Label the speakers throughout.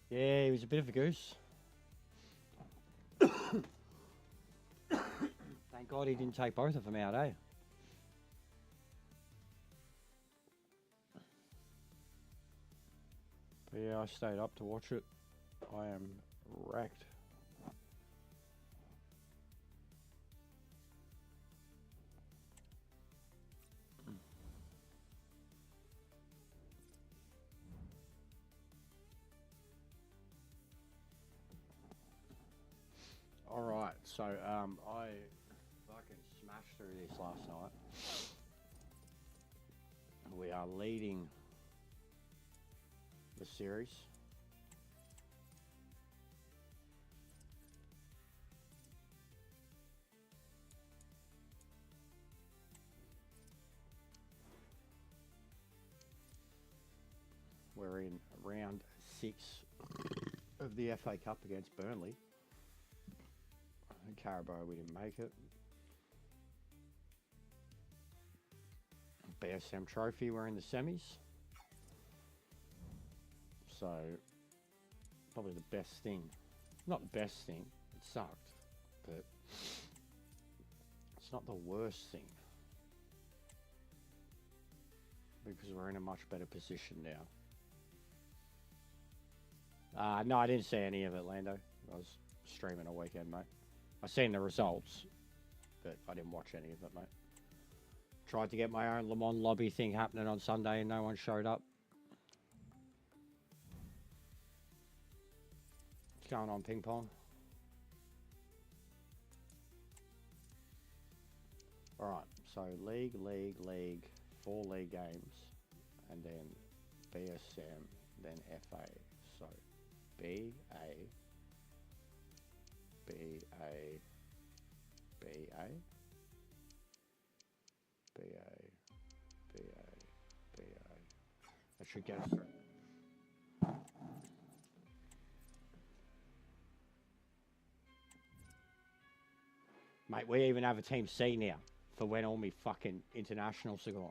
Speaker 1: Yeah, he was a bit of a goose. Thank God he didn't take both of them out, eh? But yeah, I stayed up to watch it. I am wrecked. All right, so I fucking smashed through this last night. We are leading the series. We're in round 6 of the FA Cup against Burnley. Carabao, we didn't make it. BSM Trophy, we're in the semis. So, probably the best thing. Not the best thing, it sucked, but it's not the worst thing. Because we're in a much better position now. No, I didn't see any of it, Lando. I was streaming a weekend, mate. I seen the results, but I didn't watch any of it, mate. Tried to get my own Le Mans lobby thing happening on Sunday and no one showed up. What's going on, ping pong? Alright, so league, 4 league games, and then BSM, then FA. So B, A, B, A, B, A, B, A, B, A, B, A. That should get us through. Mate, we even have a team C now for when all me fucking internationals are gone.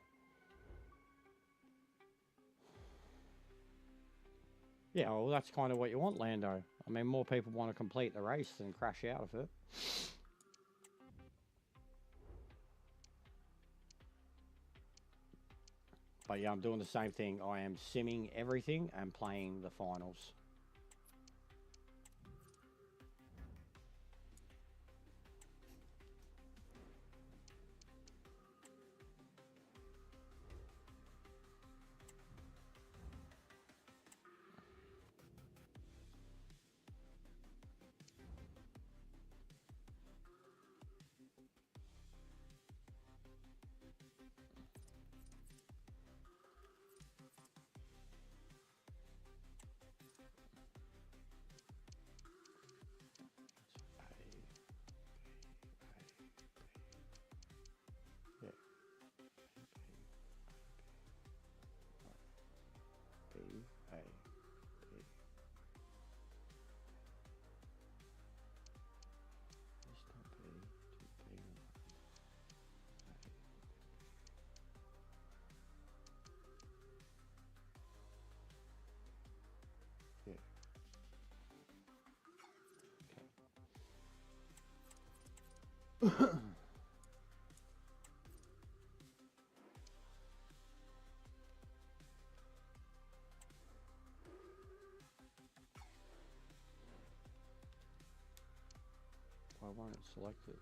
Speaker 1: Yeah, well, that's kind of what you want, Lando. I mean, more people want to complete the race than crash out of it. But yeah, I'm doing the same thing. I am simming everything and playing the finals. Why won't it select it?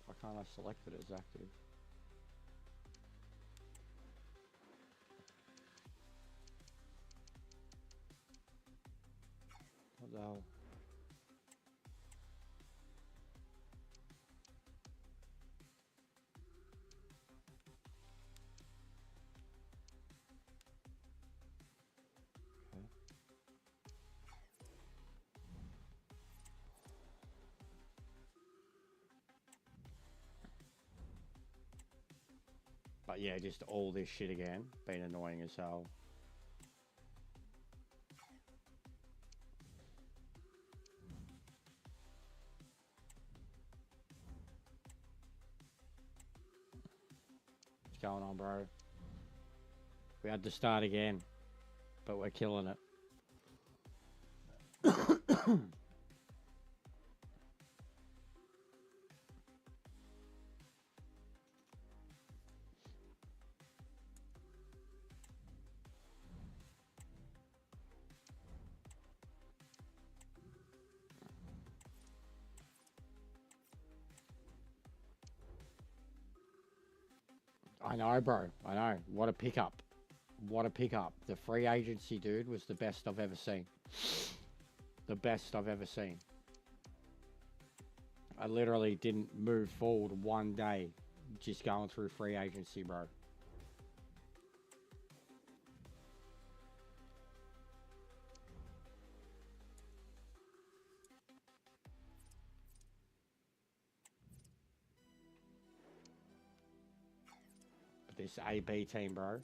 Speaker 1: Why can't I select it as active? What the hell? Okay. But yeah, just all this shit again. Been annoying as hell. What's going on, bro? We had to start again, but we're killing it. I know, bro. I know. What a pickup. What a pickup. The free agency, dude, was the best I've ever seen. The best I've ever seen. I literally didn't move forward one day just going through free agency, bro. But this A-B team, bro.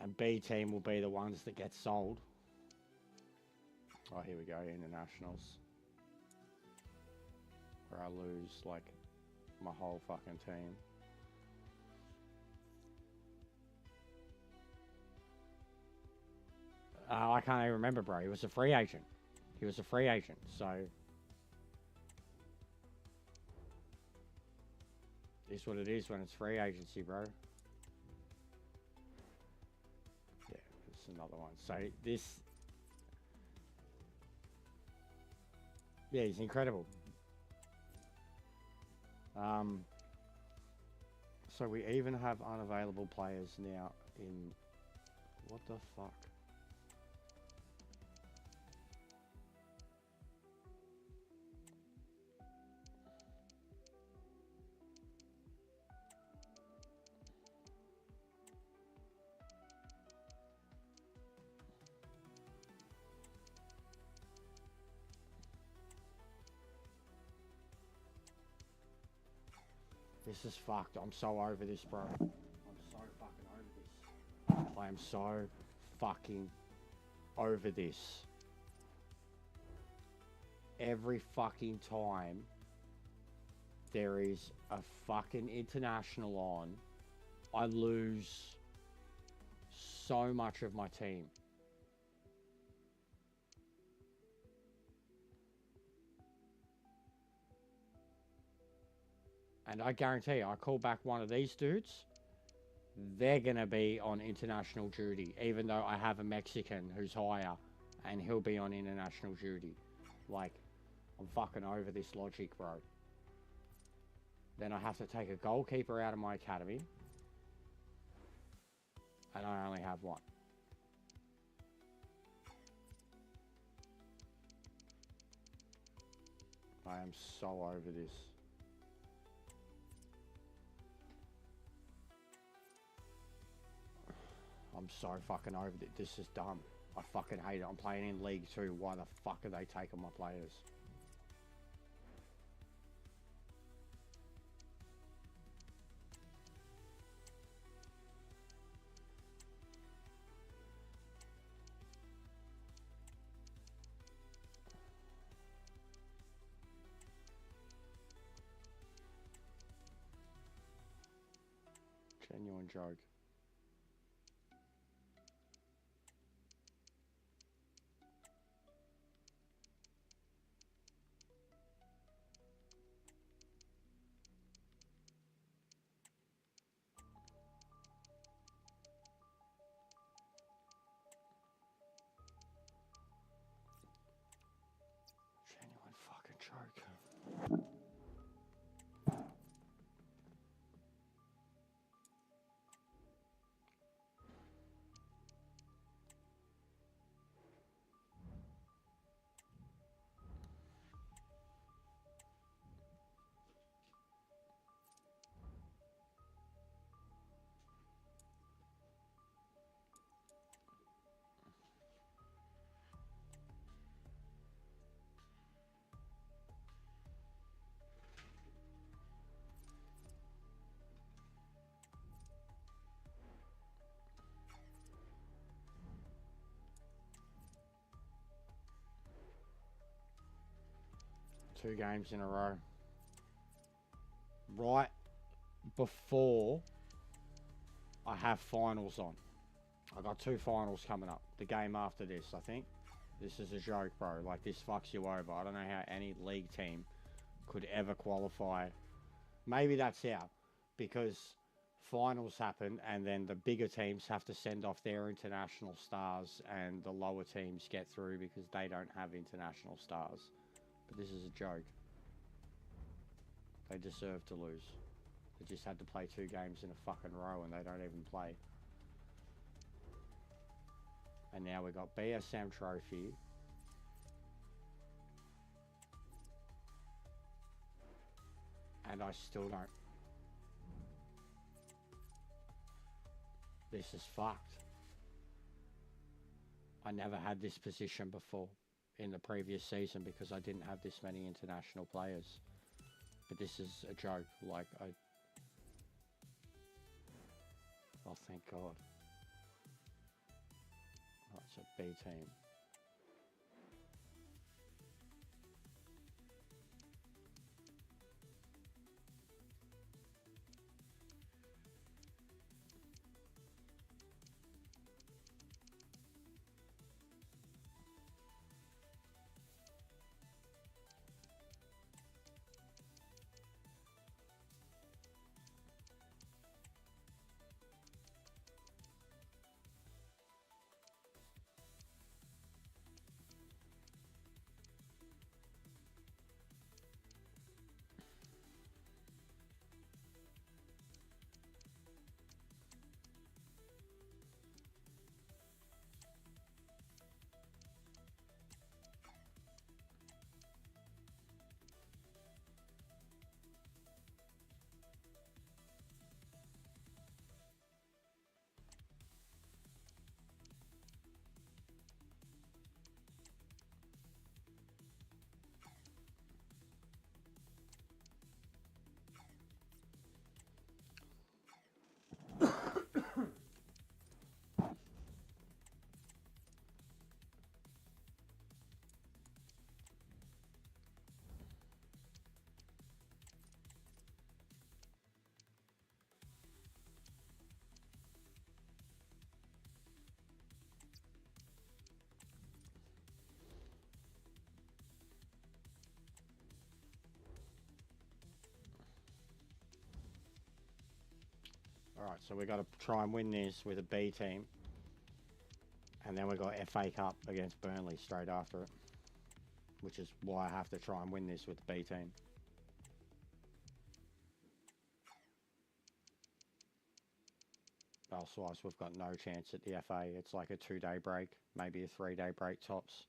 Speaker 1: And B team will be the ones that get sold. Oh, here we go, internationals. Where I lose, like, my whole fucking team. I can't even remember, bro. He was a free agent. He was a free agent, so... It's what it is when it's free agency, bro. Yeah, it's another one. So, this... Yeah, he's incredible. So we even have unavailable players now in... What the fuck? This is fucked. I'm so over this, bro. I'm so fucking over this. I am so fucking over this. Every fucking time there is a fucking international on, I lose so much of my team. And I guarantee you, I call back one of these dudes, they're going to be on international duty, even though I have a Mexican who's higher, and he'll be on international duty. Like, I'm fucking over this logic, bro. Then I have to take a goalkeeper out of my academy, and I only have one. I am so over this. I'm so fucking over it. This is dumb. I fucking hate it. I'm playing in League 2. Why the fuck are they taking my players? Genuine joke. Genuine fucking joke. Two games in a row. Right before I have finals on. I got two finals coming up. The game after this, I think. This is a joke, bro. Like, this fucks you over. I don't know how any league team could ever qualify. Maybe that's out, because finals happen and then the bigger teams have to send off their international stars and the lower teams get through because they don't have international stars. But this is a joke. They deserve to lose. They just had to play 2 games in a fucking row and they don't even play. And now we got BSM Trophy. And I still don't. This is fucked. I never had this position before in the previous season because I didn't have this many international players. But this is a joke. Like, oh, thank God. Oh, it's a B team. Alright, so we got to try and win this with a B team. And then we got FA Cup against Burnley straight after it. Which is why I have to try and win this with the B team. Otherwise, we've got no chance at the FA. It's like a 2-day break, maybe a 3-day break tops.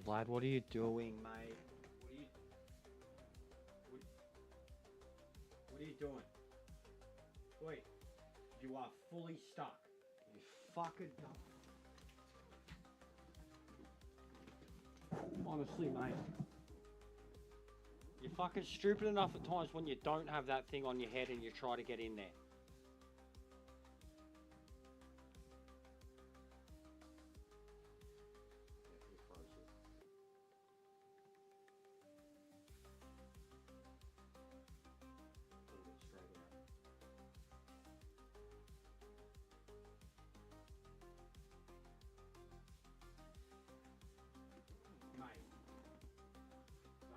Speaker 1: Vlad, what are you doing, mate? What are you doing? Wait, you are fully stuck. You fucking dumb. Honestly, mate. You're fucking stupid enough at times when you don't have that thing on your head and you try to get in there.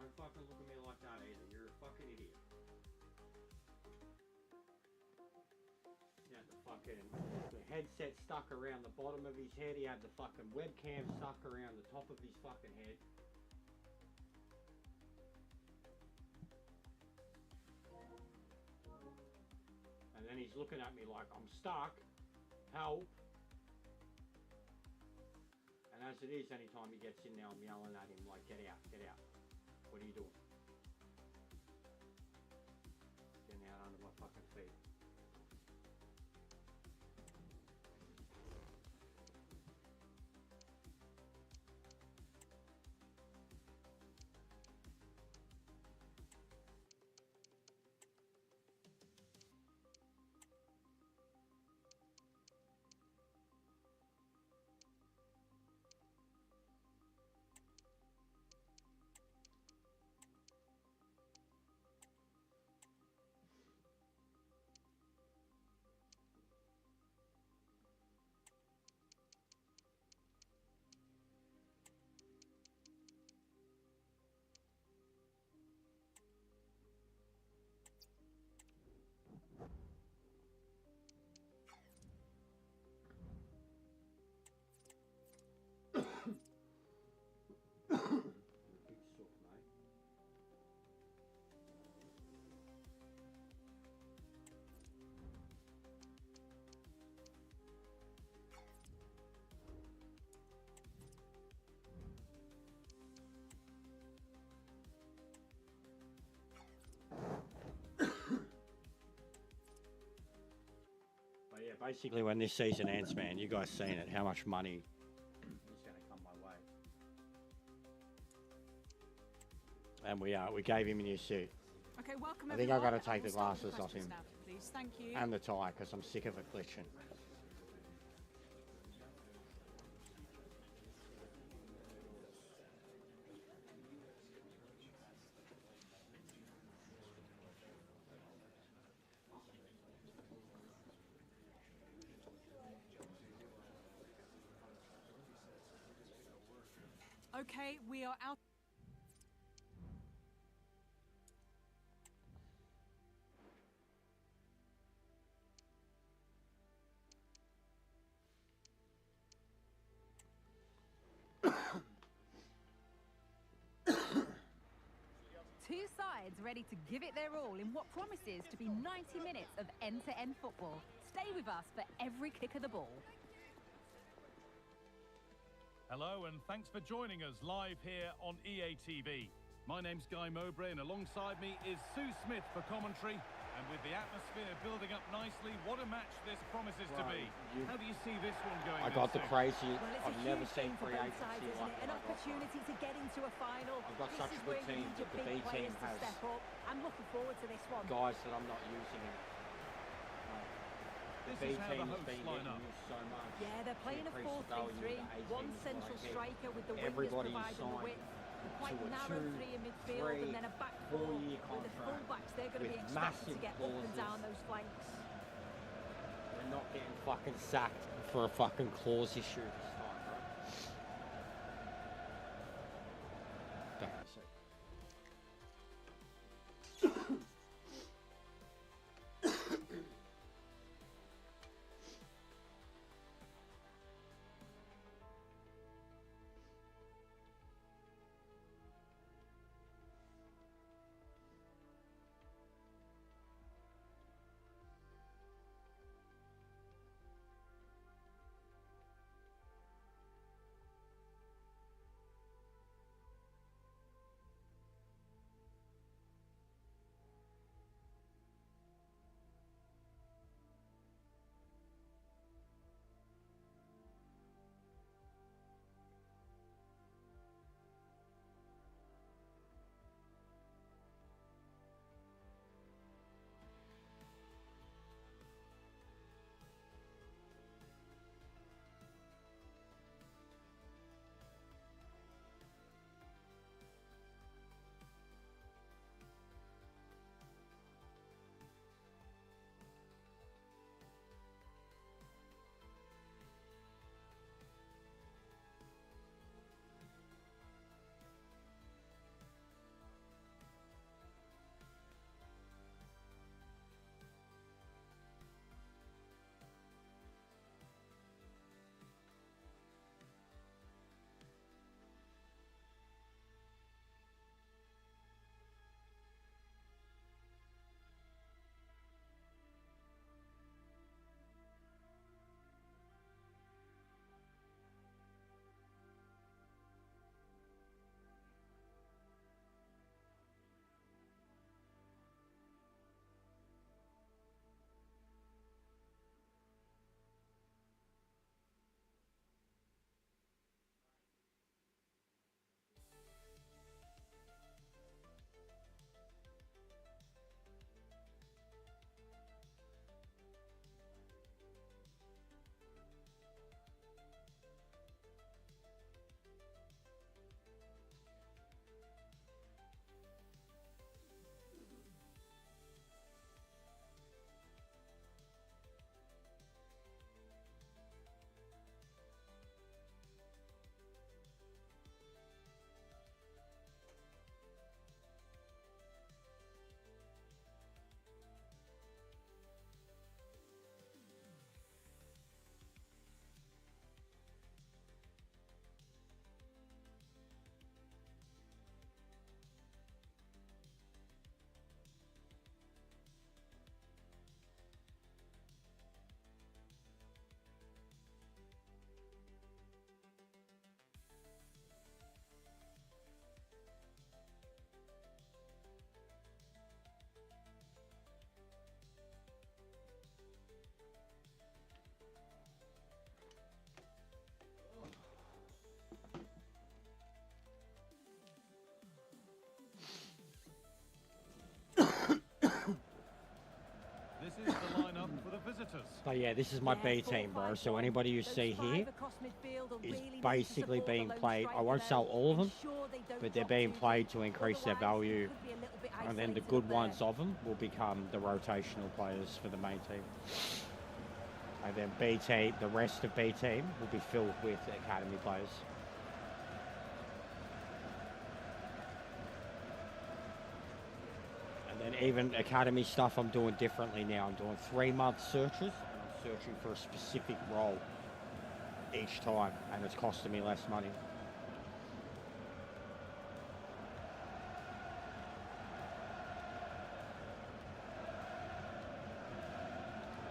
Speaker 1: Don't fucking look at me like that either. You're a fucking idiot. He had the headset stuck around the bottom of his head. He had the fucking webcam stuck around the top of his fucking head. And then he's looking at me like, I'm stuck. Help. As it is, anytime he gets in there, I'm yelling at him like, get out, get out. What are you doing? Getting out under my fucking feet. Big sook, mate. But yeah, basically when this season ends, man, you guys seen it, how much money is going to come my way. And we gave him a new suit.
Speaker 2: Okay, welcome.
Speaker 1: I think I've got to take the
Speaker 2: We'll start with
Speaker 1: glasses off
Speaker 2: questions
Speaker 1: him.
Speaker 2: now, please. Thank you.
Speaker 1: And the tie, because I'm sick of it glitching.
Speaker 2: Okay, we are out.
Speaker 3: Two sides ready to give it their all in what promises to be 90 minutes of end-to-end football. Stay with us for every kick of the ball.
Speaker 4: Hello and thanks for joining us live here on EA TV. My name's Guy Mowbray and alongside me is Sue Smith for commentary. And with the atmosphere building up nicely, what a match this promises to be. How do you see this one going?
Speaker 1: I got the crazy.
Speaker 2: Well, it's
Speaker 1: I've
Speaker 2: a
Speaker 1: never
Speaker 2: huge
Speaker 1: seen
Speaker 2: game for
Speaker 1: free
Speaker 2: both
Speaker 1: agency
Speaker 2: sides, isn't
Speaker 1: like
Speaker 2: it? An
Speaker 1: what I got.
Speaker 2: opportunity to get into a final.
Speaker 1: I've got
Speaker 2: This
Speaker 1: such
Speaker 2: is
Speaker 1: a good
Speaker 2: where you
Speaker 1: team
Speaker 2: need
Speaker 1: that
Speaker 2: your
Speaker 1: the
Speaker 2: big
Speaker 1: B team
Speaker 2: players to
Speaker 1: has
Speaker 2: step up. I'm looking forward to this one.
Speaker 1: guys that I'm not using. The
Speaker 4: This
Speaker 1: B
Speaker 4: is how the
Speaker 1: team has
Speaker 4: hosts
Speaker 1: been
Speaker 4: line
Speaker 1: getting
Speaker 4: up.
Speaker 1: used so much.
Speaker 2: Yeah, they're playing a
Speaker 1: Increased the value
Speaker 2: 4-3-3.
Speaker 1: of the A
Speaker 2: One
Speaker 1: team is
Speaker 2: central
Speaker 1: what I get.
Speaker 2: striker with the wingers
Speaker 1: Everybody
Speaker 2: providing the
Speaker 1: signed
Speaker 2: width. Quite
Speaker 1: to a
Speaker 2: narrow
Speaker 1: 2,
Speaker 2: three in midfield
Speaker 1: 3,
Speaker 2: and then a back four
Speaker 1: 4-year
Speaker 2: with the
Speaker 1: contract
Speaker 2: full-backs. They're going to be
Speaker 1: with
Speaker 2: expected
Speaker 1: massive
Speaker 2: to get up and
Speaker 1: clauses.
Speaker 2: down those flanks.
Speaker 1: We're not getting fucking sacked for a fucking clause issue this time, bro. Don't miss it. So yeah, this is my B team, bro. So anybody you see here is basically being played. I won't sell all of them, but they're being played to increase their value. And then the good ones of them will become the rotational players for the main team. And then B team, the rest of B team will be filled with academy players. And then even academy stuff I'm doing differently now. I'm doing 3-month searches, and I'm searching for a specific role each time, and it's costing me less money.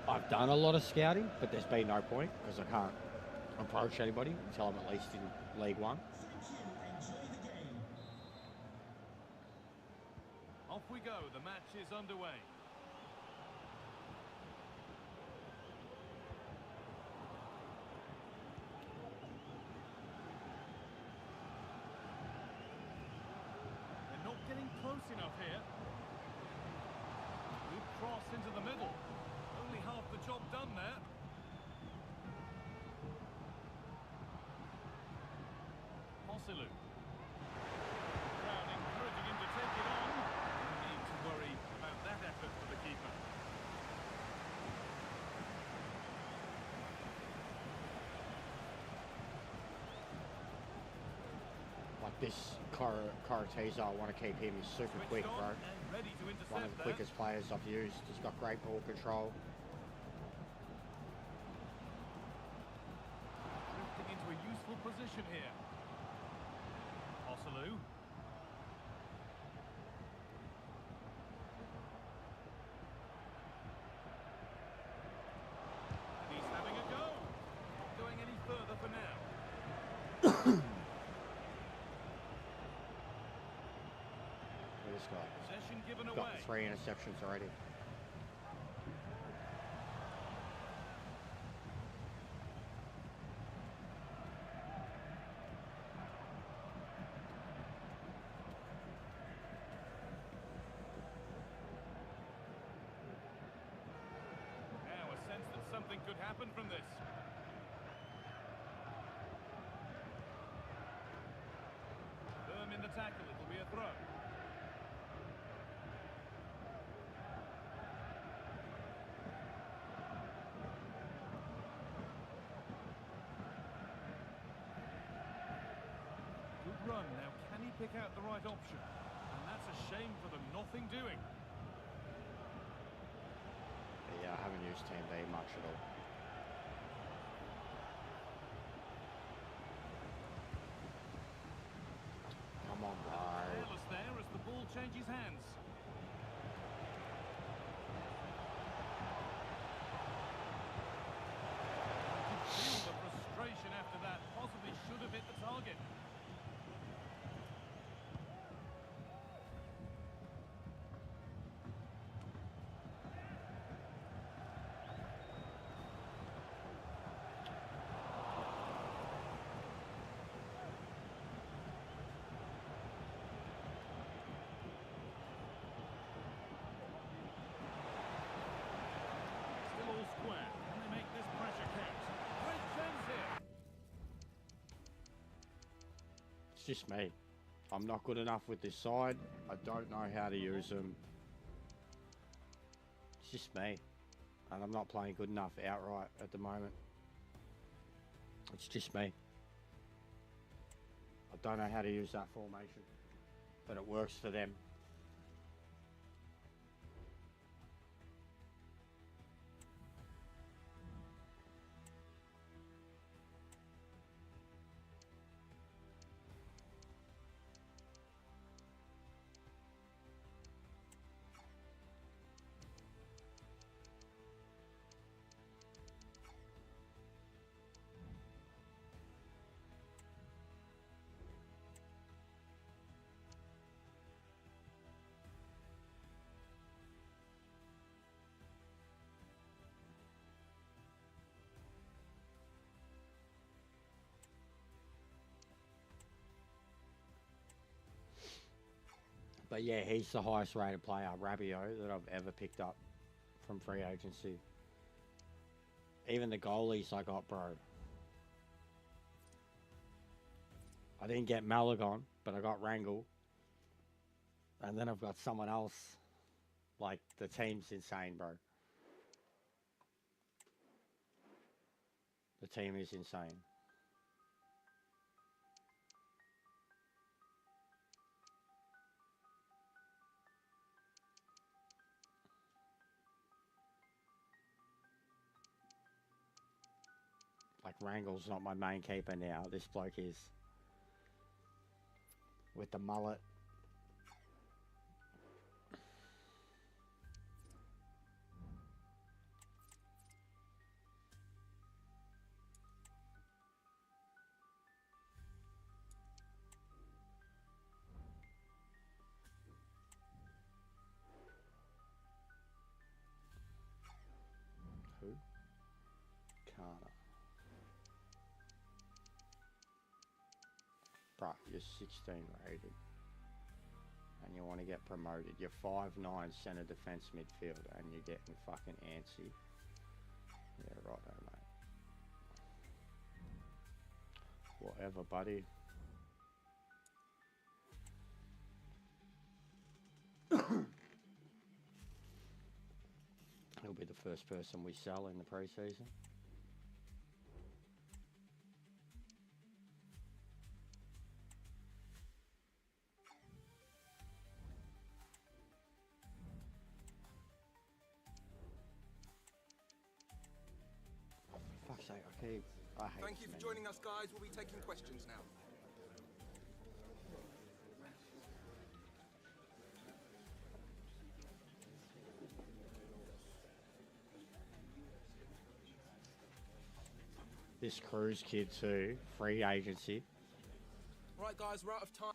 Speaker 1: I've done a lot of scouting, but there's been no point because I can't approach anybody until I'm at least in League One.
Speaker 4: Off we go, the match is underway. They're not getting close enough here. Good cross into the middle. Only half the job done there. Possilu. Crowd encouraging him to take it on. No need to worry about that effort for the keeper.
Speaker 1: Like this Corteza, I want to keep him. He's super quick, bro.
Speaker 4: Ready to intercept.
Speaker 1: One of the quickest players I've used. He's got great ball control.
Speaker 4: Drifting into a useful position here. Possilu. And he's having a go. Not going any further for now.
Speaker 1: This guy.
Speaker 4: Possession given
Speaker 1: Got
Speaker 4: away.
Speaker 1: 3 interceptions already.
Speaker 4: Now a sense that something could happen from this. Firm in the tackle, it'll be a throw. Good run. Now, can he pick out the right option? And that's a shame for them. Nothing doing.
Speaker 1: But yeah, I haven't used Team B much at all. Come on, bro.
Speaker 4: Careless there as the ball changes hands. You could feel the frustration after that. Possibly should have hit the target. Still all square. Can they make this pressure count? Great chance here.
Speaker 1: It's just me. I'm not good enough with this side. I don't know how to use them. It's just me. And I'm not playing good enough outright at the moment. It's just me. I don't know how to use that formation. But it works for them. But yeah, he's the highest rated player, Rabiot, that I've ever picked up from free agency. Even the goalies I got, bro. I didn't get Malagon, but I got Rangel. And then I've got someone else. Like, the team's insane, bro. The team is insane. Like, Rangel's not my main keeper now. This bloke is. With the mullet. Who? Kana. Bruh, you're 16 rated. And you want to get promoted. You're 5'9" centre defence midfield and you're getting fucking antsy. Yeah, righto, mate. Whatever, buddy. He'll be the first person we sell in the pre-season. For fuck's sake, I hate
Speaker 5: Thank you for joining us, guys. We'll be taking questions now.
Speaker 1: This Cruz kid too, free agency.
Speaker 5: Right, guys, we're out of time.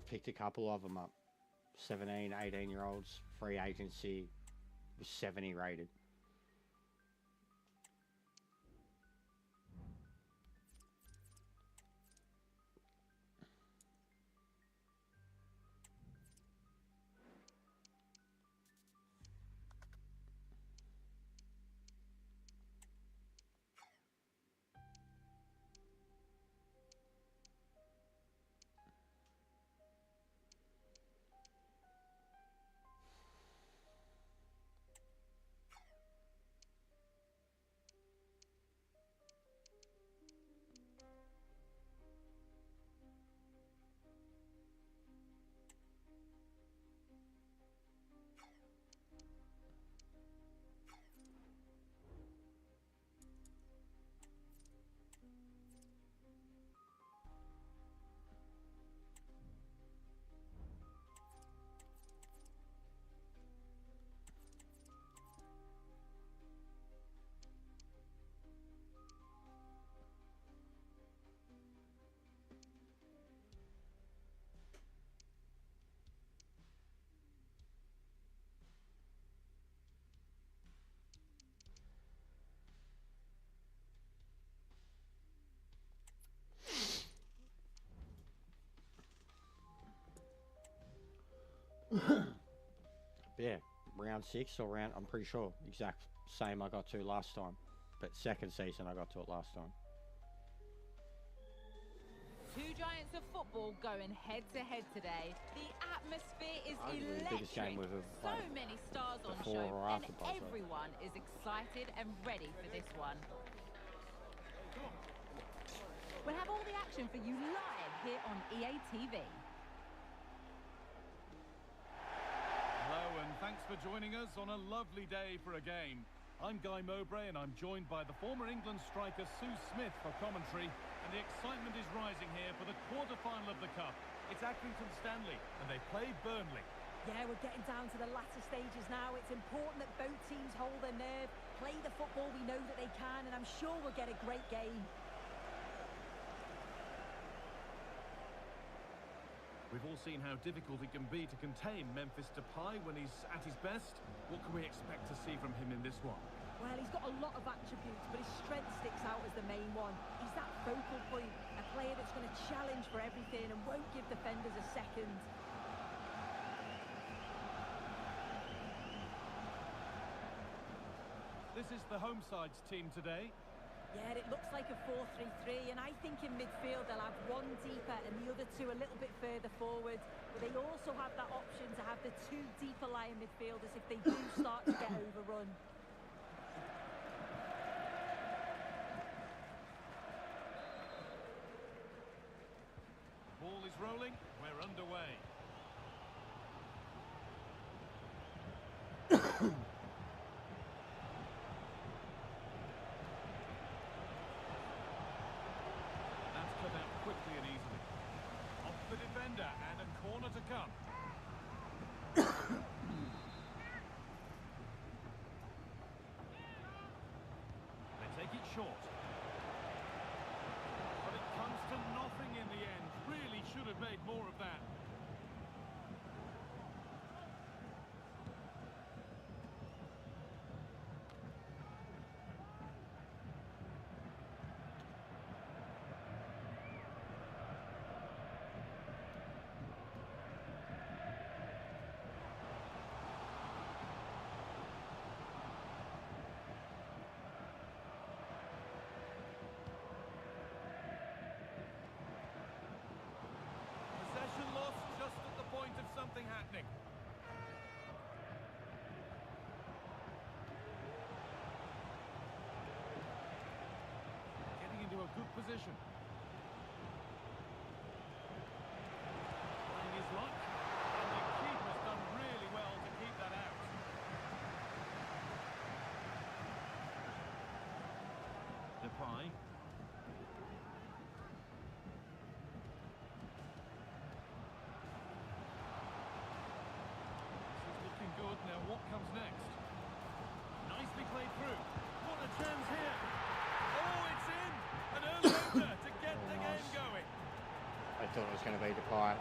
Speaker 1: Picked a couple of them up. 17, 18-year-olds, free agency, was 70 rated. Yeah, round 6 or round, I'm pretty sure, exact same I got to last time. But second season I got to it last time.
Speaker 3: Two giants of football going head to head today. The atmosphere is
Speaker 1: Arguably the biggest game
Speaker 3: electric.
Speaker 1: we've
Speaker 3: So
Speaker 1: played
Speaker 3: many stars on
Speaker 1: before
Speaker 3: show,
Speaker 1: or
Speaker 3: and
Speaker 1: after both, right?
Speaker 3: everyone is excited and ready for this one. We'll have all the action for you live here on EA TV.
Speaker 4: Hello and thanks for joining us on a lovely day for a game. I'm Guy Mowbray and I'm joined by the former England striker Sue Smith for commentary, and the excitement is rising here for the quarter-final of the Cup. It's Accrington Stanley and they play Burnley.
Speaker 2: Yeah, we're getting down to the latter stages now. It's important that both teams hold their nerve, play the football we know that they can, and I'm sure we'll get a great game.
Speaker 4: We've all seen how difficult it can be to contain Memphis Depay when he's at his best. What can we expect to see from him in this one?
Speaker 2: Well, he's got a lot of attributes, but his strength sticks out as the main one. He's that focal point, a player that's going to challenge for everything and won't give defenders a second.
Speaker 4: This is the home side's team today.
Speaker 2: Yeah, it looks like a 4-3-3, and I think in midfield they'll have one deeper and the other two a little bit further forward. But they also have that option to have the two deeper lying midfielders if they do start to get overrun.
Speaker 4: Ball is rolling. We're underway. That's come out quickly and easily. Off the defender and a corner to come. They take it short. But it comes to nothing in the end. Really should have made more of that. Possession lost just at the point of something happening. Getting into a good position. Trying his luck. And the keeper's done really well to keep that out. Depay. Looking good. Now what comes next? Nicely played through. What a chance here. Oh, it's in. An early opener to get the game going.
Speaker 1: I thought it was going to be Depay.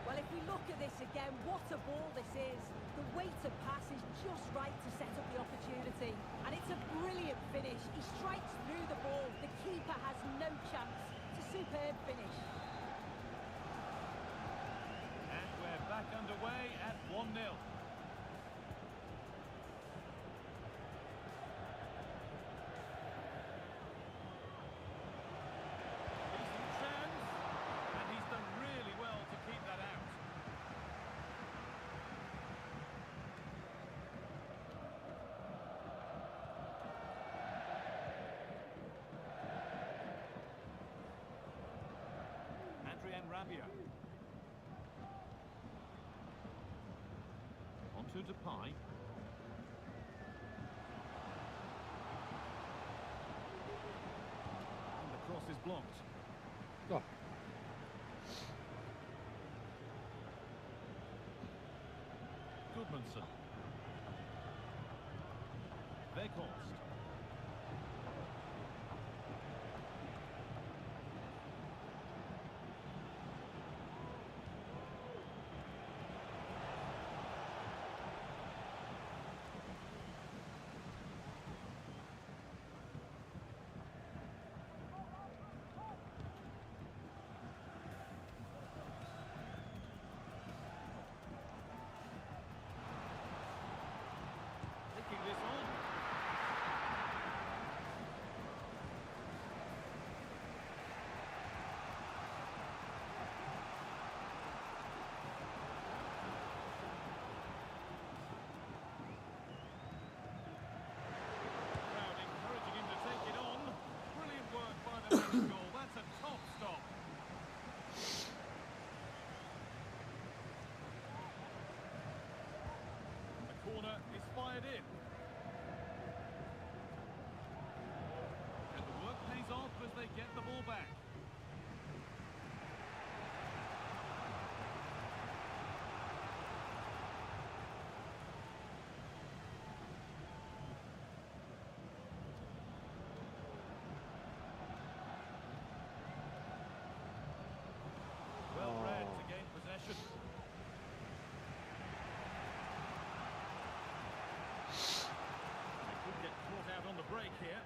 Speaker 2: Well, if we look at this again, what a ball this is. The weight of pass is just right to set up the opportunity. And it's a brilliant finish. He strikes through the ball. The keeper has no chance. It's a superb finish.
Speaker 4: And we're back underway at 1-0. Decent chance. And he's done really well to keep that out. Rabia. On to Depay. And the cross is blocked.
Speaker 1: Oh.
Speaker 4: Goodmanson. Weghorst. Taking this on. Crowd encouraging him to take it on. Brilliant work by the man goal. That's a top stop. The corner is fired in. And the work pays off as they get the ball back. Well read to gain possession. They could get caught out on the break here.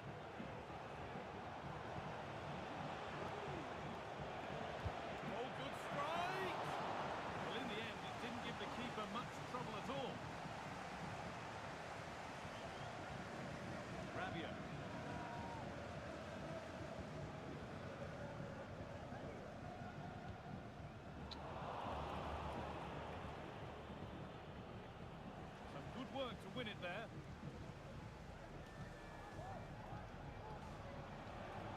Speaker 4: win it there.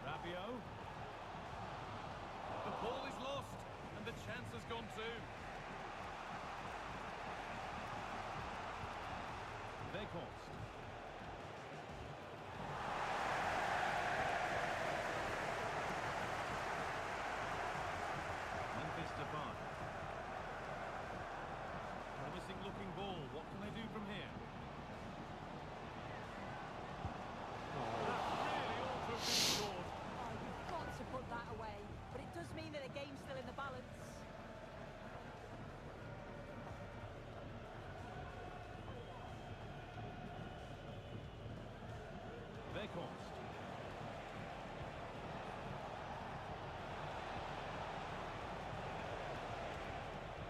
Speaker 4: Rabiot. The ball is lost, and the chance has gone too. Weghorst. Memphis Depay. Promising looking ball. What can they do from here? That really ought to have been scored.
Speaker 2: Oh, you've got to put that away. But it does mean that the game's still in the balance.
Speaker 4: Weghorst.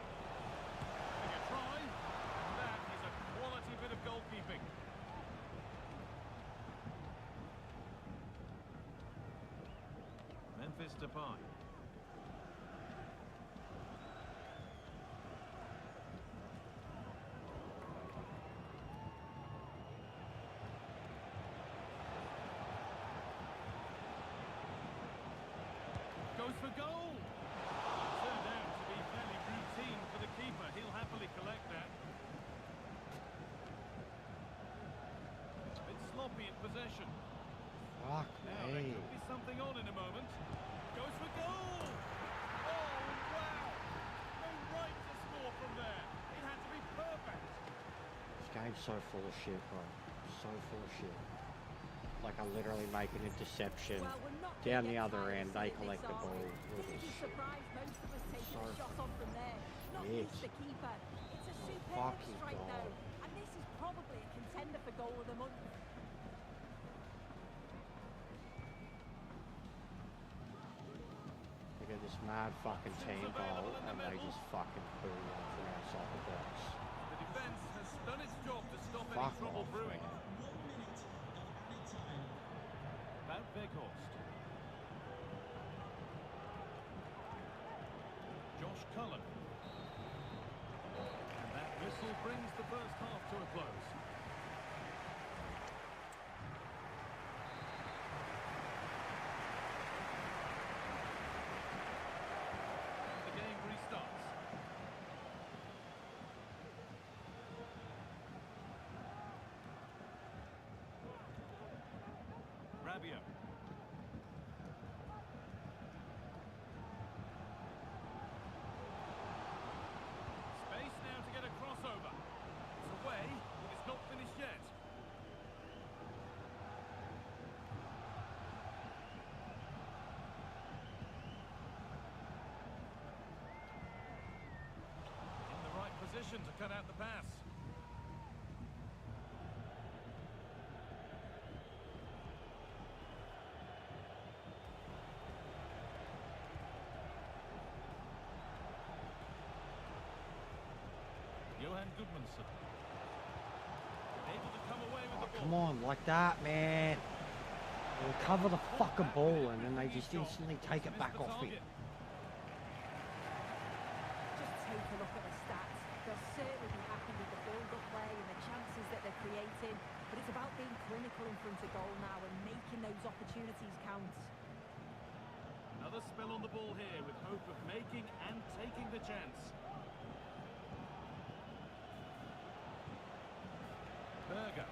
Speaker 4: Having a try. And that is a quality bit of goalkeeping. Memphis Depay. Goes for goal. Turned out to be fairly routine for the keeper. He'll happily collect that. A bit sloppy in possession.
Speaker 1: Fuck
Speaker 4: Now there
Speaker 1: me.
Speaker 4: could be something on in a moment. Goes for goal. Oh wow! No right to score from there. It had to be perfect.
Speaker 1: This game's so full of shit, bro. So full of shit. Like I literally make an interception.
Speaker 2: Well, we're not
Speaker 1: Down
Speaker 2: gonna
Speaker 1: the
Speaker 2: get
Speaker 1: other
Speaker 2: tired
Speaker 1: end,
Speaker 2: of
Speaker 1: they
Speaker 2: seeing
Speaker 1: collect
Speaker 2: this,
Speaker 1: the
Speaker 2: are
Speaker 1: ball.
Speaker 2: we?
Speaker 1: With
Speaker 2: This
Speaker 1: this
Speaker 2: is surprised most of us taking
Speaker 1: So
Speaker 2: a shot on from there. Not
Speaker 1: shit.
Speaker 2: least the keeper. It's a superb
Speaker 1: Fucking
Speaker 2: strike
Speaker 1: God.
Speaker 2: though. And this is probably a contender for goal of the month.
Speaker 1: They get this mad fucking team goal and they just fucking poo one from outside the box.
Speaker 4: The defence has done its job to stop any
Speaker 1: Fuck
Speaker 4: trouble
Speaker 1: off,
Speaker 4: brewing.
Speaker 1: man.
Speaker 4: About Weghorst. Josh Cullen. And that whistle brings the first half to a close. The game restarts. Rabiot. Space now to get a crossover. It's away, but it's not finished yet. In the right position to cut out the pass. Johan Goodmanson. Able to come away with
Speaker 1: Oh,
Speaker 4: the ball.
Speaker 1: come on, like that, man. They recover the fucking ball and then they just instantly take it back off me.
Speaker 2: Just take a look at the stats. They'll certainly be happy with the build-up play and the chances that they're creating. But it's about being clinical in front of goal now and making those opportunities count.
Speaker 4: Another spell on the ball here with hope of making and taking the chance. Berger.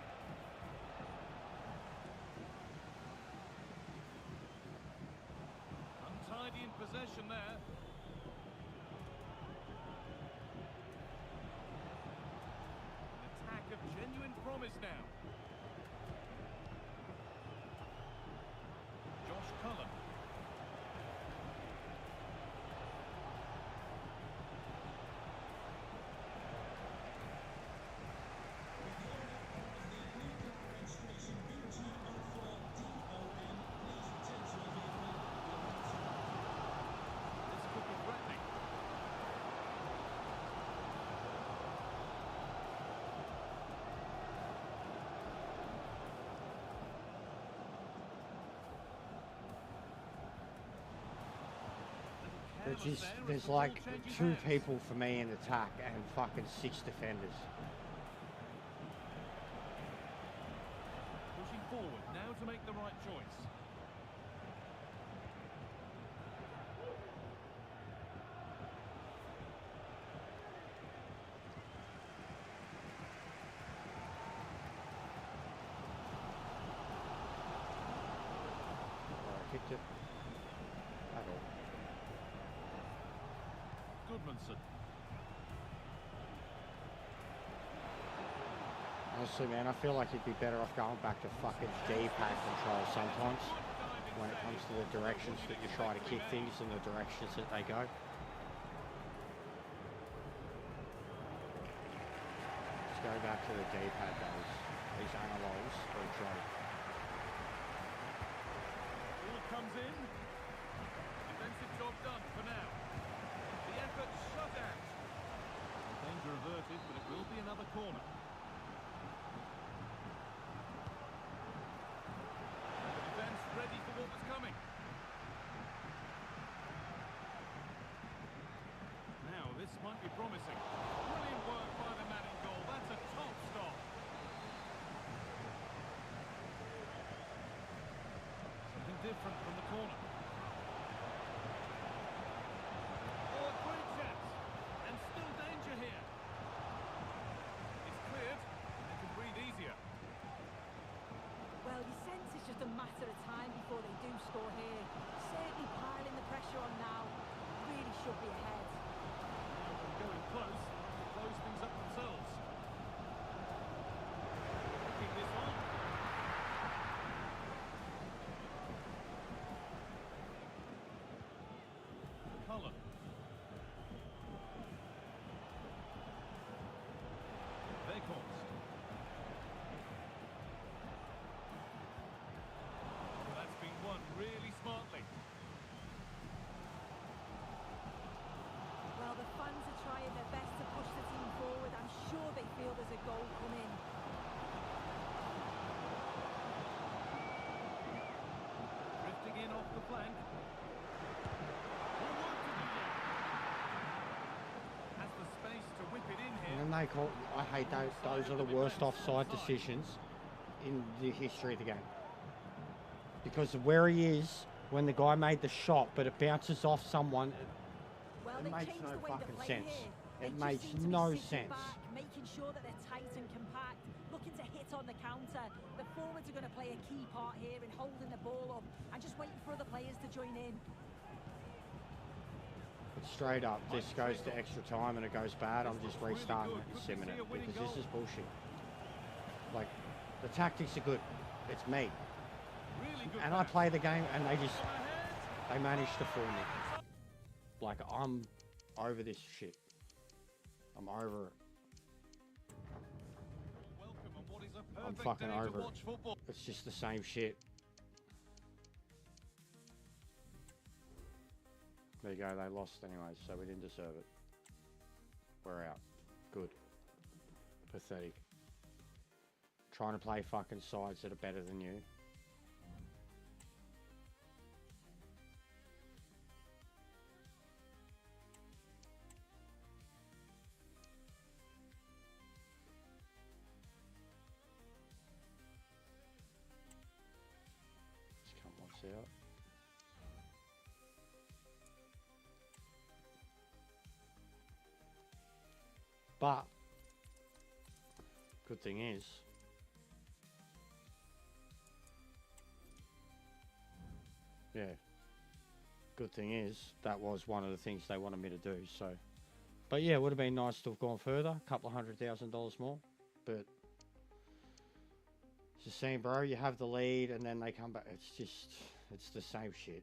Speaker 4: Untidy in possession there. An attack of genuine promise now. Josh Cullen. This could be threatening.
Speaker 1: There's like two people for me in attack and fucking 6 defenders.
Speaker 4: to make the right choice.
Speaker 1: Kicked it. At all.
Speaker 4: Goodmanson.
Speaker 1: Honestly, man, I feel like you'd be better off going back to fucking D-pad control sometimes when it comes to the directions that you try to kick things and the directions that they go. Let's go back to the D-pad days. These analogs are a joke.
Speaker 4: Ball comes in. Defensive job done for now. The effort shut out. Danger averted, but it will be another corner. The defence ready for what was coming. Now, this might be promising. Brilliant work by the man in goal. That's a top stop. Something different from the corner. Oh, a great chance. And still danger here. It's cleared. They can breathe easier.
Speaker 2: Well, you sense it's just a matter of time before they do score here. Certainly piling the pressure on now. Really should be ahead.
Speaker 4: Going close to close things up themselves. Keep this on. Cullen. Weghorst. That's been won really smartly.
Speaker 2: Well, the fans are trying their best to push the team forward. I'm sure they feel there's a goal coming.
Speaker 4: Drifting in off the flank. More work to do yet. Has the space to whip it in here.
Speaker 1: And then they call, I hate those. Those are the worst offside decisions in the history of the game. Because of where he is when the guy made the shot, but it bounces off someone.
Speaker 2: Well,
Speaker 1: It
Speaker 2: they
Speaker 1: makes
Speaker 2: changed
Speaker 1: no
Speaker 2: the way
Speaker 1: fucking
Speaker 2: they play
Speaker 1: sense.
Speaker 2: here.
Speaker 1: It
Speaker 2: They just
Speaker 1: makes
Speaker 2: seem to be
Speaker 1: no
Speaker 2: sitting
Speaker 1: sense.
Speaker 2: back, making sure that they're tight and compact, looking to hit on the counter. The forwards are going to play a key part here in holding the ball up and just waiting for other players to join in.
Speaker 1: But straight up, this goes to extra time and it goes bad. I'm just restarting it and simming it because this is bullshit. Like, the tactics are good. It's me.
Speaker 4: Really good
Speaker 1: And I
Speaker 4: pass.
Speaker 1: play the game and they just,
Speaker 4: Ahead.
Speaker 1: they manage to fool me. Like, I'm over this shit. I'm over it.
Speaker 4: Welcome on what is a
Speaker 1: I'm
Speaker 4: perfect
Speaker 1: fucking
Speaker 4: day to
Speaker 1: over it.
Speaker 4: watch football.
Speaker 1: It's just the same shit. There you go, they lost anyway, so we didn't deserve it. We're out. Good. Pathetic. Trying to play fucking sides that are better than you. Let's come once out. But good thing is, yeah, good thing is that was one of the things they wanted me to do. So, but yeah, it would have been nice to have gone further, a couple of $100,000 more. But it's the same, bro. You have the lead, and then they come back. It's just, it's the same shit.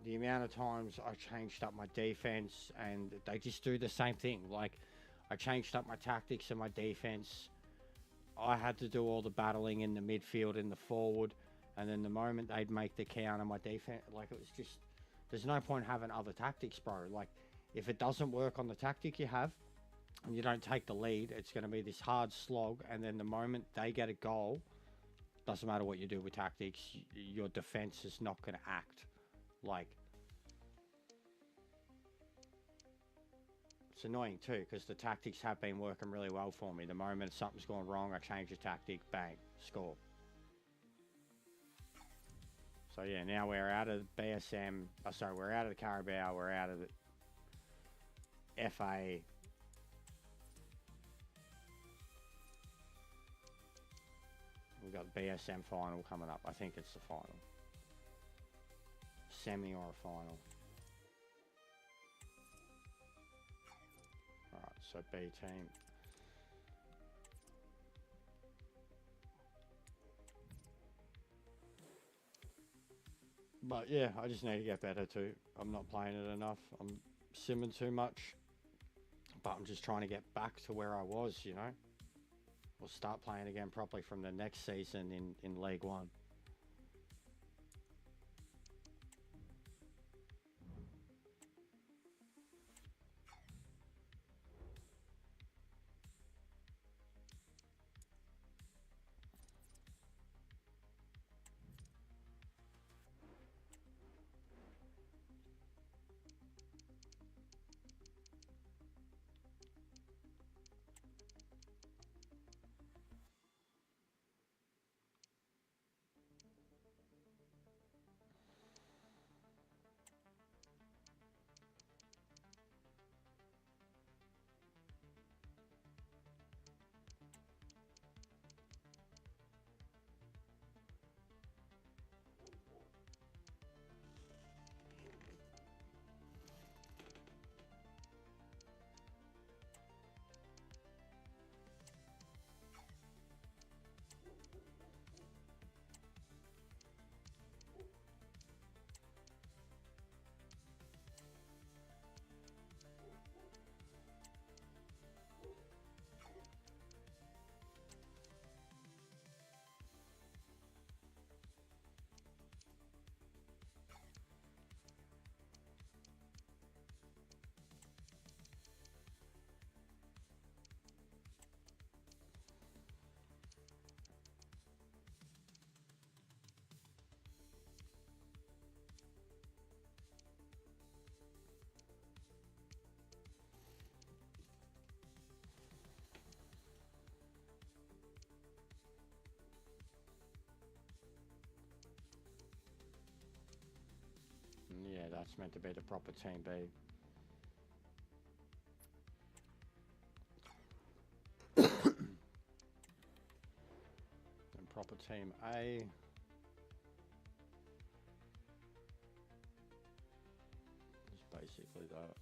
Speaker 1: The amount of times I changed up my defense, and they just do the same thing. Like, I changed up my tactics and my defense. I had to do all the battling in the midfield, in the forward, and then the moment they'd make the counter, my defense, like, it was just, there's no point having other tactics, bro. Like, if it doesn't work on the tactic you have, and you don't take the lead, it's going to be this hard slog, and then the moment they get a goal, doesn't matter what you do with tactics, your defense is not going to act. Like, it's annoying too, because the tactics have been working really well for me. The moment something's gone wrong, I change the tactic, bang, score. So yeah, now we're out of BSM. Oh, sorry, we're out of the Carabao. We're out of the FA. We've got BSM final coming up. I think it's the final. Semi or a final. Alright, so B team. But yeah, I just need to get better too. I'm not playing it enough. I'm simming too much. But I'm just trying to get back to where I was, you know. We'll start playing again properly from the next season in League One. Yeah, that's meant to be the proper team B. And proper team A. Is basically that.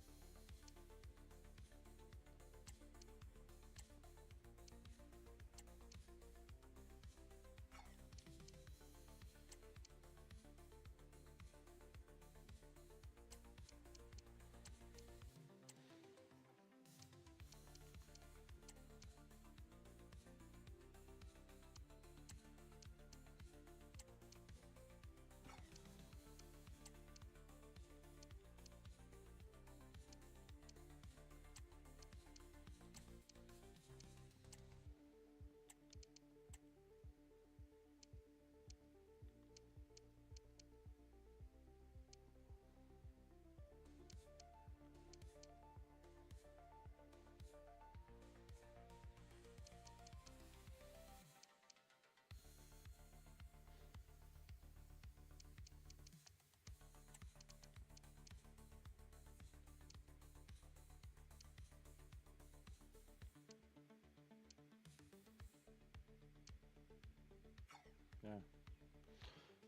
Speaker 1: Yeah.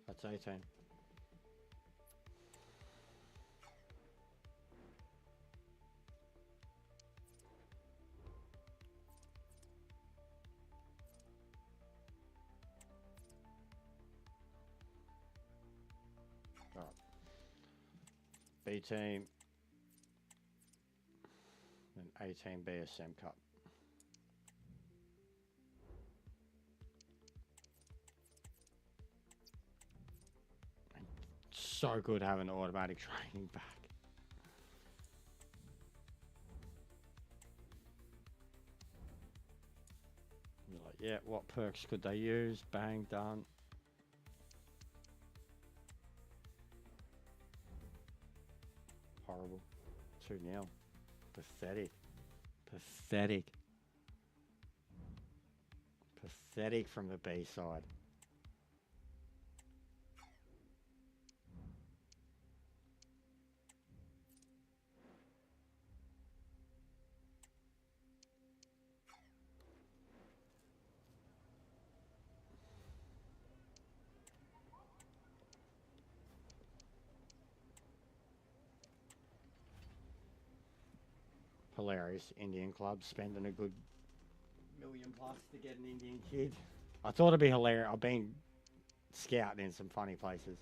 Speaker 1: That's 18. Alright. B team. And 18 BSM Cup. So good having the automatic training back. You're like, yeah, what perks could they use? Bang, done. Horrible. 2-0. Pathetic. Pathetic. Pathetic from the B side. hilarious. Indian club spending a good million plus to get an Indian kid. I thought it'd be hilarious. I've been scouting in some funny places.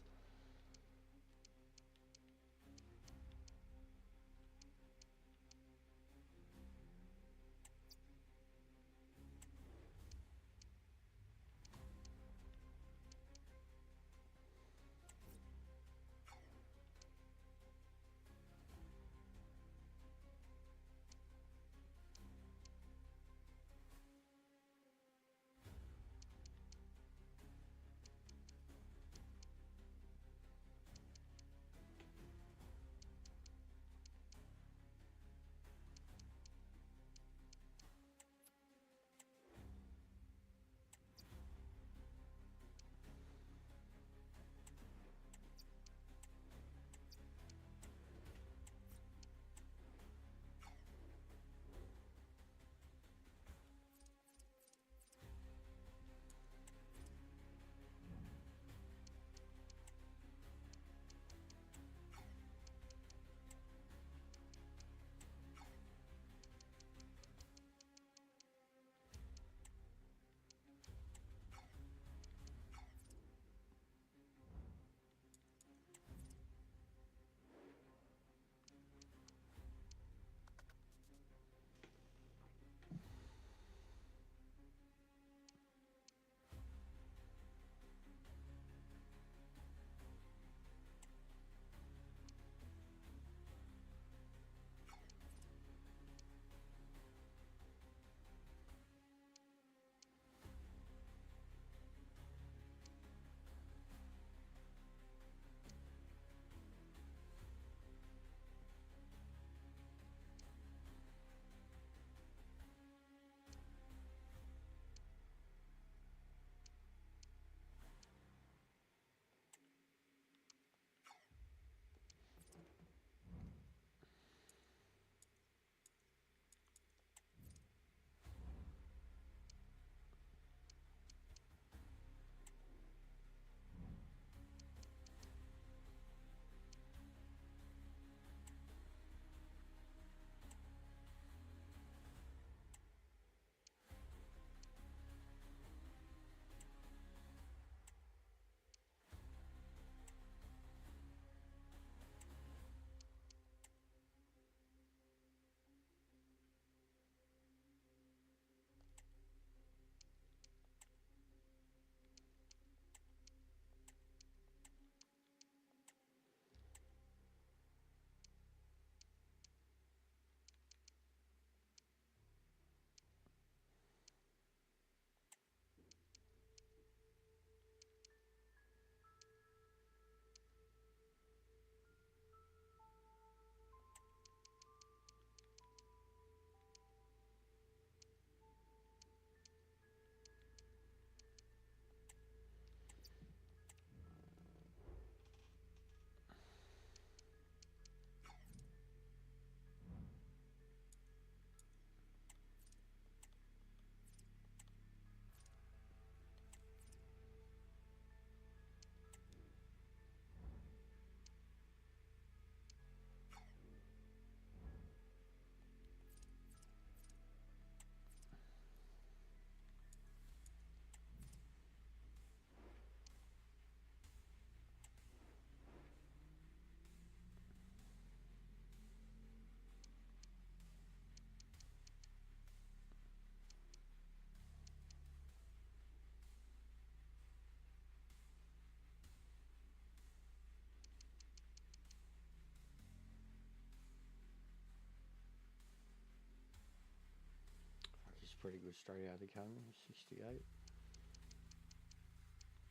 Speaker 1: He's pretty good straight out of the academy. 68.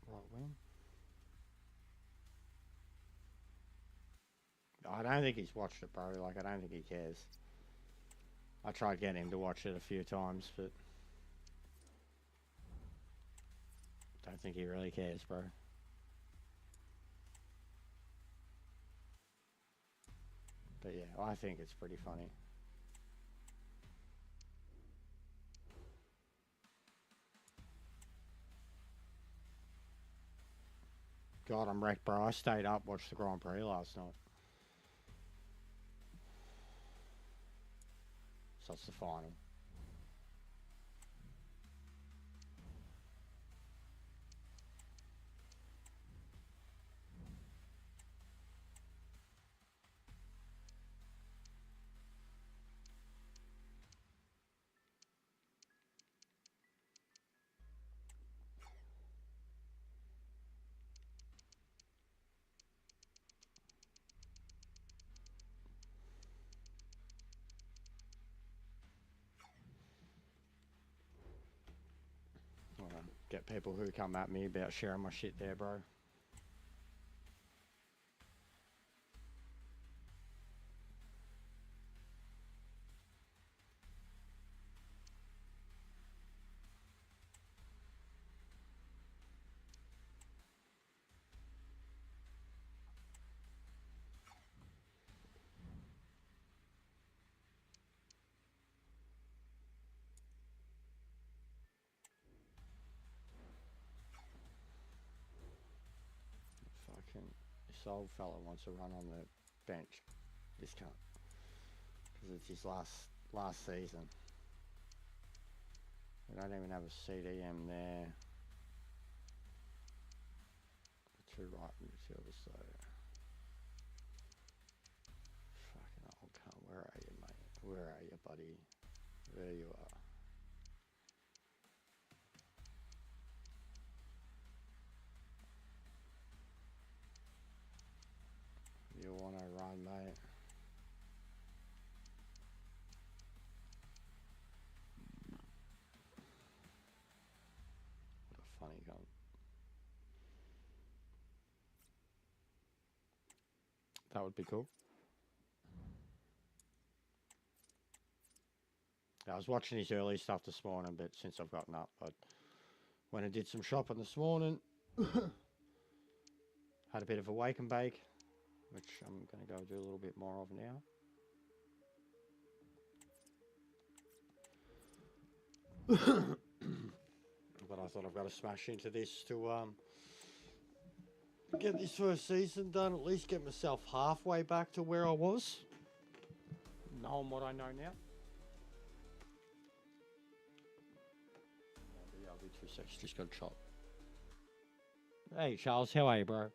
Speaker 1: Right wing. I don't think he's watched it, bro. Like, I don't think he cares. I tried getting him to watch it a few times, but don't think he really cares, bro. But yeah, I think it's pretty funny. God, I'm wrecked, bro. I stayed up, watched the Grand Prix last night. so it's the final. Get people who come at me about sharing my shit there, bro. This old fella wants to run on the bench. This cunt, because it's his last season. We don't even have a CDM there. Two right midfielders, so fucking old cunt. Where are you, mate? Where are you, buddy? There you are. You want to run, mate? What a funny cunt. That would be cool. I was watching his early stuff this morning, but since I've gotten up, I went and did some shopping this morning. Had a bit of a wake and bake, which I'm going to go do a little bit more of now. But I thought I've got to smash into this to get this first season done, at least get myself halfway back to where I was, knowing what I know now. I'll be 2 seconds, just got a chop. Hey Charles, how are you, bro?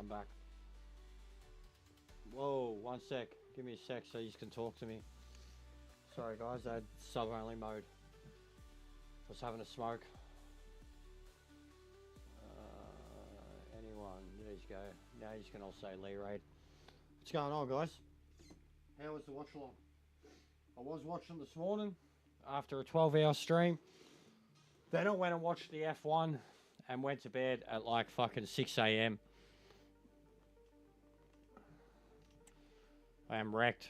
Speaker 1: I'm back. Whoa, one sec. Give me a sec so you can talk to me. Sorry guys, I had sub-only mode. I was having a smoke. Anyone, there you go. Now you can all say Lee Raid. What's going on, guys? How was the watch along? I was watching this morning after a 12-hour stream. Then I went and watched the F1 and went to bed at like fucking 6 a.m. I am wrecked.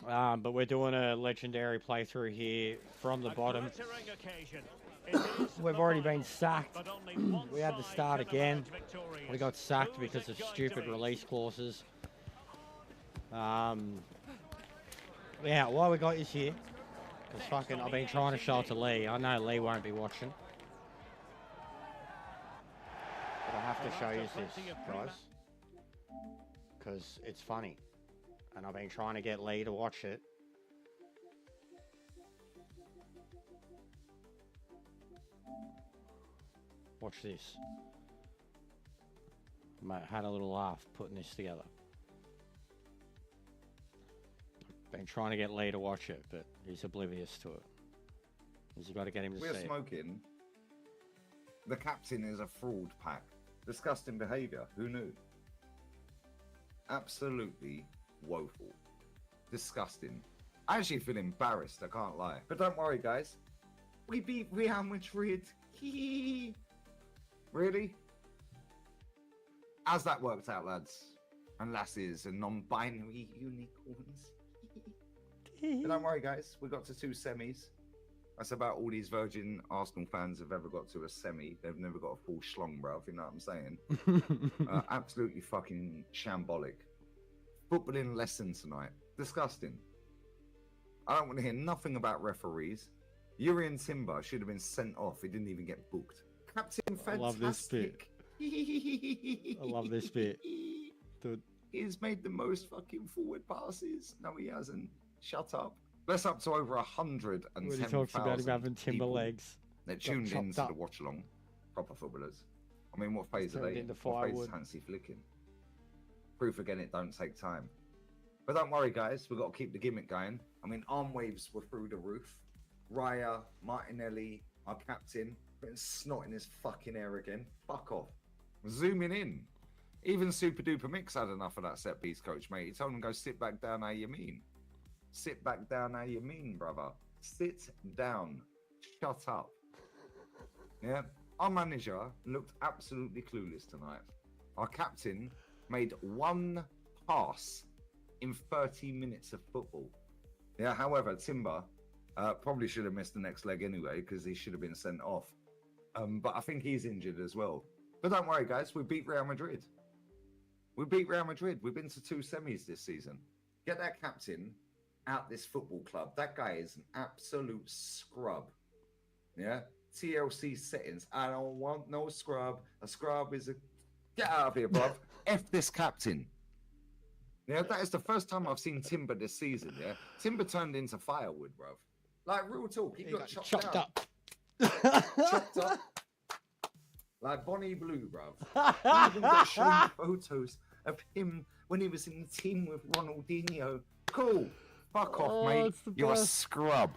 Speaker 1: But we're doing a legendary playthrough here from the bottom. We've already been sacked. We had to start again. We got sacked because of stupid release clauses. Yeah, why we got you here? Because fucking I've been trying to show it to Lee. I know Lee won't be watching. But I have to show you this, guys. Because it's funny. And I've been trying to get Lee to watch it. Watch this. I had a little laugh putting this together. Been trying to get Lee to watch it, but he's oblivious to it. He's got to get him to see it.
Speaker 6: We're smoking. The captain is a fraud pack. Disgusting behaviour. Who knew? Absolutely woeful. Disgusting. I actually feel embarrassed, I can't lie. But don't worry, guys. We beat Real Madrid. Really? How's that worked out, lads? And lasses and non-binary unicorns. But don't worry, guys. We got to 2 semis. That's about all these virgin Arsenal fans have ever got to a semi. They've never got a full schlong, bruv. You know what I'm saying? Absolutely fucking shambolic. Footballing lesson tonight. Disgusting. I don't want to hear nothing about referees. Urian Timber should have been sent off. He didn't even get booked. Captain Fantastic.
Speaker 1: I love this bit. I love this bit. Dude.
Speaker 6: He's made the most fucking forward passes. No, he hasn't. Shut up. That's up to over 110,000
Speaker 1: when he talks about him having timber legs.
Speaker 6: They're tuned into the watch along. Proper footballers. I mean, what phase are they in? What phase is Hansi flicking? Proof again, it don't take time. But don't worry, guys. We've got to keep the gimmick going. I mean, arm waves were through the roof. Raya, Martinelli, our captain, putting snot in his fucking hair again. Fuck off. Zooming in. Even Super Duper Mix had enough of that set piece, coach, mate. He told him to go sit back down. How you mean? Sit back down. How you mean, brother? Sit down. Shut up. Yeah. Our manager looked absolutely clueless tonight. Our captain made 1 pass in 30 minutes of football. Yeah. However, Timber probably should have missed the next leg anyway because he should have been sent off. But I think he's injured as well. But don't worry, guys. We beat Real Madrid. We beat Real Madrid. We've been to 2 semis this season. Get that captain out this football club. That guy is an absolute scrub. Yeah? TLC settings. I don't want no scrub. A scrub is a... Get out of here, bruv. F this captain. Yeah, that is the first time I've seen Timber this season, yeah? Timber turned into firewood, bruv. Like, real talk. He got chopped up. Chopped up. Like Bonnie Blue, bruv. He even got shown photos of him when he was in the team with Ronaldinho. Cool. Fuck off, mate. You're a scrub.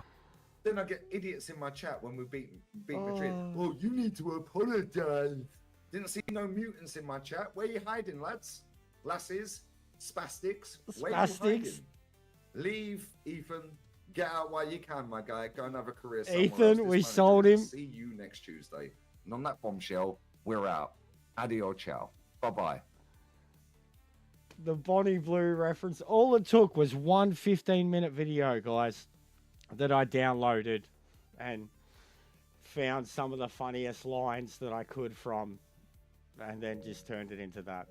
Speaker 6: Then I get idiots in my chat when we beat Madrid. Oh, you need to apologise. Didn't see no mutants in my chat. Where you hiding, lads? Lasses? Spastics? Where you hiding? Leave, Ethan. Get out while you can, my guy. Go and have a career somewhere
Speaker 1: Ethan,
Speaker 6: else.
Speaker 1: we sold him.
Speaker 6: See you next Tuesday. And on that bombshell, we're out. Adio ciao. Bye-bye.
Speaker 1: The Bonnie Blue reference. All it took was one 15-minute video, guys, that I downloaded and found some of the funniest lines that I could from, and then just turned it into that.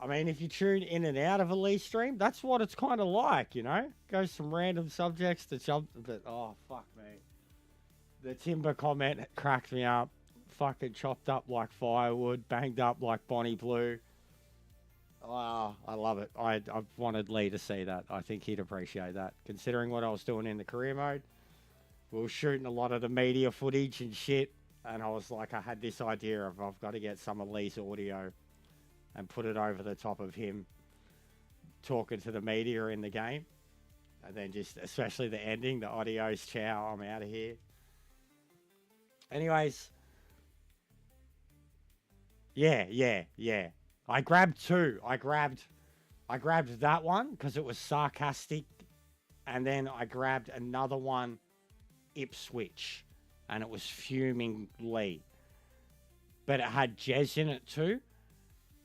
Speaker 1: I mean, if you tune in and out of a Lee stream, that's what it's kind of like, you know? Goes from random subjects to jump, but oh, fuck me. The Timber comment cracked me up. Fucking chopped up like firewood, banged up like Bonnie Blue. Oh, I love it. I wanted Lee to see that. I think he'd appreciate that. Considering what I was doing in the career mode, we were shooting a lot of the media footage and shit. and I was like, I had this idea of I've got to get some of Lee's audio and put it over the top of him talking to the media in the game. And then just, especially the ending, the adios, ciao, I'm out of here. Anyways. Yeah. I grabbed two. I grabbed that one because it was sarcastic. And then I grabbed another one, Ipswich. And it was fuming Lee. But it had Jez in it too.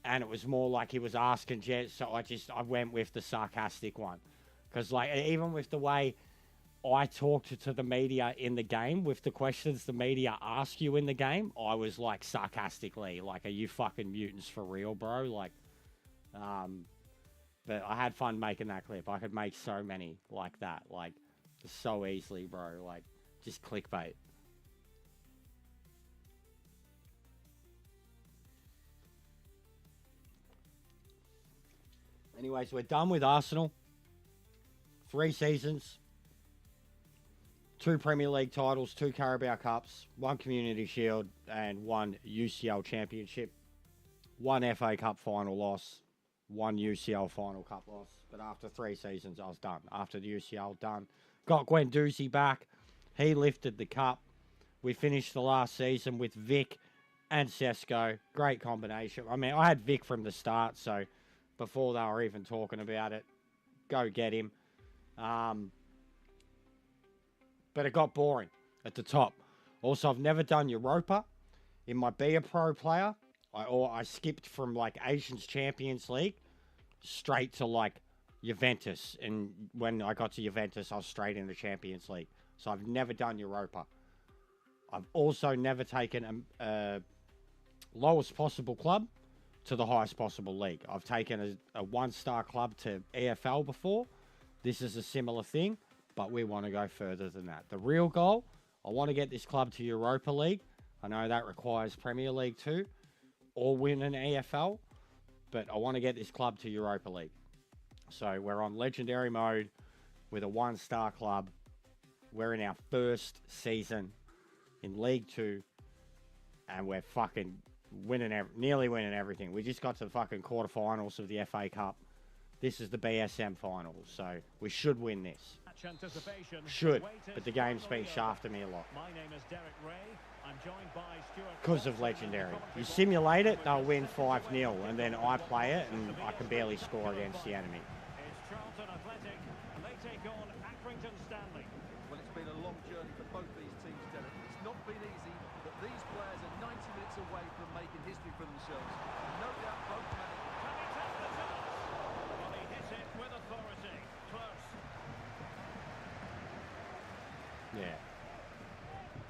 Speaker 1: And it was more like he was asking Jez. So I went with the sarcastic one. Because, like, even with the way I talked to the media in the game, with the questions the media ask you in the game, I was, like, sarcastically, like, are you fucking mutants for real, bro? Like, but I had fun making that clip. I could make so many like that, like, so easily, bro. Like, just clickbait. Anyways, we're done with Arsenal. 3 seasons, 2 Premier League titles, 2 Carabao Cups, 1 Community Shield, and 1 UCL Championship, 1 FA Cup final loss, 1 UCL final cup loss. But after 3 seasons, I was done. After the UCL, done. Got Guendouzi back. He lifted the cup. We finished the last season with Vic and Sesko. Great combination. I mean, I had Vic from the start, so before they were even talking about it, go get him. But it got boring at the top. Also, I've never done Europa. In my Be a Pro player, I skipped from like Asians Champions League straight to like Juventus. And when I got to Juventus, I was straight into Champions League. So I've never done Europa. I've also never taken a lowest possible club to the highest possible league. I've taken a 1-star club to EFL before. This is a similar thing, but we want to go further than that. The real goal, I want to get this club to Europa League. I know that requires Premier League too, or win an EFL, but I want to get this club to Europa League. So we're on legendary mode with a 1-star club. We're in our first season in League 2, and we're fucking nearly winning everything. We just got to the fucking quarterfinals of the FA Cup. This is the BSM finals, so we should win this. Should, but the game's been shafting me a lot.
Speaker 7: My name is Derek Ray. I'm joined by Stuart.
Speaker 1: Because of legendary. You simulate it, they'll win 5-0, and then I play it, and I can barely score against the enemy.
Speaker 7: It's Charlton Athletic, and they take on Accrington Stanley.
Speaker 8: Well, it's been a long journey for both these teams, Derek. It's not been easy, but these players are 90 minutes away from making history for themselves. No doubt both men.
Speaker 7: Well, he hits it with authority. Close.
Speaker 1: Yeah.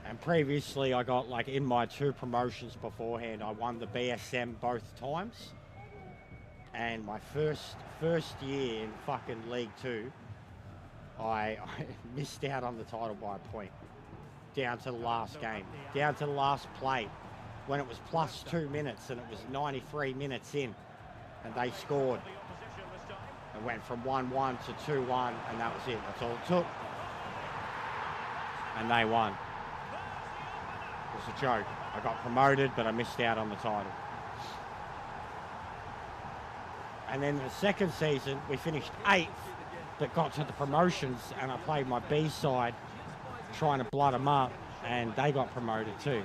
Speaker 1: And previously, I got, like, in my 2 promotions beforehand, I won the BSM both times. And my first year in fucking League 2, I missed out on the title by a point. Down to the last game. Down to the last play. When it was plus 2 minutes and it was 93 minutes in. And they scored. It went from 1-1 to 2-1, and that was it. That's all it took. And they won. It was a joke. I got promoted, but I missed out on the title. And then the second season, we finished 8th, but got to the promotions, and I played my B side, trying to blood them up, and they got promoted too.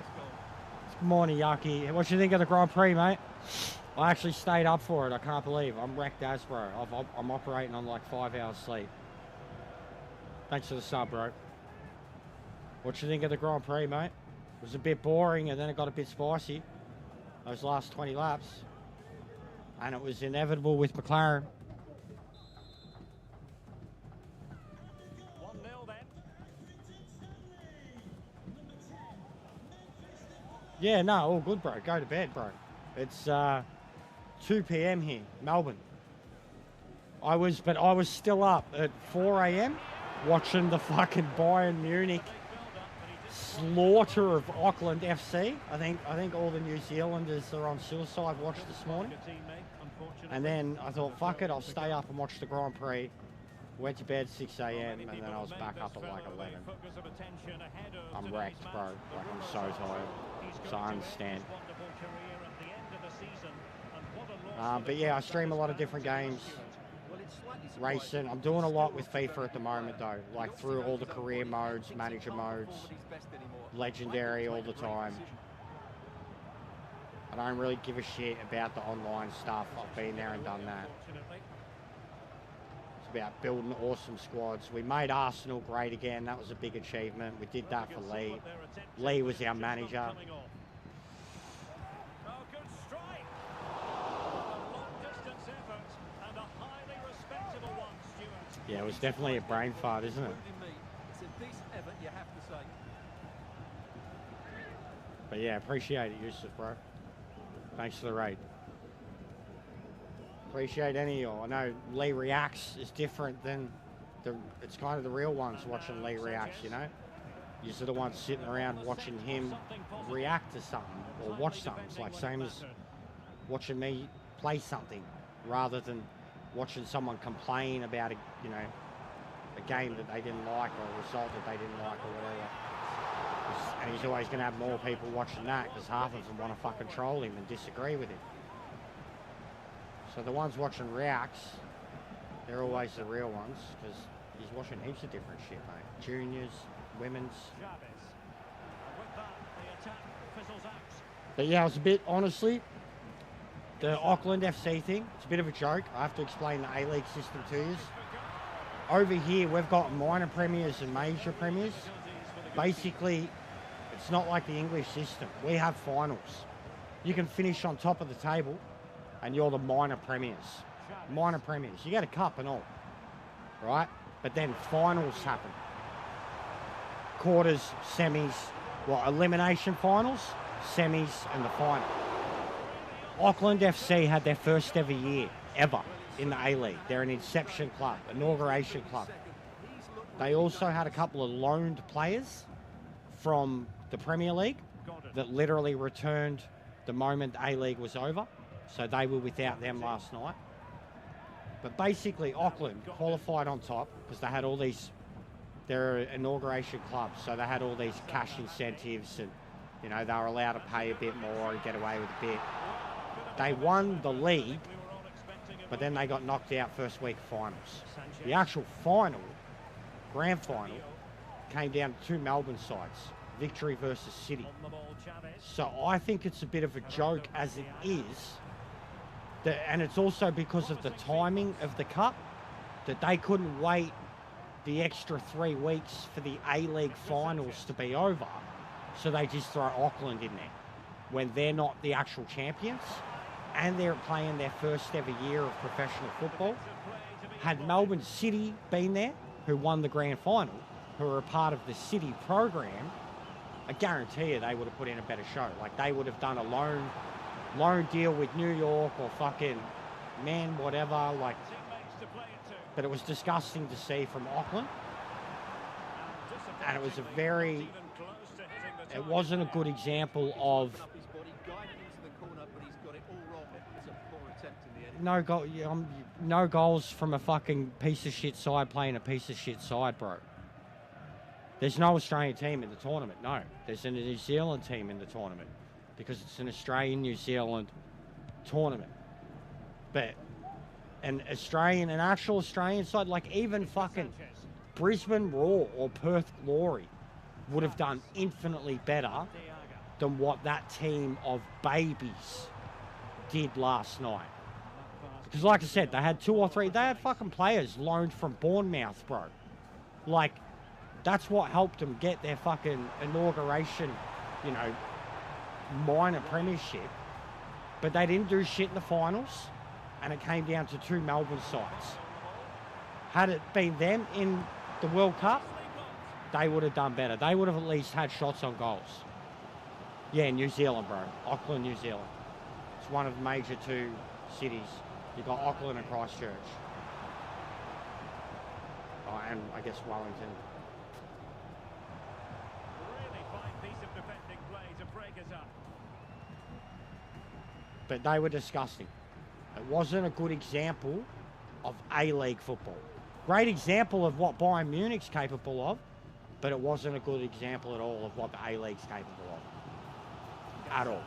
Speaker 1: Good morning, Yaki. What do you think of the Grand Prix, mate? I actually stayed up for it. I can't believe. I'm wrecked as, bro. I'm operating on like 5 hours sleep. Thanks for the sub, bro. What do you think of the Grand Prix, mate? It was a bit boring, and then it got a bit spicy. Those last 20 laps. And it was inevitable with McLaren.
Speaker 7: 1-0 then.
Speaker 1: Yeah, no, all good, bro. Go to bed, bro. It's 2 p.m. here, Melbourne. I was still up at 4 a.m. watching the fucking Bayern Munich slaughter of Auckland FC. I think all the New Zealanders are on suicide watch this morning. And then I thought, fuck it, I'll stay up and watch the Grand Prix. Went to bed 6 a.m. and then I was back up at like 11. I'm wrecked, bro. Like, I'm so tired. so I understand. But yeah, I stream a lot of different games. Racing. I'm doing a lot with FIFA at the moment though, like through all the career modes, manager modes, legendary all the time. I don't really give a shit about the online stuff. I've been there and done that. It's about building awesome squads. We made Arsenal great again. That was a big achievement. We did that for Lee. Lee was our manager. Yeah, it was definitely a brain fart, isn't it?
Speaker 8: It's a decent effort, you have to say.
Speaker 1: But yeah, appreciate it, Yusuf, bro. Thanks for the raid. Appreciate any of you. I know Lee Reacts is different than it's kind of the real ones watching Lee Reacts, you know? You're the ones sitting around watching him react to something or watch something. It's like same as watching me play something rather than watching someone complain about a game that they didn't like or a result that they didn't like or whatever. And he's always going to have more people watching that because half of them want to fucking troll him and disagree with him. So the ones watching Reacts, they're always the real ones because he's watching heaps of different shit, mate. Juniors, women's. But yeah, it was a bit, honestly, the Auckland FC thing, it's a bit of a joke. I have to explain the A-League system to you. Over here, we've got minor premiers and major premiers. Basically, it's not like the English system. We have finals. You can finish on top of the table and you're the minor premiers. Minor premiers. You get a cup and all, right? But then finals happen. Quarters, semis, elimination finals, semis and the final. Auckland FC had their first ever year, ever, in the A-League. They're an inception club, inauguration club. They also had a couple of loaned players from the Premier League that literally returned the moment the A-League was over. So they were without them last night. But basically, Auckland qualified on top because they had all these, they're an inauguration club, so they had all these cash incentives and, you know, they were allowed to pay a bit more and get away with a bit. They won the league, but then they got knocked out first week of finals. The actual final, grand final, came down to two Melbourne sides, Victory versus City. So I think it's a bit of a joke as it is, and it's also because of the timing of the cup, that they couldn't wait the extra 3 weeks for the A-League finals to be over, so they just throw Auckland in there when they're not the actual champions and they're playing their first ever year of professional football. Had Melbourne City been there, who won the grand final, who are a part of the City program, I guarantee you they would have put in a better show. Like they would have done a loan deal with New York or fucking whatever, like. But it was disgusting to see from Auckland. And it was it wasn't a good example of no goals from a fucking piece of shit side playing a piece of shit side, bro. There's no Australian team in the tournament, no. There's a New Zealand team in the tournament because it's an Australian-New Zealand tournament. But an actual Australian side, like even fucking Brisbane Roar or Perth Glory would have done infinitely better than what that team of babies did last night. Because like I said, they had they had fucking players loaned from Bournemouth, bro. Like, that's what helped them get their fucking inauguration, you know, minor premiership. But they didn't do shit in the finals, and it came down to two Melbourne sides. Had it been them in the World Cup, they would have done better. They would have at least had shots on goals. Yeah, New Zealand, bro. Auckland, New Zealand. It's one of the major two cities. You've got Auckland and Christchurch. Oh, and I guess Wellington.
Speaker 7: Really fine piece of defending play to break us up.
Speaker 1: But they were disgusting. It wasn't a good example of A-League football. Great example of what Bayern Munich's capable of, but it wasn't a good example at all of what the A-League's capable of. at all.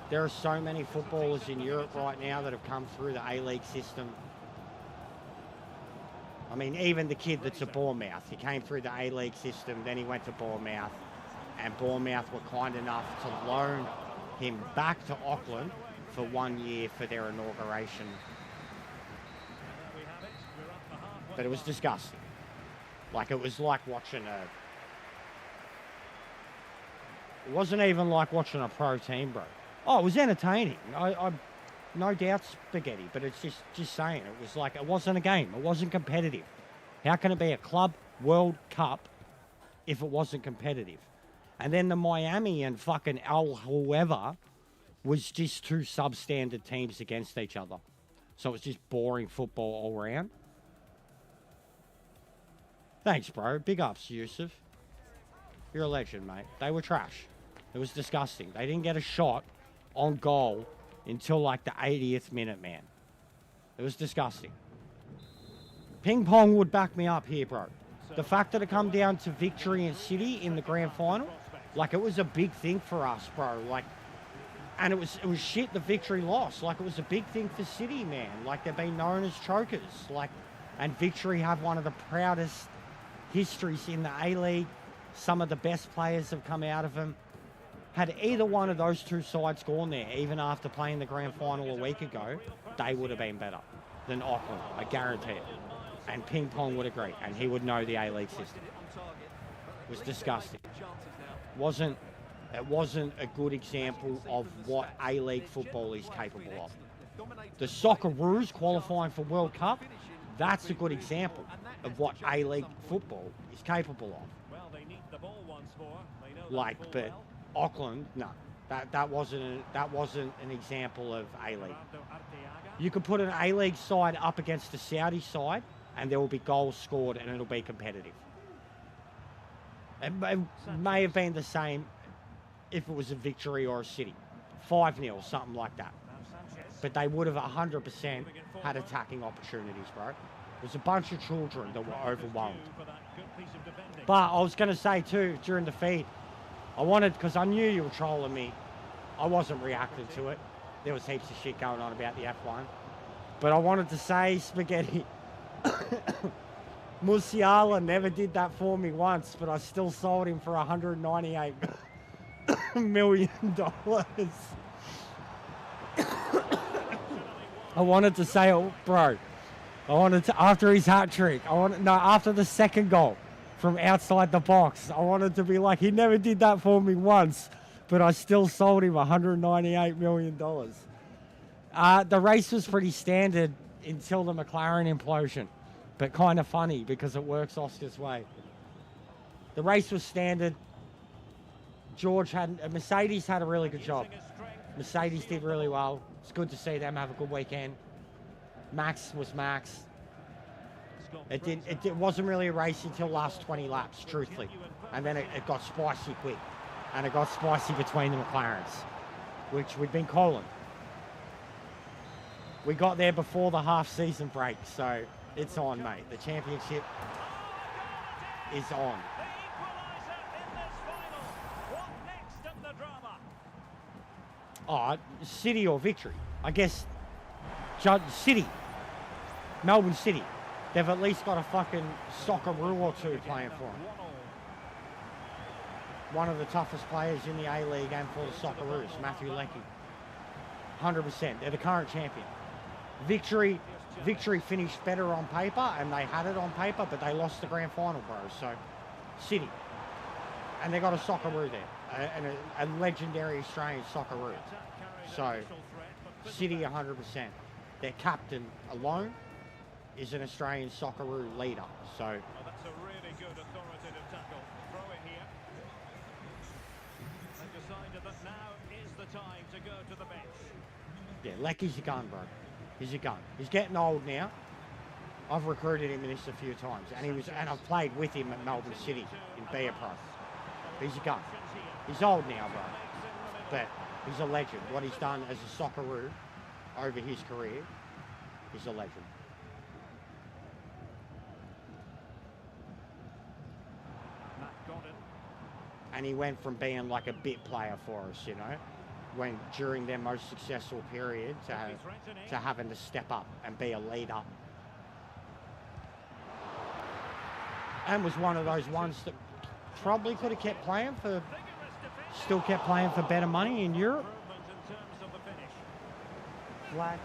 Speaker 1: There are so many footballers in Europe right now that have come through the A-League system. I mean, even the kid that's at Bournemouth, he came through the A-League system, then he went to Bournemouth, and Bournemouth were kind enough to loan him back to Auckland for 1 year for their inauguration. But it was disgusting. Like, it was like watching a... It wasn't even like watching a pro team, bro. Oh, it was entertaining. I no doubt spaghetti, but it's just saying. It was like, it wasn't a game. It wasn't competitive. How can it be a Club World Cup if it wasn't competitive? And then the Miami and fucking whoever was just two substandard teams against each other. So it was just boring football all around. Thanks, bro. Big ups, Yusuf. You're a legend, mate. They were trash. It was disgusting. They didn't get a shot on goal until like the 80th minute, man. It was disgusting. Ping pong would back me up here, bro. The fact that it come down to Victory and City in the grand final, like, it was a big thing for us, bro. Like, and it was shit the Victory lost. Like, it was a big thing for City, man. Like, they've been known as chokers. Like, and Victory have one of the proudest histories in the A-League. Some of the best players have come out of them. Had either one of those two sides gone there, even after playing the grand final a week ago, they would have been better than Auckland. I guarantee it. And Ping Pong would agree, and he would know the A-League system. It was disgusting. It wasn't a good example of what A-League football is capable of. The Socceroos qualifying for World Cup, that's a good example of what A-League football is capable of. Like, but Auckland, no, that wasn't an example of A-League. You could put an A-League side up against the Saudi side, and there will be goals scored, and it'll be competitive. It may have been the same if it was a Victory or a City, 5-0, something like that. But they would have 100% had attacking opportunities, bro. There's a bunch of children that were overwhelmed. But I was going to say too, during the feed, I wanted, because I knew you were trolling me, I wasn't reacting to it. There was heaps of shit going on about the F1. But I wanted to say, Spaghetti, Musiala never did that for me once, but I still sold him for $198 million. I wanted to say, oh, bro, I wanted to, after his hat trick, after the second goal from outside the box, I wanted to be like, he never did that for me once, but I still sold him $198 million. The race was pretty standard until the McLaren implosion, but kind of funny because it works Oscar's way. The race was standard. Mercedes had a really good job. Mercedes did really well. It's good to see them have a good weekend. Max was Max. It wasn't really a race until last 20 laps, truthfully. And then it got spicy quick. And it got spicy between the McLarens, which we'd been calling. We got there before the half-season break, so it's on, mate. The championship is on. Oh, City or Victory? I guess City. Melbourne City. They've at least got a fucking Socceroo or two playing for them. One of the toughest players in the A-League and for the Socceroos, Matthew Leckie. 100%. They're the current champion. Victory finished better on paper, and they had it on paper, but they lost the grand final, bro. So, City. And they got a Socceroo there, a legendary Australian Socceroo. So, City 100%. Their captain alone is an Australian Socceroo leader. So,
Speaker 7: that's a really good authoritative tackle. Throw it here. They decided that now is the time to go to the bench.
Speaker 1: Yeah, Leckie's a gun, bro. He's a gun. He's getting old now. I've recruited him in this a few times, and I've played with him at Melbourne City in Beer Pro. He's a gun. He's old now, bro, but he's a legend. What he's done as a Socceroo over his career, he's a legend. And he went from being like a bit player for us, you know, when during their most successful period to having to step up and be a leader. And was one of those ones that probably could have kept playing for, still kept playing for better money in Europe. Flag.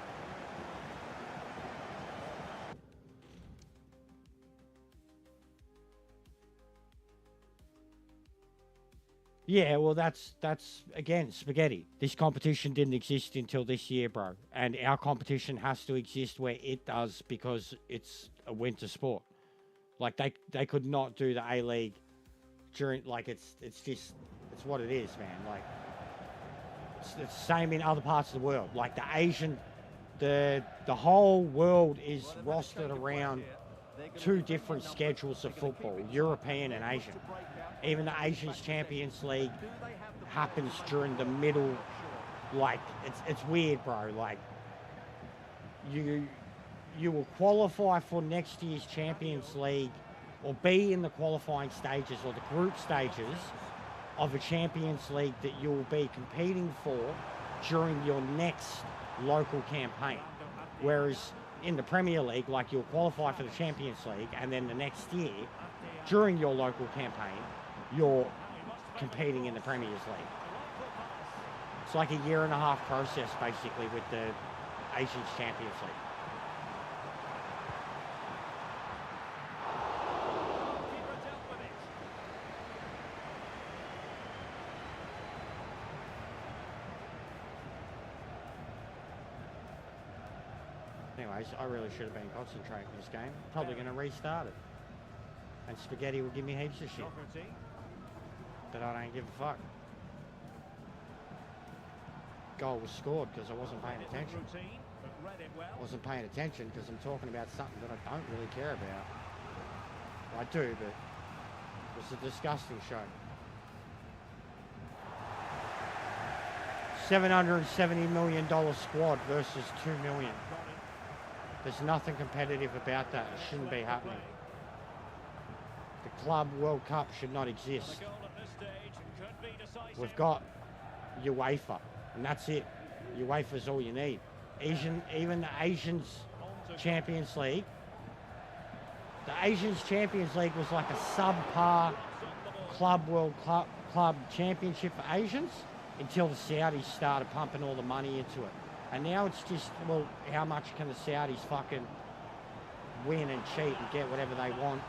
Speaker 1: Yeah, well, that's again, spaghetti. This competition didn't exist until this year, bro. And our competition has to exist where it does because it's a winter sport. Like, they could not do the A-League during, like, it's what it is, man. Like, it's the same in other parts of the world. Like, the whole world is rostered around two different schedules of football, European and Asian. Even the Asians Champions League happens during the middle. Like, it's weird, bro. Like, you will qualify for next year's Champions League or be in the qualifying stages or the group stages of a Champions League that you will be competing for during your next local campaign. Whereas in the Premier League, like, you'll qualify for the Champions League and then the next year, during your local campaign, you're competing in the Premier League. It's like a 1.5-year process, basically, with the Asians Champions League. Anyways, I really should have been concentrating this game. Probably going to restart it. And spaghetti will give me heaps of shit. But I don't give a fuck. Goal was scored because I wasn't paying attention. I wasn't paying attention because I'm talking about something that I don't really care about. I do, but it was a disgusting show. $770 million squad versus $2 million. There's nothing competitive about that. It shouldn't be happening. The Club World Cup should not exist. We've got UEFA, and that's it. UEFA's all you need. Even the Asians Champions League. The Asians Champions League was like a subpar World Club Championship for Asians until the Saudis started pumping all the money into it. And now it's just, well, how much can the Saudis fucking win and cheat and get whatever they want?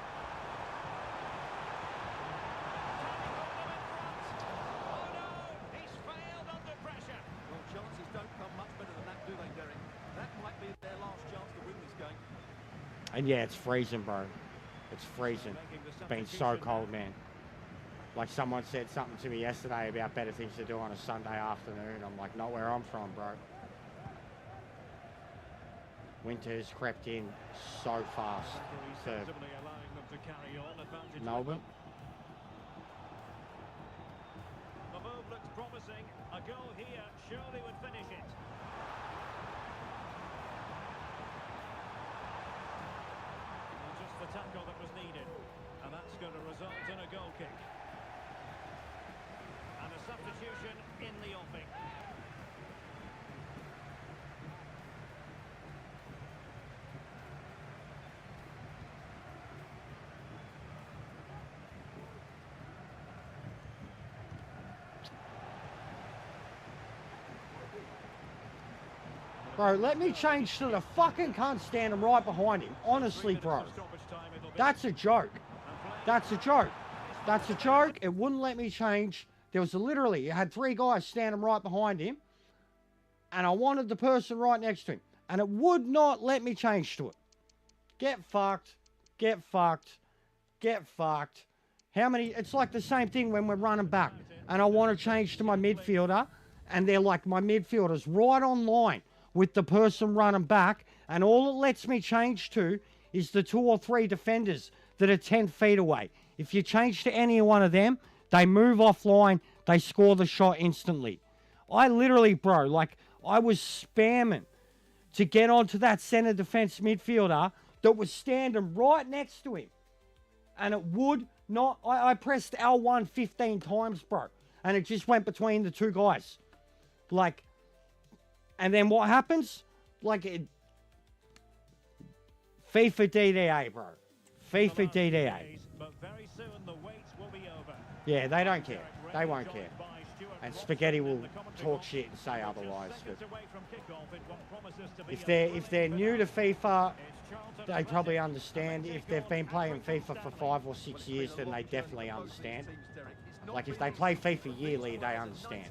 Speaker 1: And yeah, it's freezing, bro. It's freezing. It's been so cold, man. Like, someone said something to me yesterday about better things to do on a Sunday afternoon. I'm like, not where I'm from, bro. Winter has crept in so fast to Melbourne.
Speaker 7: The move looks promising. A goal here surely would finish it. The tackle that was needed, and that's going to result in a goal kick. And a substitution in the offing.
Speaker 1: Bro, let me change to the fucking cunt standing right behind him. Honestly, bro. That's a joke. That's a joke. That's a joke. It wouldn't let me change. There was literally, you had 3 guys standing right behind him. And I wanted the person right next to him. And it would not let me change to it. Get fucked. Get fucked. Get fucked. How many? It's like the same thing when we're running back. And I want to change to my midfielder. And they're like, my midfielder's right on line with the person running back, and all it lets me change to is the 2 or 3 defenders that are 10 feet away. If you change to any one of them, they move offline, they score the shot instantly. I literally, bro, like, I was spamming to get onto that centre defence midfielder that was standing right next to him, and it would Not, I pressed L1 15 times, bro. And it just went between the two guys. Like, and then what happens? Like, FIFA DDA, bro. FIFA DDA.
Speaker 7: But very soon the wait will be over.
Speaker 1: Yeah, they don't care. They won't care. And Spaghetti will talk shit and say otherwise. If they're new to FIFA, they probably understand. If they've been playing FIFA for 5 or 6 years, then they definitely understand. Like, if they play FIFA yearly, they understand.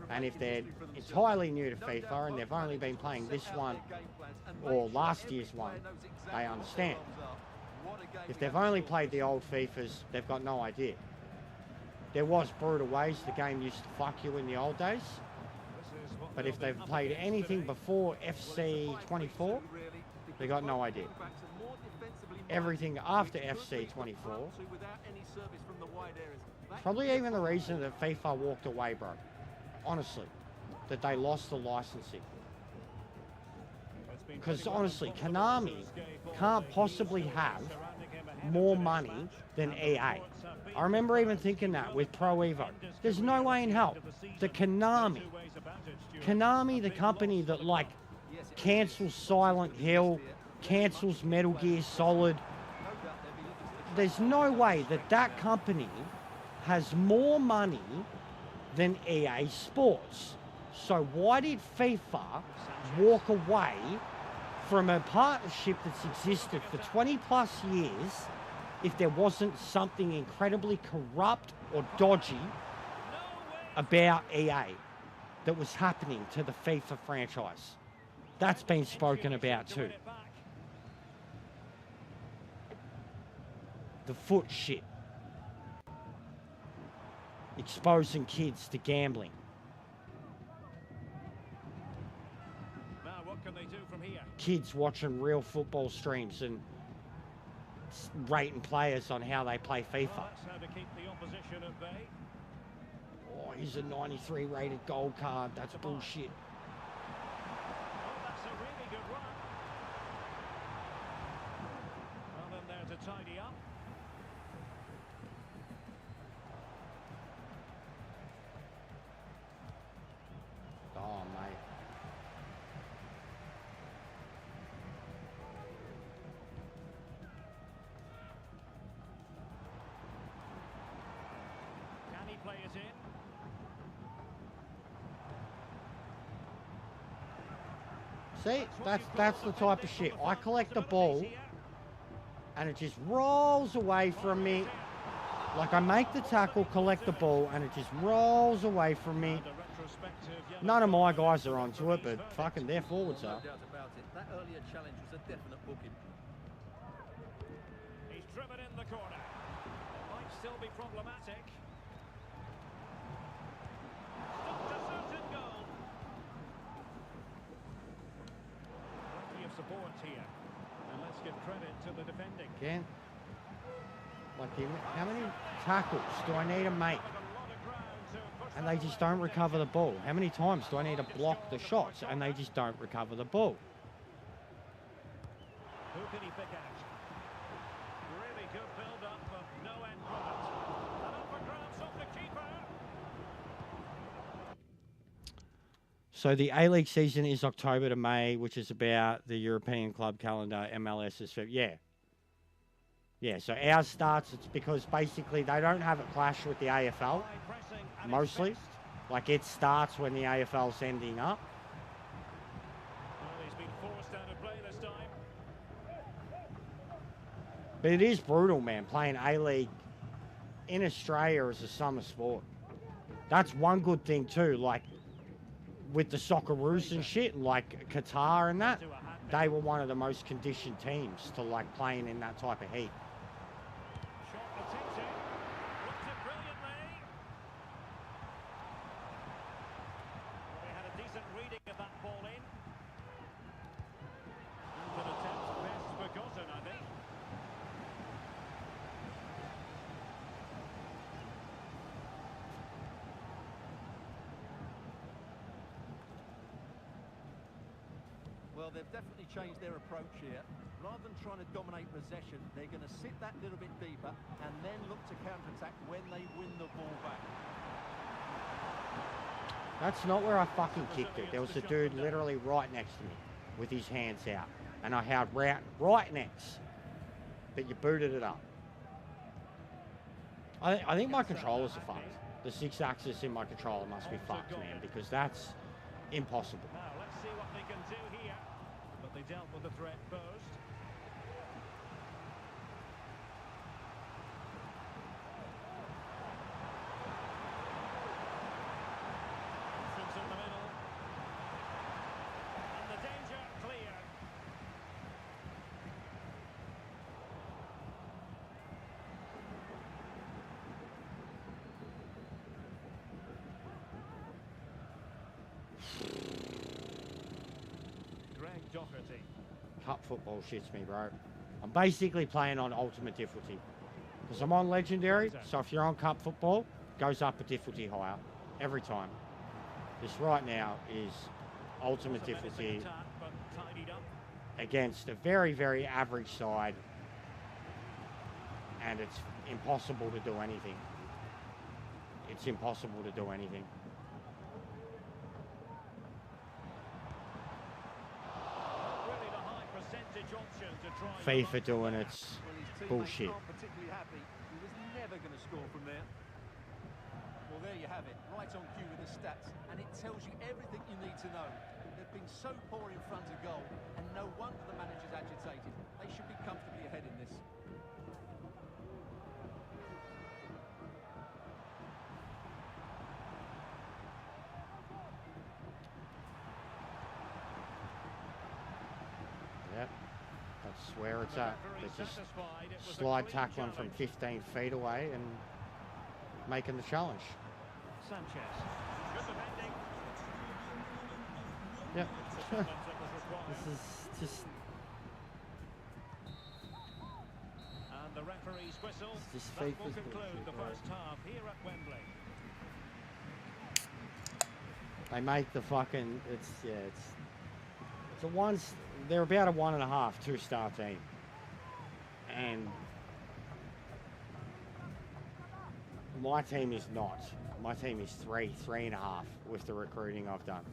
Speaker 1: And if they're entirely new to FIFA and they've only been playing this one or last year's one, they understand. If they've only played the old FIFAs, they've got no idea. There was brutal ways the game used to fuck you in the old days. But if they've played anything before FC 24, they got no idea. Everything after FC 24, probably even the reason that FIFA walked away, bro. Honestly, that they lost the licensing. Because honestly, Konami can't possibly have more money than EA. I remember even thinking that with Pro Evo. There's no way in hell that Konami, the company that like cancels Silent Hill, cancels Metal Gear Solid, there's no way that that company has more money than EA Sports. So why did FIFA walk away from a partnership that's existed for 20 plus years if there wasn't something incredibly corrupt or dodgy about EA that was happening to the FIFA franchise? That's been spoken about too. The foot shit. Exposing kids to gambling.
Speaker 7: Now what can they do from here?
Speaker 1: Kids watching real football streams and rating players on how they play FIFA.
Speaker 7: Well, that's how to keep the opposition at bay.
Speaker 1: Oh, he's a 93 rated gold card. That's bullshit.
Speaker 7: Oh, that's a really good run. Well, then there to tidy up.
Speaker 1: Oh, mate.
Speaker 7: Can he play it in?
Speaker 1: See, that's the type of shit. I collect the ball and it just rolls away from me. Like, I make the tackle, collect the ball, and it just rolls away from me. None of my guys are onto it, but fucking their forwards are.
Speaker 8: No doubt about it. That earlier challenge was a definite booking.
Speaker 7: He's driven in the corner. Might still be problematic. Stopped a certain goal. Plenty of support here. And let's give credit to the defending.
Speaker 1: Again. Like, how many tackles do I need to make? And they just don't recover the ball. How many times do I need to block the shots and they just don't recover the ball?
Speaker 7: Who can he pick out? Really good build-up, but no end product. And up for grabs off the keeper.
Speaker 1: So the A-League season is October to May, which is about the European club calendar. MLS is yeah. Yeah, so ours starts, it's because basically they don't have a clash with the AFL, mostly. Like, it starts when the AFL's ending up.
Speaker 7: Well, he's been forced out of play this time.
Speaker 1: But it is brutal, man, playing A-League in Australia as a summer sport. That's one good thing too, like, with the Socceroos and shit, like Qatar and that, they were one of the most conditioned teams to, like, playing in that type of heat.
Speaker 8: Well, they've definitely changed their approach here. Rather than trying to dominate possession, they're going to sit that little bit deeper and then look to counter-attack when they win the ball back.
Speaker 1: That's not where I fucking kicked it. There was a dude literally right next to me with his hands out. And I held right next. But you booted it up. I think my controllers are fucked. The 6-axis in my controller must be fucked, man, because that's impossible.
Speaker 7: Now, let's see what they can do here. But they dealt with the threat first. In the middle. And the danger clear. Greg Doherty.
Speaker 1: Cup football shits me, bro. I'm basically playing on ultimate difficulty. Because I'm on legendary, so if you're on cup football, it goes up a difficulty higher. Every time. This right now is ultimate difficulty against a very, very average side, and it's impossible to do anything. It's impossible to do anything.
Speaker 7: Really the high percentage option to try.
Speaker 1: FIFA doing its bullshit.
Speaker 8: Aren't particularly happy. He was never going to score from there. Well, there you have it, right on cue with the stats, and it tells you everything you need to know. They've been so poor in front of goal, and no wonder the manager's agitated. They should be comfortably ahead in this.
Speaker 1: Yep, that's where it's at. They just slide tackling from 15 feet away and making the challenge.
Speaker 7: Sanchez. Good defending.
Speaker 1: Yep. This is just...
Speaker 7: And the referee's whistle.
Speaker 1: Just
Speaker 7: That will
Speaker 1: FIFA's
Speaker 7: conclude
Speaker 1: bullshit,
Speaker 7: the
Speaker 1: right?
Speaker 7: first half here at Wembley.
Speaker 1: They make the fucking... It's a ones... They're about a 1.5, 2-star team. And... my team is not. My team is 3.5 with the recruiting I've done.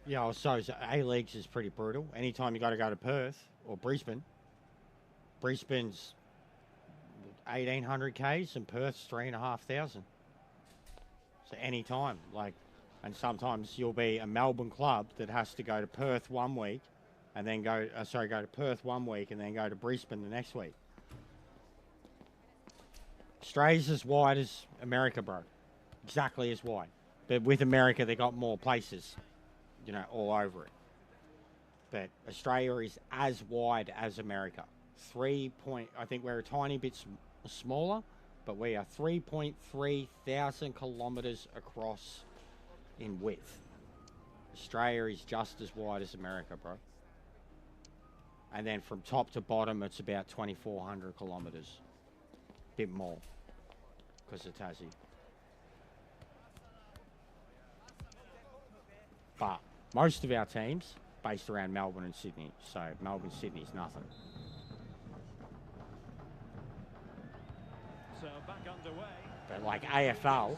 Speaker 1: Yeah, so A-Leagues is pretty brutal. Anytime you got to go to Perth or Brisbane, Brisbane's 1,800 Ks and Perth's 3,500. So anytime, like, and sometimes you'll be a Melbourne club that has to go to Perth one week and then go to Perth one week and then go to Brisbane the next week. Australia's as wide as America, bro. Exactly as wide. But with America, they got more places, you know, all over it. But Australia is as wide as America. I think we're a tiny bit smaller, but we are 3.3 thousand kilometres across in width. Australia is just as wide as America, bro. And then from top to bottom, it's about 2,400 kilometres. Bit more, because of Tassie. But most of our teams based around Melbourne and Sydney. So Melbourne, Sydney's nothing.
Speaker 7: So back underway.
Speaker 1: But like AFL,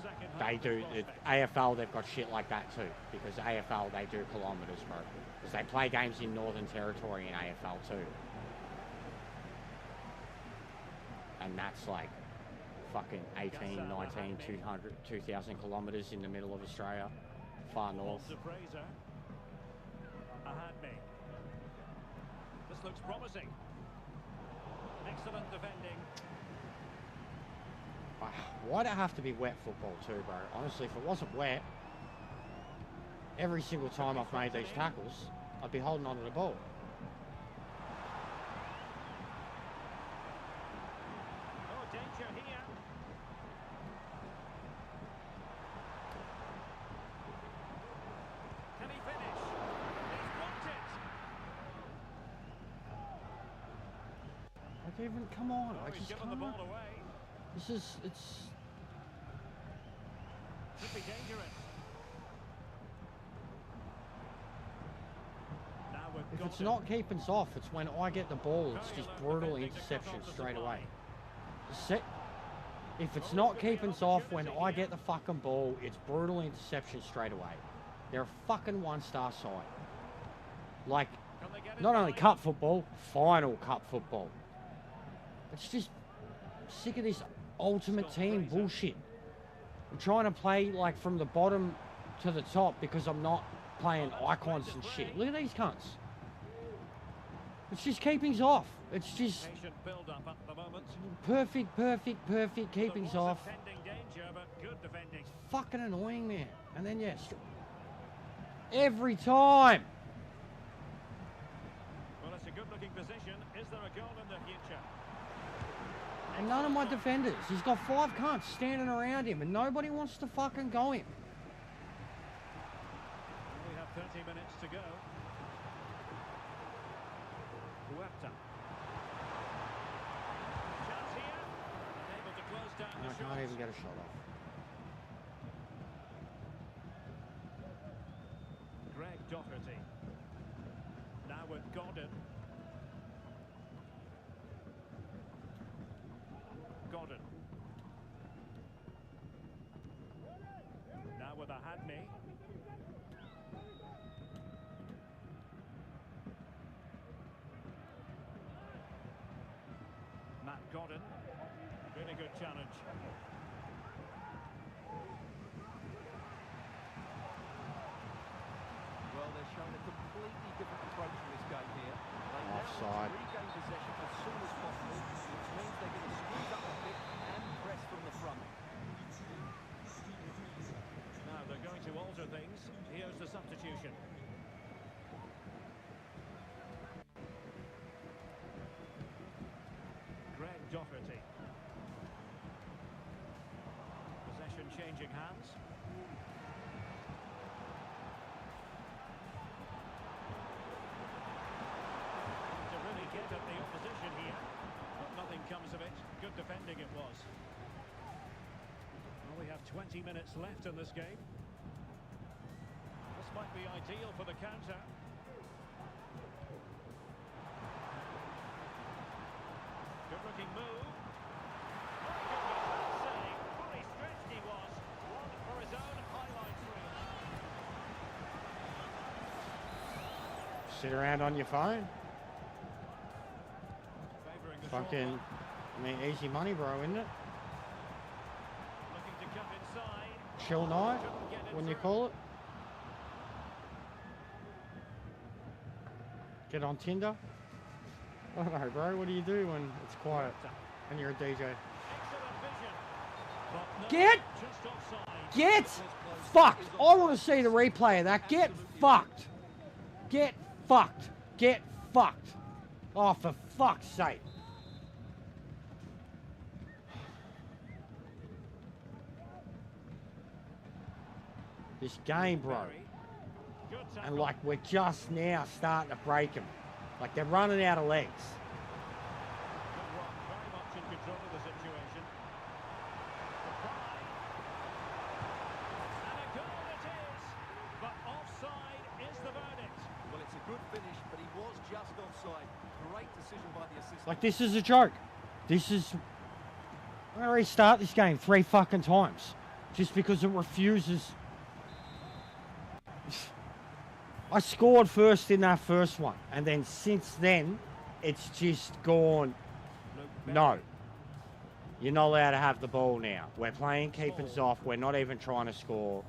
Speaker 1: they've got shit like that too. Because AFL, they do kilometres, bro. Because they play games in Northern Territory in AFL too. And that's like fucking 18, 19, 2,000 kilometres in the middle of Australia. far north.
Speaker 7: This looks promising. Excellent defending.
Speaker 1: Why'd it have to be wet football too, bro? Honestly, if it wasn't wet, every single time I've made these tackles, I'd be holding on to the ball.
Speaker 7: Oh, danger here. Can he finish? He's blocked it.
Speaker 1: Like, even, come on,
Speaker 7: Oh,
Speaker 1: I
Speaker 7: he's
Speaker 1: just
Speaker 7: given the
Speaker 1: can't.
Speaker 7: ball away.
Speaker 1: This is, it's...
Speaker 7: Could be dangerous. Now we've
Speaker 1: If
Speaker 7: got
Speaker 1: it's
Speaker 7: him.
Speaker 1: not keeping us off, it's when I get the ball, it's just
Speaker 7: Very
Speaker 1: brutal
Speaker 7: alert defending to cut
Speaker 1: interception
Speaker 7: off the
Speaker 1: straight
Speaker 7: supply.
Speaker 1: away. If it's not keeping us off when I get the fucking ball, it's brutal interception straight away. They're a fucking one-star side. Like,
Speaker 7: Can they get it
Speaker 1: not only
Speaker 7: right?
Speaker 1: cup football, final cup football. It's just sick of this ultimate team bullshit. I'm trying to play like from the bottom to the top because I'm not playing icons and shit. Look at these cunts. It's just keepings off. It's just
Speaker 7: Patient build-up at the moment.
Speaker 1: perfect keepings
Speaker 7: There was
Speaker 1: off.
Speaker 7: impending danger, but good defending.
Speaker 1: Fucking annoying, man. And then yeah, every time.
Speaker 7: Well, it's a good-looking position. Is there a goal in the future?
Speaker 1: And none of my defenders. He's got 5 cunts standing around him, and nobody wants to fucking go him.
Speaker 7: We have 30 minutes to go. Huerta. Chance here. Unable to close down
Speaker 1: And
Speaker 7: the
Speaker 1: I
Speaker 7: shot.
Speaker 1: can't even get a shot off.
Speaker 7: Greg Doherty. Now with Gordon. Gordon. Now with a Hadney. Matt Gordon. Really good challenge.
Speaker 8: Well, they're showing a completely different approach to this game here. They now want
Speaker 1: Offside.
Speaker 8: to regain possession as soon as possible, which means they're going to squeeze up the pitch and press from the front.
Speaker 7: Now they're going to alter things. Here's the substitution. Greg Doherty. Possession changing hands. To really get at the opposition here, but nothing comes of it. Good defending it was. Well, we have 20 minutes left in this game. This might be ideal for the counter. Good looking move. Save. Fully stretched he was. One for his own highlight reel.
Speaker 1: Sit around on your phone.
Speaker 7: Favouring the short
Speaker 1: Fucking,
Speaker 7: one.
Speaker 1: I mean, easy money, bro, isn't it?
Speaker 7: Looking to cut inside.
Speaker 1: Chill night,
Speaker 7: Couldn't get it
Speaker 1: when you
Speaker 7: through.
Speaker 1: call it. Get on Tinder. I don't know, bro. What do you do when it's quiet and you're a DJ?
Speaker 7: Excellent vision. But no,
Speaker 1: Get!
Speaker 7: just offside.
Speaker 1: Get fucked. I want to see the replay of that. Get fucked. Get fucked. Get fucked. Oh, for fuck's sake. This game, bro.
Speaker 7: Good tackle.
Speaker 1: And like we're just now starting to break them. Like they're running out of legs.
Speaker 7: Good run, very much in control of the situation. Supply. And a goal it is, but offside is the verdict.
Speaker 8: Well, it's a good finish, but he was just offside. Great decision by the assistant.
Speaker 1: Like this is a joke. This is... I'm gonna restart this game 3 fucking times. Just because it refuses... I scored first in that first one. And then since then, it's just gone... No. You're not allowed to have the ball now. We're playing keepers off. We're not even trying to score.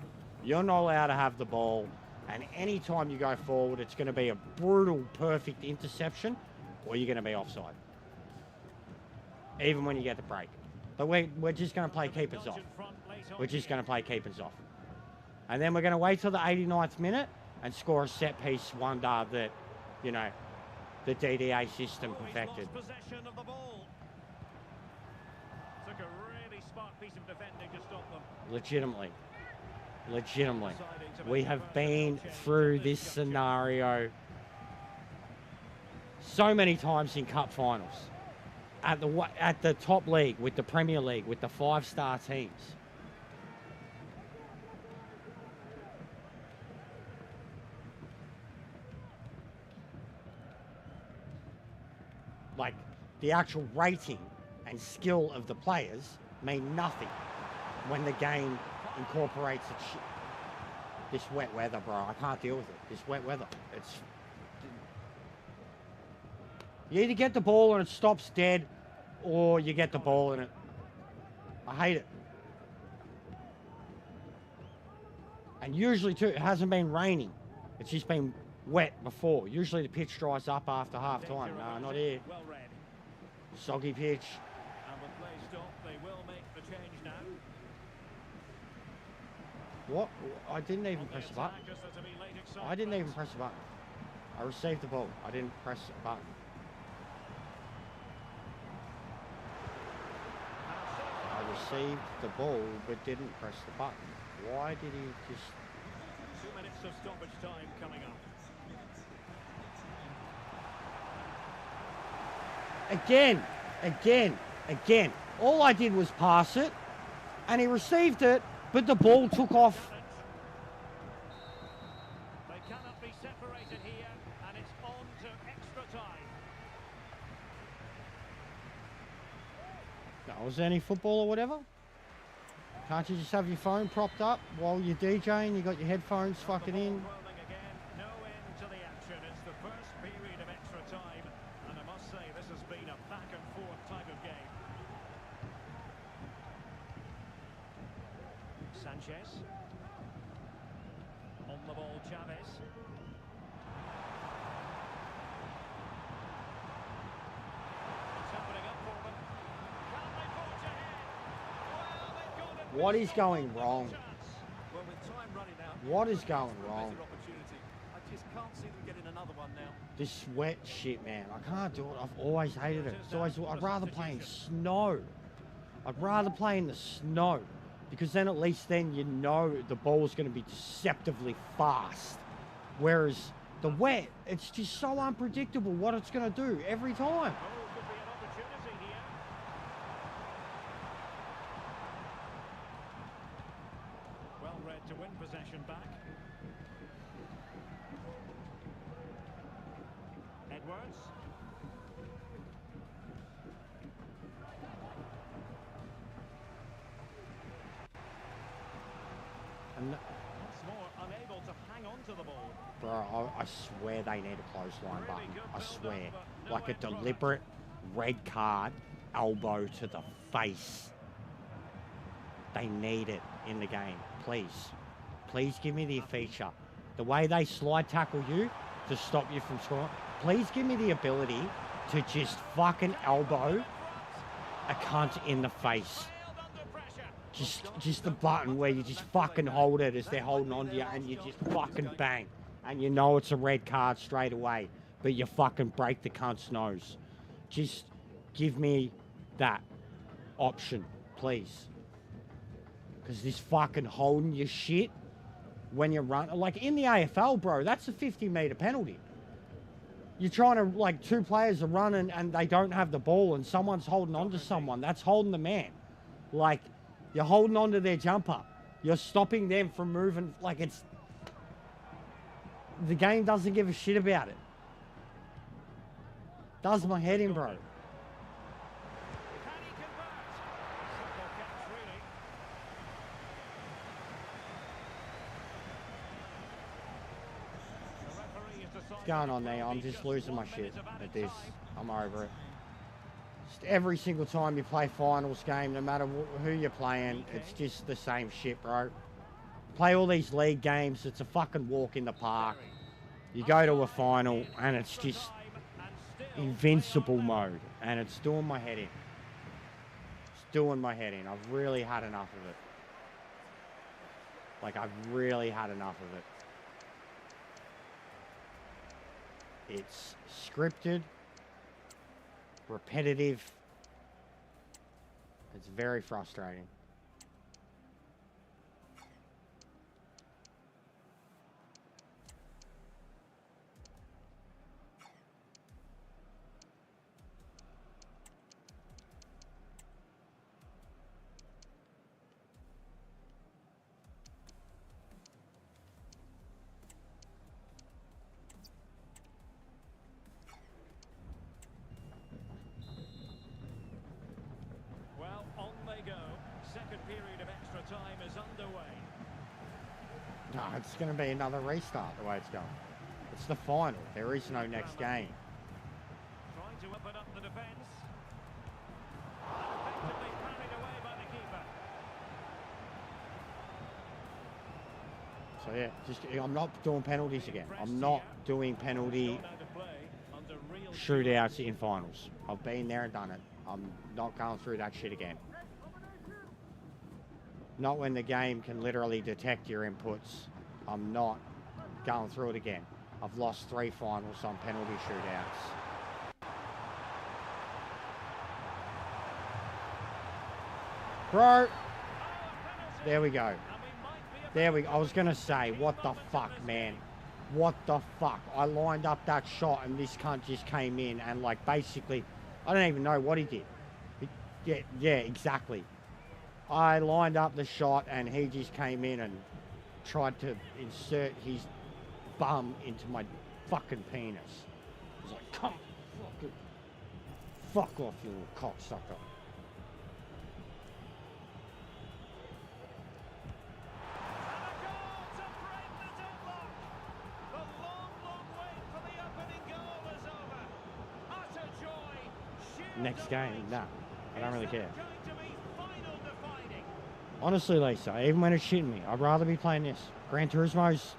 Speaker 1: You're not allowed to have the ball. And any time you go forward, it's going to be a brutal, perfect interception, or you're going to be offside. Even when you get the break. But we're just going to play keepers off. We're just going to play keepers off. And then we're going to wait till the 89th minute and score a set-piece wonder that, you know, the DDA system perfected.
Speaker 7: Possession of the ball. Took a really smart piece of defending to stop them.
Speaker 1: Legitimately. We have been through this scenario so many times in cup finals. At the top league, with the Premier League, with the 5-star teams. Like, the actual rating and skill of the players mean nothing when the game incorporates this wet weather, bro. I can't deal with it. This wet weather. You either get the ball and it stops dead, or you get the ball and I hate it. And usually, too, it hasn't been raining. It's just been wet before. Usually the pitch dries up after half time. No, not here.
Speaker 7: Well read.
Speaker 1: Soggy pitch.
Speaker 7: And with play stopped, they will make the change now.
Speaker 1: What? I didn't even press the button. I didn't even press the button. I received the ball. I didn't press the button. I received the ball but didn't press the button. Why did he just...
Speaker 7: 2 minutes of stoppage time coming up. Again. All I did was pass it, and he received it, but the ball took off. They cannot be separated here, and it's on to extra time.
Speaker 1: No, was there any football or whatever? Can't you just have your phone propped up while you're DJing? You got your headphones fucking in.
Speaker 7: Rolling again, no end to the action. It's the first period of extra time, and I must say this has been a back and forth type of game. Sanchez. On the ball, Chavez. It's opening up for them. Can they forge ahead? Well, they've got it.
Speaker 1: What is going wrong?
Speaker 8: Well, with time running out,
Speaker 1: What is going wrong?
Speaker 8: better opportunity. I just can't see them getting another one now.
Speaker 1: This wet shit, man. I can't do it. I've always hated it. I'd rather play in snow. I'd rather play in the snow. Because then at least then you know the ball's going to be deceptively fast. Whereas the wet, it's just so unpredictable what it's going to do every time.
Speaker 7: Oh, could be an opportunity here. Well read to win possession back. Edwards.
Speaker 1: And
Speaker 7: Once more, unable to hang on to the ball.
Speaker 1: bro, I swear they need a clothesline button. I swear. Like a deliberate red card, elbow to the face. They need it in the game. Please. Please give me the feature. The way they slide tackle you to stop you from scoring. Please give me the ability to just fucking elbow a cunt in the face. Just the button where you just fucking hold it as they're holding on to you and you just fucking bang. And you know it's a red card straight away. But you fucking break the cunt's nose. Just give me that option, please. Because this fucking holding your shit when you run... Like in the AFL, bro, that's a 50-metre penalty. You're trying to... Like, two players are running and they don't have the ball and someone's holding on to someone. That's holding the man. Like... You're holding on to their jumper. You're stopping them from moving. Like, it's... The game doesn't give a shit about it. Does my head in, bro.
Speaker 7: Can he convert? Simple catch, really. The referee has decided
Speaker 1: What's going on there? I'm just losing my shit at this. I'm over it. Just every single time you play finals game, no matter who you're playing, it's just the same shit, bro. play all these league games. It's a fucking walk in the park. You go to a final, and it's just invincible mode, and it's doing my head in. It's doing my head in. I've really had enough of it. Like, I've really had enough of it. It's scripted, repetitive. It's very frustrating. No, it's going to be another restart the way it's going. It's the final. There is no next game.
Speaker 7: Trying to open up the defence. Effectively carried away by the keeper.
Speaker 1: So yeah, I'm not doing penalties again. I'm not doing penalty shootouts in finals. I've been there and done it. I'm not going through that shit again. Not when the game can literally detect your inputs. I'm not going through it again. I've lost 3 finals on penalty shootouts. Bro! There we go. There we go. I was going to say, what the fuck, man? What the fuck? I lined up that shot and this cunt just came in and, like, basically, I don't even know what he did. Yeah, exactly. I lined up the shot and he just came in and tried to insert his bum into my fucking penis. I was like, come, fuck off, you little cocksucker. Next game, nah, I don't really care. Honestly, Lisa, even when it's shitting me, I'd rather be playing this. Gran Turismo's,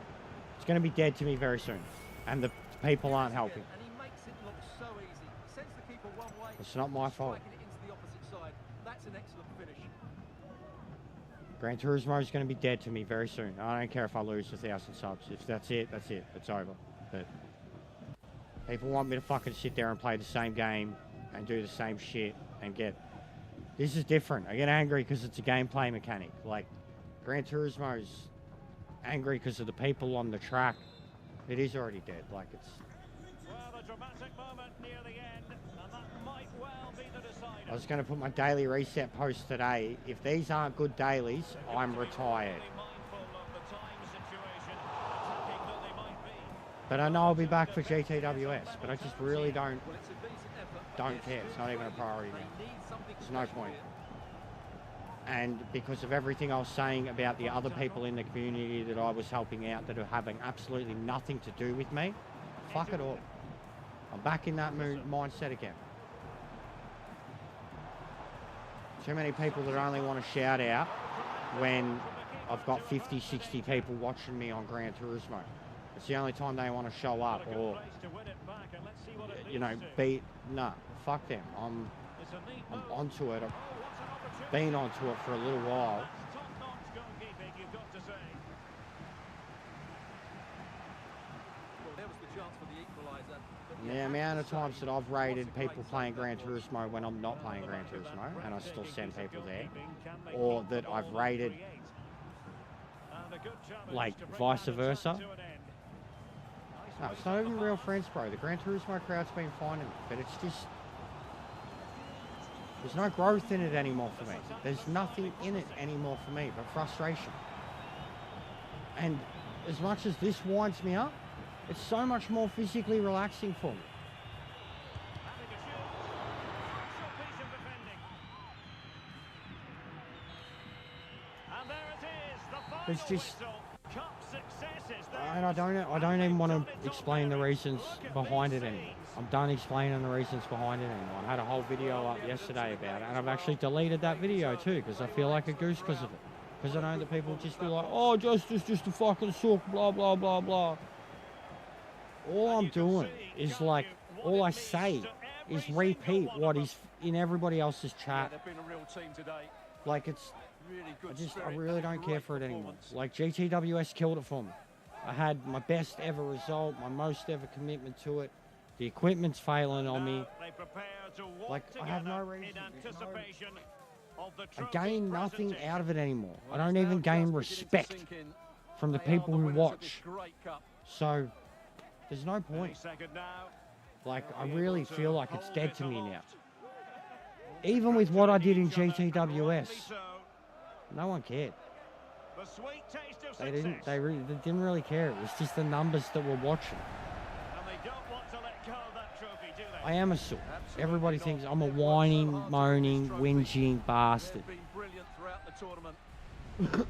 Speaker 1: it's going to be dead to me very soon. And the people aren't helping.
Speaker 8: And he makes it look so easy. Sends the keeper one way.
Speaker 1: It's not my fault.
Speaker 8: Striking it into the opposite side. That's an excellent finish.
Speaker 1: Gran Turismo's going to be dead to me very soon. I don't care if I lose 1,000 subs. If that's it, that's it. It's over. But people want me to fucking sit there and play the same game and do the same shit and get... This is different. I get angry because it's a gameplay mechanic. Like, Gran Turismo's angry because of the people on the track. It is already dead. Like, it's...
Speaker 7: Well, a dramatic moment near the end, and that might well be the decider.
Speaker 1: I was going to put my daily reset post today. If these aren't good dailies, I'm retired. But I know I'll be back for GTWS, but I just really don't care. It's not even a priority now. There's no point. And because of everything I was saying about the other people in the community that I was helping out that are having absolutely nothing to do with me, fuck it all. I'm back in that mindset again. Too many people that only want to shout out when I've got 50, 60 people watching me on Gran Turismo. It's the only time they want to show up or, you know, nah, fuck them. I'm onto it. I've been onto it for a little while. The amount of times that I've rated people playing Gran Turismo when I'm not playing Gran Turismo and I still send people there, or that I've rated like vice versa. No, it's not even real friends, bro. The Gran Turismo crowd's been finding me, but it's just... There's no growth in it anymore for me. There's nothing in it anymore for me but frustration. And as much as this winds me up, it's so much more physically relaxing for me. It's just... And I don't even want to explain the reasons behind it anymore. I'm done explaining the reasons behind it anymore. I had a whole video up yesterday about it, and I've actually deleted that video too because I feel like a goose because of it. Because I know that people just be like, oh, justice just a fucking sook, blah, blah, blah, blah. All I'm doing is like, all I say is repeat what is in everybody else's chat. Like, it's, I really don't care for it anymore. Like, GTWS killed it for me. I had my best ever result, my most ever commitment to it. The equipment's failing on me. Like, I have no reason. I gain nothing out of it anymore. I don't even gain respect from the people who watch. So, there's no point. Like, I really feel like it's dead to me now. Even with what I did in GTWS, no one cared. They didn't really care. It was just the numbers that were watching. I am a sook. Everybody thinks I'm a whining, moaning, whinging bastard.
Speaker 8: They've been brilliant throughout the tournament. Been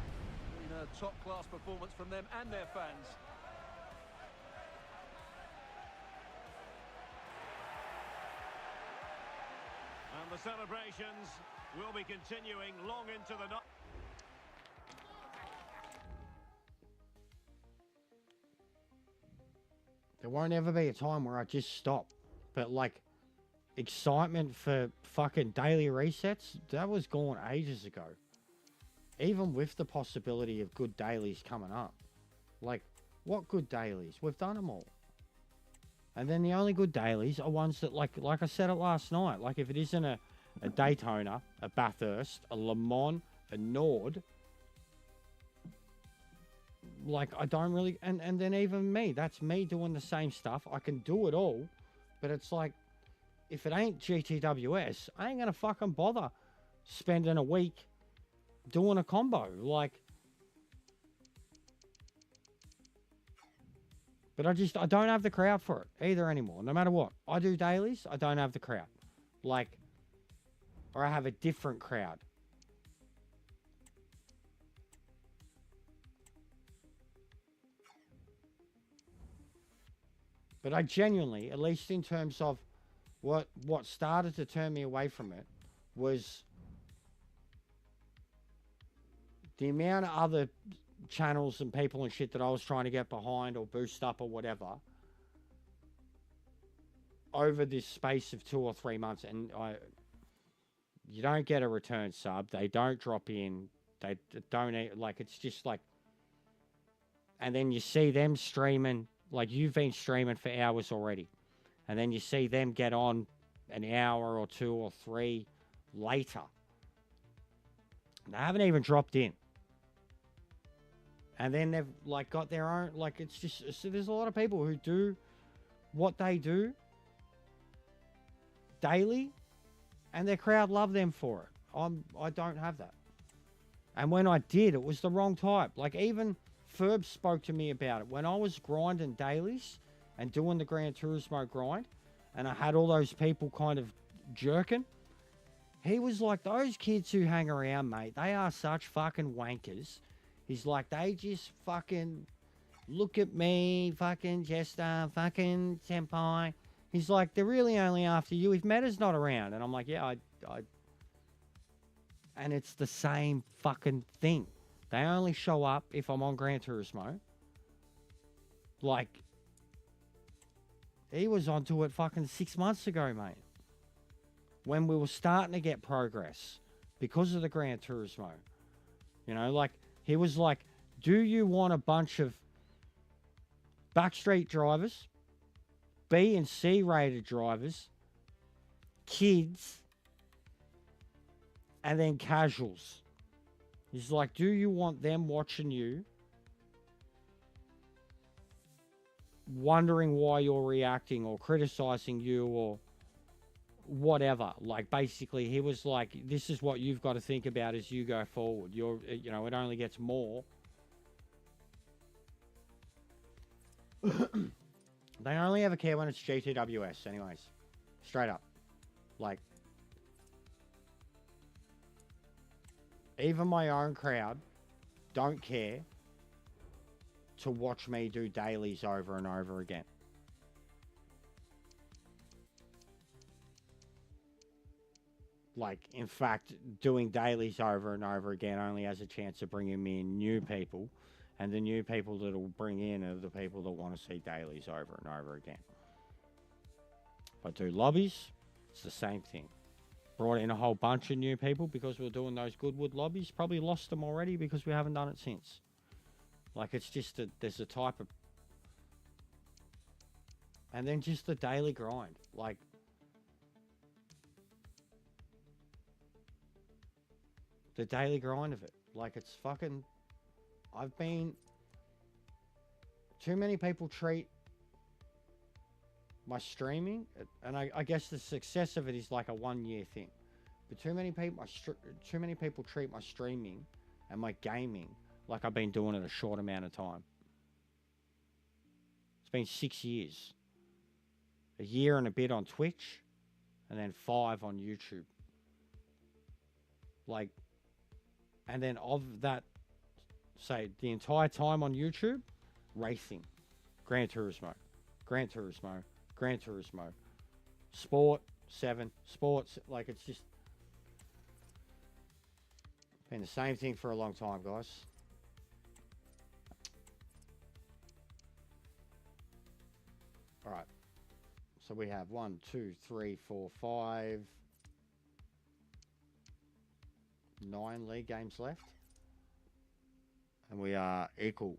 Speaker 8: a top-class performance from them and their fans. And the celebrations will be continuing long into the night.
Speaker 1: There won't ever be a time where I just stop. But, like, excitement for fucking daily resets, that was gone ages ago. Even with the possibility of good dailies coming up. Like, what good dailies? We've done them all. And then the only good dailies are ones that, like I said it last night, like if it isn't a Daytona, a Bathurst, a Le Mans, a Nord, like I don't really, and then even me, that's me doing the same stuff. I can do it all, but it's like, if it ain't GTWS, I ain't gonna fucking bother spending a week doing a combo, like. But I don't have the crowd for it either anymore. No matter what. I do dailies, I don't have the crowd. Like, or I have a different crowd. But I genuinely, at least in terms of what started to turn me away from it, was the amount of other channels and people and shit that I was trying to get behind or boost up or whatever over this space of 2 or 3 months. And you don't get a return sub. They don't drop in. They don't, like, it's just like, and then you see them streaming, like you've been streaming for hours already. And then you see them get on an hour or 2 or 3 later. They haven't even dropped in. And then they've, like, got their own, like, it's just, so there's a lot of people who do what they do daily, and their crowd love them for it. I don't have that. And when I did, it was the wrong type. Like, even Ferb spoke to me about it. When I was grinding dailies and doing the Gran Turismo grind, and I had all those people kind of jerking, he was like, those kids who hang around, mate, they are such fucking wankers. He's like, they just fucking look at me, fucking Jester, fucking Senpai. He's like, they're really only after you if Meta's not around. And I'm like, yeah, I... And it's the same fucking thing. They only show up if I'm on Gran Turismo. Like, he was onto it fucking 6 months ago, mate. When we were starting to get progress because of the Gran Turismo. You know, like, he was like, do you want a bunch of backstreet drivers, B and C rated drivers, kids, and then casuals? He's like, do you want them watching you, wondering why you're reacting or criticizing you or whatever? Like, basically, he was like, this is what you've got to think about as you go forward. You know, it only gets more. They only ever care when it's GTWS anyways. Straight up. Like, even my own crowd don't care to watch me do dailies over and over again. Like, in fact, doing dailies over and over again only has a chance of bringing in new people. And the new people that will bring in are the people that want to see dailies over and over again. If I do lobbies, it's the same thing. Brought in a whole bunch of new people because we're doing those Goodwood lobbies. Probably lost them already because we haven't done it since. Like, it's just there's a type of... And then just the daily grind. Like... The daily grind of it. Like, it's fucking... I've been... Too many people treat my streaming, and I guess the success of it is like a 1-year thing. But too many people treat my streaming and my gaming like I've been doing it a short amount of time. It's been 6 years. A year and a bit on Twitch, and then 5 on YouTube. Like, and then of that, say, the entire time on YouTube, racing, Gran Turismo, Sport, 7, Sports, like, it's just been the same thing for a long time, guys. All right. So we have 1, 2, 3, 4, 5, 9 league games left. And we are equal.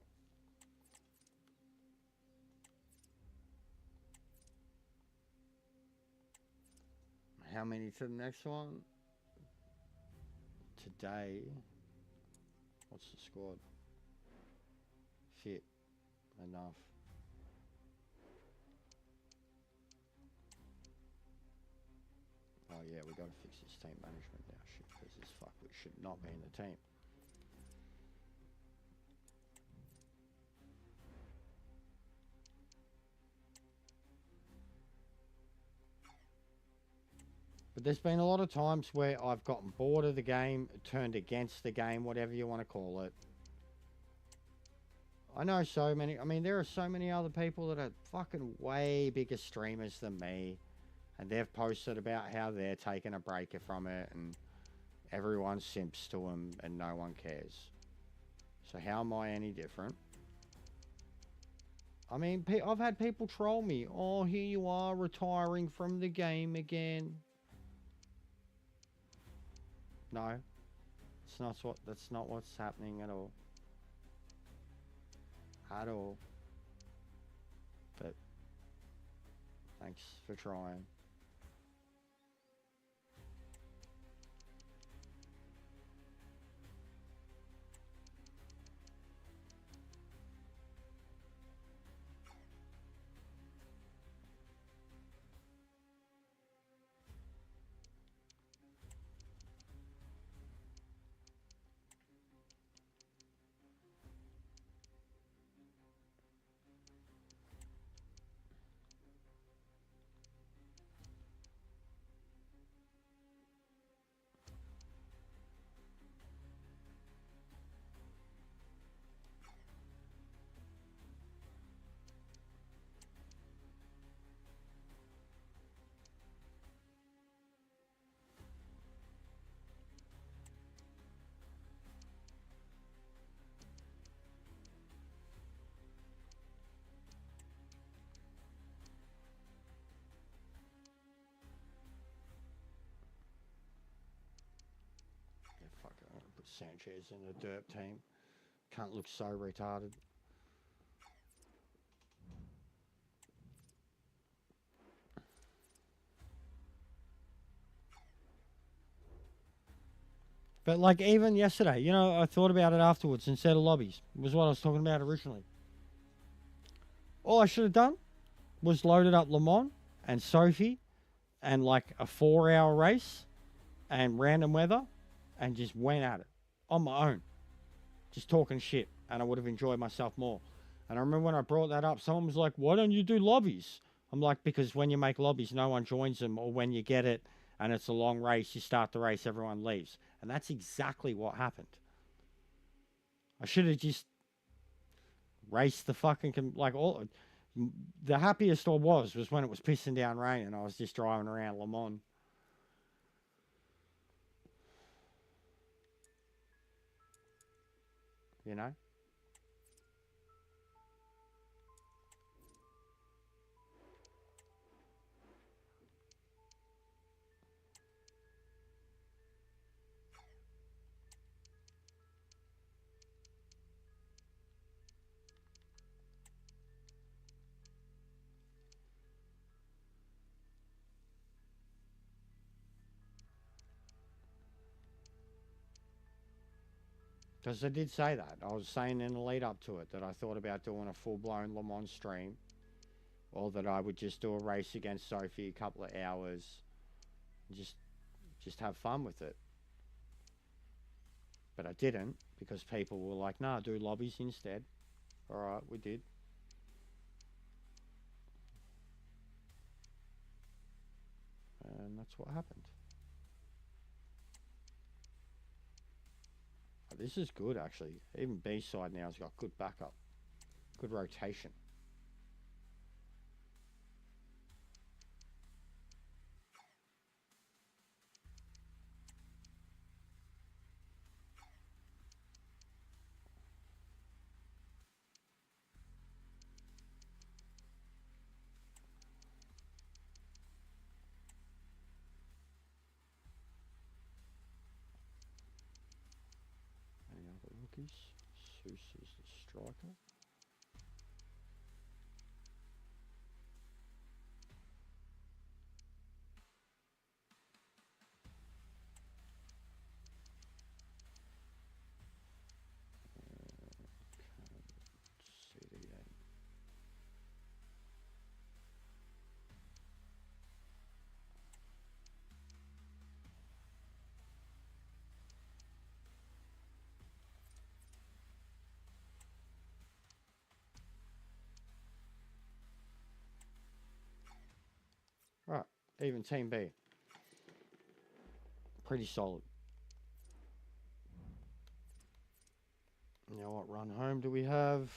Speaker 1: How many to the next one? Today, what's the squad? Fit. Enough. Oh yeah, we gotta fix this team management now. Shit, because this fuckwit should not be in the team. But there's been a lot of times where I've gotten bored of the game, turned against the game, whatever you want to call it. I know so many, I mean, there are so many other people that are fucking way bigger streamers than me. And they've posted about how they're taking a break from it and everyone simps to them and no one cares. So how am I any different? I mean, I've had people troll me. Oh, here you are retiring from the game again. No, that's not what's happening at all. At all. But thanks for trying. Sanchez in the derp team. Can't look so retarded. But like even yesterday, you know, I thought about it afterwards instead of lobbies. It was what I was talking about originally. All I should have done was loaded up Le Mans and Sophie and like a 4-hour race and random weather and just went at it. On my own, just talking shit, and I would have enjoyed myself more. And I remember when I brought that up, someone was like, why don't you do lobbies? I'm like, because when you make lobbies, no one joins them, or when you get it and it's a long race, you start the race, everyone leaves. And that's exactly what happened. I should have just raced the fucking, the happiest I was when it was pissing down rain and I was just driving around Le Mans. you know? Because I did say that. I was saying in the lead up to it that I thought about doing a full-blown Le Mans stream, or that I would just do a race against Sophie, a couple of hours, and just have fun with it. But I didn't, because people were like, nah, do lobbies instead. Alright, we did. And that's what happened. This is good, actually. Even B-side now has got good backup. Good rotation. Any other rookies? Seuss is the striker. Right, even Team B. Pretty solid. Now what run home do we have?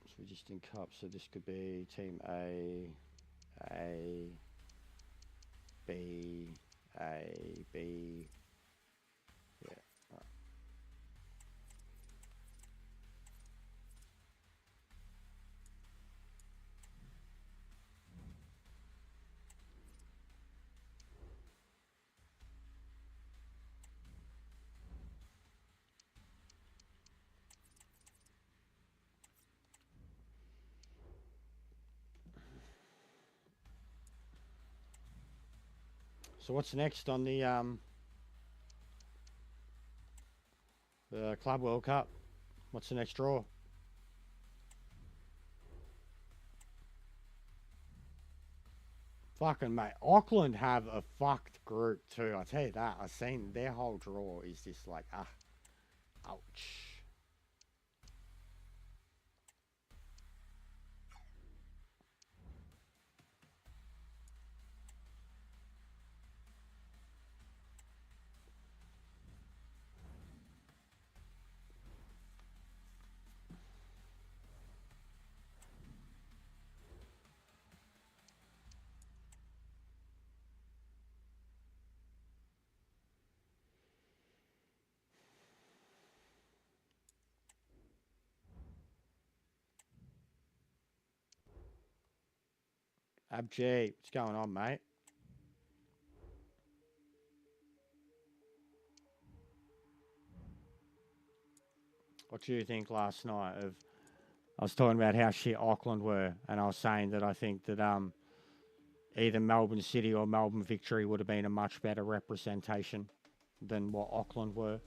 Speaker 1: So we're just in cup, so this could be Team A, B, yeah, right. So what's next on the Club World Cup? What's the next draw? Fucking mate, Auckland have a fucked group too. I tell you that. I've seen their whole draw is just like ouch. Abji, what's going on, mate? What do you think last night of... I was talking about how shit Auckland were, and I was saying that I think that either Melbourne City or Melbourne Victory would have been a much better representation than what Auckland were.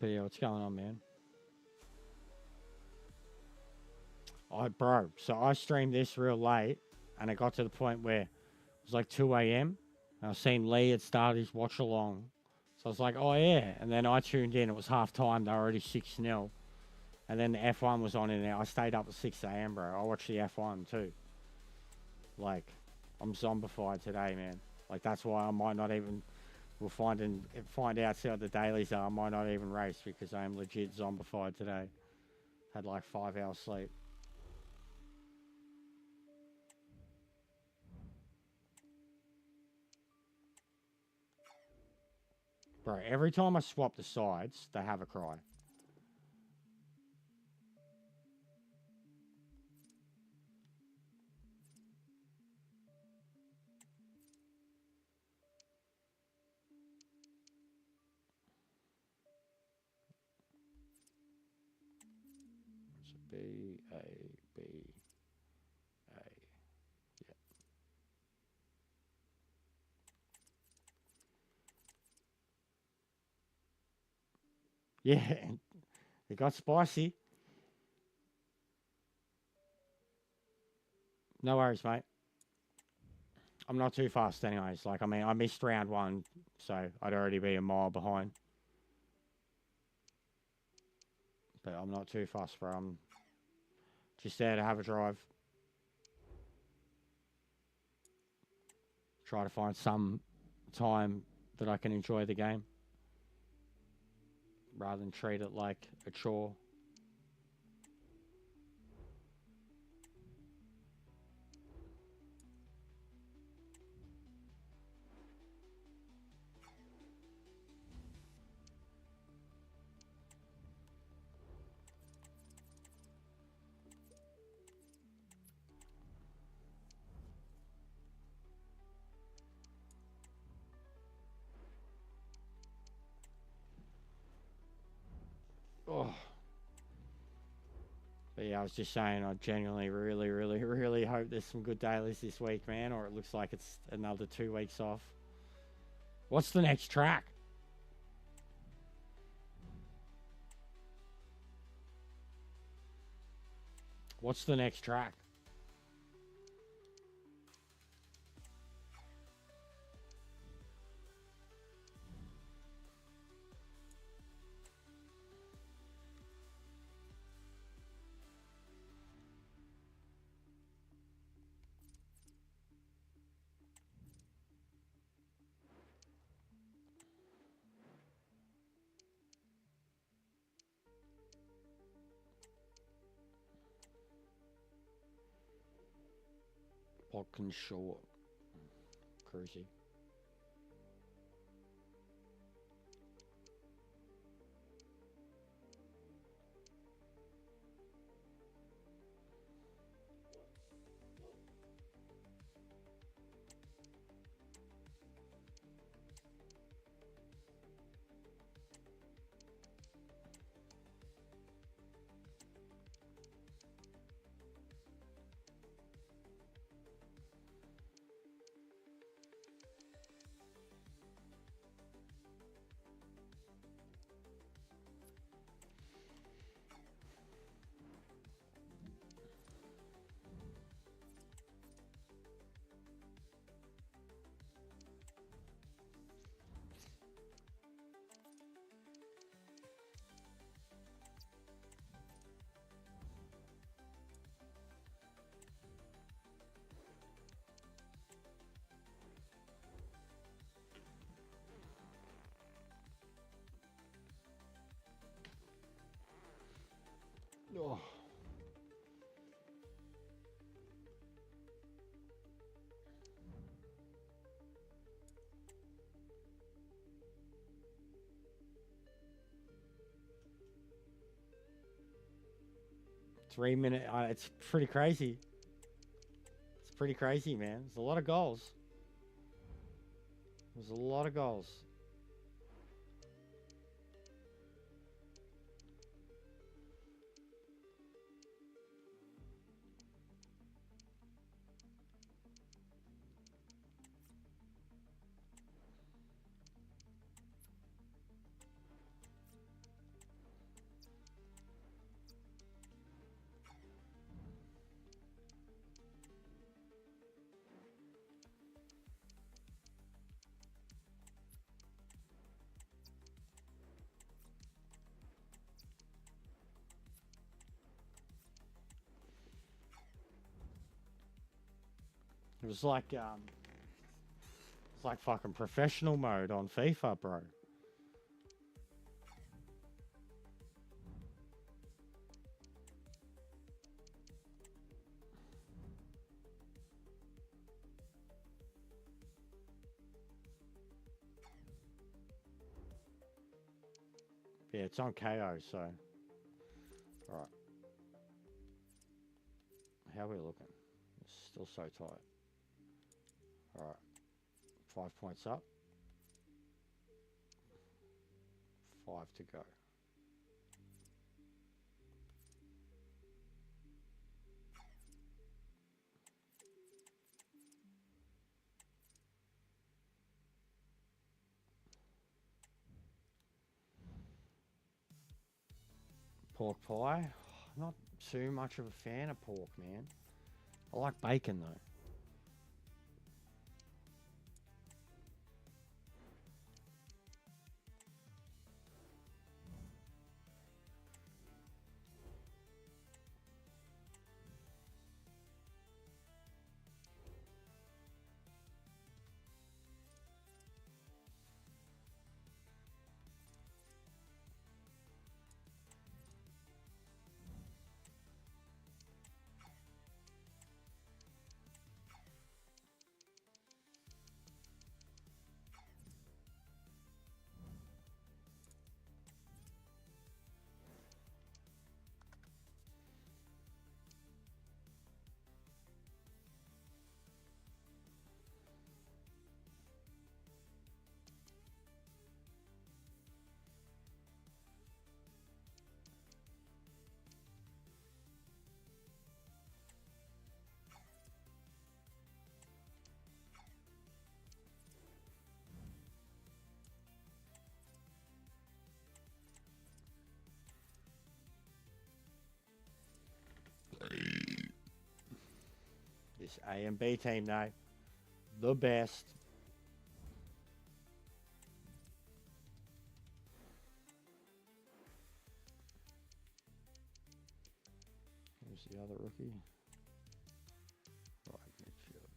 Speaker 1: But yeah, what's going on, man? Bro, so I streamed this real late, and it got to the point where it was like 2 a.m. and I was seeing Lee had started his watch along. So I was like, oh yeah. And then I tuned in. It was half time. They were already 6-0. And then the F1 was on in there. I stayed up at 6 a.m., bro. I watched the F1 too. Like, I'm zombified today, man. Like, that's why I might not even... We'll find out, see what the dailies are. I might not even race because I am legit zombified today. Had like 5 hours sleep. Bro, every time I swap the sides, they have a cry. It's a B, A, B, A. Yeah. Yeah, it got spicy. No worries, mate. I'm not too fast anyways. Like, I mean, I missed round 1, so I'd already be a mile behind. But I'm not too fast, bro. I'm just there to have a drive. Try to find some time that I can enjoy the game. Rather than treat it like a chore. Oh. But yeah, I was just saying, I genuinely really hope there's some good dailies this week, man, or it looks like it's another 2 weeks off. What's the next track? What's the next track? Podkin short. Cruisy. Oh. -3 it's pretty crazy. It's pretty crazy, man. There's a lot of goals. There's a lot of goals. It was like it's like fucking professional mode on FIFA, bro. Yeah, it's on KO, so. Alright. How are we looking? It's still so tight. Alright. 5 points up. 5 to go. Pork pie? Not too much of a fan of pork, man. I like bacon, though. This A and B team now, the best. Who's the other rookie? Right midfield.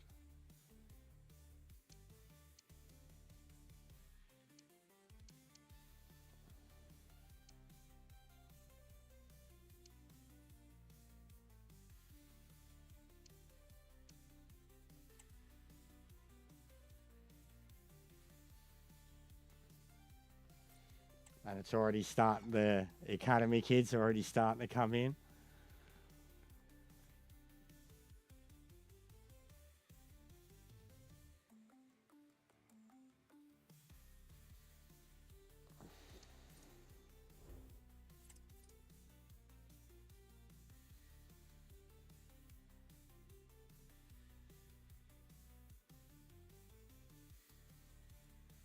Speaker 1: And it's already starting, the academy kids are already starting to come in.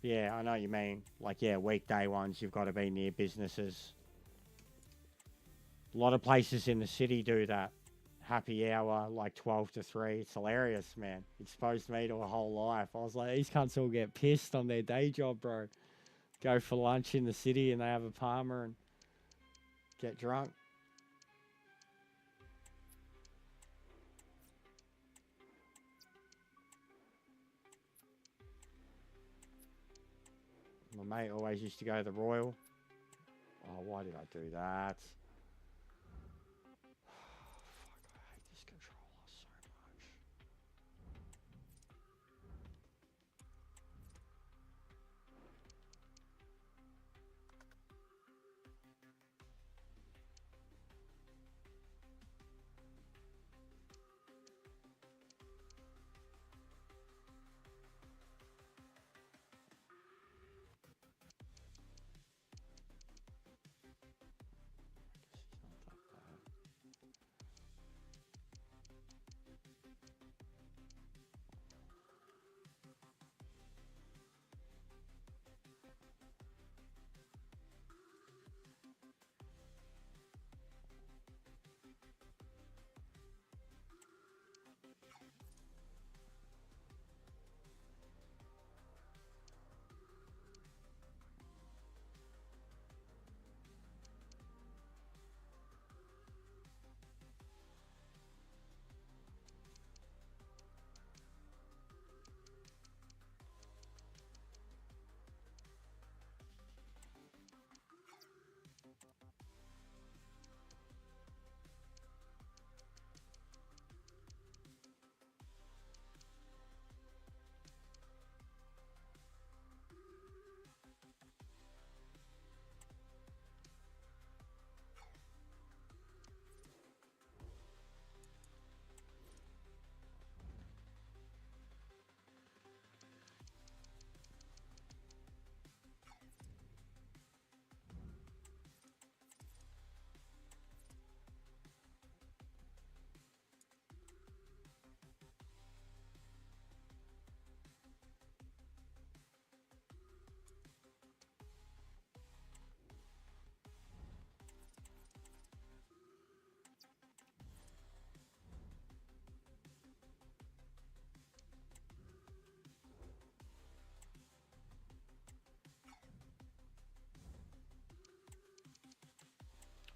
Speaker 1: Yeah, I know what you mean. Like, yeah, weekday ones, you've got to be near businesses. A lot of places in the city do that. Happy hour, like 12 to 3. It's hilarious, man. Exposed me to a whole life. I was like, these cunts all get pissed on their day job, bro. Go for lunch in the city and they have a Palmer and get drunk. My mate always used to go to the Royal. Oh, why did I do that? Fuck, I hate this controller so much.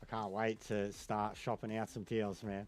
Speaker 1: I can't wait to start shopping out some deals, man.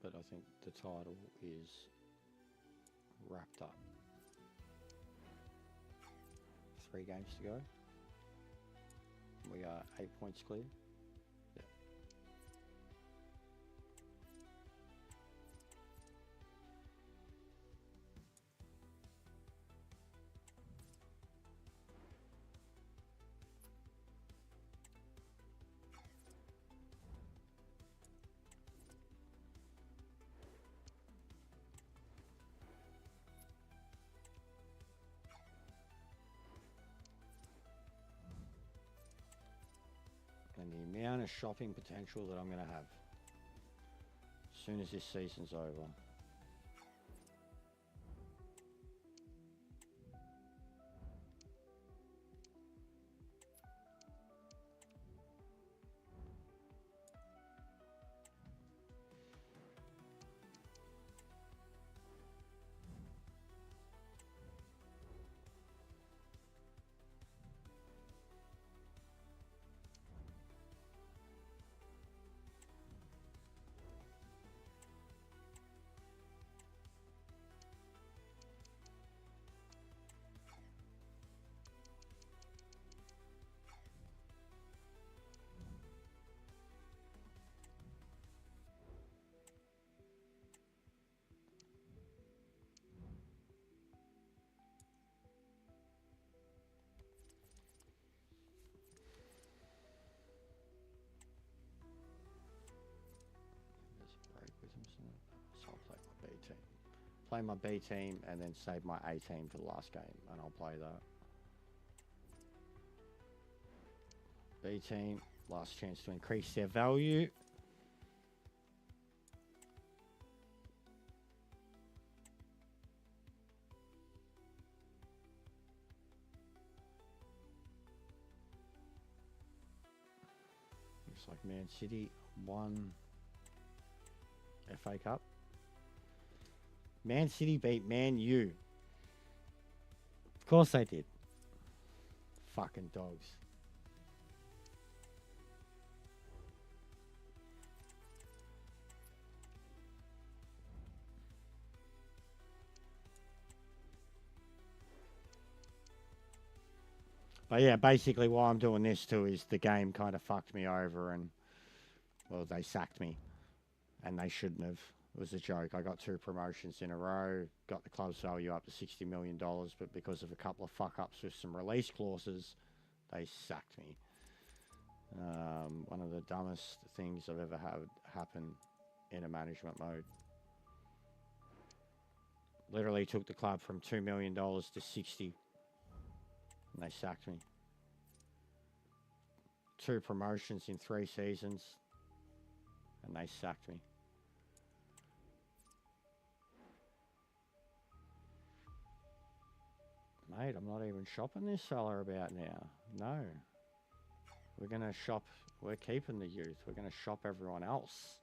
Speaker 1: But I think the title is wrapped up. 3 games to go. We are 8 points clear. Yeah. And the amount of shopping potential that I'm going to have as soon as this season's over. So I'll play my B team. Play my B team and then save my A team for the last game, and I'll play that. B team, last chance to increase their value. Looks like Man City won FA Cup. Man City beat Man U. Of course they did. Fucking dogs. But yeah, basically why I'm doing this too is the game kind of fucked me over and, well, they sacked me. And they shouldn't have. It was a joke. I got 2 promotions in a row, got the club's value up to $60 million, but because of a couple of fuck-ups with some release clauses, they sacked me. One of the dumbest things I've ever had happen in a management mode. Literally took the club from $2 million to 60, and they sacked me. 2 promotions in 3 seasons, and they sacked me. Mate, I'm not even shopping this fella about now. No. We're going to shop. We're keeping the youth. We're going to shop everyone else.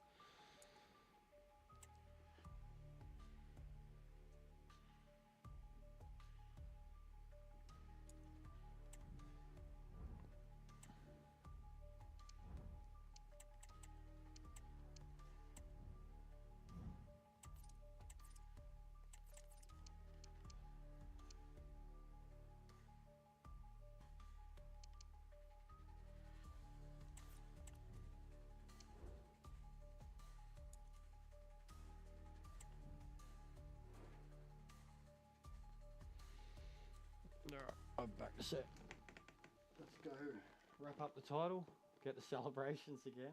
Speaker 1: So, let's go wrap up the title, get the celebrations again.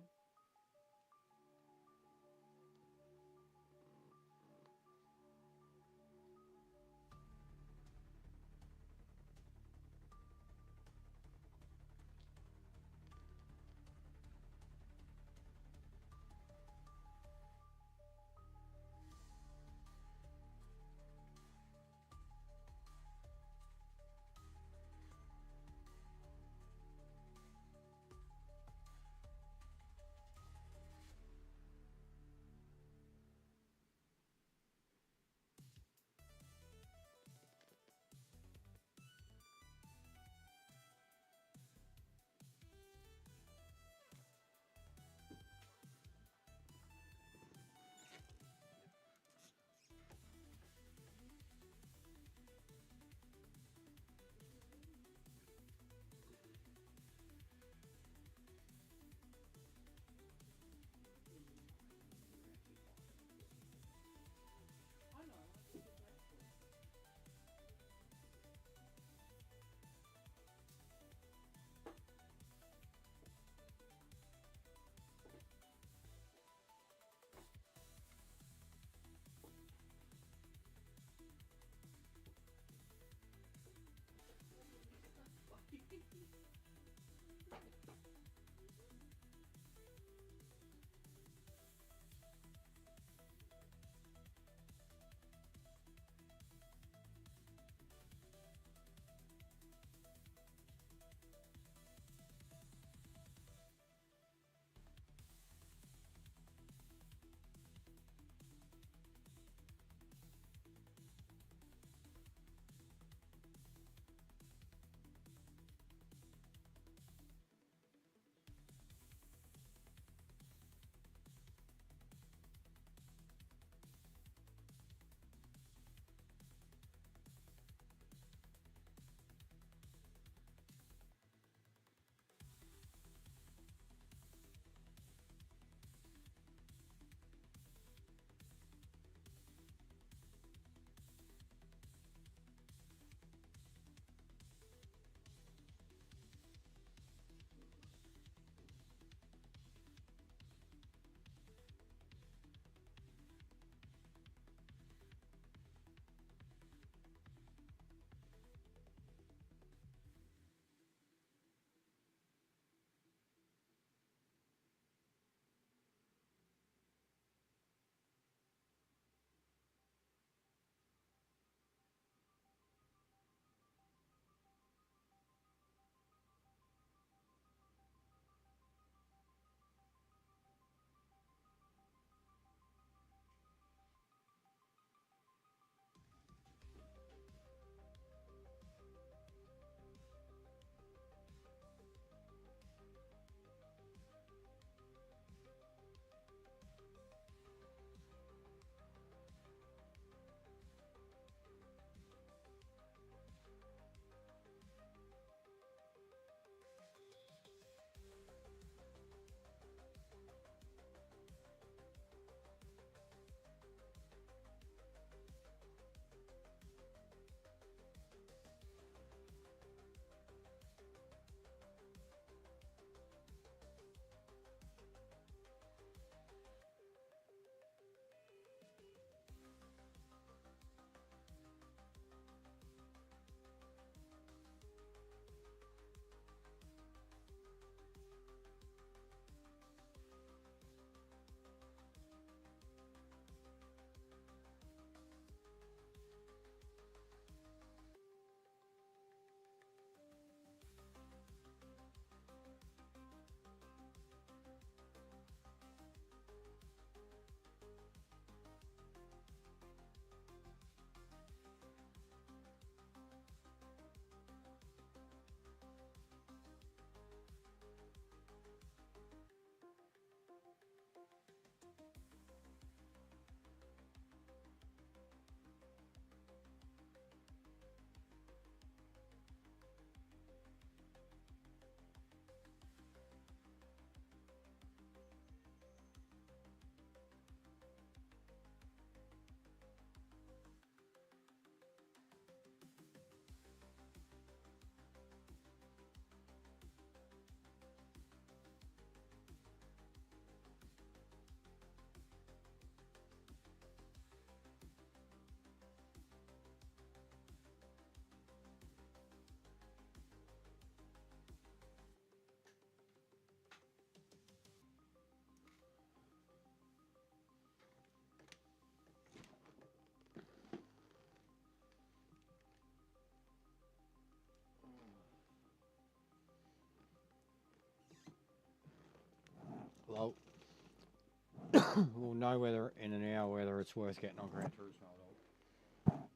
Speaker 1: We'll know whether in an hour whether it's worth getting on Gran Turismo at all.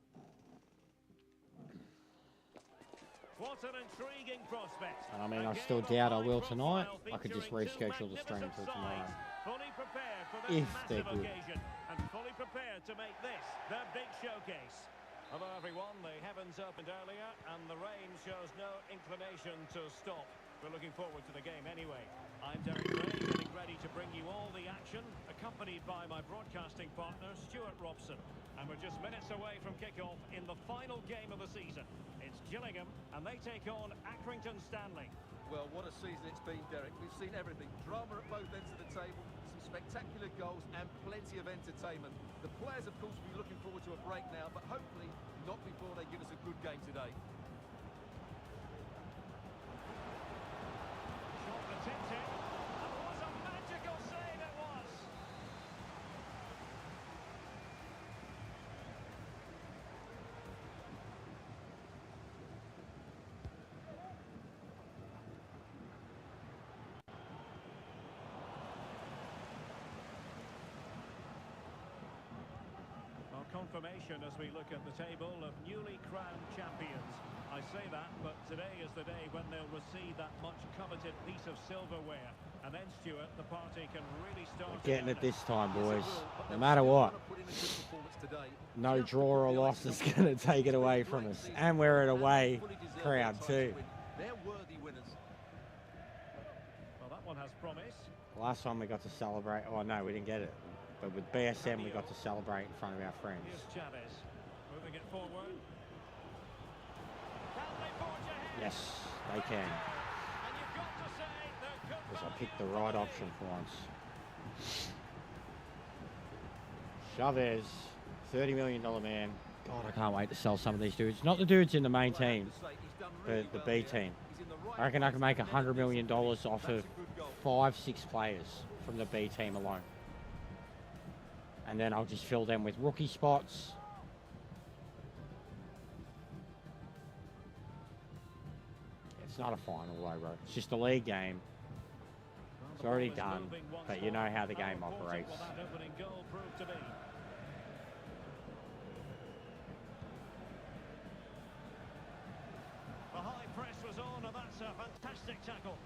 Speaker 7: What an intriguing prospect.
Speaker 1: And I mean, I still doubt I will tonight. I could just reschedule the stream till tomorrow.
Speaker 7: Fully prepared for this
Speaker 1: If they're
Speaker 7: massive
Speaker 1: good.
Speaker 7: occasion and fully prepared to make this their big showcase. Hello everyone, the heavens opened earlier and the rain shows no inclination to stop. We're looking forward to the game anyway. I'm Derek Gray, getting ready to bring you all the action, accompanied by my broadcasting partner, Stuart Robson. And we're just minutes away from kick-off in the final game of the season. It's Gillingham, and they take on Accrington Stanley.
Speaker 8: Well, what a season it's been, Derek. We've seen everything. Drama at both ends of the table, some spectacular goals and plenty of entertainment. The players, of course, will be looking forward to a break now, but hopefully not before they give us a good game today.
Speaker 7: Shot attempted, and what a magical save it was! Confirmation as we look at the table of newly crowned champions. I say that, but today is the day when they'll receive that much coveted piece of silverware. And then, Stuart, the party can really start.
Speaker 1: We're getting it this time, boys. No matter what. No draw or loss is going to take it away from us. And we're an away crowd too.
Speaker 8: They're worthy winners.
Speaker 7: Well, that one has promise.
Speaker 1: Last time we got to celebrate. Oh, no, we didn't get it. But with BSM, we got to celebrate in front of our friends.
Speaker 7: Here's Chavez, moving it forward. Can they forge ahead?
Speaker 1: Yes, they can.
Speaker 7: And you've got to say they're good
Speaker 1: Because I
Speaker 7: value
Speaker 1: picked the
Speaker 7: for
Speaker 1: right
Speaker 7: money.
Speaker 1: option for once. Chavez, $30 million man. God, I can't wait to sell some of these dudes. Not the dudes in the main team, but the B team. I reckon I can make $100 million off of 5-6 players from the B team alone. And then I'll just fill them with rookie spots. It's not a final though, bro. It's just a league game. It's already done, but you know how the game operates.
Speaker 7: That opening goal proved to be. The high press was on, and that's a fantastic tackle.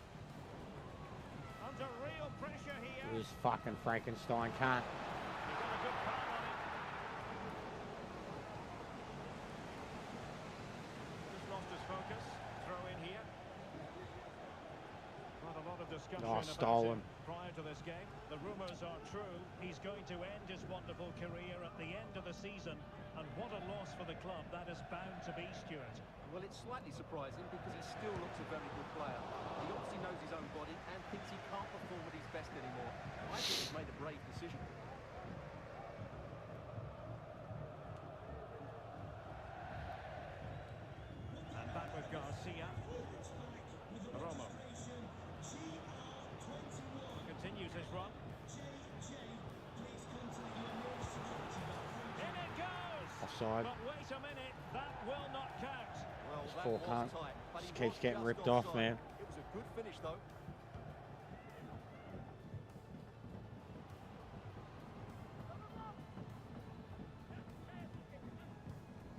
Speaker 7: Under real pressure here.
Speaker 1: This fucking Frankenstein can't.
Speaker 7: He got a good power on it. Just lost his focus. Throw in here. Not a lot of discussion about
Speaker 1: stolen.
Speaker 7: him prior to this game. The rumours are true. He's going to end his wonderful career at the end of the season. And what a loss for the club that is bound to be, Stuart.
Speaker 8: Well, it's slightly surprising because he still looks a very good player. He obviously knows his own body and thinks he can't perform at his best anymore. I think he's made a brave decision.
Speaker 7: And back with Garcia. Romo. Continues his run. In it goes!
Speaker 1: Offside.
Speaker 7: But wait a minute, that will not count.
Speaker 8: Well,
Speaker 1: This
Speaker 8: that
Speaker 1: poor
Speaker 8: was
Speaker 1: cunt.
Speaker 8: tight, but
Speaker 1: Just
Speaker 8: he
Speaker 1: keeps
Speaker 8: was
Speaker 1: getting
Speaker 8: just
Speaker 1: ripped off,
Speaker 8: offside.
Speaker 1: man.
Speaker 8: It was a good finish, though.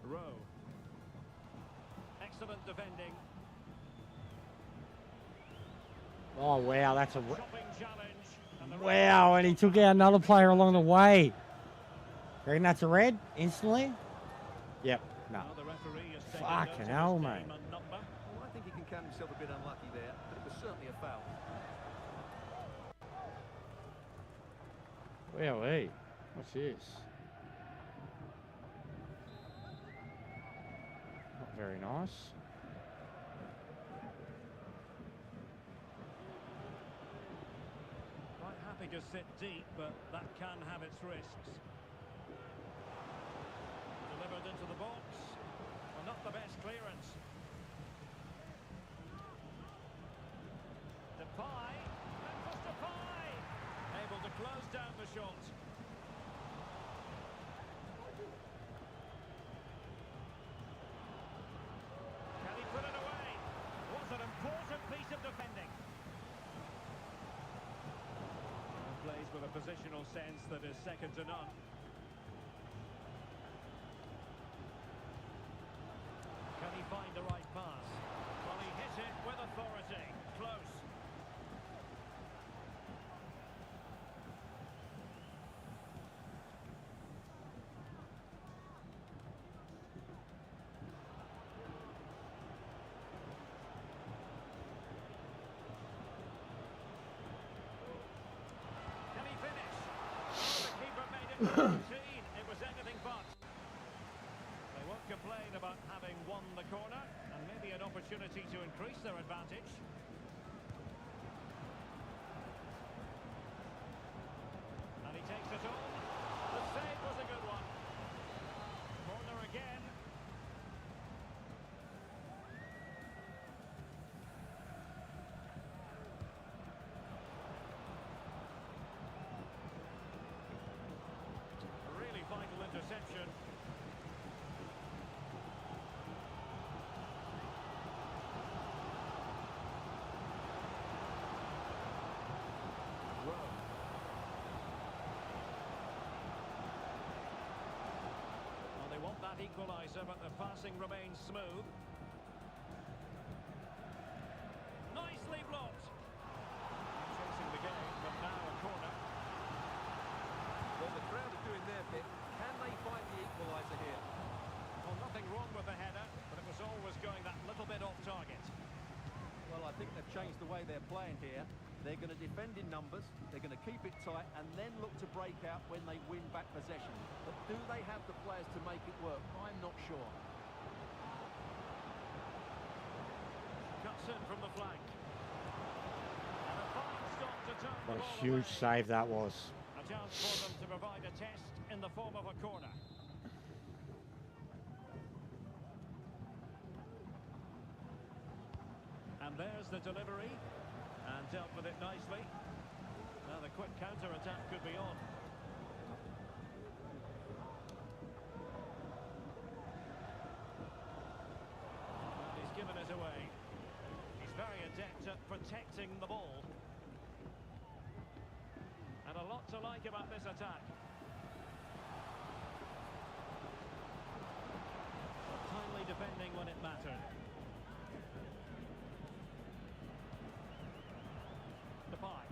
Speaker 7: Rowe. Excellent defending.
Speaker 1: Oh, wow, that's a...
Speaker 7: Chopping challenge. And the
Speaker 1: Wow, and he took out another player along the way. Reckon that's a red instantly? Yep, no.
Speaker 7: Now the referee is taking
Speaker 1: Fucking
Speaker 7: note of
Speaker 1: hell,
Speaker 7: his
Speaker 1: mate.
Speaker 7: name and number.
Speaker 8: Well, I think he can count himself a bit unlucky there, but it was certainly a foul.
Speaker 1: Wow, hey, what's this? Not very nice.
Speaker 7: Quite happy to sit deep, but that can have its risks. Delivered into the box. Well, not the best clearance. Depay. Memphis Depay. Able to close down the shot. Can he put it away? Was an important piece of defending. Plays with a positional sense that is second to none. Can he find the right pass? Well, he hit it with authority. Close. Can he finish? Oh, the keeper made it routine. It was anything but. They won't complain about having won the corner, and maybe an opportunity to increase their advantage. And he takes it on. The save was a good one. Corner again. A really vital interception. Well, they want that equaliser, but the passing remains smooth. Nicely blocked. Chasing the game, but now a corner.
Speaker 8: Well, the crowd are doing their bit. Can they find the equaliser here?
Speaker 7: Well, nothing wrong with the header, but it was always going that little bit off target.
Speaker 8: Well, I think they've changed the way they're playing here. They're going to defend in numbers, they're going to keep it tight, and then look to break out when they win back possession. But do they have the players to make it work? I'm not sure.
Speaker 7: Cuts in from the flank. And a fine stop to turn the
Speaker 1: What a
Speaker 7: ball
Speaker 1: huge
Speaker 7: away.
Speaker 1: save that was.
Speaker 7: A chance for them to provide a test in the form of a corner. And there's the delivery. And dealt with it nicely. Now the quick counter-attack could be on. And he's given it away. He's very adept at protecting the ball. And a lot to like about this attack. But timely defending when it mattered. Depay.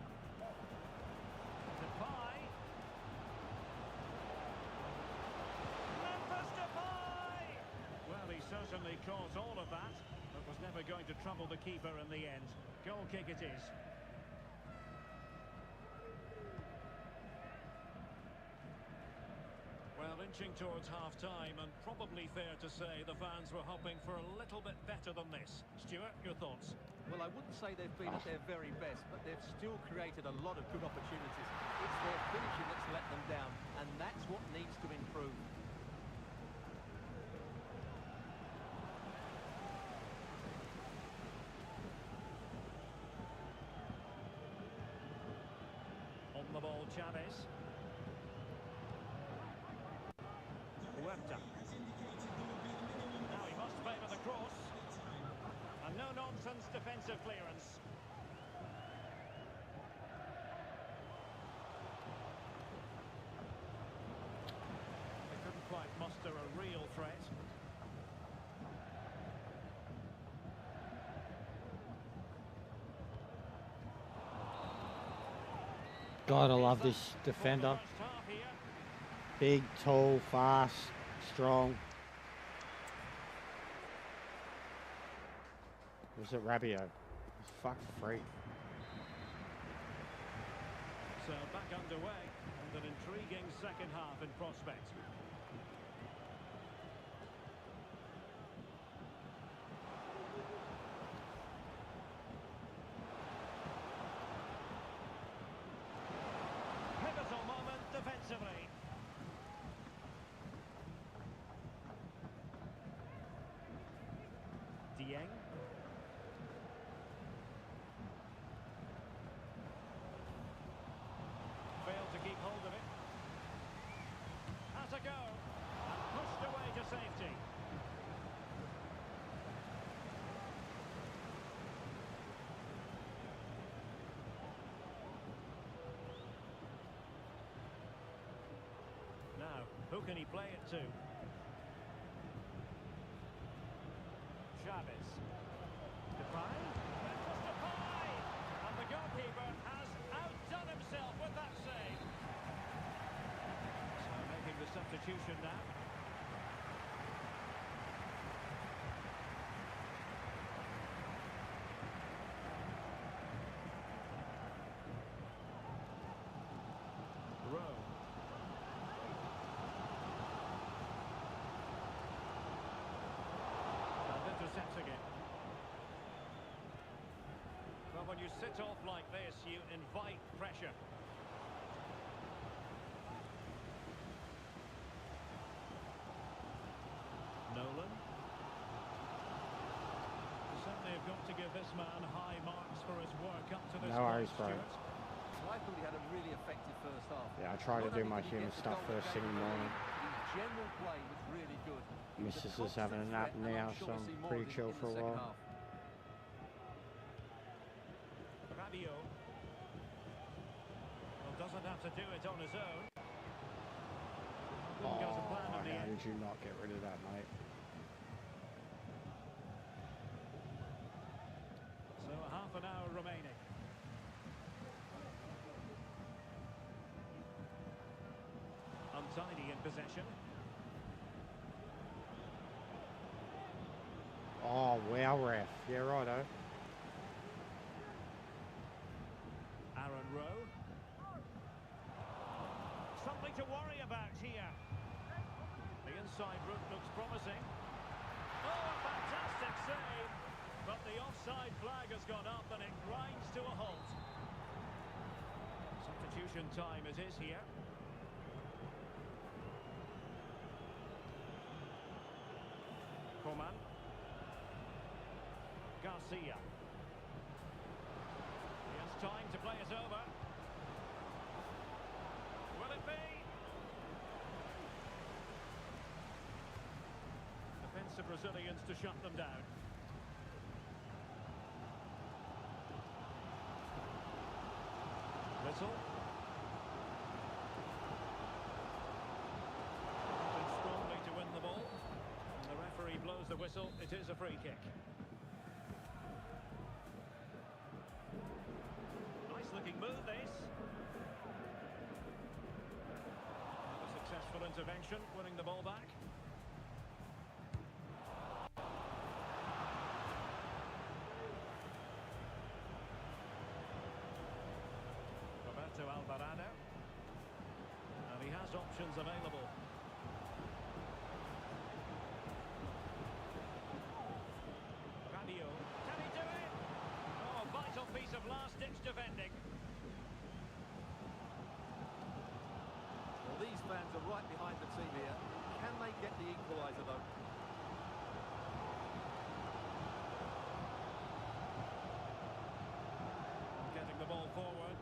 Speaker 7: Memphis Depay! Well, he certainly caused all of that, but was never going to trouble the keeper in the end. Goal kick it is. Well, inching towards half-time, and probably fair to say the fans were hoping for a little bit better than this. Stuart, your thoughts?
Speaker 8: Well, I wouldn't say they've been at their very best, but they've still created a lot of good opportunities. It's their finishing that's let them down, and that's what needs to improve.
Speaker 7: On the ball, Chavez. Huerta. Now he must favour the cross. And no-nonsense defensive clearance. They couldn't quite muster a real threat.
Speaker 1: God, I love this defender.
Speaker 7: First half here.
Speaker 1: Big, tall, fast, strong. Was it Rabiot? He's fucking free.
Speaker 7: So back underway, and an intriguing second half in prospect. Pivotal moment defensively. Dieng. Failed to keep hold of it. Has a go. And pushed away to safety. Who can he play it to? Chavez. Depay. That was Depay! And the goalkeeper has outdone himself with that save. So making the substitution now. Intercepting it. Well, when you sit off like this, you invite pressure. Nolan. You certainly have got to give this man high marks for his work up to this point, Stuart.
Speaker 8: I thought he had a really effective first half.
Speaker 1: Yeah, I try to do my human stuff first thing in the morning.
Speaker 8: His general play was really good.
Speaker 1: Missus is having a nap now, so I'm pretty chill for a while.
Speaker 7: Radio. Well, doesn't have to do it on his own.
Speaker 1: Oh, how did you not get rid of that, mate?
Speaker 7: So half an hour remaining. Untidy in possession.
Speaker 1: Oh, wow, ref. Yeah, righto.
Speaker 7: Aaron Rowe. Something to worry about here. The inside route looks promising. Oh, a fantastic save. But the offside flag has gone up and it grinds to a halt. Substitution time it is here. Coman. Garcia. He has time to play it over. Will it be? Defensive Brazilians to shut them down. Whistle. Strongly to win the ball. And the referee blows the whistle. It is a free kick. Looking move this. A successful intervention, winning the ball back. Roberto Alvarado. And he has options available. Radio. Can he do it? Oh, a vital piece of last-ditch defending.
Speaker 8: These fans are right behind the team here. Can they get the equaliser though?
Speaker 7: Getting the ball forward.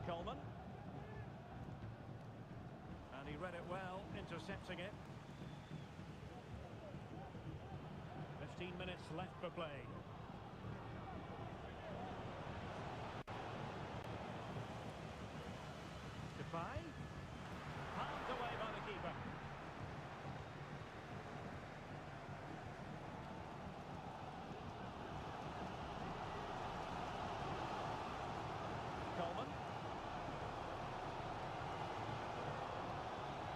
Speaker 7: Coleman. And he read it well, intercepting it. 15 minutes left for play. Depay. Palmed away by the keeper. Coleman.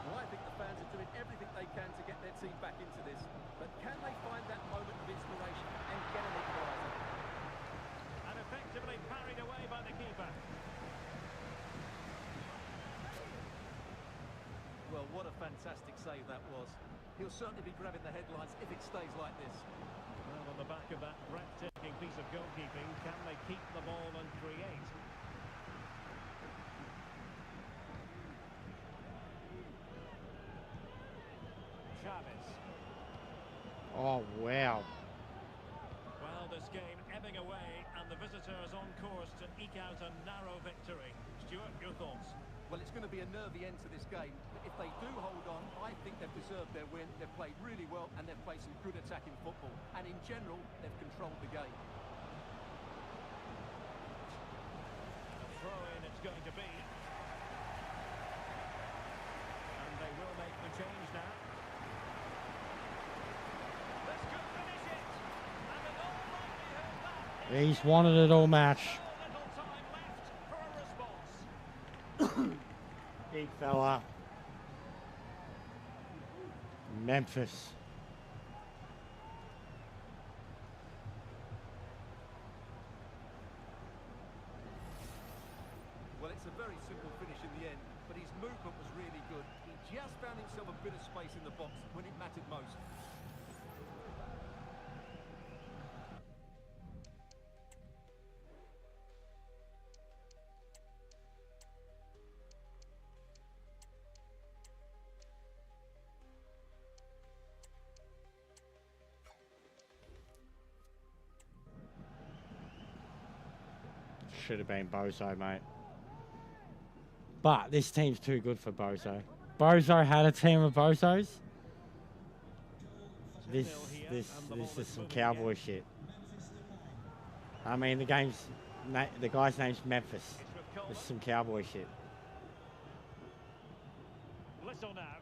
Speaker 8: Well, I think the fans are doing everything they can to get their team back into this. But can they find that moment of inspiration and get an equaliser?
Speaker 7: And effectively parried away by the keeper.
Speaker 8: Well, what a fantastic save that was. He'll certainly be grabbing the headlines if it stays like this.
Speaker 7: Well, on the back of that breathtaking piece of goalkeeping, can they keep the ball and create? Chavez.
Speaker 1: Oh, wow.
Speaker 7: Well, this game ebbing away, and the visitors on course to eke out a narrow victory. Stuart, your thoughts?
Speaker 8: Well, it's going to be a nervy end to this game. But if they do hold on, I think they've deserved their win. They've played really well, and they've played some good attacking football. And in general, they've controlled the game.
Speaker 7: A throw-in it's going to be. they will make the change now. This could finish it. And in all likelihood that
Speaker 1: He's wanted it all match.
Speaker 7: so little time left for a response.
Speaker 1: Big fella. Memphis.
Speaker 8: Well, it's a very simple finish in the end, but his movement was really good. He just found himself a bit of space in the box when it mattered most.
Speaker 1: Should have been Bozo, mate. But this team's too good for Bozo. Bozo had a team of Bozos. This is some cowboy shit. I mean, the guy's name's Memphis. This is some cowboy shit.
Speaker 7: Little now.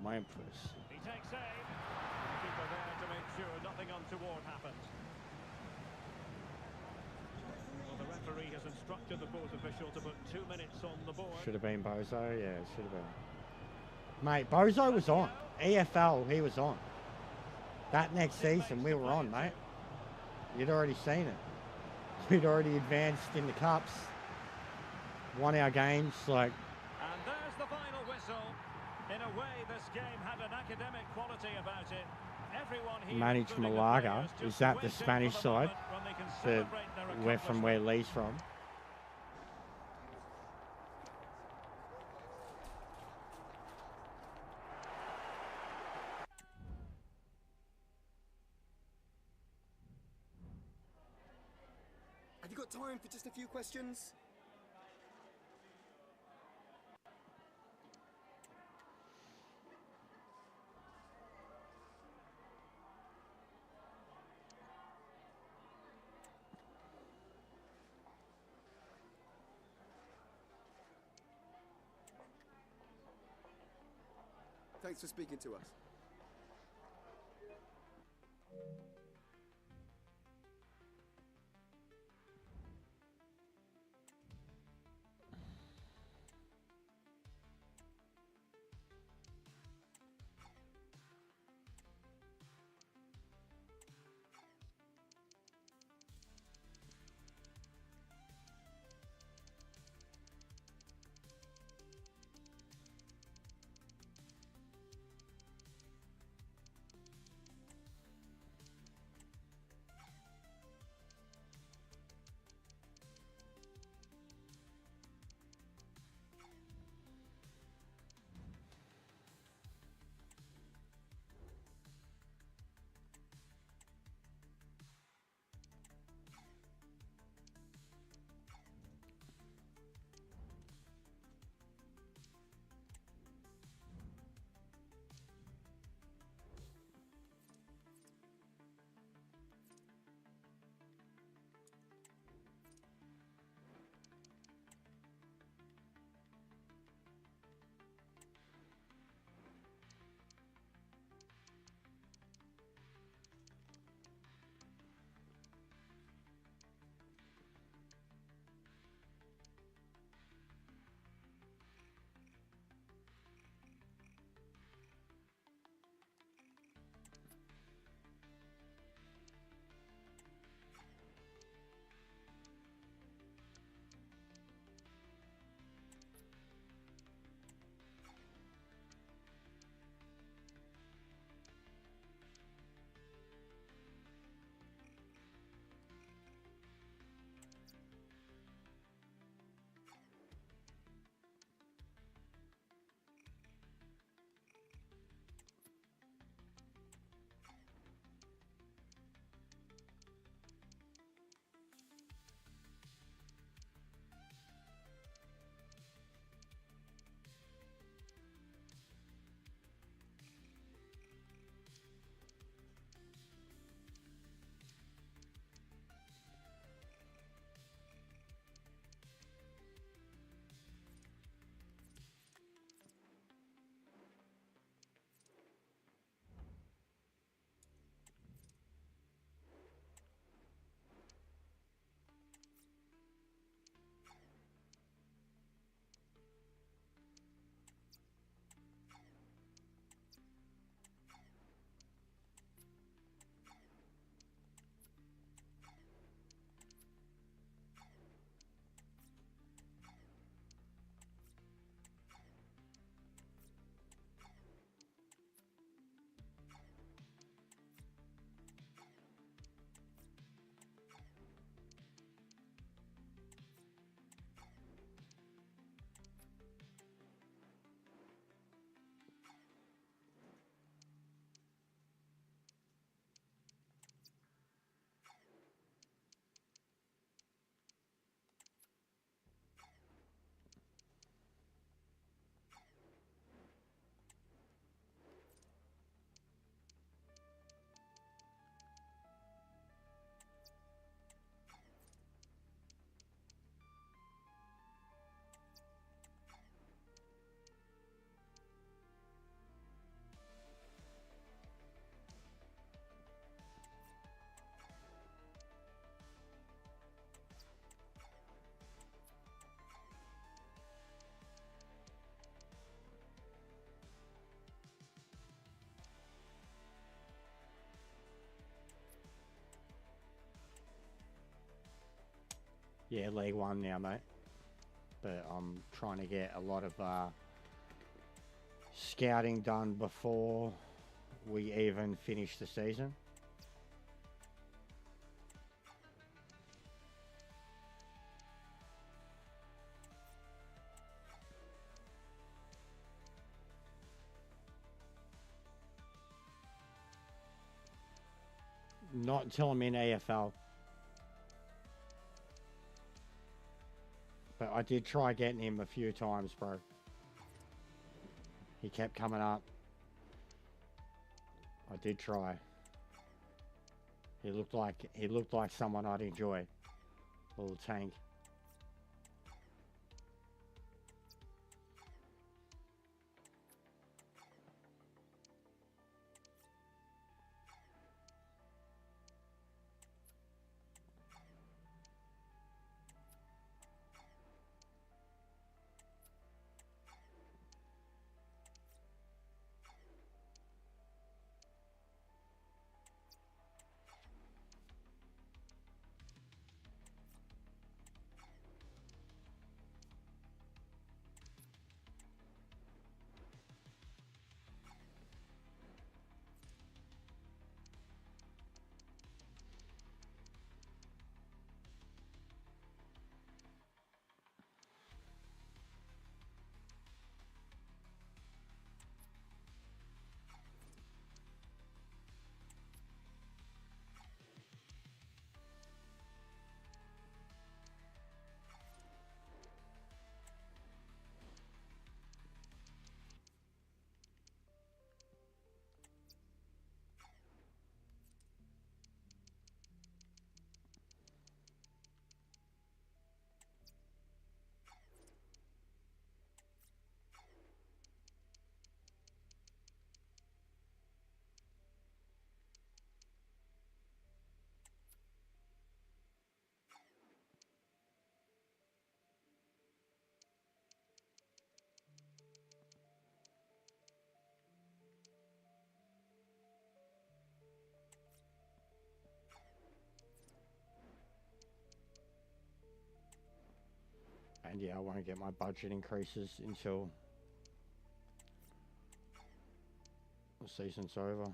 Speaker 1: Memphis.
Speaker 7: He takes aim. Keeper there to make sure nothing untoward happens. Well, the referee has instructed the fourth official to put 2 minutes on the board.
Speaker 1: Should have been Bozo. Yeah, it should have been. Mate, Bozo was on. EFL, he was on. That next season, we were on, mate. You'd already seen it. We'd already advanced in the cups. Won our games, like...
Speaker 7: And there's the final whistle. In a way, this game had an academic quality about it. Everyone here,
Speaker 1: managed
Speaker 7: including the
Speaker 1: Malaga.
Speaker 7: players, just
Speaker 1: Is that the
Speaker 7: waiting
Speaker 1: Spanish
Speaker 7: for the
Speaker 1: side?
Speaker 7: moment when they can
Speaker 1: The,
Speaker 7: celebrate their
Speaker 1: from where Lee's from.
Speaker 9: Have you got time for just a few questions? Thanks for speaking to us.
Speaker 1: Yeah, League One now, mate. But I'm trying to get a lot of scouting done before we even finish the season. Not until I'm in EFL. But I did try getting him a few times, bro. He kept coming up. I did try. He looked like someone I'd enjoy. Little tank. And yeah, I won't get my budget increases until the season's over.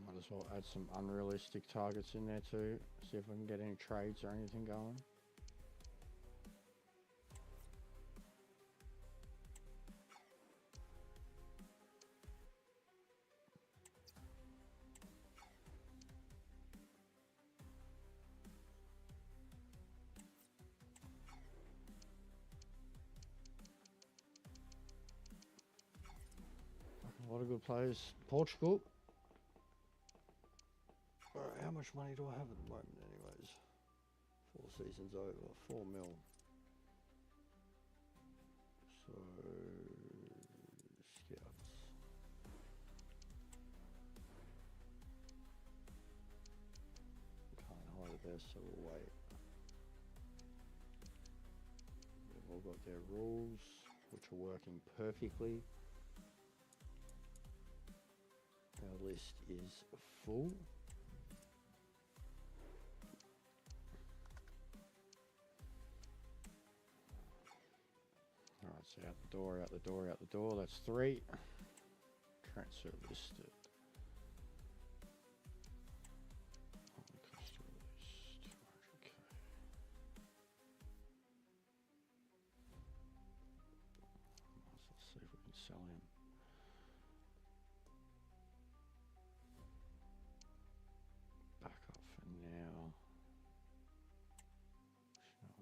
Speaker 1: Might as well add some unrealistic targets in there too. See if we can get any trades or anything going. A lot of good players. Portugal. Alright, how much money do I have at the moment anyways? 4 seasons over, 4 mil. So, scouts. Can't hide it there, so we'll wait. got their rules, which are working perfectly. Our list is full. Alright, so out the door, out the door, out the door. That's 3. Transfer listed. Customer list, 200k. Let's see if we can sell him. Back up for now.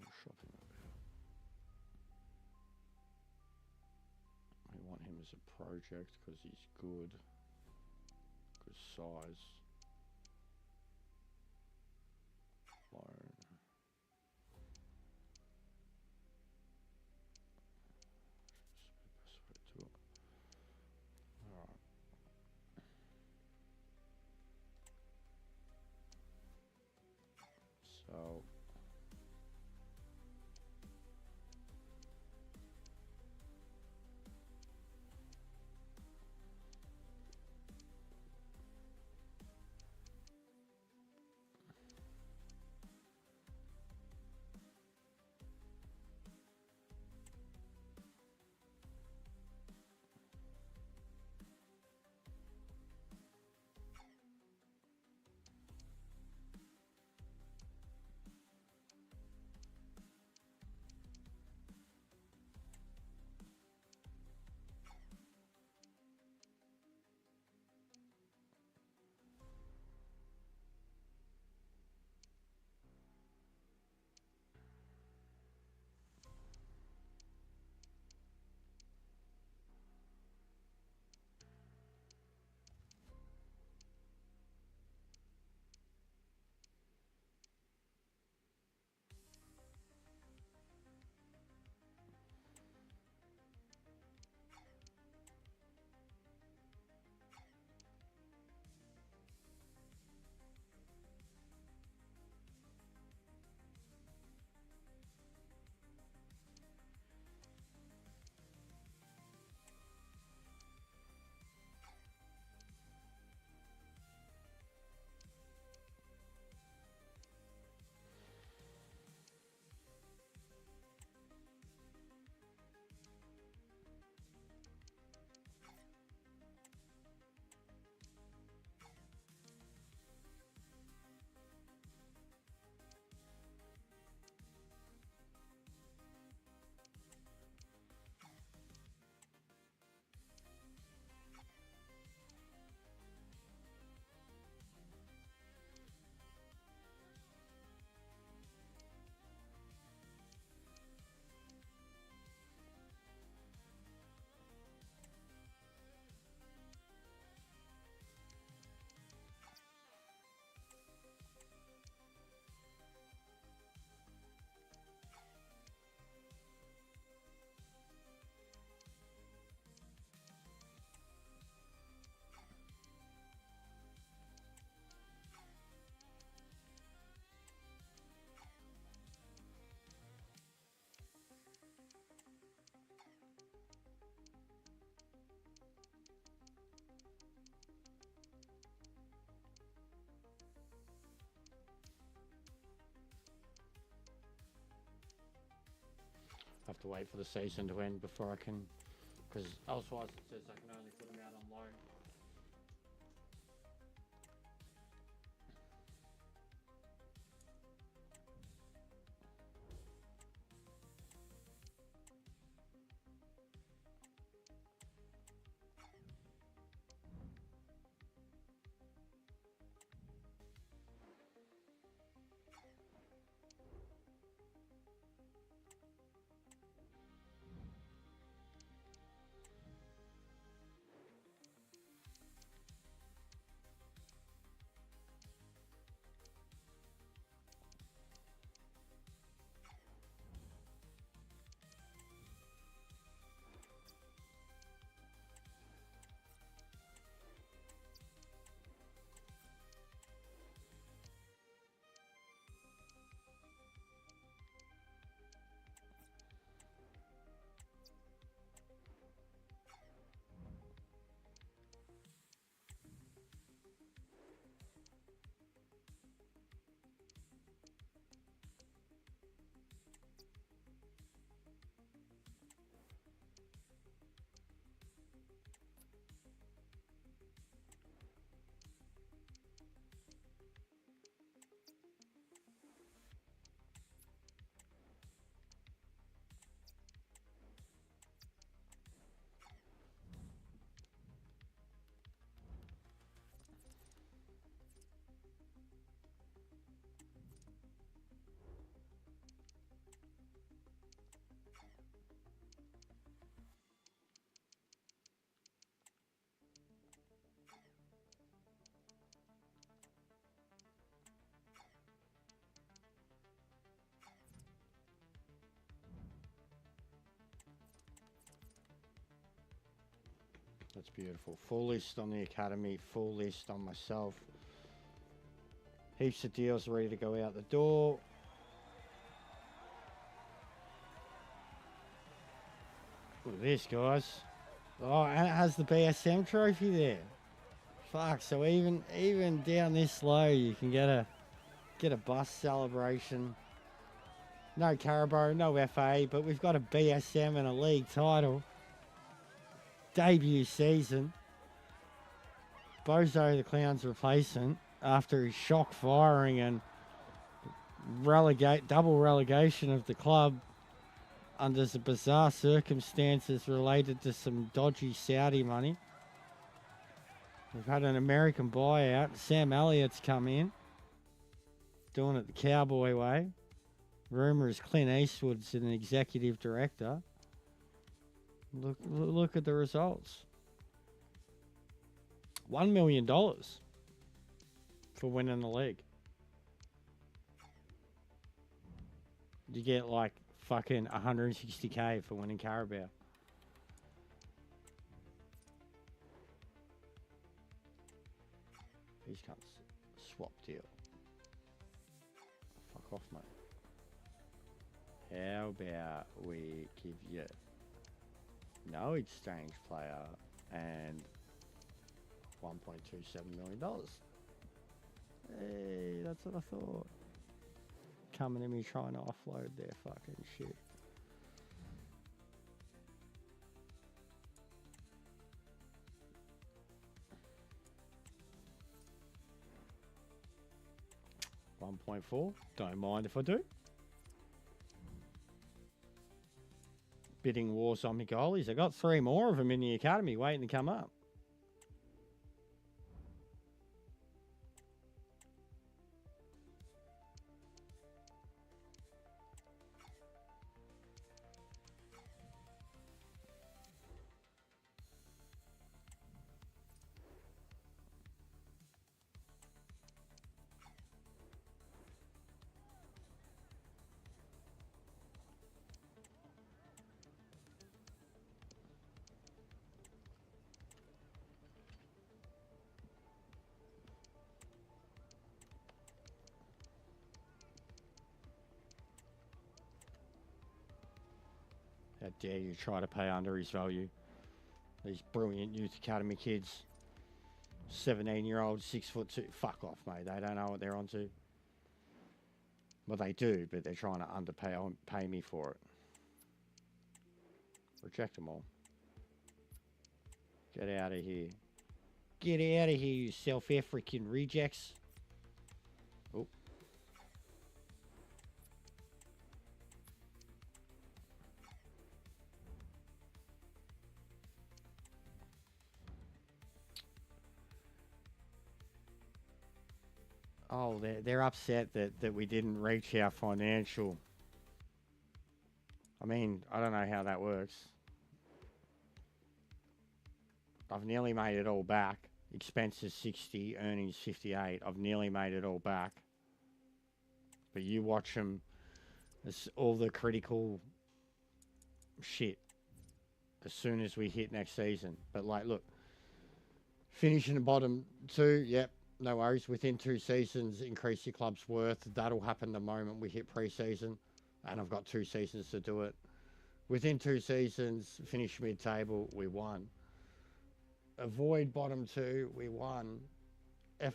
Speaker 1: I'll shop him about. We want him as a project because he's good. Good size. Loan. That's the best way to do it. Alright. So I have to wait for the season to end before I can, because otherwise it says I can only put them out on loan. That's beautiful. Full list on the academy, full list on myself. Heaps of deals ready to go out the door. Look at this, guys. Oh, and it has the BSM trophy there. Fuck, so even down this low, you can get a bus celebration. No Carabao, no FA, but we've got a BSM and a league title. Debut season. Bozo the Clown's replacement after his shock firing and double relegation of the club under some bizarre circumstances related to some dodgy Saudi money. We've had an American buyout. Sam Elliott's come in, doing it the cowboy way. Rumour is Clint Eastwood's an executive director. Look at the results. $1 million for winning the league. You get like fucking 160k for winning Carabao. These cunts swap deal. Fuck off, mate. How about we give you no exchange player and $1.27 million. Hey, that's what I thought. Coming to me trying to offload their fucking shit. $1.4. Don't mind if I do. Bidding wars on me goalies. I got 3 more of them in the academy waiting to come up. How dare you try to pay under his value. These brilliant youth academy kids. 17-year-olds, 6'2". Fuck off, mate. They don't know what they're onto. Well, they do, but they're trying to pay me for it. Reject them all. Get out of here. Get out of here, you South African rejects. Oh. Oh, they're upset that we didn't reach our financial. I mean, I don't know how that works. I've nearly made it all back. Expenses 60, earnings 58. I've nearly made it all back. But you watch them, it's all the critical shit as soon as we hit next season. But like, look, finishing the bottom 2, yep. No worries. Within 2 seasons, increase your club's worth. That'll happen the moment we hit pre-season. And I've got 2 seasons to do it. Within 2 seasons, finish mid-table, we won. Avoid bottom 2, we won.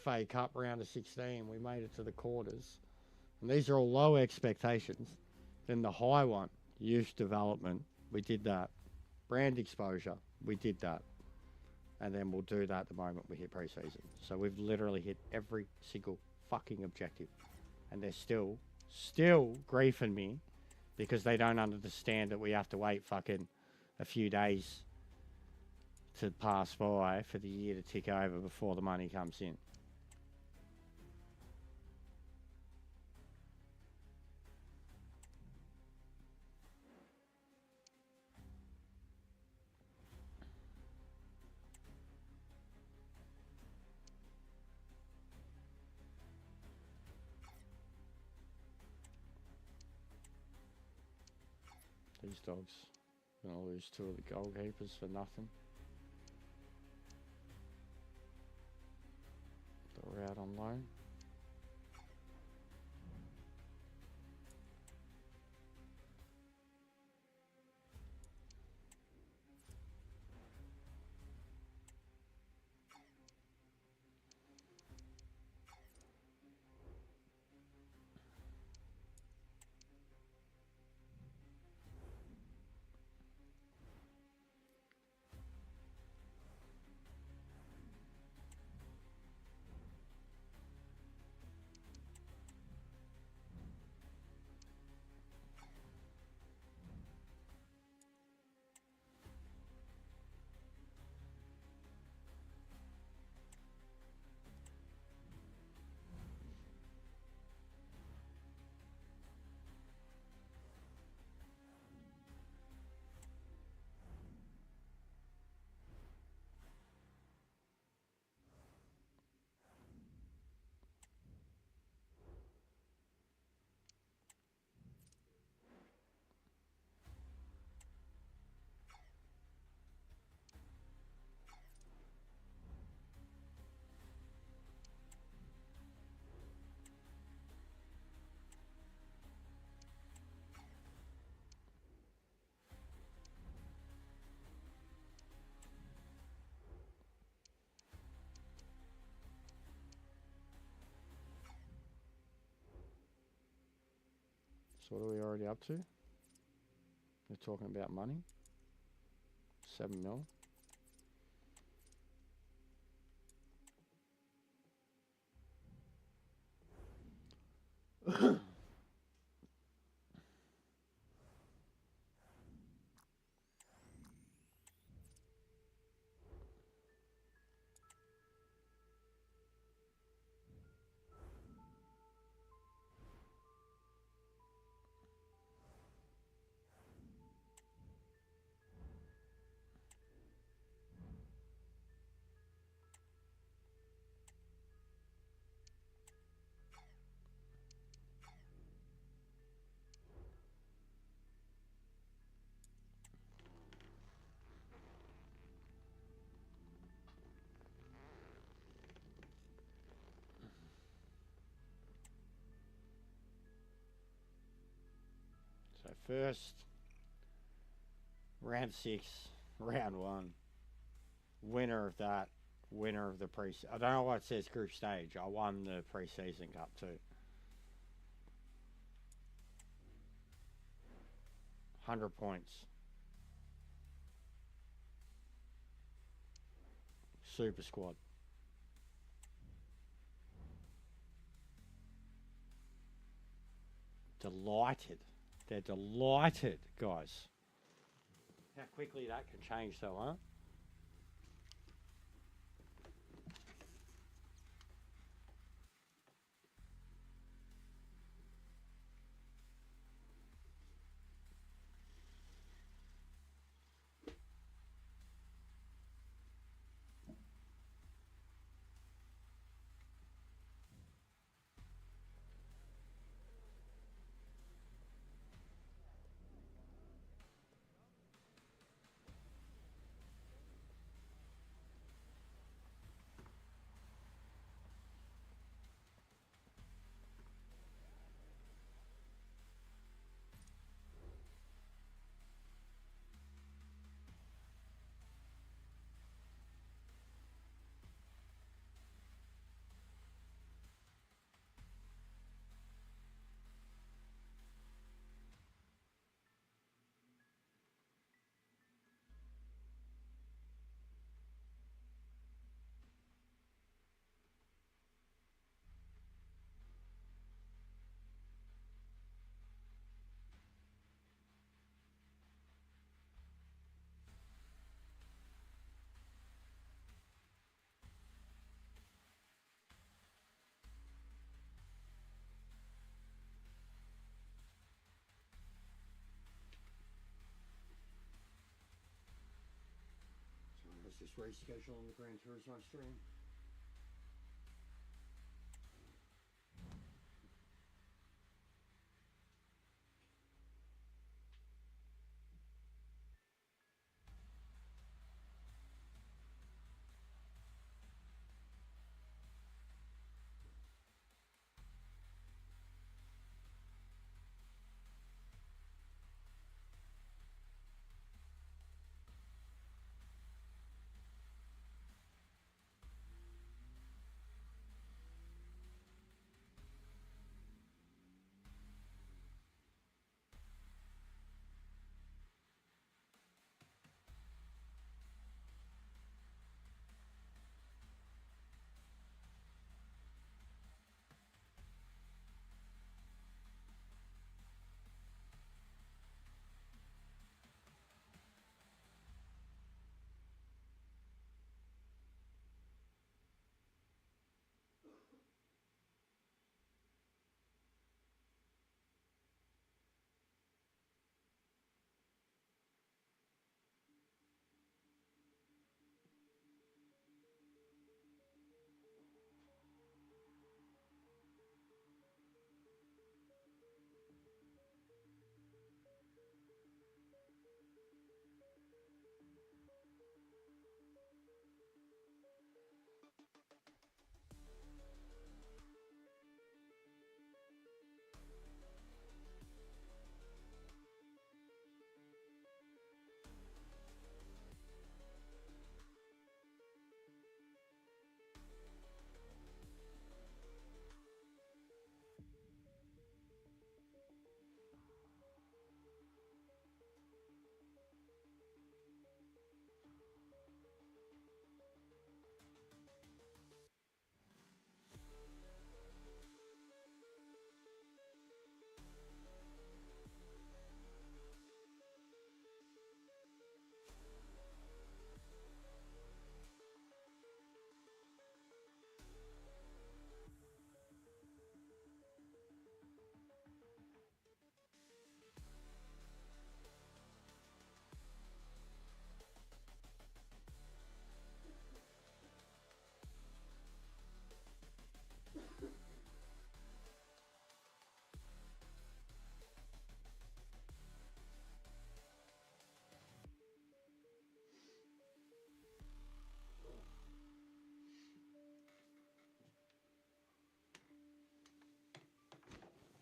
Speaker 1: FA Cup round of 16, we made it to the quarters. And these are all low expectations. Then the high one, youth development, we did that. Brand exposure, we did that. And then we'll do that the moment we hit pre-season. So we've literally hit every single fucking objective. And they're still griefing me because they don't understand that we have to wait fucking a few days to pass by for the year to tick over before the money comes in. These dogs are going to lose 2 of the goalkeepers for nothing. loan. So what are we already up to? We're talking about money. 7 mil. So first, round 6, round 1. Winner of that, winner of the I don't know why it says group stage. I won the pre-season cup too. 100 points. Super squad. Delighted. They're delighted, guys. How quickly that can change though, huh? Just reschedule on the Gran Turismo stream.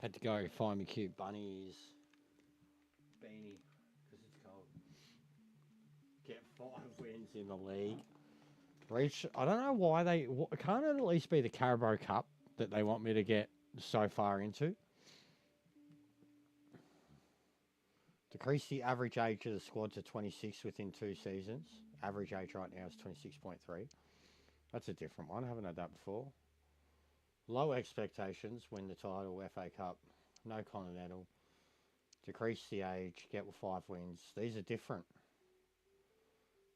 Speaker 1: Had to go find me cute bunnies beanie because it's cold. Get 5 wins in the league. Reach. I don't know why they can't it at least be the Carabao Cup that they want me to get so far into. Decrease the average age of the squad to 26 within 2 seasons. Average age right now is 26.3. That's a different one. I haven't had that before. Low expectations. Win the title. FA Cup. No Continental. Decrease the age. Get 5 wins. These are different.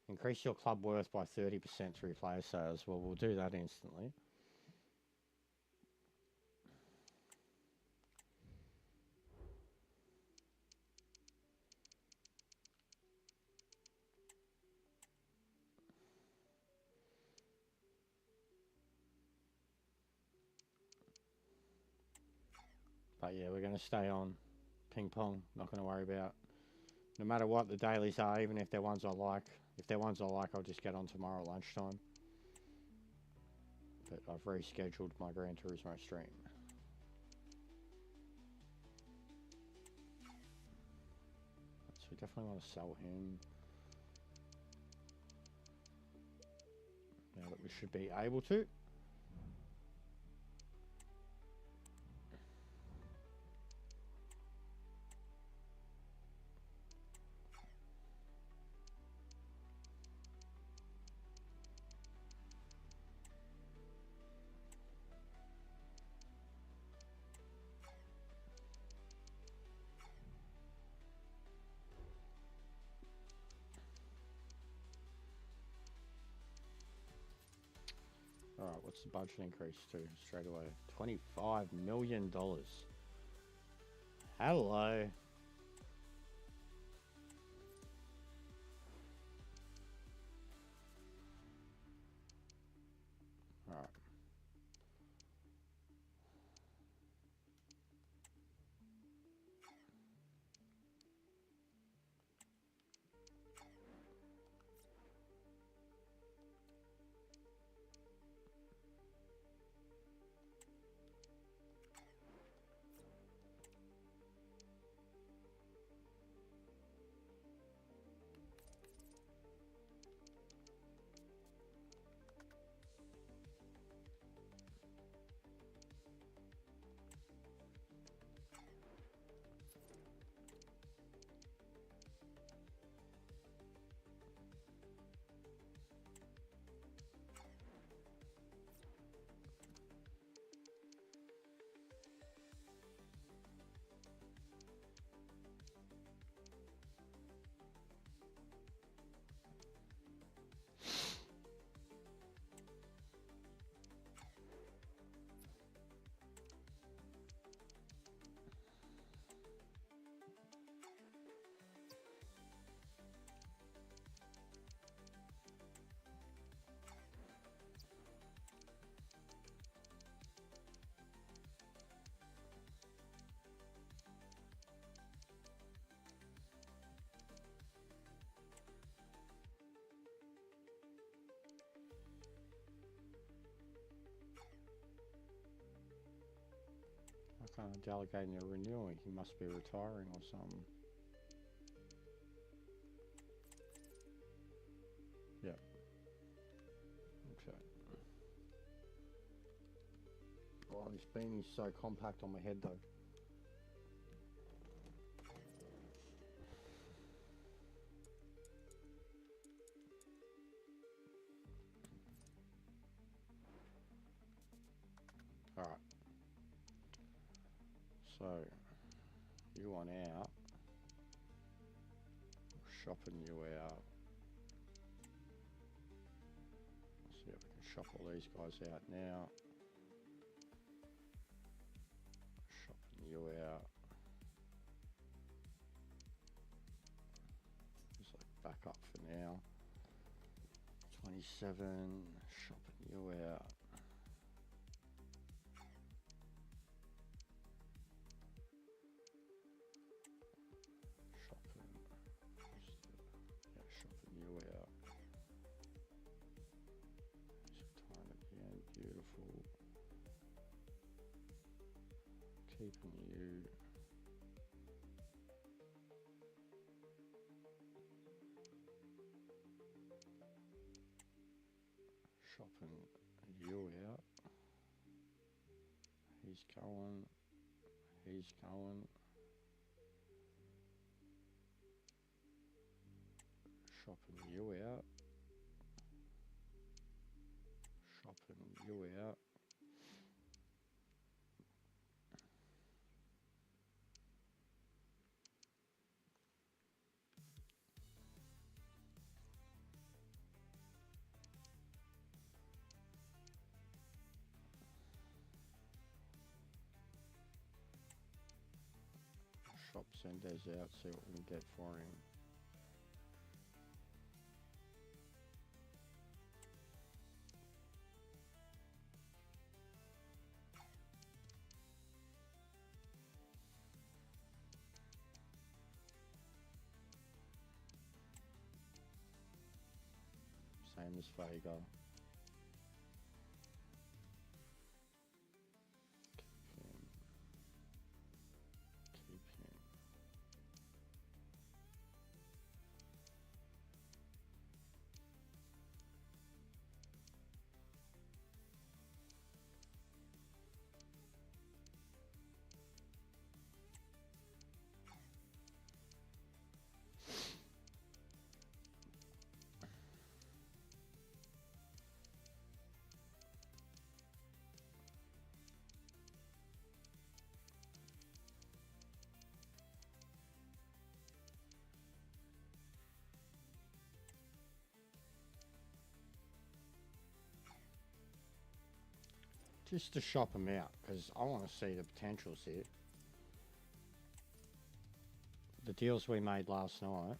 Speaker 1: Increase your club worth by 30% through player sales. Well, we'll do that instantly. But yeah, we're going to stay on ping pong. Not going to worry about, no matter what the dailies are, even if they're ones I like. If they're ones I like, I'll just get on tomorrow at lunchtime. But I've rescheduled my Gran Turismo stream. So we definitely want to sell him. Now that we should be able to. Alright, what's the budget increase to straight away? $25 million. Hello. Alright. Kind of delegating a renewal. He must be retiring or something. Yeah. Okay. Oh, this beanie's so compact on my head though. All right. So, you want out, shopping you out. Let's see if we can shop all these guys out now. Shopping you out. Just like back up for now. 27, shopping you out. Keeping you. Shopping you out. He's going. He's going. Shopping you out. Shopping you out. Shop Senders out, see what we can get for him. Same as Fago. Keep him. Just to shop them out, because I want to see the potentials here. The deals we made last night.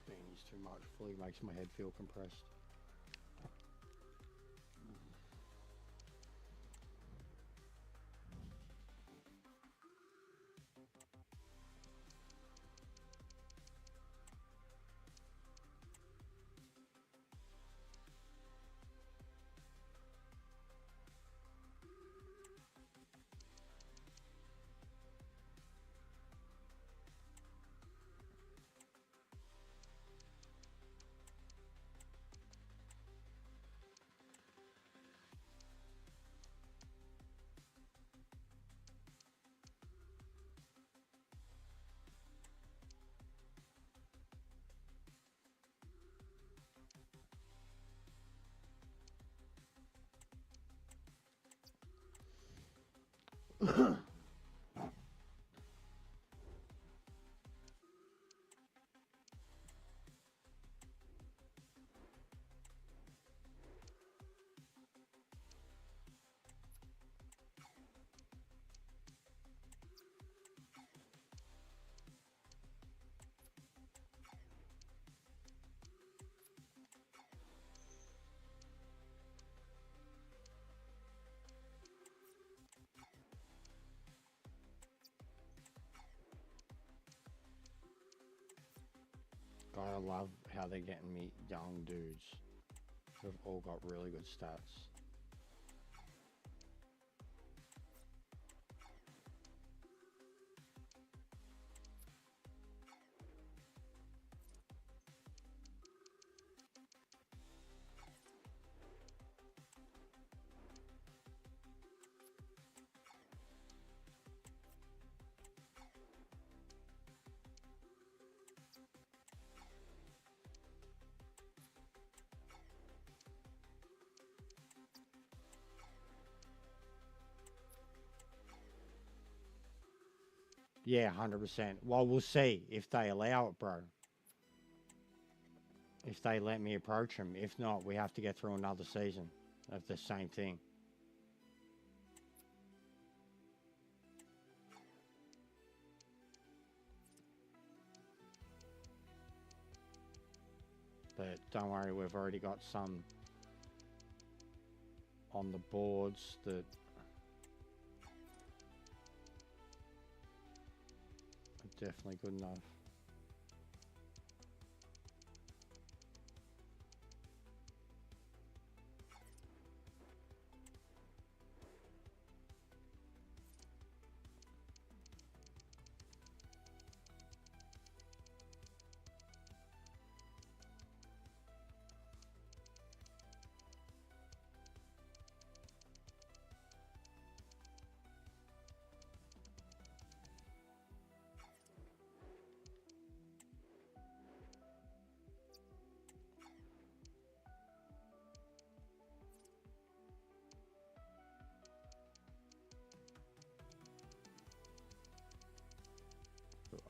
Speaker 1: Beanies too much. Fully makes my head feel compressed. God, I love how they're getting me young dudes who've all got really good stats. Yeah, 100%. Well, we'll see if they allow it, bro. If they let me approach them. If not, we have to get through another season of the same thing. But don't worry, we've already got some on the boards that are definitely good enough.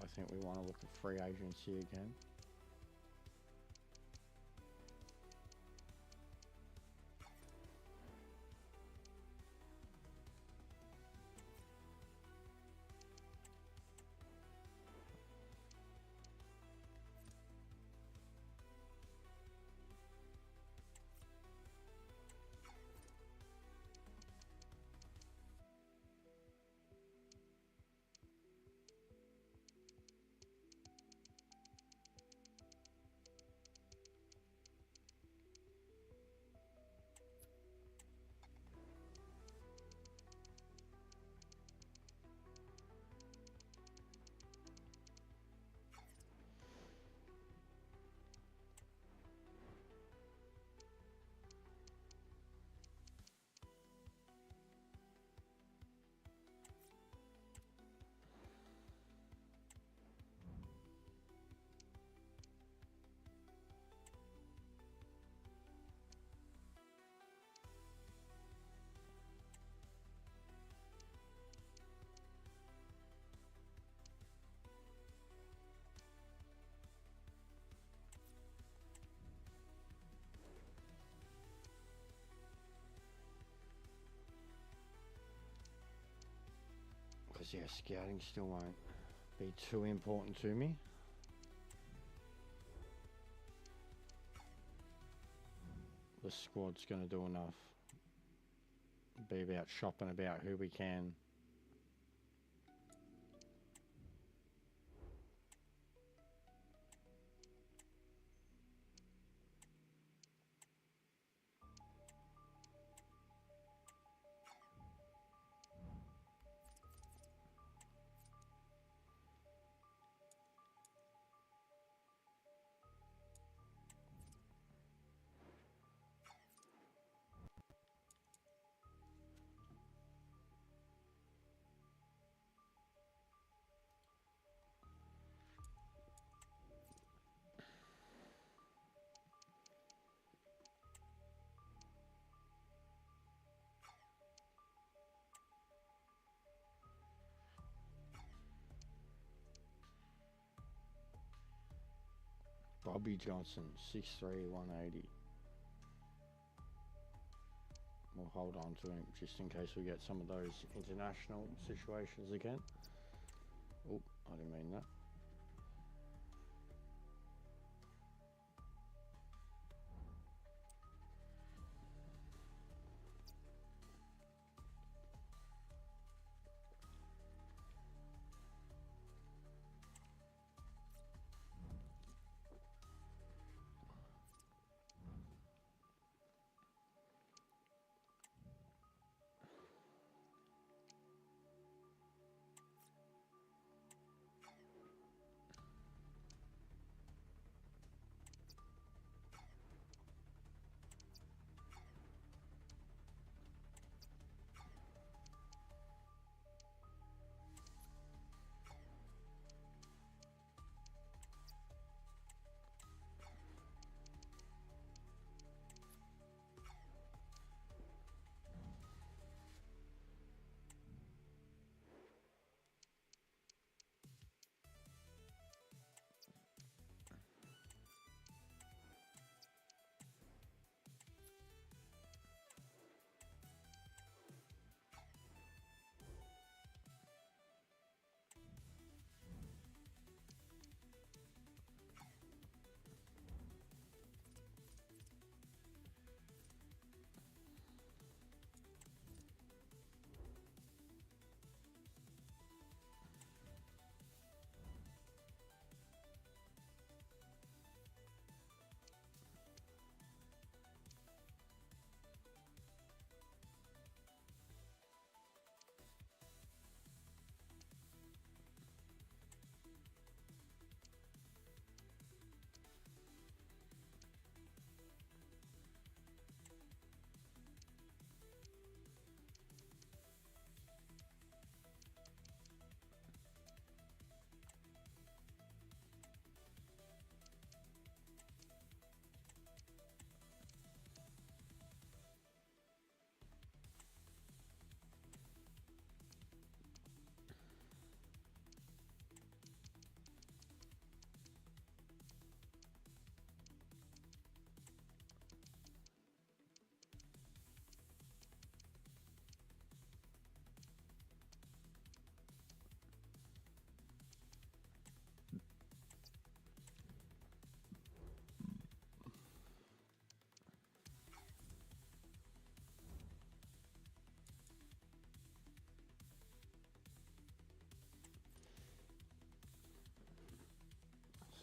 Speaker 1: I think we want to look at free agency again. Because, yeah, scouting still won't be too important to me. The squad's going to do enough. Be about shopping about who we can. Bobby Johnson, 6'3", 180. We'll hold on to him just in case we get some of those international situations again. Oh, I didn't mean that.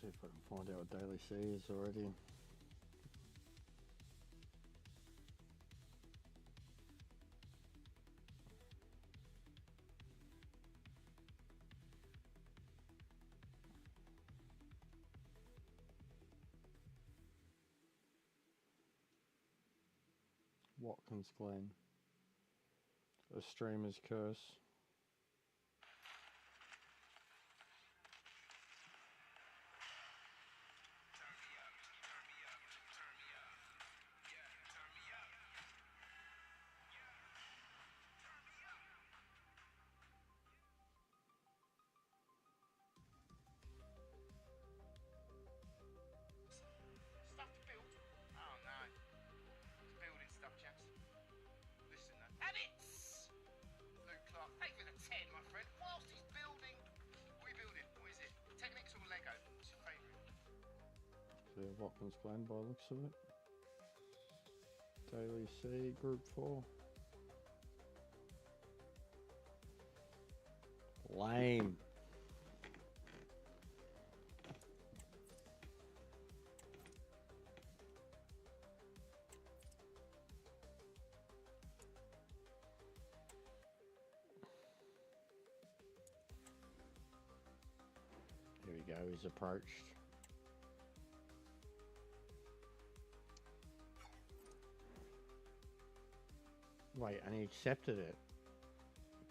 Speaker 1: See if I can find out what Daily C is already. Watkins Glen. A streamer's curse. Watkins Glen by the looks of it. Daily C, Group 4. Lame. Here we go, he's approached. Wait, and he accepted it.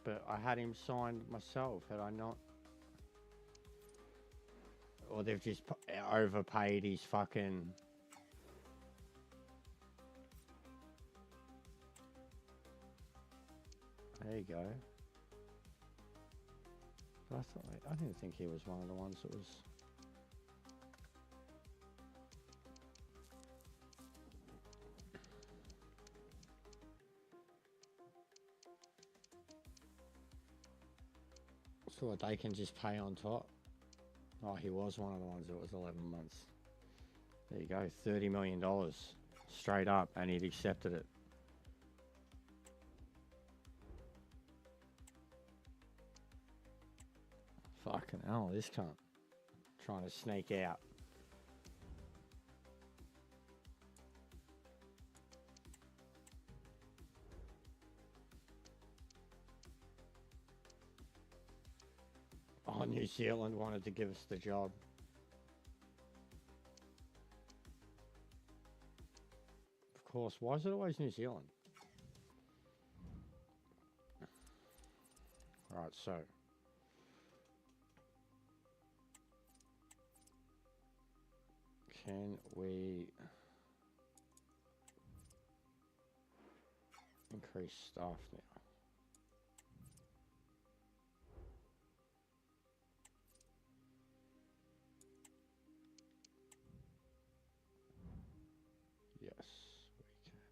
Speaker 1: But I had him signed myself, had I not? Or they've just overpaid his fucking... There you go. But I didn't think he was one of the ones that was... So what, they can just pay on top? Oh, he was one of the ones that was 11 months. There you go, $30 million. Straight up, and he'd accepted it. Fucking hell, this cunt. Trying to sneak out. Oh, New Zealand wanted to give us the job. Of course, why is it always New Zealand? Alright, so. Can we increase staff now? Yes, we can.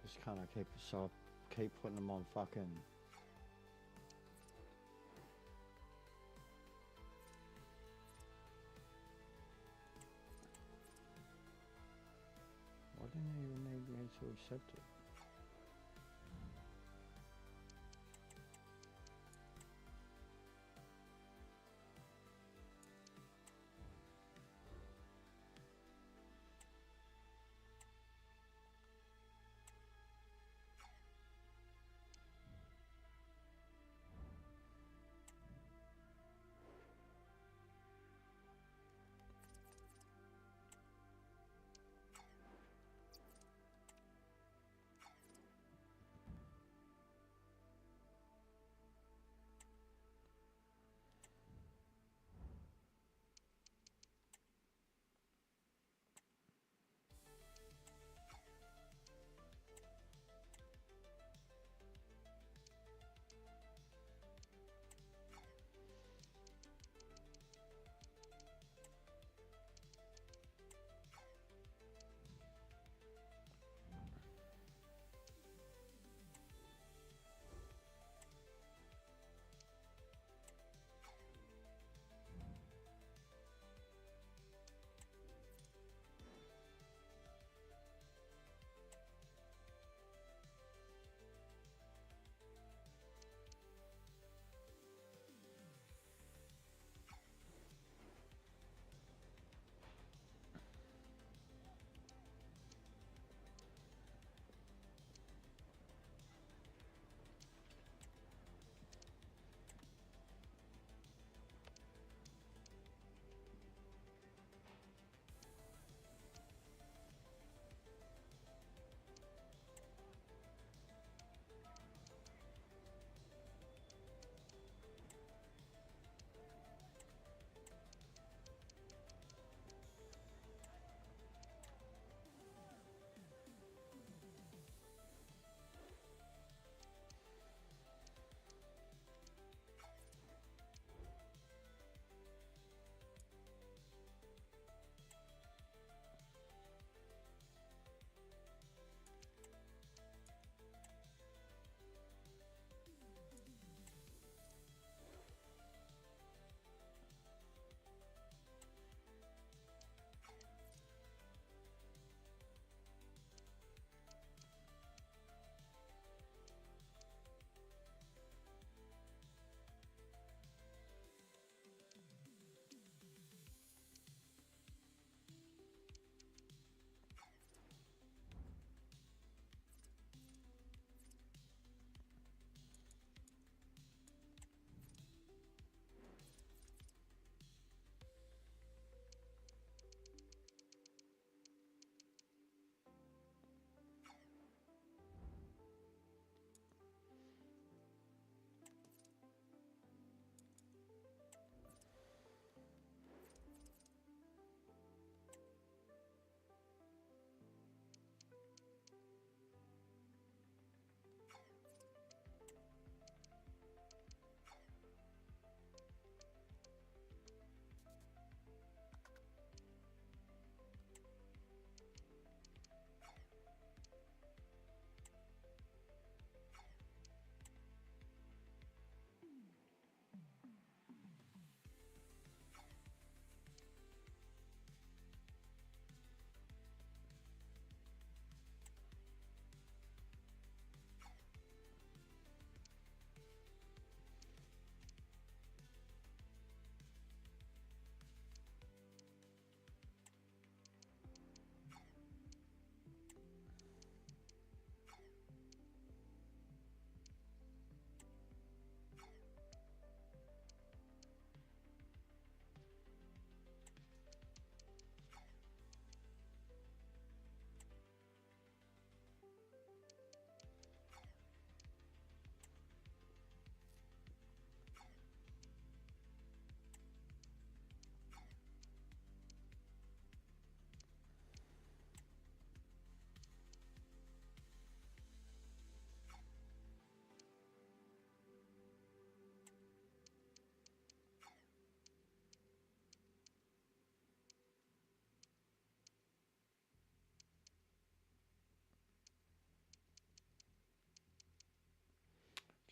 Speaker 1: Just kind of keep putting them on fucking. Why didn't they even need me to accept it?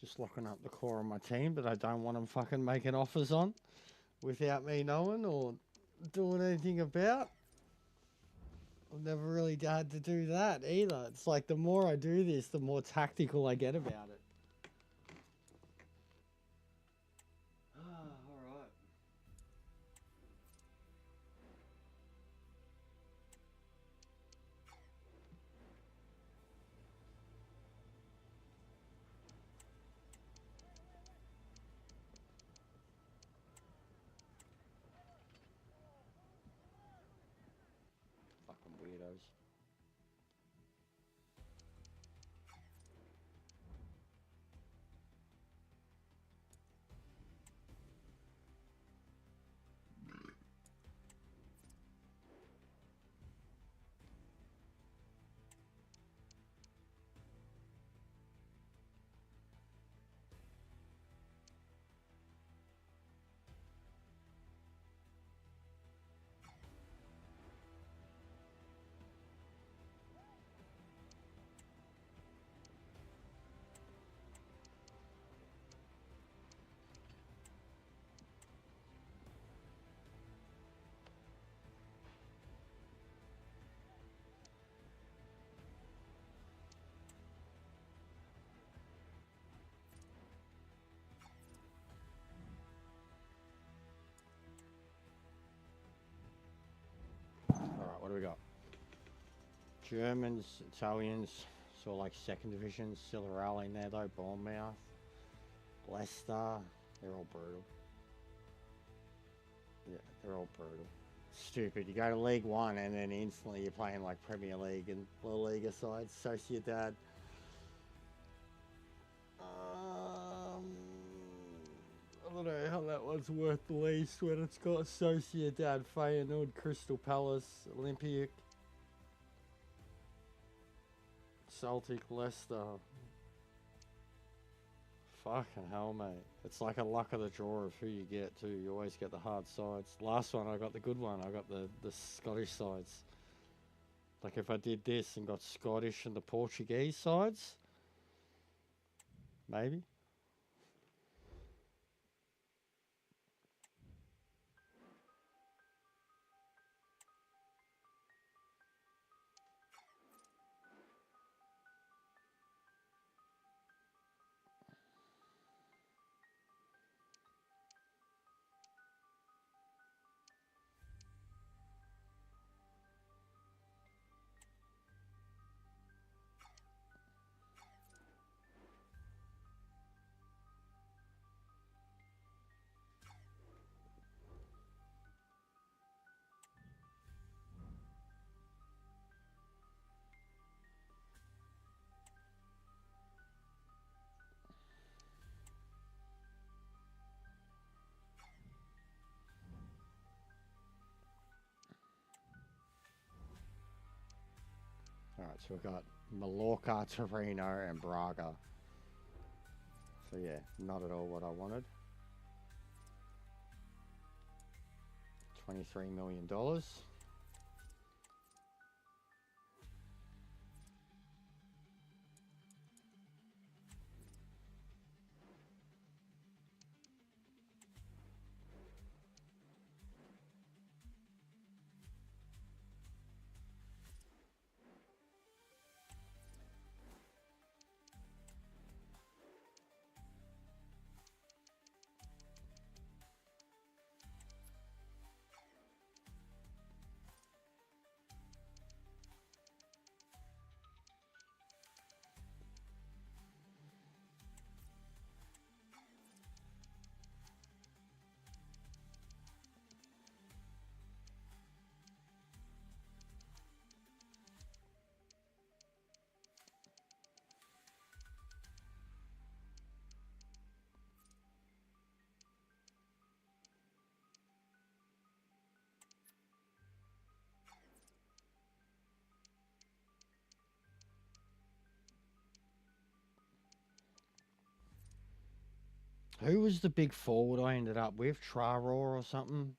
Speaker 1: Just locking up the core of my team that I don't want them fucking making offers on without me knowing or doing anything about. I've never really had to do that either. It's like the more I do this, the more tactical I get about it. All right. Fucking weirdos. Alright, what do we got? Germans, Italians, sort of like second division, still a rally in there though, Bournemouth, Leicester, they're all brutal. Yeah, they're all brutal. Stupid, you go to League One and then instantly you're playing like Premier League and La Liga sides, Sociedad. I don't know how that one's worth the least when it's got Sociedad, Feyenoord, Crystal Palace, Olympic, Celtic, Leicester. Fucking hell, mate. It's like a luck of the draw of who you get, too. You always get the hard sides. Last one, I got the good one. I got the Scottish sides. Like, if I did this and got Scottish and the Portuguese sides, maybe. Alright, so we've got Mallorca, Torino, and Braga. So yeah, not at all what I wanted. $23 million. Who was the big forward I ended up with? Traore or something?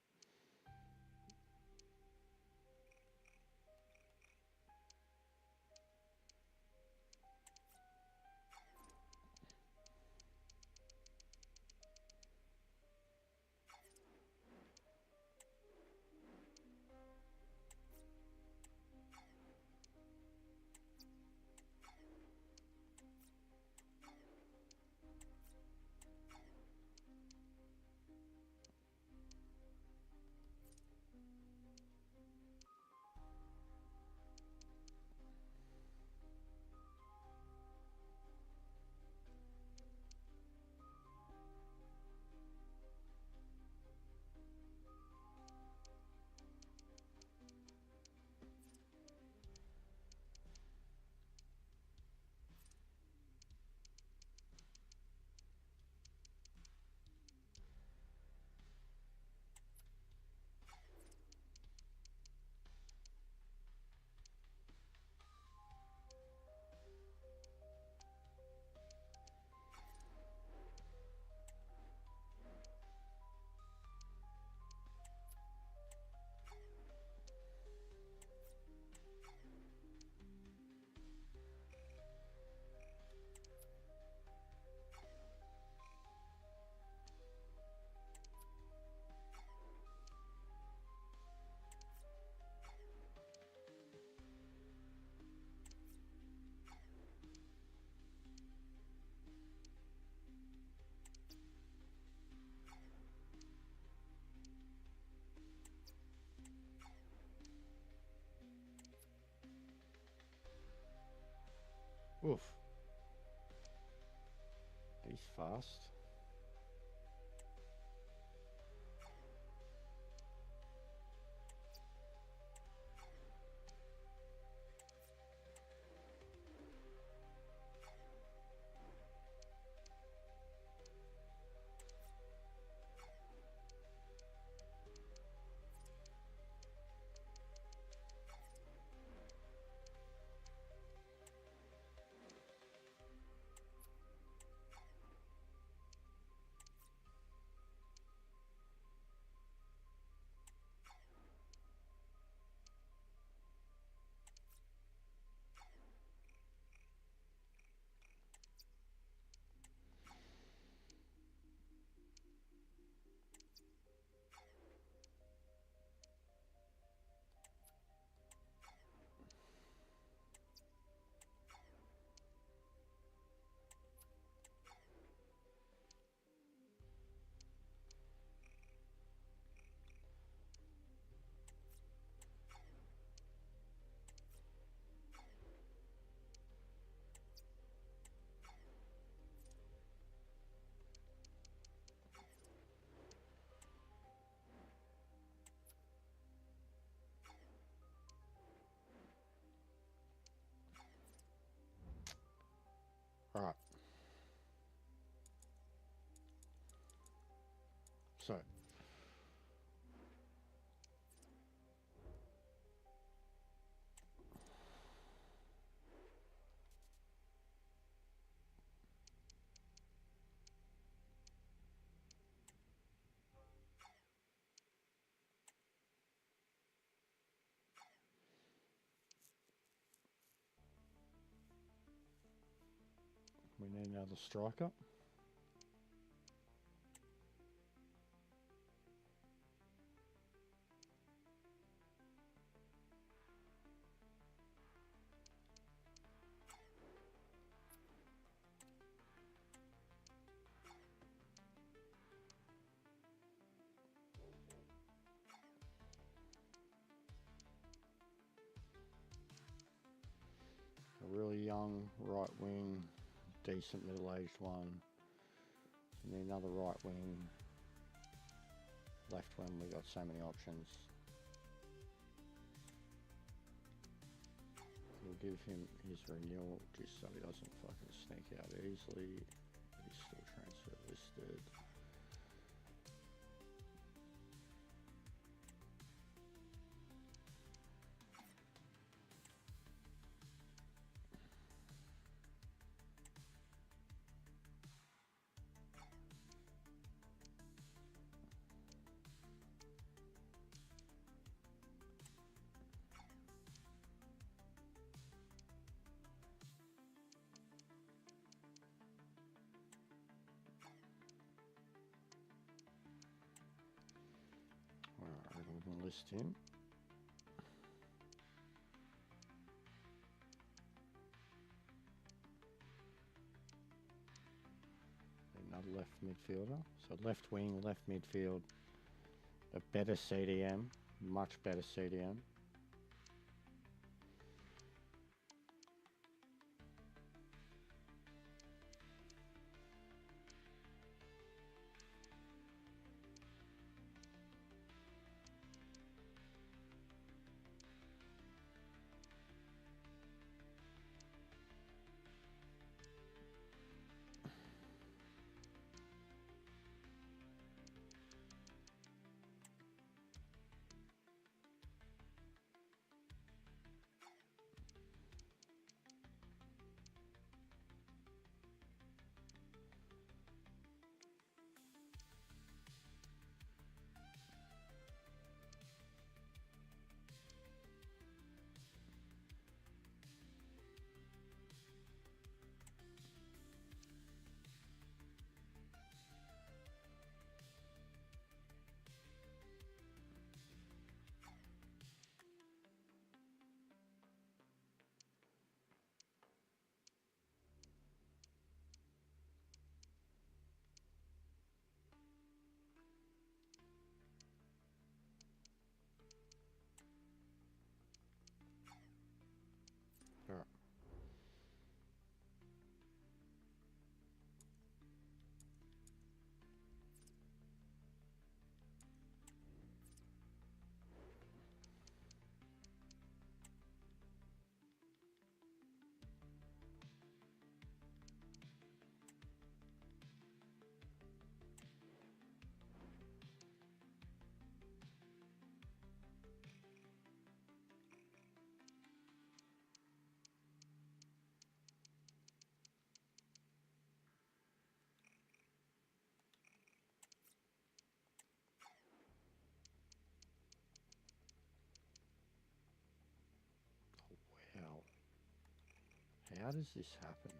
Speaker 1: Oof. He's fast. All right. So. We need another striker. A really young right wing, decent middle-aged one. We need another right wing. Left wing, we got so many options. We'll give him his renewal just so he doesn't fucking sneak out easily. He's still transfer listed. Alright, we can list him. Another left midfielder. So left wing, left midfield. A better CDM, much better CDM. How does this happen?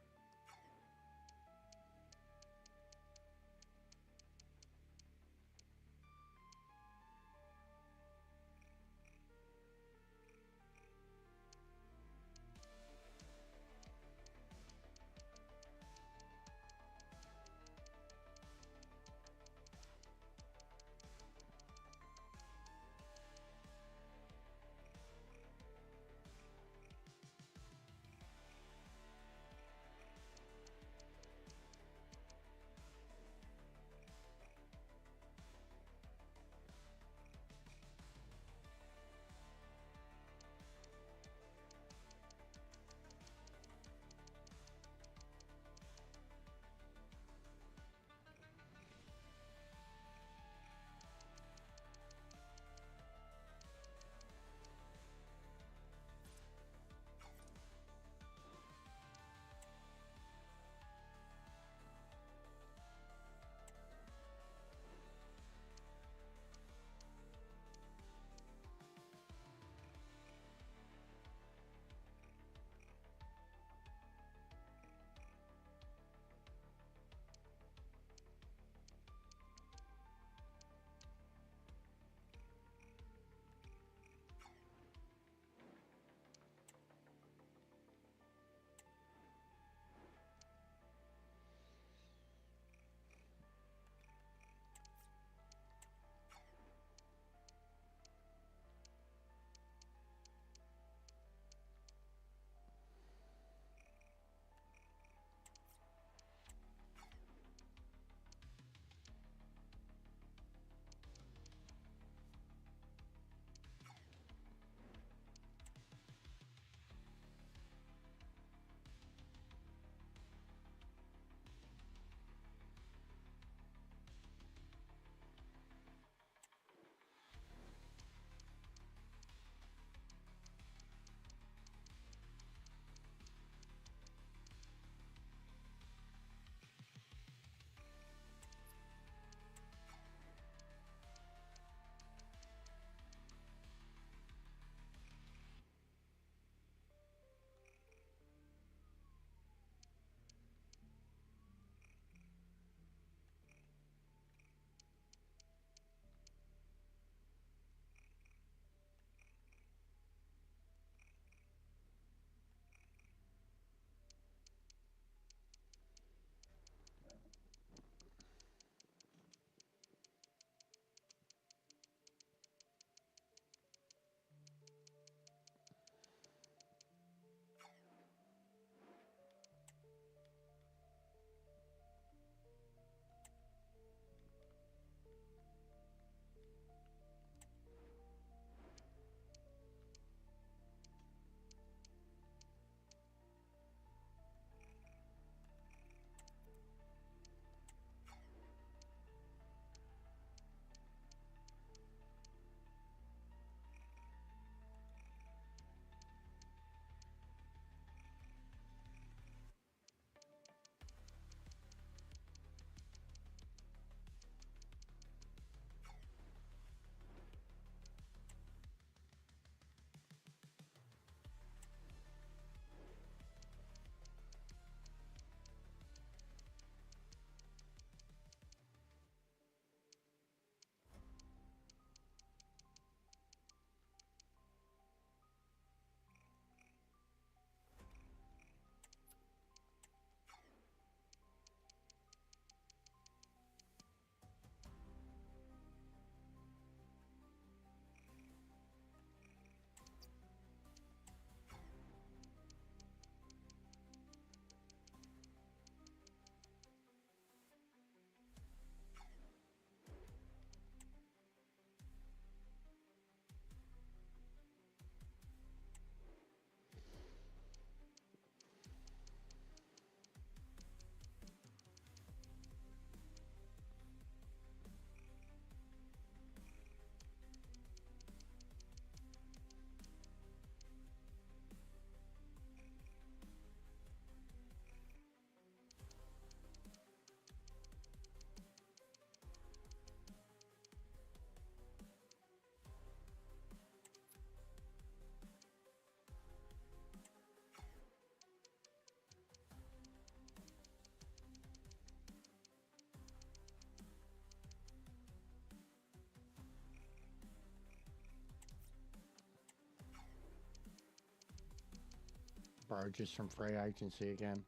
Speaker 1: Bro, just from free agency again.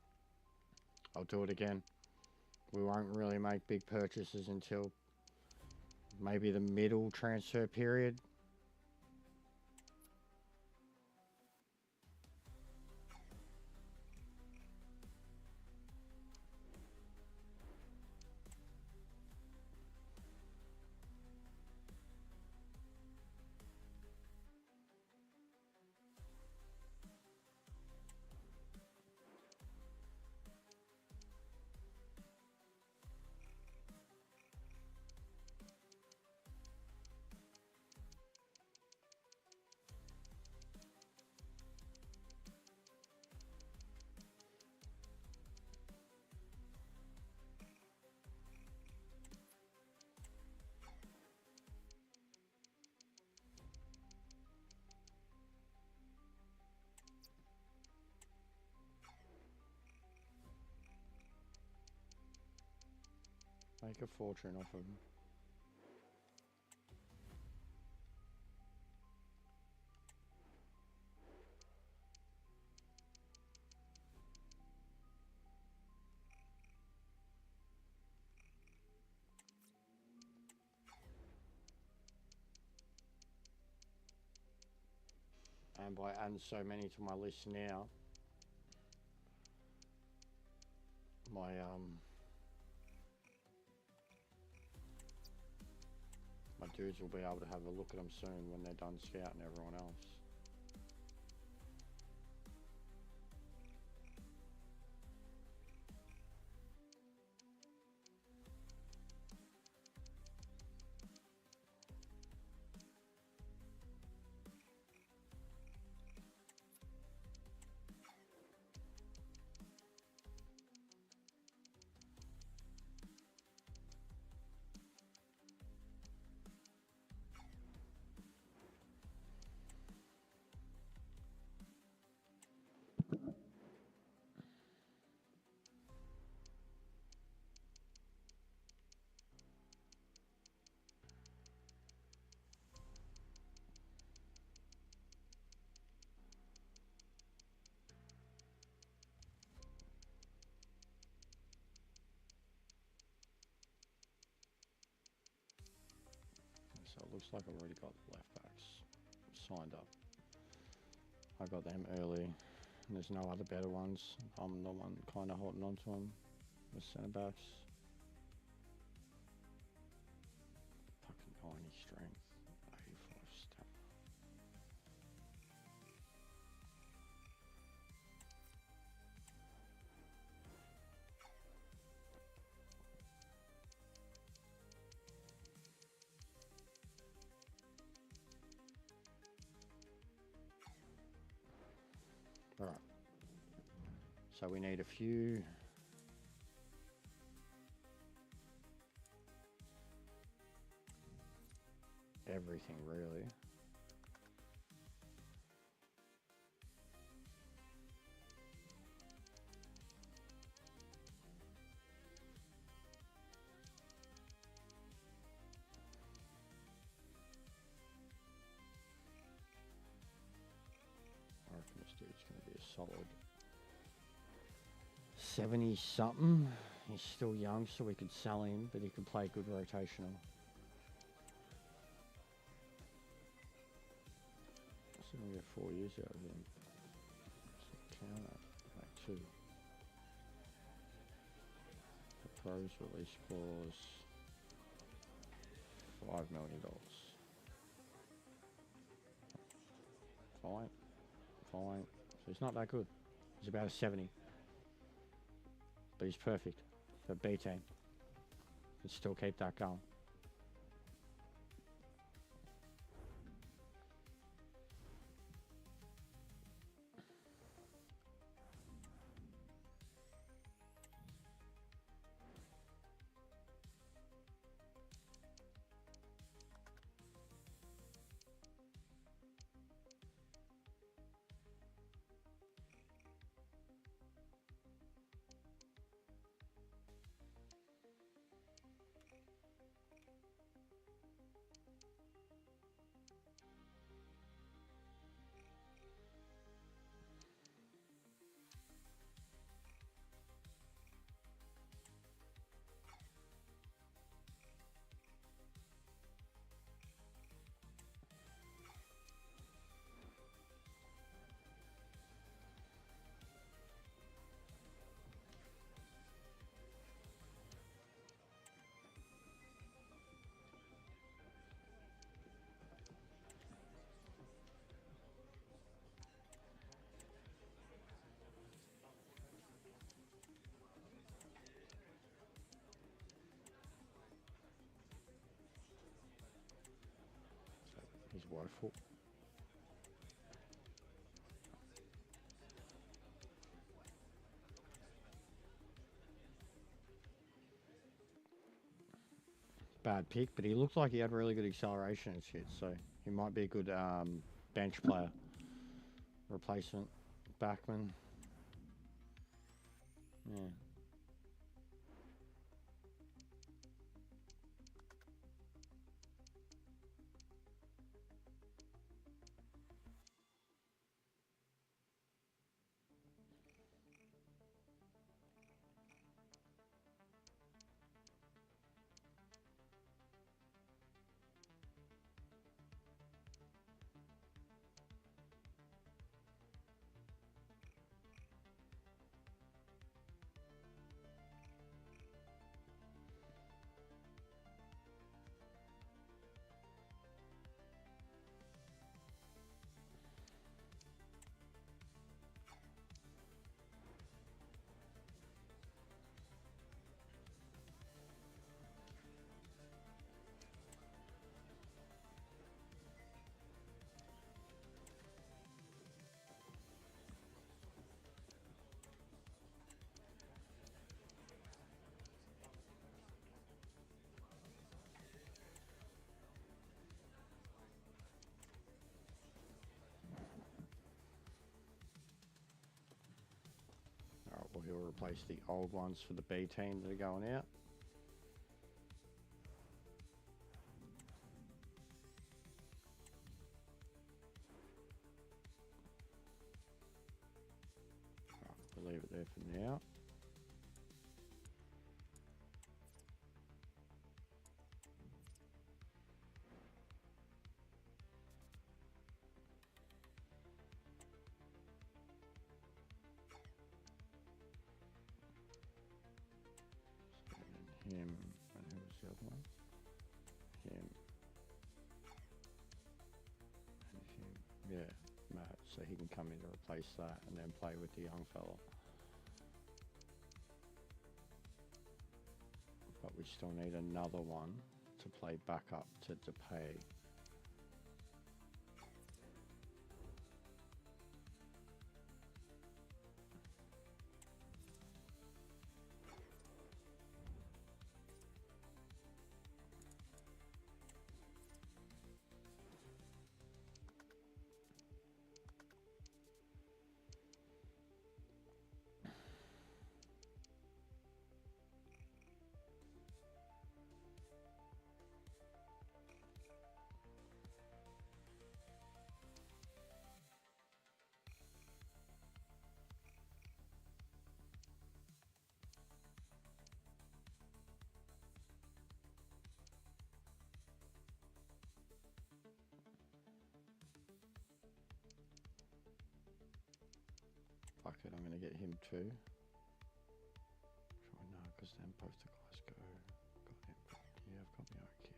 Speaker 1: I'll do it again. We won't really make big purchases until maybe the middle transfer period. Make a fortune off him. And by adding so many to my list now, my my dudes will be able to have a look at them soon when they're done scouting everyone else. So it looks like I've already got the left backs signed up. I got them early, and there's no other better ones. I'm the one kind of holding on to them, the centre backs. Fucking 90 strength, 85 stamina. Alright, so we need a few everything really. I reckon this dude's going to be a solid 70 something. He's still young, so we could sell him, but he can play good rotational. So we get 4 years out of him. So count that. Like 2. The pros release clause $5 million. Fine. Fine. So he's not that good. He's about a 70. But he's perfect for B team. Can still keep that going. woeful. Bad pick, but he looked like he had really good acceleration and shit, so he might be a good bench player. Replacement. Backman. Yeah. Alright, well, he'll replace the old ones for the B team that are going out. We'll leave it there for now. Him, and who was the other one? Him. And him. Yeah, Matt. So he can come in to replace that and then play with the young fella. But we still need another one to play back up to Depay. Fuck it, I'm gonna get him too. Try no, because then both the guys go. Got him. Yeah, I've got my own kid.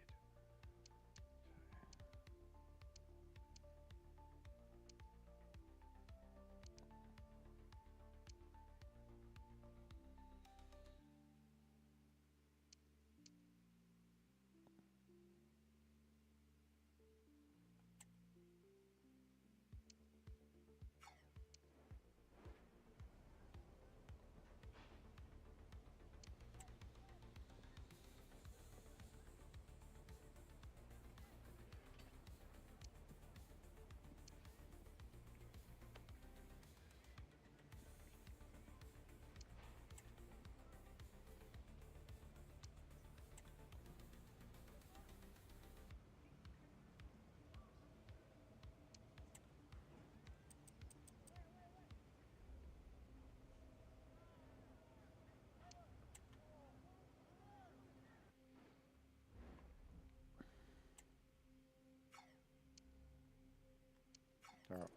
Speaker 1: Alright.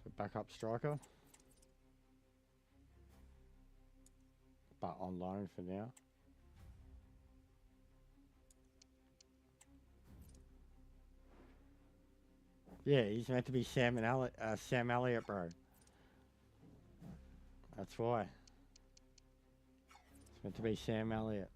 Speaker 1: So backup striker. But on loan for now. Yeah, he's meant to be Sam Elliott, bro. That's why. It's meant to be Sam Elliott.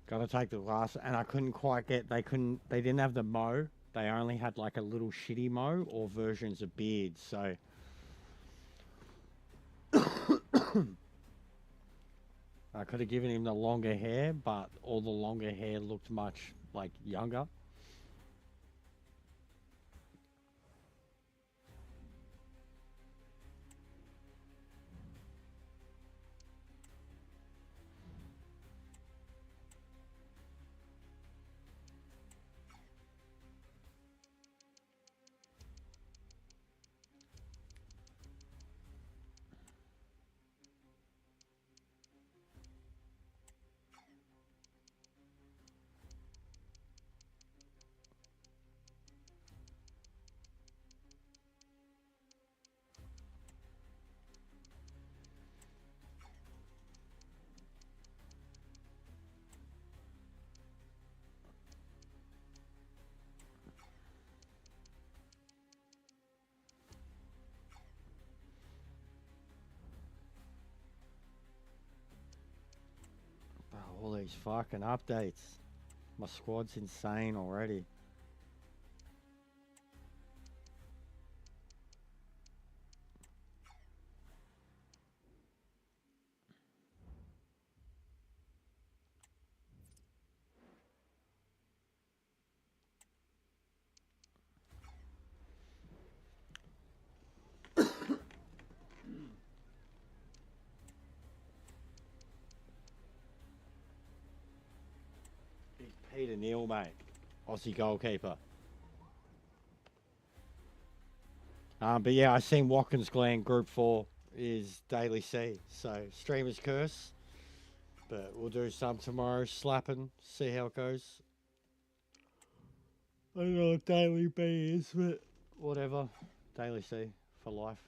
Speaker 1: Gotta take the glass, and I couldn't quite get. They didn't have the mo. They only had like a little shitty mo or versions of beards. So I could have given him the longer hair, but all the longer hair looked much like younger. All these fucking updates. My squad's insane already. Peter Neal, mate. Aussie goalkeeper. But yeah, I seen Watkins Glen Group 4 is Daily C. So, streamer's curse. But we'll do some tomorrow, slapping, see how it goes. I don't know what Daily B is, but whatever. Daily C for life.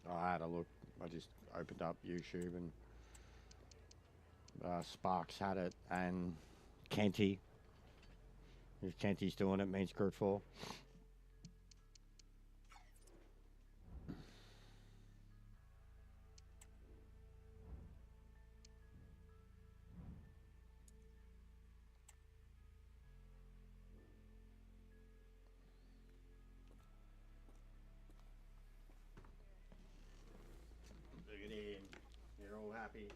Speaker 1: I had a look. I just opened up YouTube and Sparks had it, and Kenty. If Kenty's doing it, means Group 4. Look at him. You're all happy.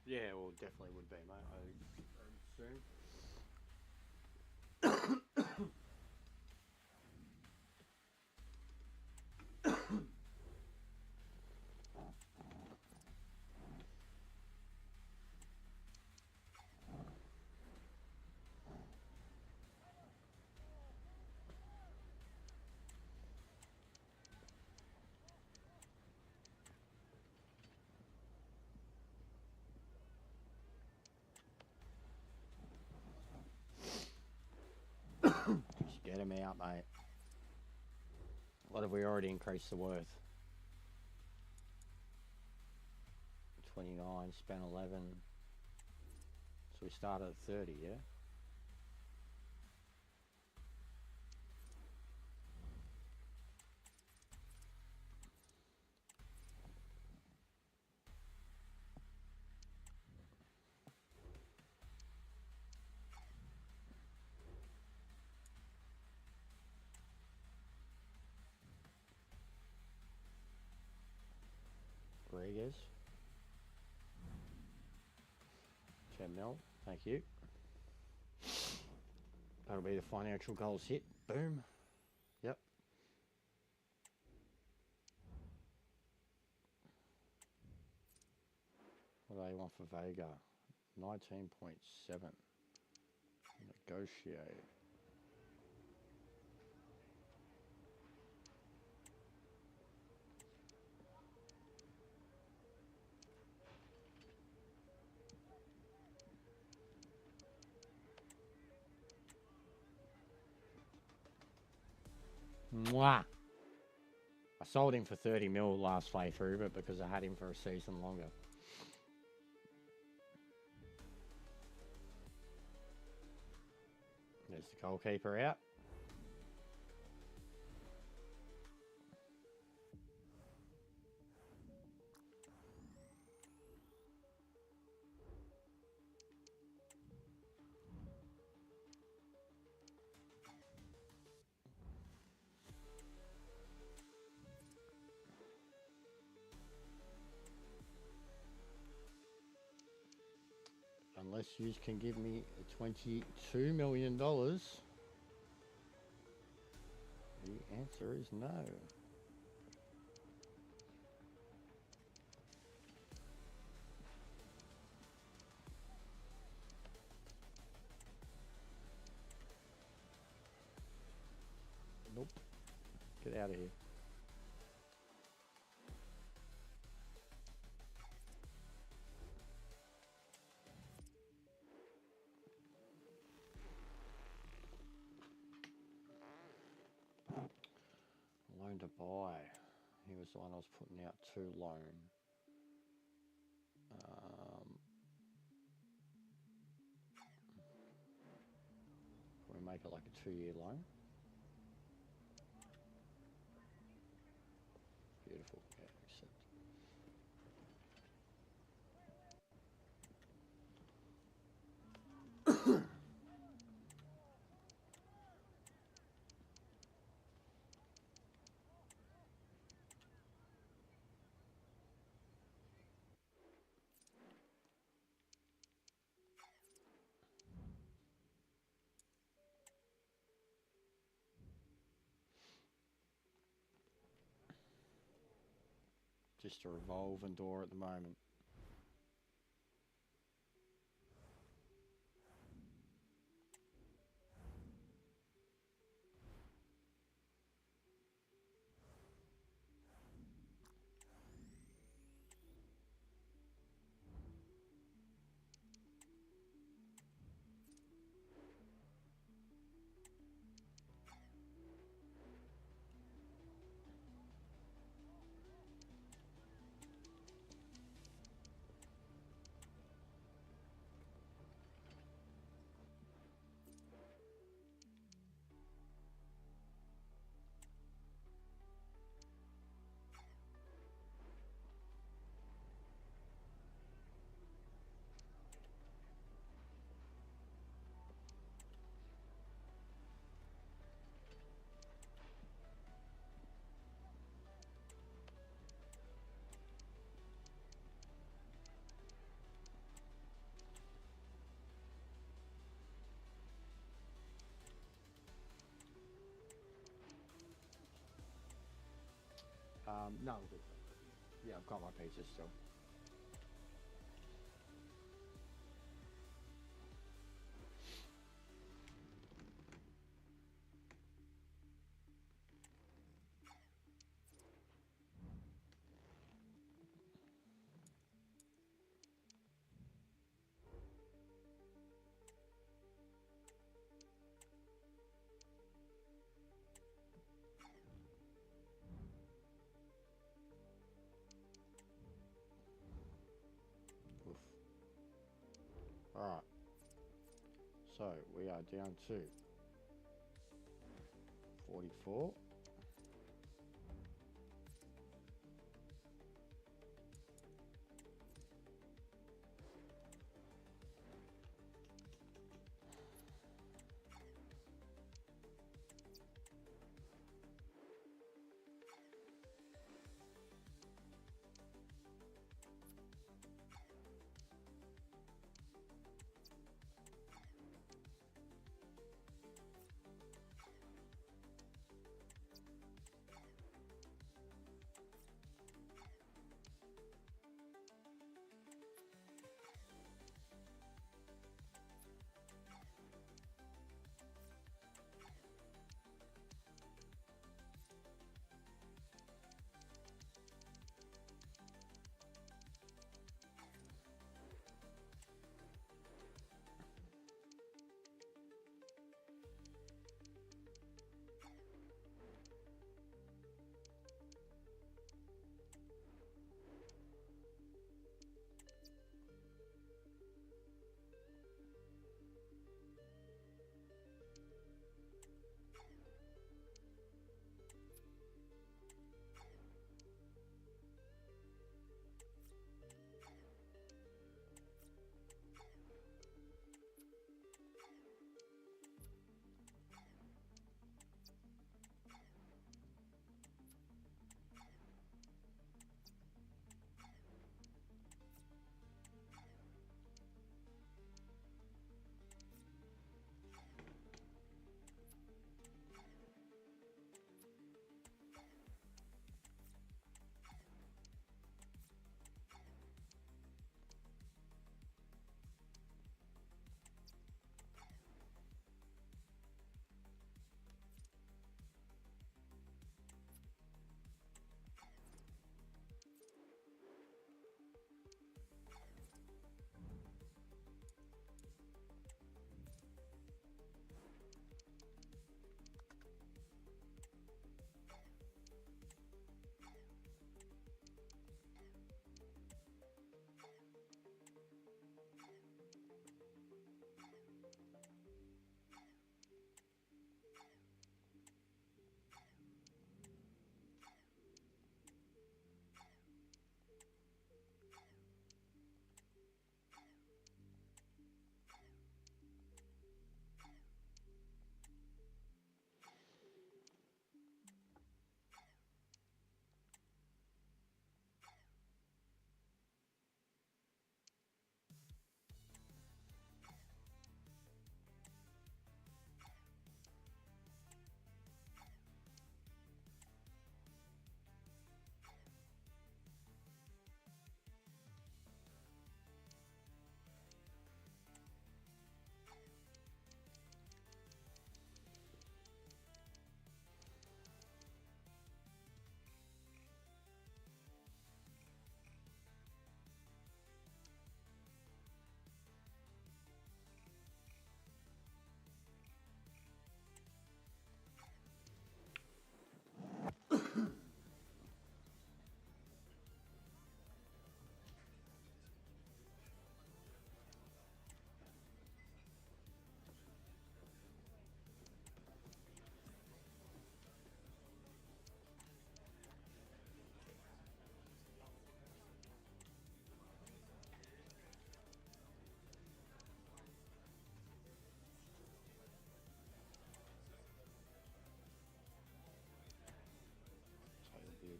Speaker 1: Yeah, well, definitely would be, mate. Soon. Get him out, mate. What have we already increased the worth? 29, spent 11. So we started at 30, yeah? Rodriguez. 10 mil, thank you. That'll be the financial goals hit. Boom. Yep. What do they want for Vega? 19.7. Negotiate. Mwah! I sold him for 30 mil last playthrough, but because I had him for a season longer. There's the goalkeeper out. Unless you can give me $22 million. The answer is no. Nope. Get out of here. Loan to buy. He was the one I was putting out to loan. Can we make it like a 2-year loan? Beautiful. Yeah, accept. Just a revolving door at the moment. No, I'm good. Yeah, I've got my pizza still. Right. So we are down to 44.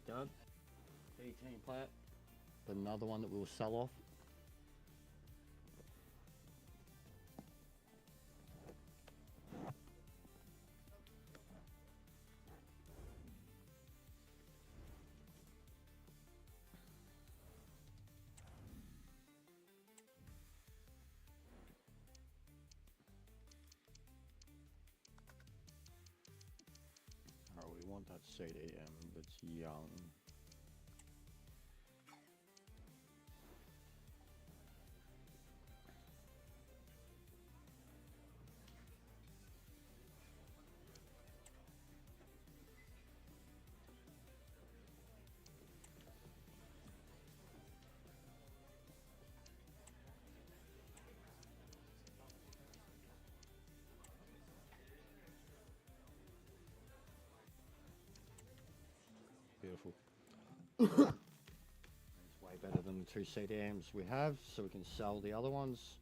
Speaker 1: Done. 18 player. But another one that we'll sell off. Alright, we want that CDM that's young. beautiful. It's way better than the 2 CDMs we have, so we can sell the other ones.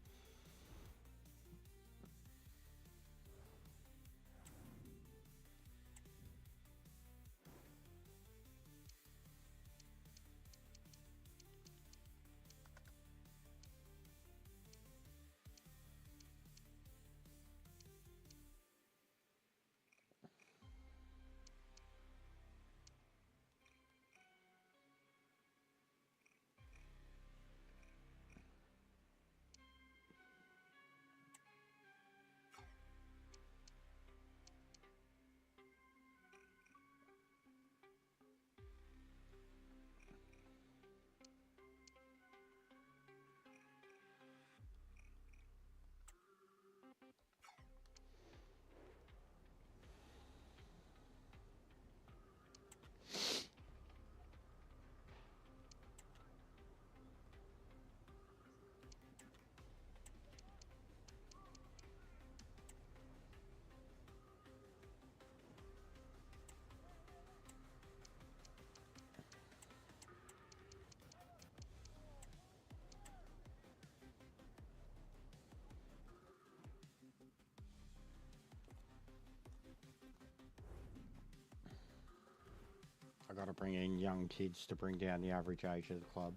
Speaker 1: I got to bring in young kids to bring down the average age of the club.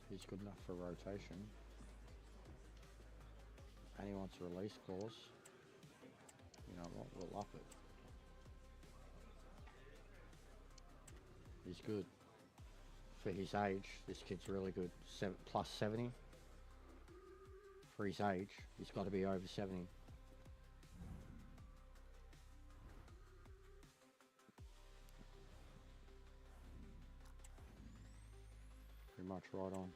Speaker 1: He's good enough for rotation. And he wants a release clause. You know what? We'll up it. He's good. For his age, this kid's really good. Plus 70. For his age, he's got to be over 70. Pretty much right on.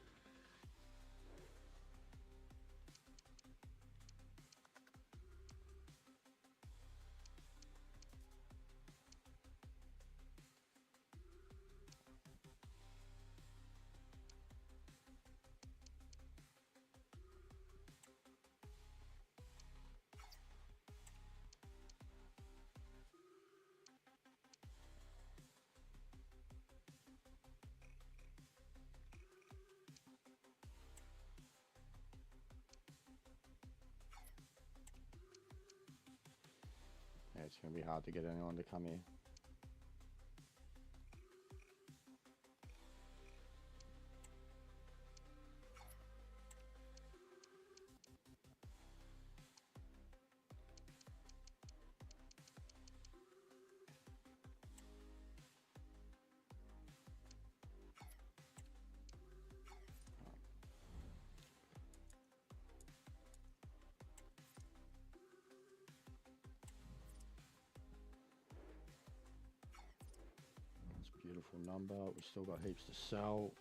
Speaker 1: Yeah, it's going to be hard to get anyone to come here. Beautiful number. We've still got heaps to sell.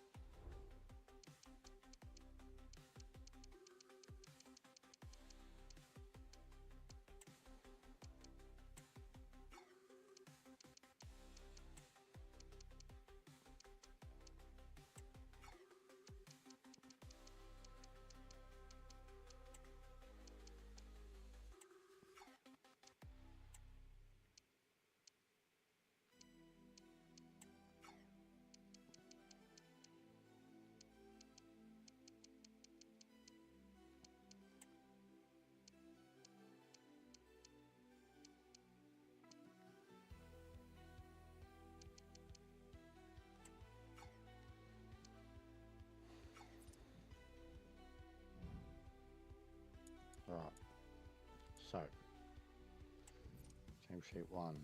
Speaker 1: All right, so team sheet 1.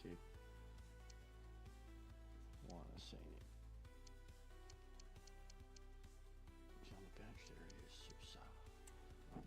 Speaker 1: you. Why have I seen him? He's on the bench. There he is. Super.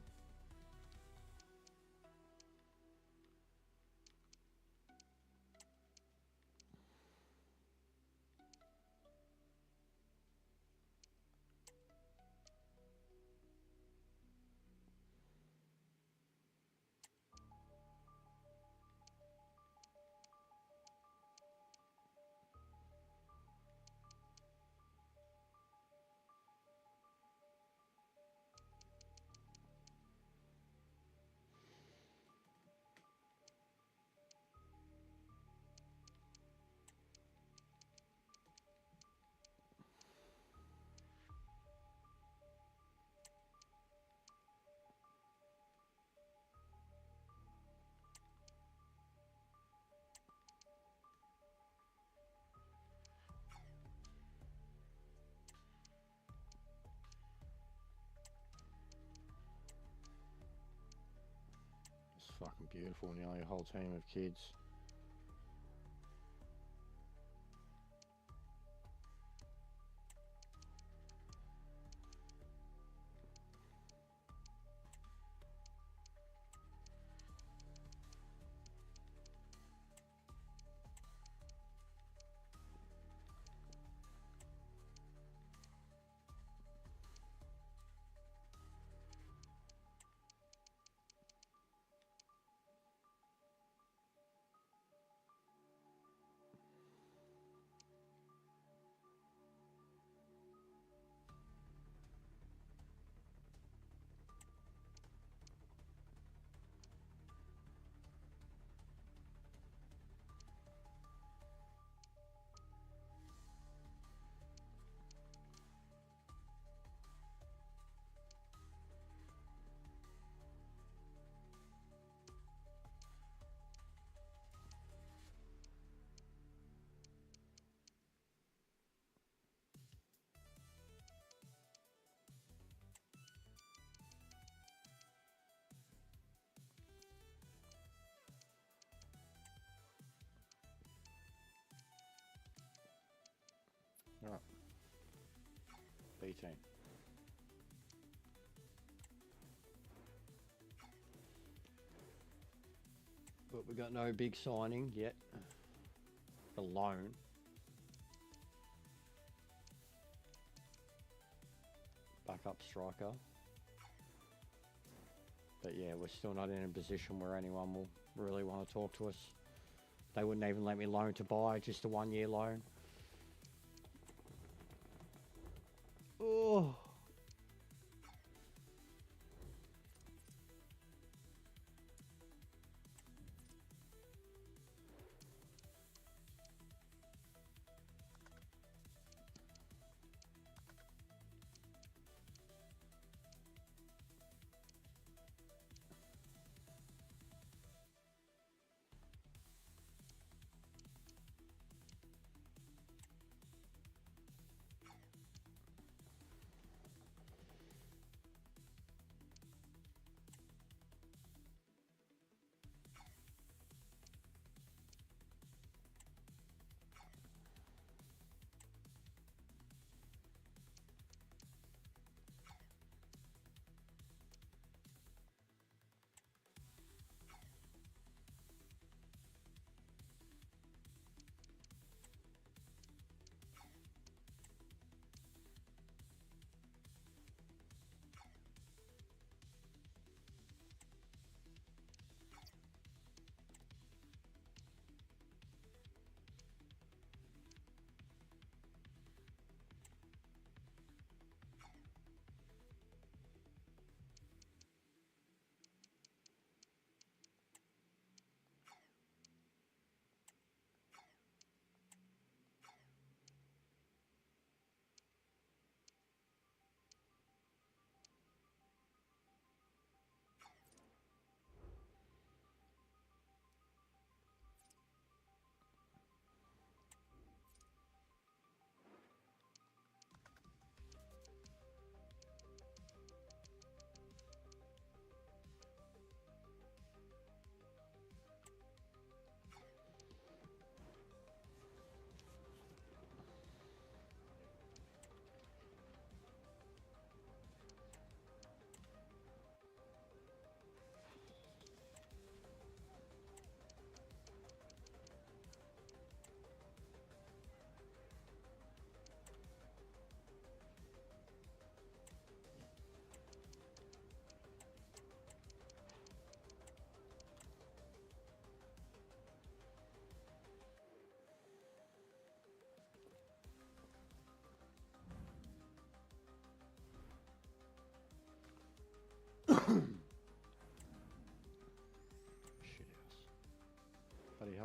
Speaker 1: It's fucking beautiful, nearly a whole team of kids. Alright. B team. But we got no big signing yet. The loan. Backup striker. But yeah, we're still not in a position where anyone will really want to talk to us. They wouldn't even let me loan to buy, just a 1 year loan. Oh.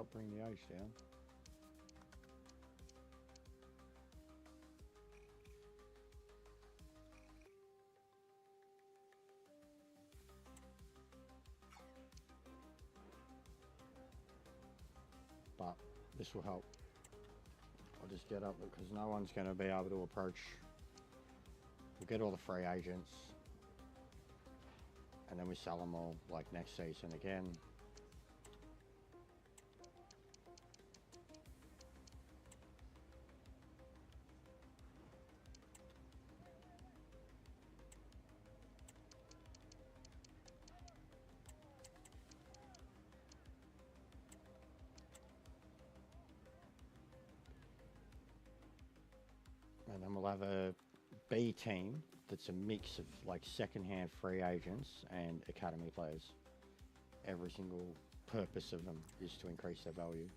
Speaker 1: help bring the age down. But this will help. I'll just get up because no one's going to be able to approach. We'll get all the free agents and then we sell them all like next season again. And then we'll have a B team that's a mix of like second-hand free agents and academy players. Every single purpose of them is to increase their value.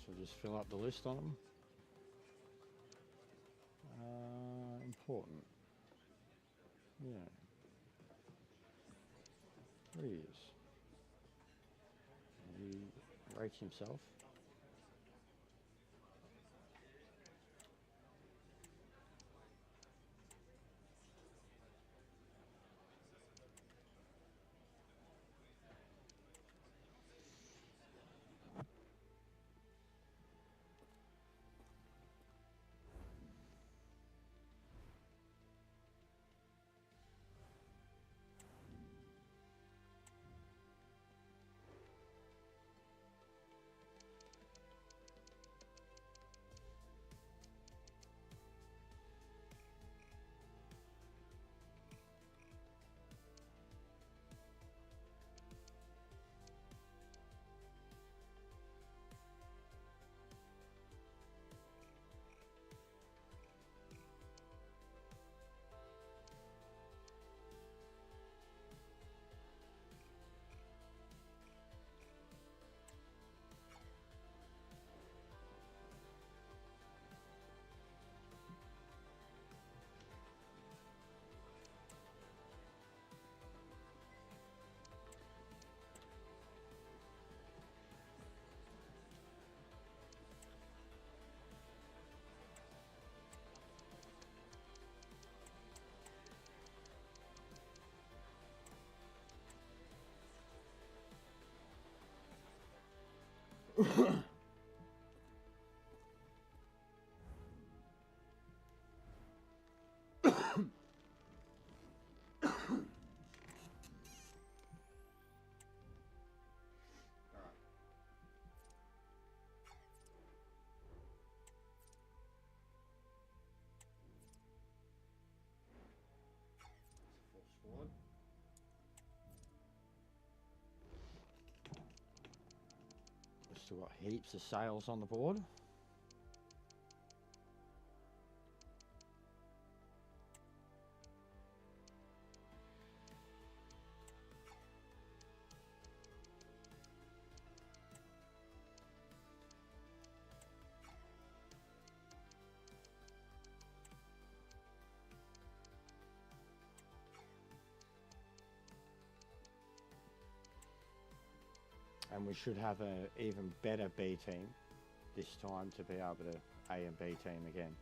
Speaker 1: So just fill up the list on them. Important. Yeah. There he is. He rates himself. Squad. We've still got heaps of sales on the board. And we should have an even better B team this time to be able to A and B team again.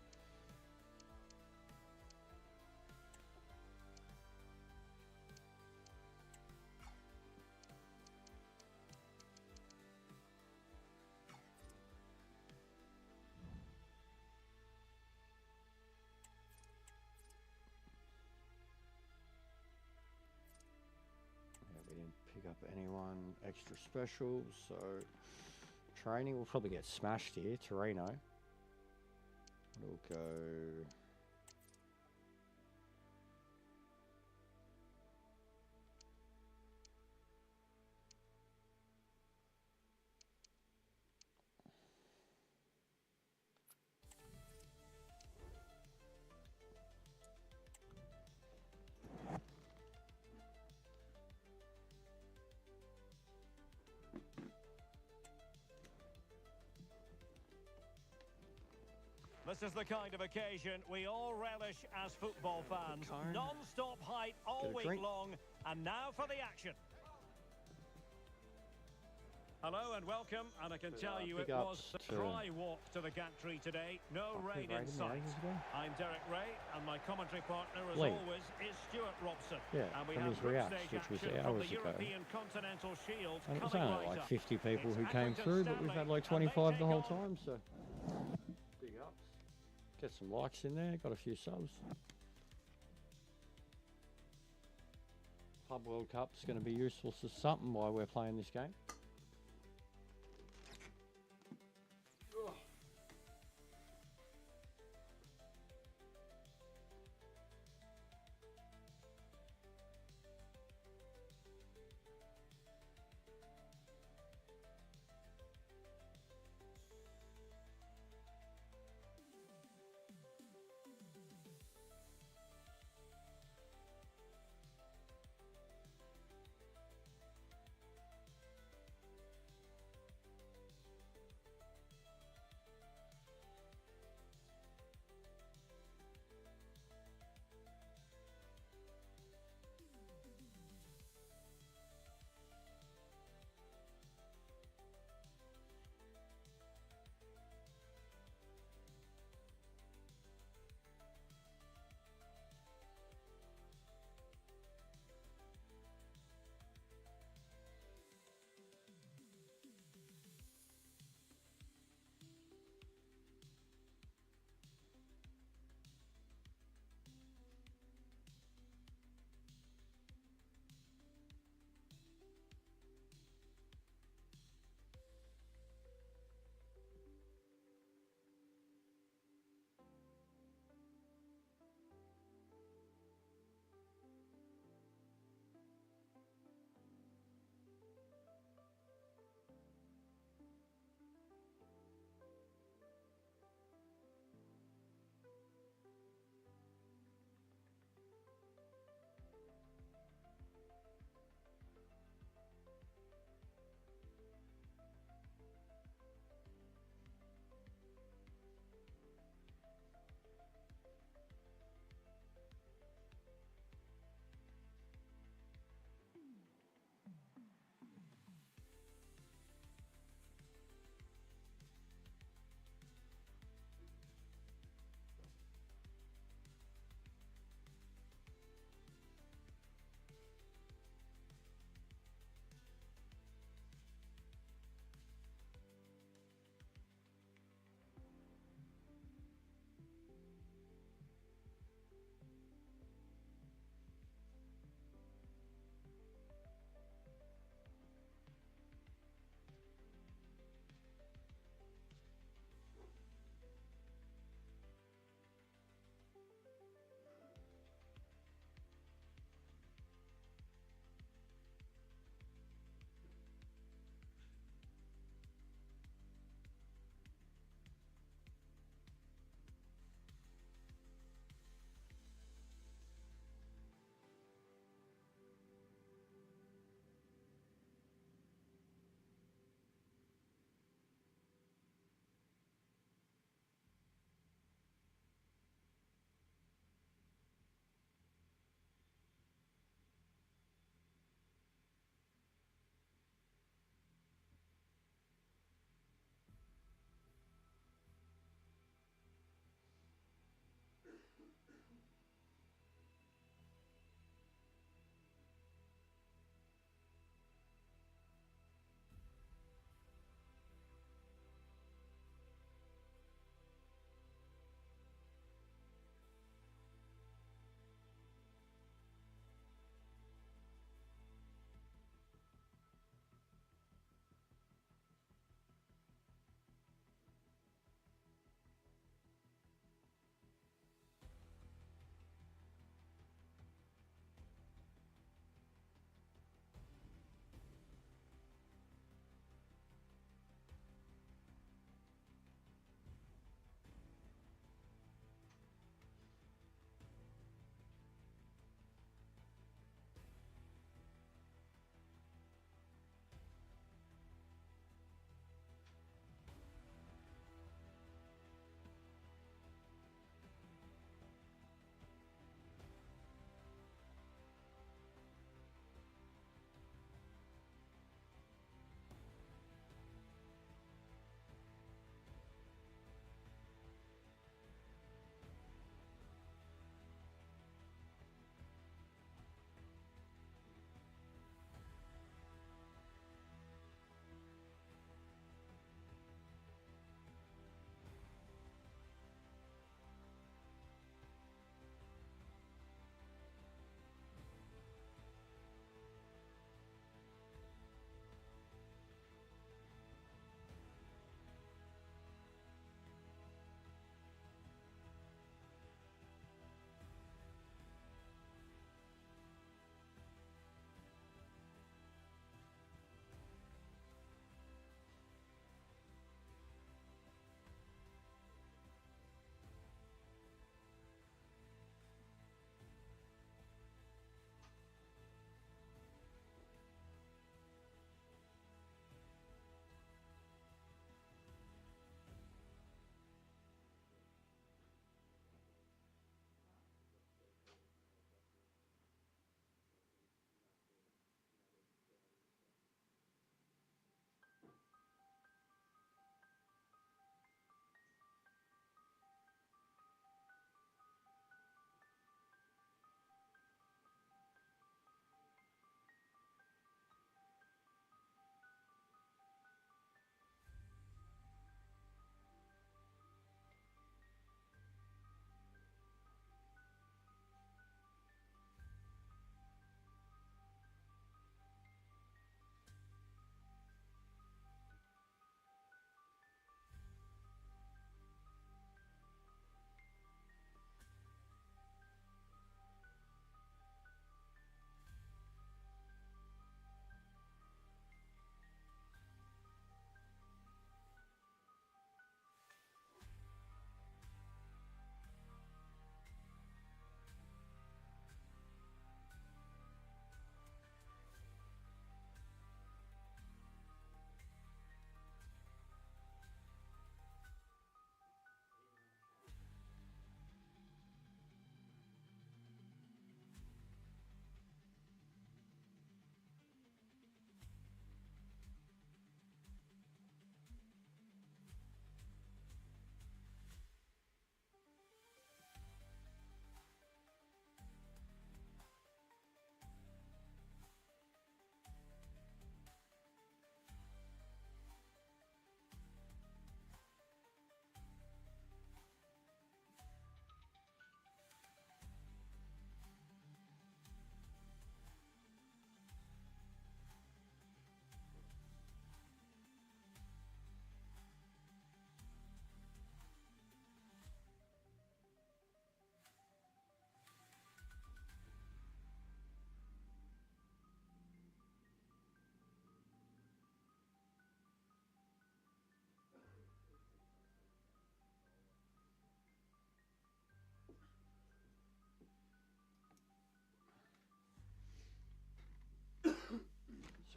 Speaker 1: Pick up anyone extra special, so training will probably get smashed here. Torino. It'll go.
Speaker 7: This is the kind of occasion we all relish as football fans. Non-stop hype all week long, and now for the action. Hello and welcome, and I can tell you it was a dry walk to the gantry today. No rain in sight. I'm Derek Ray, and my commentary partner, as always, is Stuart Robson.
Speaker 1: Yeah,
Speaker 7: and we
Speaker 1: from
Speaker 7: have
Speaker 1: his
Speaker 7: group
Speaker 1: React,
Speaker 7: stage
Speaker 1: which was
Speaker 7: action
Speaker 1: hours
Speaker 7: from the
Speaker 1: ago.
Speaker 7: European Continental Shield.
Speaker 1: And it was
Speaker 7: coming
Speaker 1: only
Speaker 7: right
Speaker 1: like
Speaker 7: up.
Speaker 1: 50 people who
Speaker 7: It's
Speaker 1: came
Speaker 7: Accrington
Speaker 1: through, but we've had like
Speaker 7: Stanley,
Speaker 1: 25 the
Speaker 7: and they
Speaker 1: whole
Speaker 7: take on
Speaker 1: time, so big ups. Get some likes in there, got a few subs. Club World Cup's going to be useful for something while we're playing this game.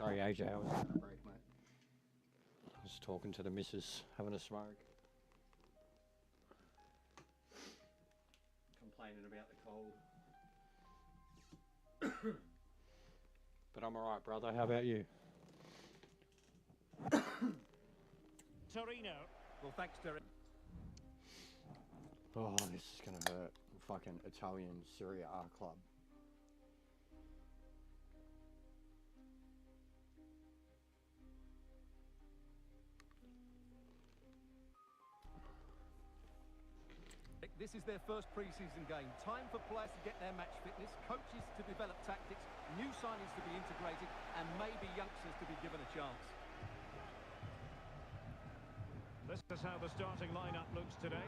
Speaker 1: Sorry, AJ, I was on a break, mate. I was talking to the missus, having a smoke. Complaining about the cold. But I'm alright, brother. How about you?
Speaker 7: Torino.
Speaker 8: Well, thanks, Derek.
Speaker 1: Oh, this is gonna hurt. Fucking Italian Serie A club.
Speaker 8: This is their first pre-season game. Time for players to get their match fitness, coaches to develop tactics, new signings to be integrated, and maybe youngsters to be given a chance.
Speaker 7: This is how the starting lineup looks today.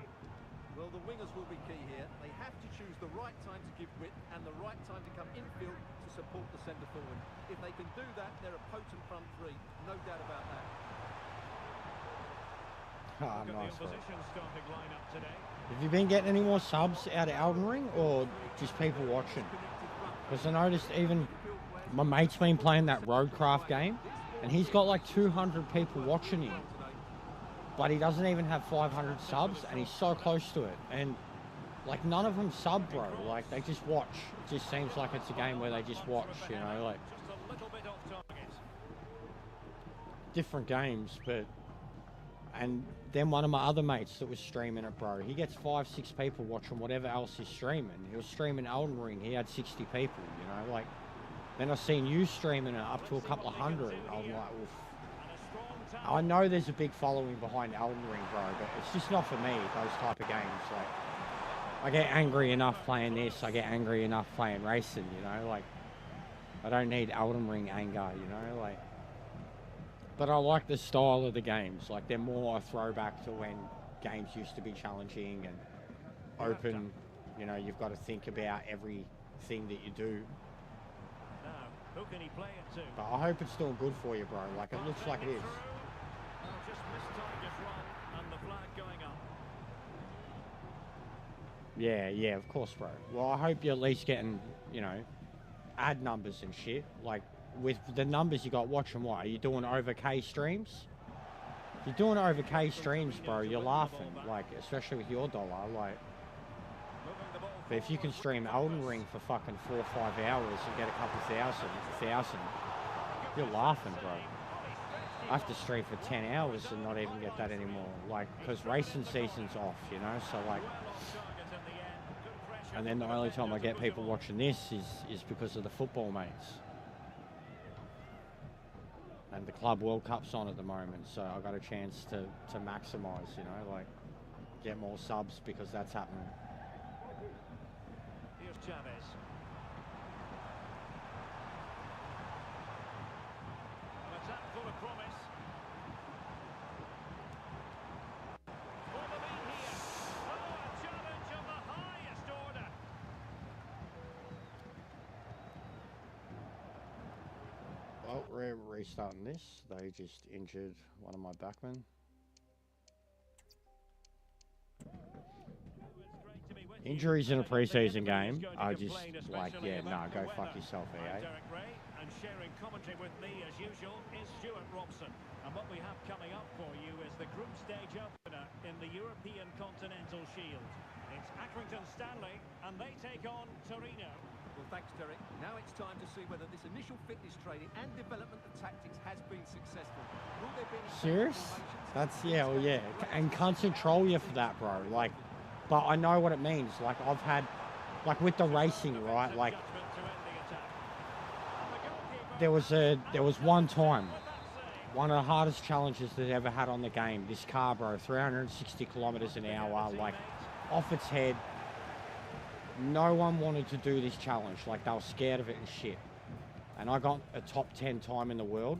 Speaker 8: Well, the wingers will be key here. They have to choose the right time to give width and the right time to come infield to support the centre forward. If they can do that, they're a potent front three. No doubt about that.
Speaker 1: Ah,
Speaker 7: Look at
Speaker 1: nice,
Speaker 7: the opposition starting lineup today.
Speaker 1: Have you been getting any more subs out of Elden Ring, or just people watching? Because I noticed even my mate's been playing that Roadcraft game, and he's got like 200 people watching him, but he doesn't even have 500 subs, and he's so close to it. And like none of them sub, bro. Like they just watch. It just seems like it's a game where they just watch, you know, like
Speaker 7: Just a little bit off target.
Speaker 1: different games, but. And then one of my other mates that was streaming it, bro, he gets 5-6 people watching whatever else he's streaming. He was streaming Elden Ring, he had 60 people, you know, like, then I seen you streaming it up to a couple of hundred. I was like, oof. I know there's a big following behind Elden Ring, bro, but it's just not for me, those type of games. Like, I get angry enough playing this, I get angry enough playing racing, you know, like, I don't need Elden Ring anger, you know, like. But I like the style of the games. Like, they're more a throwback to when games used to be challenging and open. You know, you've got to think about everything that you do.
Speaker 7: Now, who can he play it to?
Speaker 1: But I hope it's doing good for you, bro. Like, it looks like it is.
Speaker 7: Well, just mistimed his run and the flag going up.
Speaker 1: Yeah, of course, bro. Well, I hope you're at least getting, you know, ad numbers and shit. Like, with the numbers you got watching, what? Are you doing over K streams? If you're doing over K streams, bro, you're laughing. Like, especially with your dollar. Like, but if you can stream Elden Ring for fucking 4 or 5 hours and get a couple thousand, you're laughing, bro. I have to stream for 10 hours and not even get that anymore. Like, because racing season's off, you know? So, like, and then the only time I get people watching this is because of the football mates. And the Club World Cup's on at the moment, so I got a chance to maximise, you know, like, get more subs because that's happening.
Speaker 7: Here's Chavez. An attack full of promise. For the lead here. Oh, a challenge of the highest order.
Speaker 1: Well, we're restarting this. They just injured one of my backmen. Injuries in a preseason game are just like, yeah, nah, go fuck yourself, EA.
Speaker 7: And sharing commentary with me as usual is Stuart Robson. And what we have coming up for you is the group stage opener in the European Continental Shield. It's Accrington Stanley, and they take on Torino.
Speaker 8: Well, thanks, Derek. Now it's time to see whether this initial fitness training and development of tactics has been successful. Will there be any
Speaker 1: Serious? That's, yeah, well, yeah. And can't control you for that, bro. Like, but I know what it means. Like, I've had, like, with the racing, right? Like, there was one time, one of the hardest challenges that I ever had on the game. This car, bro, 360 kilometers an hour, like, off its head. No one wanted to do this challenge. Like, they were scared of it and shit. And I got a top 10 time in the world.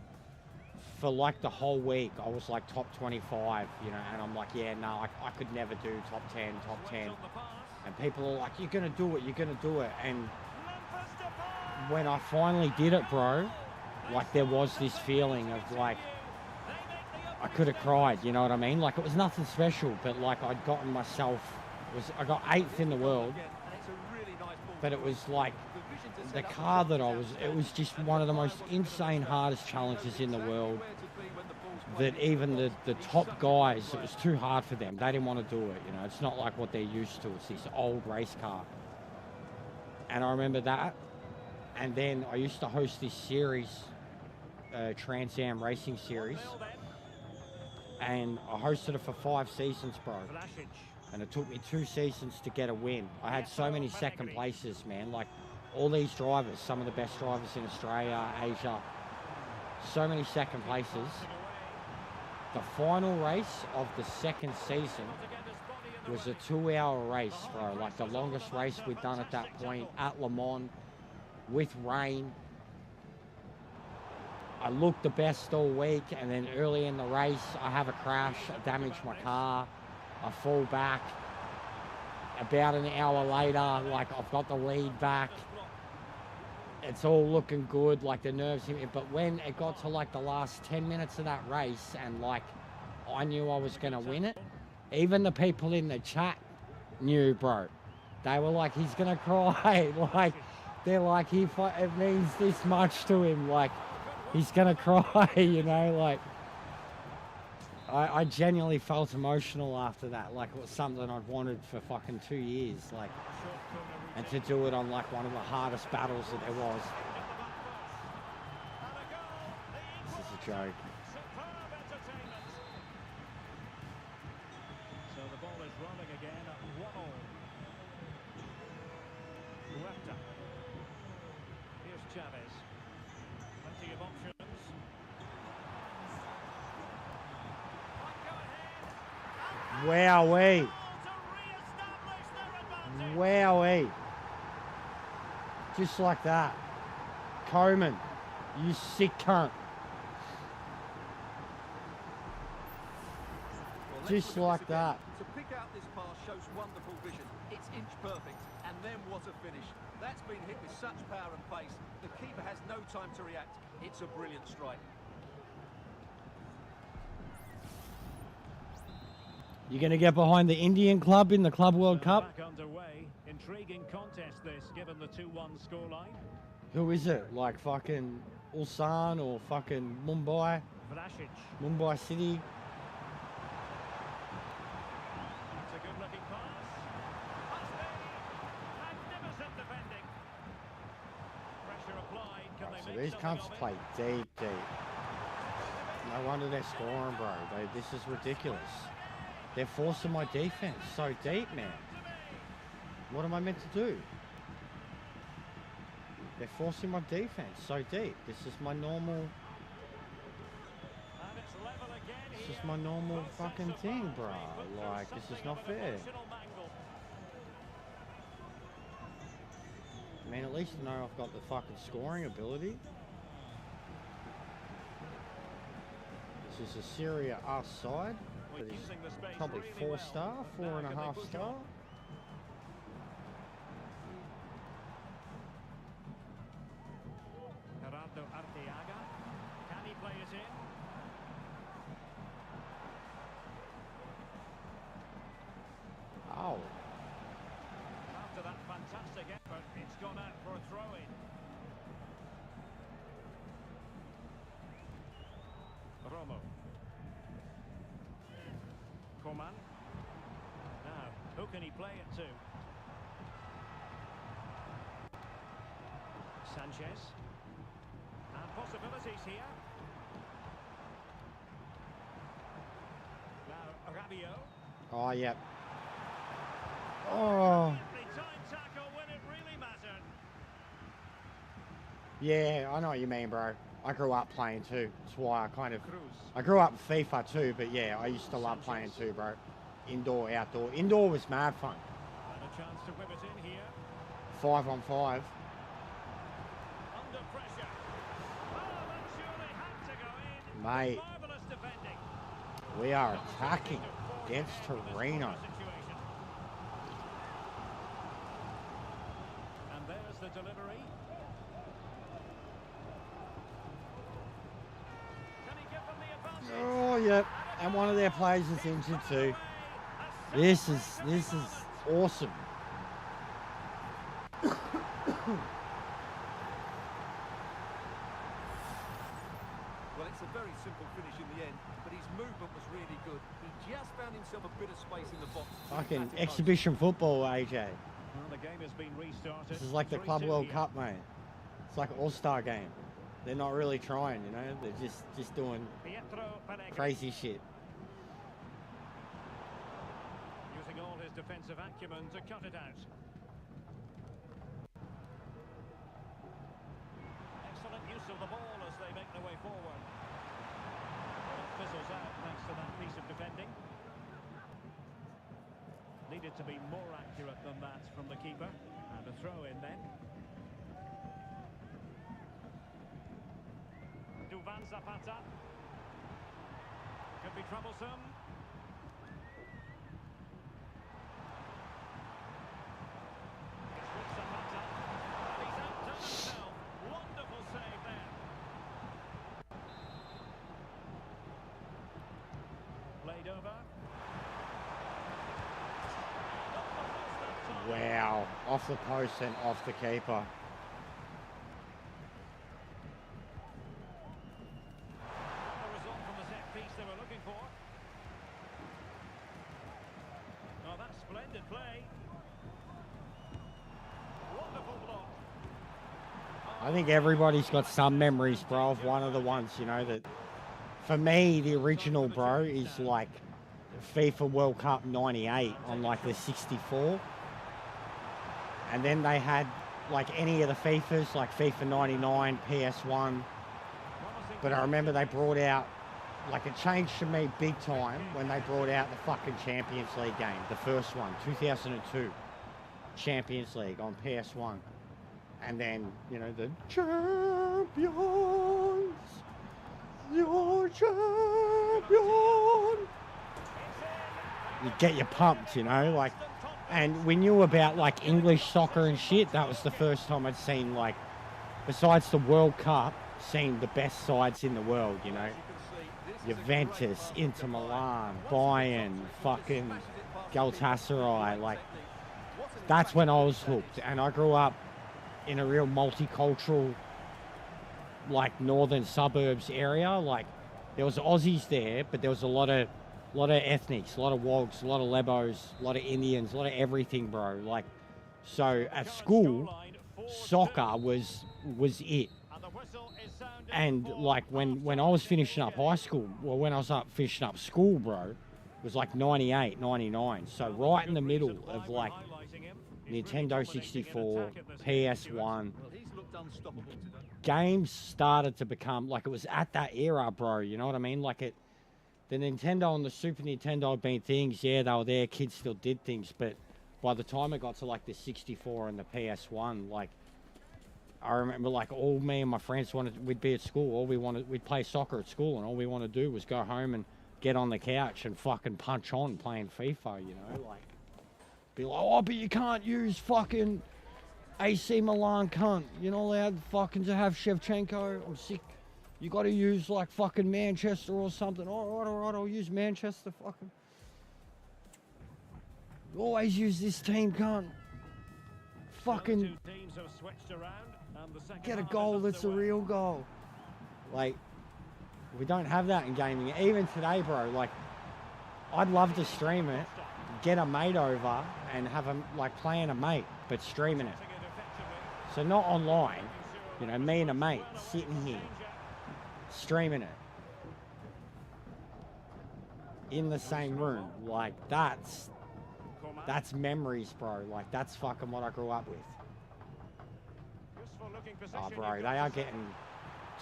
Speaker 1: For like the whole week, I was like top 25, you know, and I'm like, yeah, no, I could never do top 10. And people are like, you're going to do it, you're going to do it. And when I finally did it, bro, like, there was this feeling of like, I could have cried, you know what I mean? Like, it was nothing special, but like, I'd gotten myself, I got 8th in the world. But it was like, the car that it was just one of the most insane, hardest challenges in the world. That even the top guys, it was too hard for them. They didn't want to do it, you know. It's not like what they're used to. It's this old race car. And I remember that. And then I used to host this series, Trans Am Racing Series. And I hosted it for 5 seasons, bro. And it took me 2 seasons to get a win. I had so many second places, man. Like, all these drivers, some of the best drivers in Australia, Asia. So many second places. The final race of the second season was a 2-hour race, bro. Like the longest race we'd done at that point at Le Mans with rain. I looked the best all week, and then early in the race, I have a crash, I damage my car, I fall back. About an hour later, like I've got the lead back. It's all looking good, like the nerves hit me. But when it got to like the last 10 minutes of that race and like I knew I was going to win it, even the people in the chat knew, bro. They were like, he's going to cry. Like, they're like, it means this much to him. Like, he's going to cry, you know, like. I genuinely felt emotional after that. Like, it was something I'd wanted for fucking 2 years. Like, and to do it on like one of the hardest battles that there was. This is a joke.
Speaker 7: So the ball is rolling again at 1-all. Huerta. Here's Chavez. Plenty of options.
Speaker 1: Wowee. Wowee. Just like that. Coleman, you sick cunt.
Speaker 8: Well,
Speaker 1: just like that.
Speaker 8: To pick out this pass shows wonderful vision. It's inch perfect. And then what a finish. That's been hit with such power and pace. The keeper has no time to react. It's a brilliant strike.
Speaker 1: You're going to get behind the Indian club in the Club World Cup?
Speaker 7: Back underway. Intriguing contest this, given the 2-1 scoreline.
Speaker 1: Who is it? Like fucking Ulsan or fucking Mumbai?
Speaker 7: Vlasic.
Speaker 1: Mumbai City?
Speaker 7: That's a good-looking pass. Magnificent defending. Pressure applied. Can they
Speaker 1: So
Speaker 7: make
Speaker 1: these
Speaker 7: something
Speaker 1: cunts
Speaker 7: of it?
Speaker 1: play deep, deep. No wonder they're scoring, bro. This is ridiculous. They're forcing my defense so deep, man. What am I meant to do? They're forcing my defense so deep. This is my normal... This is my normal fucking thing, bro. Like, this is not fair. I mean, at least I know I've got the fucking scoring ability. This is a Serie A side. That is probably 4-star, 4.5-star.
Speaker 7: Gerardo Arteaga. Can he play it in?
Speaker 1: Oh.
Speaker 7: After that fantastic effort, it's gone out for a throw-in. Romo. Coman. Now, who can he play it to? Sanchez. And possibilities here. Now, Rabiot.
Speaker 1: Oh, yep. Oh.
Speaker 7: Time tackle when it really mattered.
Speaker 1: Yeah, I know what you mean, bro. I grew up playing too. That's why I kind of...
Speaker 7: Cruz.
Speaker 1: I grew up FIFA too, but yeah, I used to love playing too, bro. Indoor, outdoor. Indoor was mad fun.
Speaker 7: And a chance to whip it in here.
Speaker 1: 5-on-5.
Speaker 7: Under pressure. Oh, that surely had to go in.
Speaker 1: Mate,
Speaker 7: Marvellous defending.
Speaker 1: we are attacking against Torino.
Speaker 7: And there's the delivery. Can he give them the advantage?
Speaker 1: Oh, yep. And one of their players is injured too. This is awesome.
Speaker 8: simple finish in the end, but his movement was really good. He just found himself a bit of space in the box.
Speaker 1: Fucking exhibition football, AJ.
Speaker 7: Well, the game has been restarted.
Speaker 1: This is like the Club World Cup, mate. It's like an all-star game. They're not really trying, you know. They're just doing crazy shit.
Speaker 7: Using all his defensive acumen to cut it out. Excellent use of the ball as they make their way forward. Well, it fizzles out thanks to that piece of defending. Needed to be more accurate than that from the keeper. And a throw in then. Duvan Zapata. Could be troublesome. It's with Zapata. And he's outdone himself. Wonderful save there. Played over.
Speaker 1: Wow, off the post and off the keeper.
Speaker 7: The result from the set piece they were looking for. Oh, that's splendid play. Wonderful block.
Speaker 1: I think everybody's got some memories, bro, of one of the ones, you know, that for me, the original, bro, is like FIFA World Cup 98 on like the 64. And then they had like any of the FIFAs, like FIFA 99, PS1. But I remember they brought out, like it changed for me big time when they brought out the fucking Champions League game, the first one, 2002 Champions League on PS1. And then, you know, the champions, your champion. You get you pumped, you know, like, and we knew about like English soccer and shit. That was the first time I'd seen, like, besides the World Cup, seen the best sides in the world, you know. Juventus, Inter Milan, Bayern, fucking Galatasaray, like, that's when I was hooked. And I grew up in a real multicultural, like, northern suburbs area. Like, there was Aussies there, but there was a lot of ethnics, a lot of Wogs, a lot of Lebos, a lot of Indians, a lot of everything, bro. Like, so at school, soccer was it. And like when I was finishing up high school, well, when I was finishing up school, bro, it was like 98, 99. So right in the middle of like Nintendo 64, PS1, games started to become, like, it was at that era, bro, you know what I mean? Like, the Nintendo and the Super Nintendo had been things, yeah, they were there, kids still did things, but by the time it got to, like, the 64 and the PS1, like, I remember, like, all me and my friends we'd be at school, we'd play soccer at school, and all we wanted to do was go home and get on the couch and fucking punch on playing FIFA, you know, like, be like, oh, but you can't use fucking AC Milan, cunt, you're not allowed fucking to have Shevchenko, I'm sick. You got to use, like, fucking Manchester or something. All right, I'll use Manchester, fucking. Always use this team, cunt. Fucking get a goal that's a real goal. Like, we don't have that in gaming. Even today, bro, like, I'd love to stream it, get a mate over, and have him, like, playing a mate, but streaming it. So not online, you know, me and a mate sitting here, streaming it in the same room. Like, that's memories, bro. Like, that's fucking what I grew up with. Oh, bro, they are getting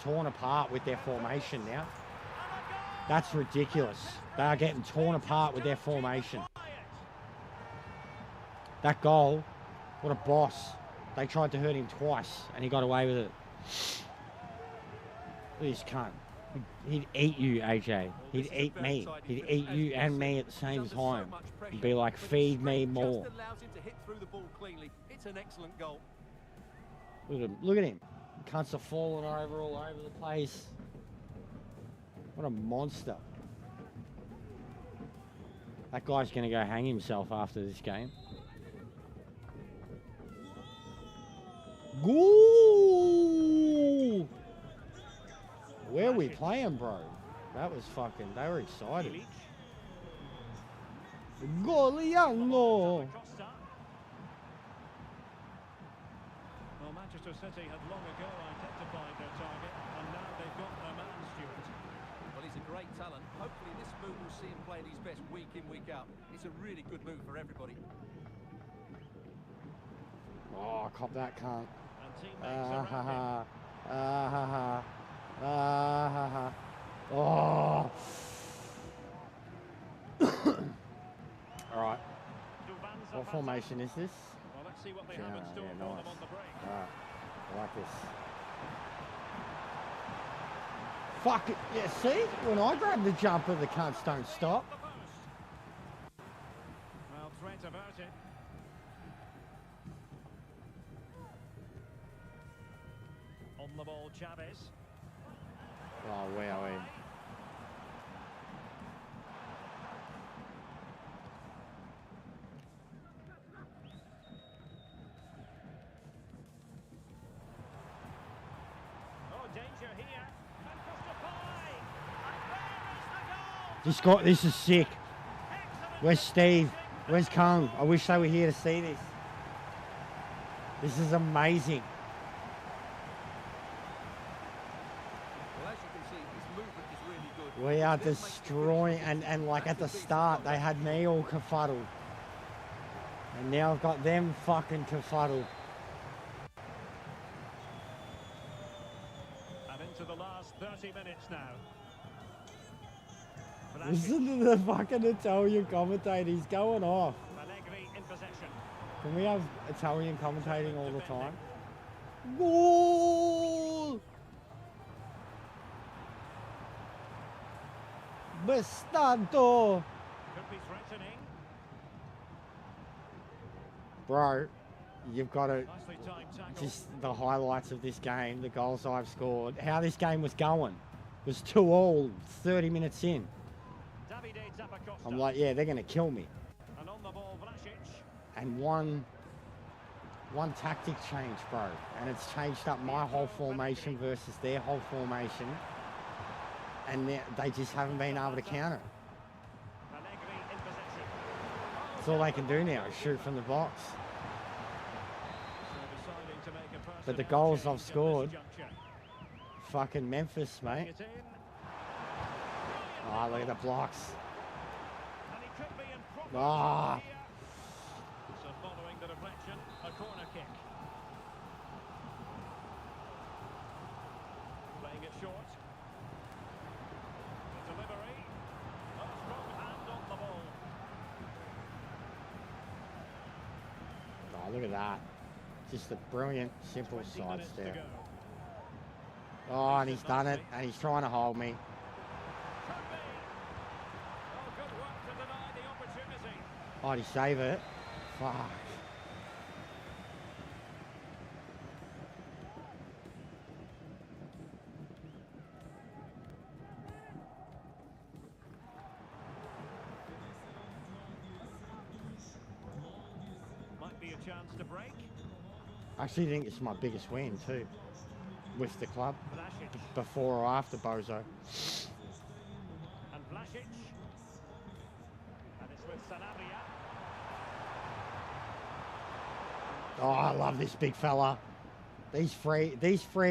Speaker 1: torn apart with their formation now. That's ridiculous. They are getting torn apart with their formation. That goal, what a boss. They tried to hurt him twice and he got away with it. This cunt. He'd eat you, AJ. He'd eat me. He'd eat you and me at the same time. He'd be like, feed me more.
Speaker 8: It's an excellent goal.
Speaker 1: Look at him. Look at him. Cunts are falling over all over the place. What a monster. That guy's going to go hang himself after this game. Ooh! Where are we playing, bro? That was fucking... They were excited. Goliano!
Speaker 7: Well, Manchester City had long ago identified their target, and now they've got their man, Stuart.
Speaker 8: Well, he's a great talent. Hopefully this move will see him playing his best week in, week out. It's a really good move for everybody.
Speaker 1: Oh, cop that cunt.
Speaker 7: And teammates around him.
Speaker 1: Oh. Alright. What formation is this?
Speaker 7: Well, let's see what they have in store for them on the break.
Speaker 1: Alright. I like this. Fuck it. Yeah, see? When I grab the jumper, the cunts don't stop.
Speaker 7: Well, threat averted. On the ball, Chavez.
Speaker 1: Oh, wowie.
Speaker 7: Oh, danger here. And Christopher. And there is the goal.
Speaker 1: This is sick. Where's Steve? Where's Kung? I wish they were here to see this. This is amazing.
Speaker 8: Well, as you can see, his movement is really good.
Speaker 1: We are destroying, and like at the start, they had me all kerfuddled. And now I've got them fucking kerfuddled.
Speaker 7: And into the last 30 minutes now.
Speaker 1: Listen to the fucking Italian commentator, he's going off.
Speaker 7: Allegri in possession.
Speaker 1: Can we have Italian commentating all the time? Goal! Bastardo!
Speaker 7: Could be threatening.
Speaker 1: Bro, you've got to
Speaker 7: Nicely timed tackle.
Speaker 1: just the highlights of this game, the goals I've scored, how this game was going. It was 2-2, 30 minutes in.
Speaker 7: Davide Zappacosta.
Speaker 1: I'm like, yeah, they're going to kill me.
Speaker 7: And on the ball, Vlasic.
Speaker 1: And one tactic change, bro. And it's changed up my whole formation versus their whole formation. And they just haven't been able to counter it.
Speaker 7: Allegri in possession.
Speaker 1: That's all they can do now, is shoot from the box.
Speaker 7: So deciding to make a
Speaker 1: But the
Speaker 7: personnel
Speaker 1: goals
Speaker 7: change
Speaker 1: I've
Speaker 7: at this
Speaker 1: scored,
Speaker 7: juncture.
Speaker 1: fucking Memphis, mate.
Speaker 7: It in.
Speaker 1: Oh, look at the blocks.
Speaker 7: And he could be in proper
Speaker 1: Ah.
Speaker 7: here. So following the deflection, a corner kick. Playing it short. The delivery. A strong hand on the ball.
Speaker 1: Oh, look at that. Just a brilliant, simple
Speaker 7: 20
Speaker 1: side
Speaker 7: minutes to
Speaker 1: step.
Speaker 7: go.
Speaker 1: Oh, and he's done it, and he's trying to hold me.
Speaker 7: Could be. Oh, good work to deny the opportunity.
Speaker 1: Oh, did he save it? Fuck.
Speaker 7: Might be a chance to break.
Speaker 1: I actually think it's my biggest win, too, with the club,
Speaker 7: Vlasic.
Speaker 1: before or after Bozo.
Speaker 7: And Vlasic. And it's with Sanabria.
Speaker 1: Oh, I love this big fella. These free,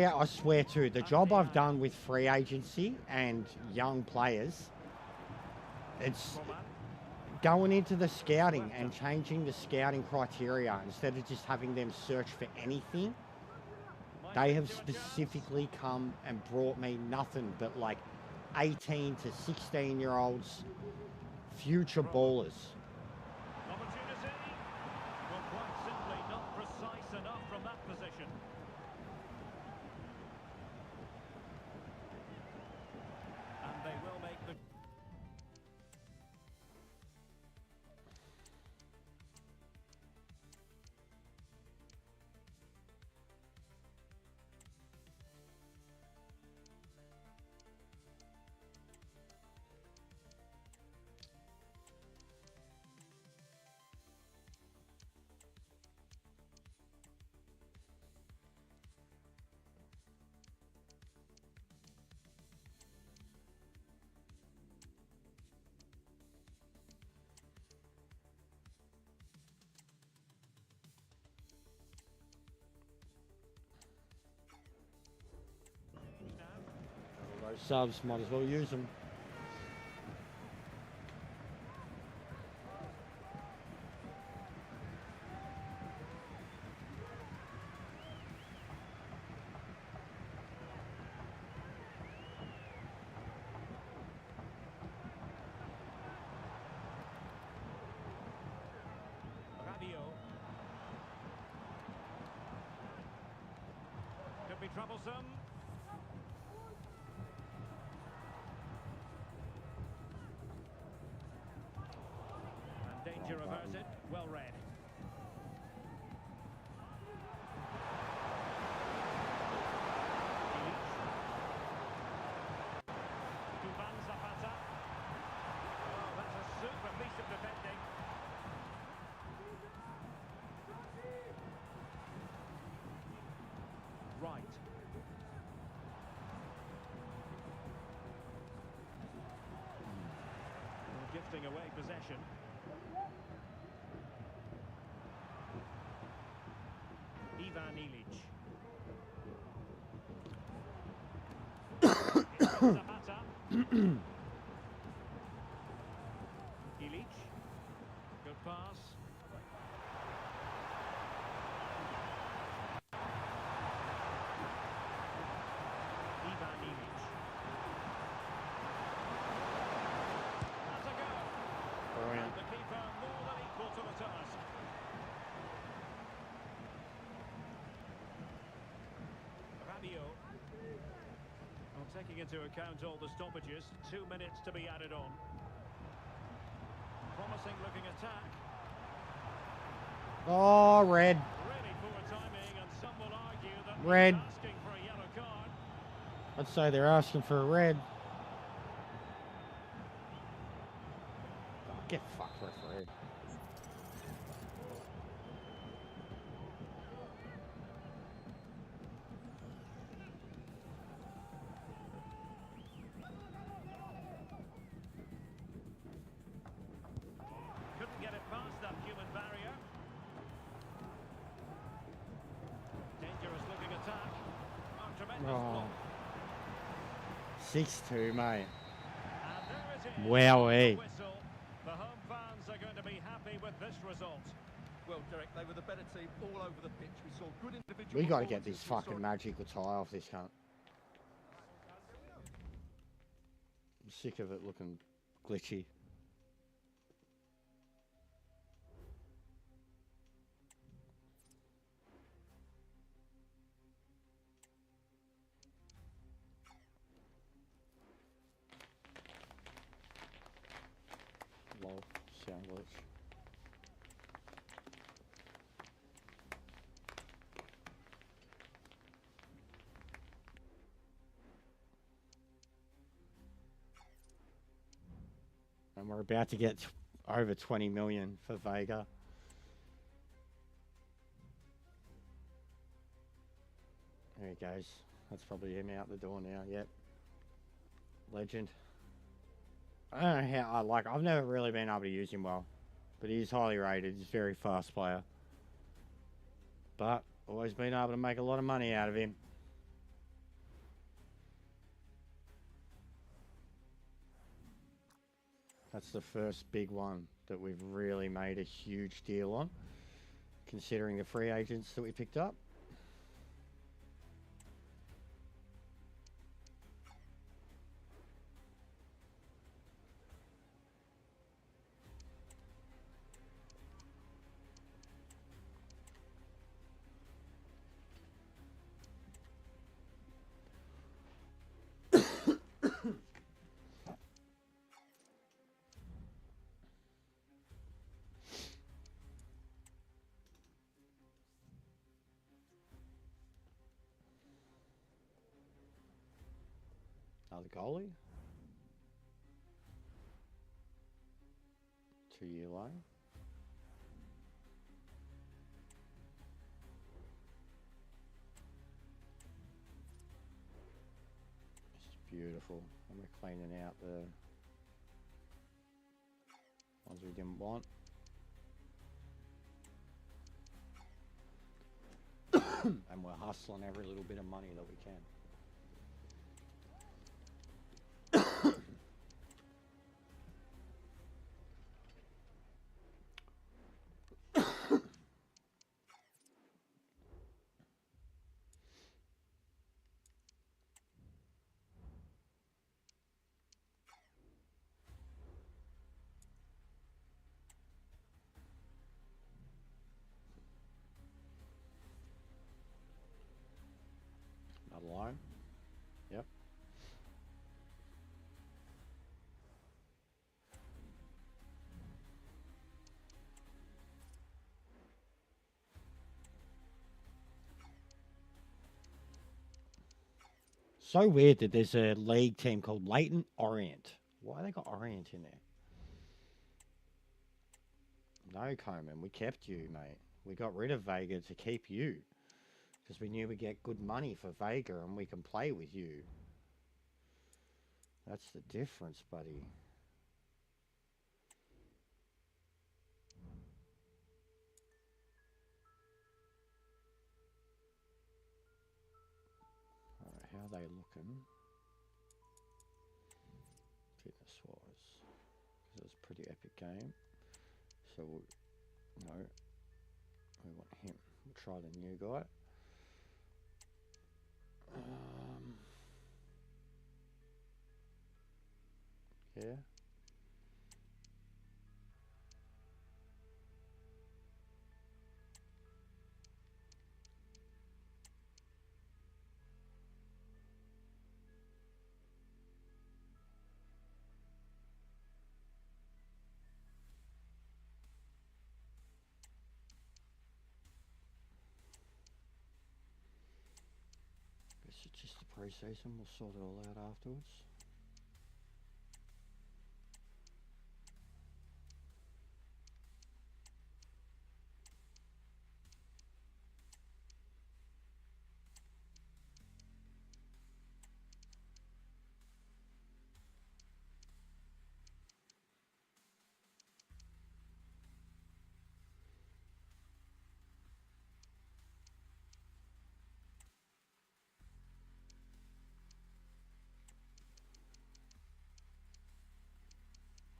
Speaker 1: I swear to, the job I've done with free agency and young players, it's going into the scouting and changing the scouting criteria instead of just having them search for anything. They have specifically come and brought me nothing but like 18 to 16-year-olds, future ballers.
Speaker 7: Opportunity. Well, quite simply not precise enough from that position. And they will make the...
Speaker 1: Subs, might as well use them.
Speaker 7: Could be troublesome. And danger averted. Well read. Oh, that's a super piece of defending. Right. Gifting away possession. Ivan Ilic. Zapata. Ilic. Good pass. Ivan Ilic. That's a goal.
Speaker 1: Brilliant.
Speaker 7: And the keeper more than equal to the task. Radio. Well, taking into account all the stoppages, 2 minutes to be added on. Promising looking attack.
Speaker 1: Oh, red.
Speaker 7: Really poor timing, and some will argue that
Speaker 1: Red.
Speaker 7: he's asking for a yellow card.
Speaker 1: I'd say they're asking for a red. Oh, get fucked, referee.
Speaker 7: Couldn't get it past that human barrier. Dangerous looking attack. Oh, tremendous block.
Speaker 1: 6-2, mate.
Speaker 7: And there it is.
Speaker 1: Wowee.
Speaker 7: The whistle. The home fans are going to be happy with this result.
Speaker 8: Well, Derek, they were the better team all over the pitch. We saw good individual
Speaker 1: We got to get this
Speaker 8: performances.
Speaker 1: fucking magical tie off this cunt. I'm sick of it looking glitchy. Lol, sound glitch. And we're about to get over 20 million for Vega. There he goes. That's probably him out the door now. Yep. Legend. I don't know how I've never really been able to use him well. But he's highly rated. He's a very fast player. But always been able to make a lot of money out of him. That's the first big one that we've really made a huge deal on, considering the free agents that we picked up. Another goalie. 2-year loan. It's beautiful. And we're cleaning out the ones we didn't want. And we're hustling every little bit of money that we can. line. Yep. So weird that there's a league team called Leighton Orient. Why they got Orient in there? No, Coleman, we kept you, mate. We got rid of Vega to keep you. Because we knew we'd get good money for Vega and we can play with you. That's the difference, buddy. Alright, how are they looking? Fitness-wise. Because it was a pretty epic game. So, no. We want him. We'll try the new guy. Yeah. Guess it's just the pre-season. We'll sort it all out afterwards.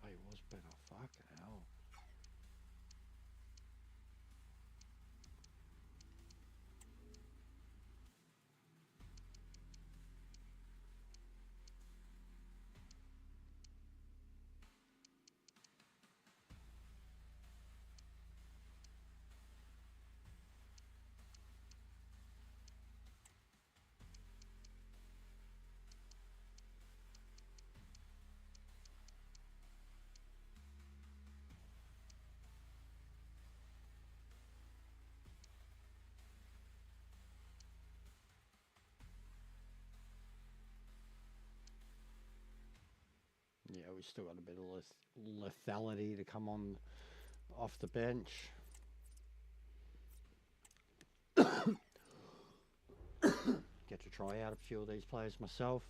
Speaker 1: Oh, he was better. Fucking hell. Yeah, we still got a bit of lethality to come on off the bench. Get to try out a few of these players myself.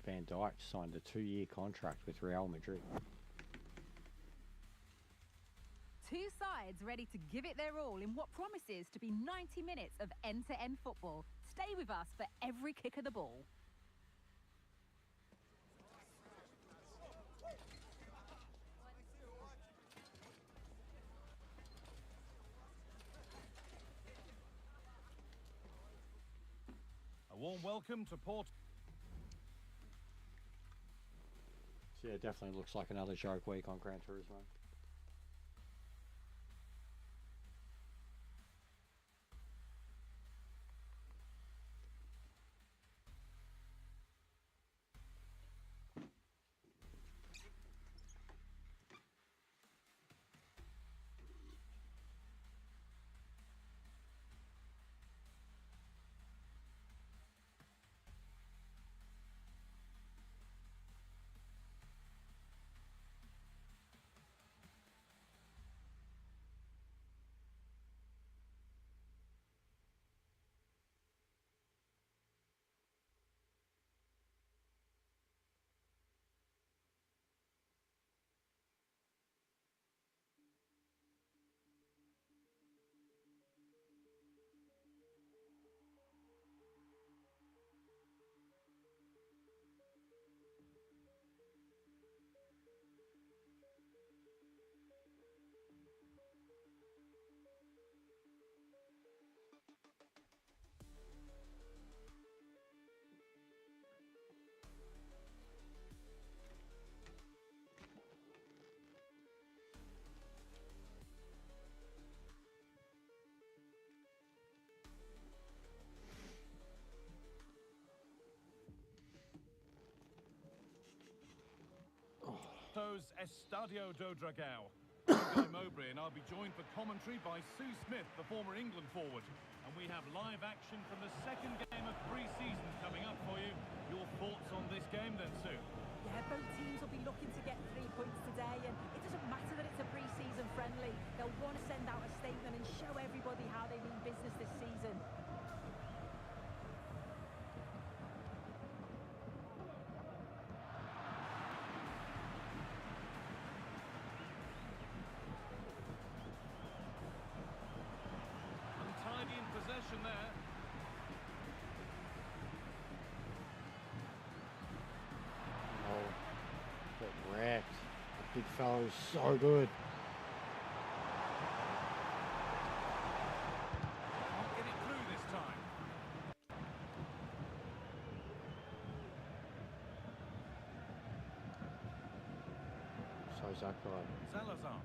Speaker 1: Van Dijk signed a 2-year contract with Real Madrid.
Speaker 3: Two sides ready to give it their all in what promises to be 90 minutes of end-to-end football. Stay with us for every kick of the ball.
Speaker 4: A warm welcome to Port.
Speaker 1: So yeah, it definitely looks like another joke week on Gran Turismo.
Speaker 4: goes Estadio do Dragão. I'm Guy Mowbray, and I'll be joined for commentary by Sue Smith, the former England forward. And we have live action from the second game of pre-season coming up for you. Your thoughts on this game then, Sue?
Speaker 2: Yeah, both teams will be looking to get 3 points today, and it doesn't matter that it's a pre-season friendly. They'll want to send out a statement and show everybody how they mean business this season.
Speaker 4: Untidy in possession there.
Speaker 1: Wrecked. The big fellow is so good.
Speaker 4: Can't get it through this time.
Speaker 1: So's that guy.
Speaker 4: Salazar.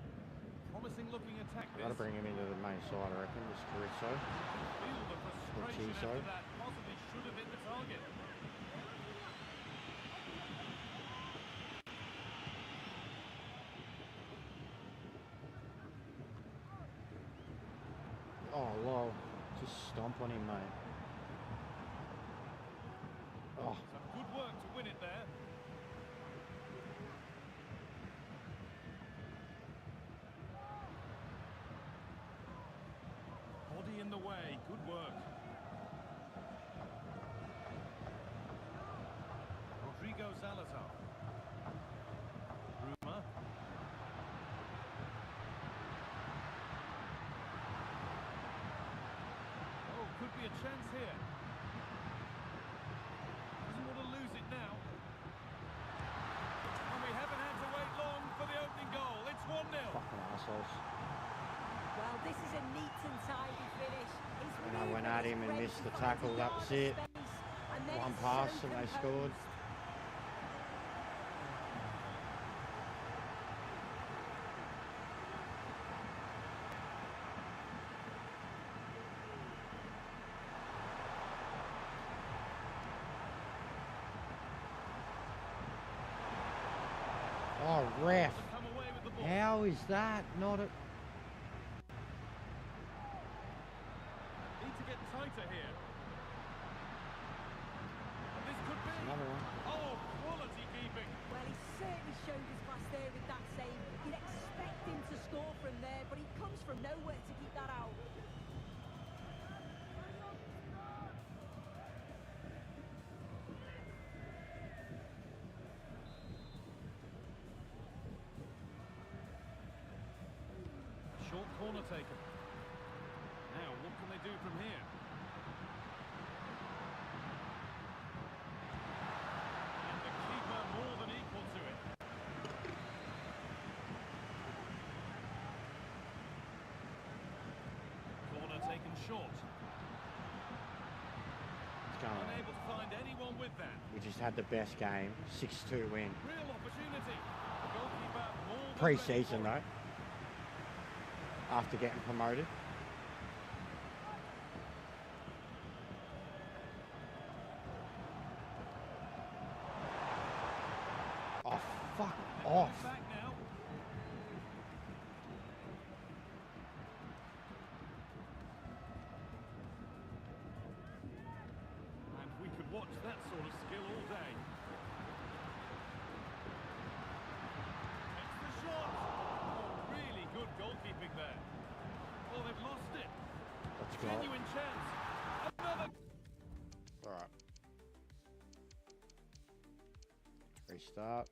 Speaker 4: Promising looking attack.
Speaker 1: I've got to bring him into the main side, I reckon. This Caruso.
Speaker 4: Feel the frustration
Speaker 1: Chiso.
Speaker 4: after that. Possibly should have hit the target.
Speaker 1: Oh, lol. Just stomp on him, mate. Oh,
Speaker 4: Some good work to win it there. Body in the way. Good work. Rodrigo Salazar. Bruma. Oh, could be a chance here. Doesn't want to lose it now. And we haven't had to wait long for the opening goal. It's 1-0.
Speaker 1: fucking assholes.
Speaker 2: Well, this is a neat and tidy finish. It's
Speaker 1: And I
Speaker 2: moving,
Speaker 1: went at
Speaker 2: it's
Speaker 1: him and
Speaker 2: ready
Speaker 1: missed
Speaker 2: to
Speaker 1: the
Speaker 2: come
Speaker 1: tackle,
Speaker 2: into
Speaker 1: that was
Speaker 2: yard
Speaker 1: it.
Speaker 2: space, and then
Speaker 1: One
Speaker 2: it's
Speaker 1: pass
Speaker 2: so
Speaker 1: and they
Speaker 2: composed.
Speaker 1: scored. Oh, ref.
Speaker 4: To come away with the ball.
Speaker 1: How is that not a...
Speaker 4: Need to get tighter here. And this could be.
Speaker 1: Another one.
Speaker 4: Oh, quality keeping.
Speaker 2: Well, he certainly showed his class there with that save. You'd expect him to score from there, but he comes from nowhere to keep that out.
Speaker 4: Short corner taken. Now, what can they do from here? And the keeper more than equal to it. Corner taken short.
Speaker 1: What's going on?
Speaker 4: Unable to find anyone with that.
Speaker 1: We just had the best game. 6-2 win.
Speaker 4: Real opportunity. The goalkeeper more than
Speaker 1: Pre-season,
Speaker 4: ready for it.
Speaker 1: though. After getting promoted. Oh, fuck off.
Speaker 4: Back now. And we could watch that sort of skill all day. It's the shot. Oh, really good goalkeeping there. Oh, they've lost it.
Speaker 1: Let's go.
Speaker 4: Genuine chance. Another.
Speaker 1: Alright. Restart.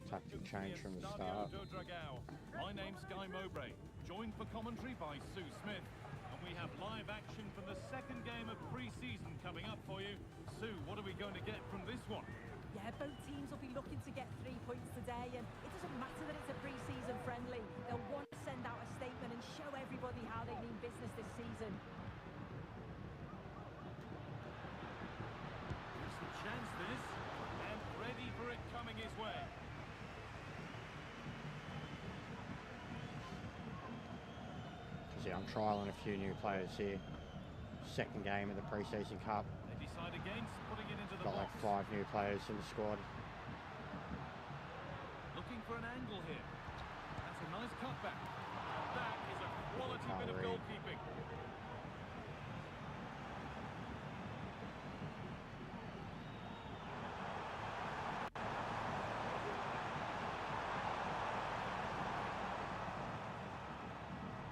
Speaker 1: Tactic change from the start.
Speaker 4: Estadio do Dragão. My name's Guy Mowbray, joined for commentary by Sue Smith. And we have live action from the second game of pre-season coming up for you. Sue, what are we going to get from this one?
Speaker 2: Yeah, both teams will be looking to get 3 points today, and it doesn't matter that it's a pre-season friendly. They'll want to send out a statement and show everybody how they mean business this season.
Speaker 4: It's a chance this, and ready for it coming his way.
Speaker 1: Yeah, I'm trialling a few new players here. Second game of the pre-season cup.
Speaker 4: They decide against putting it into the
Speaker 1: Got
Speaker 4: box.
Speaker 1: like 5 new players in the squad.
Speaker 4: for an angle here. That's a nice cutback. And that is a quality bit of goalkeeping.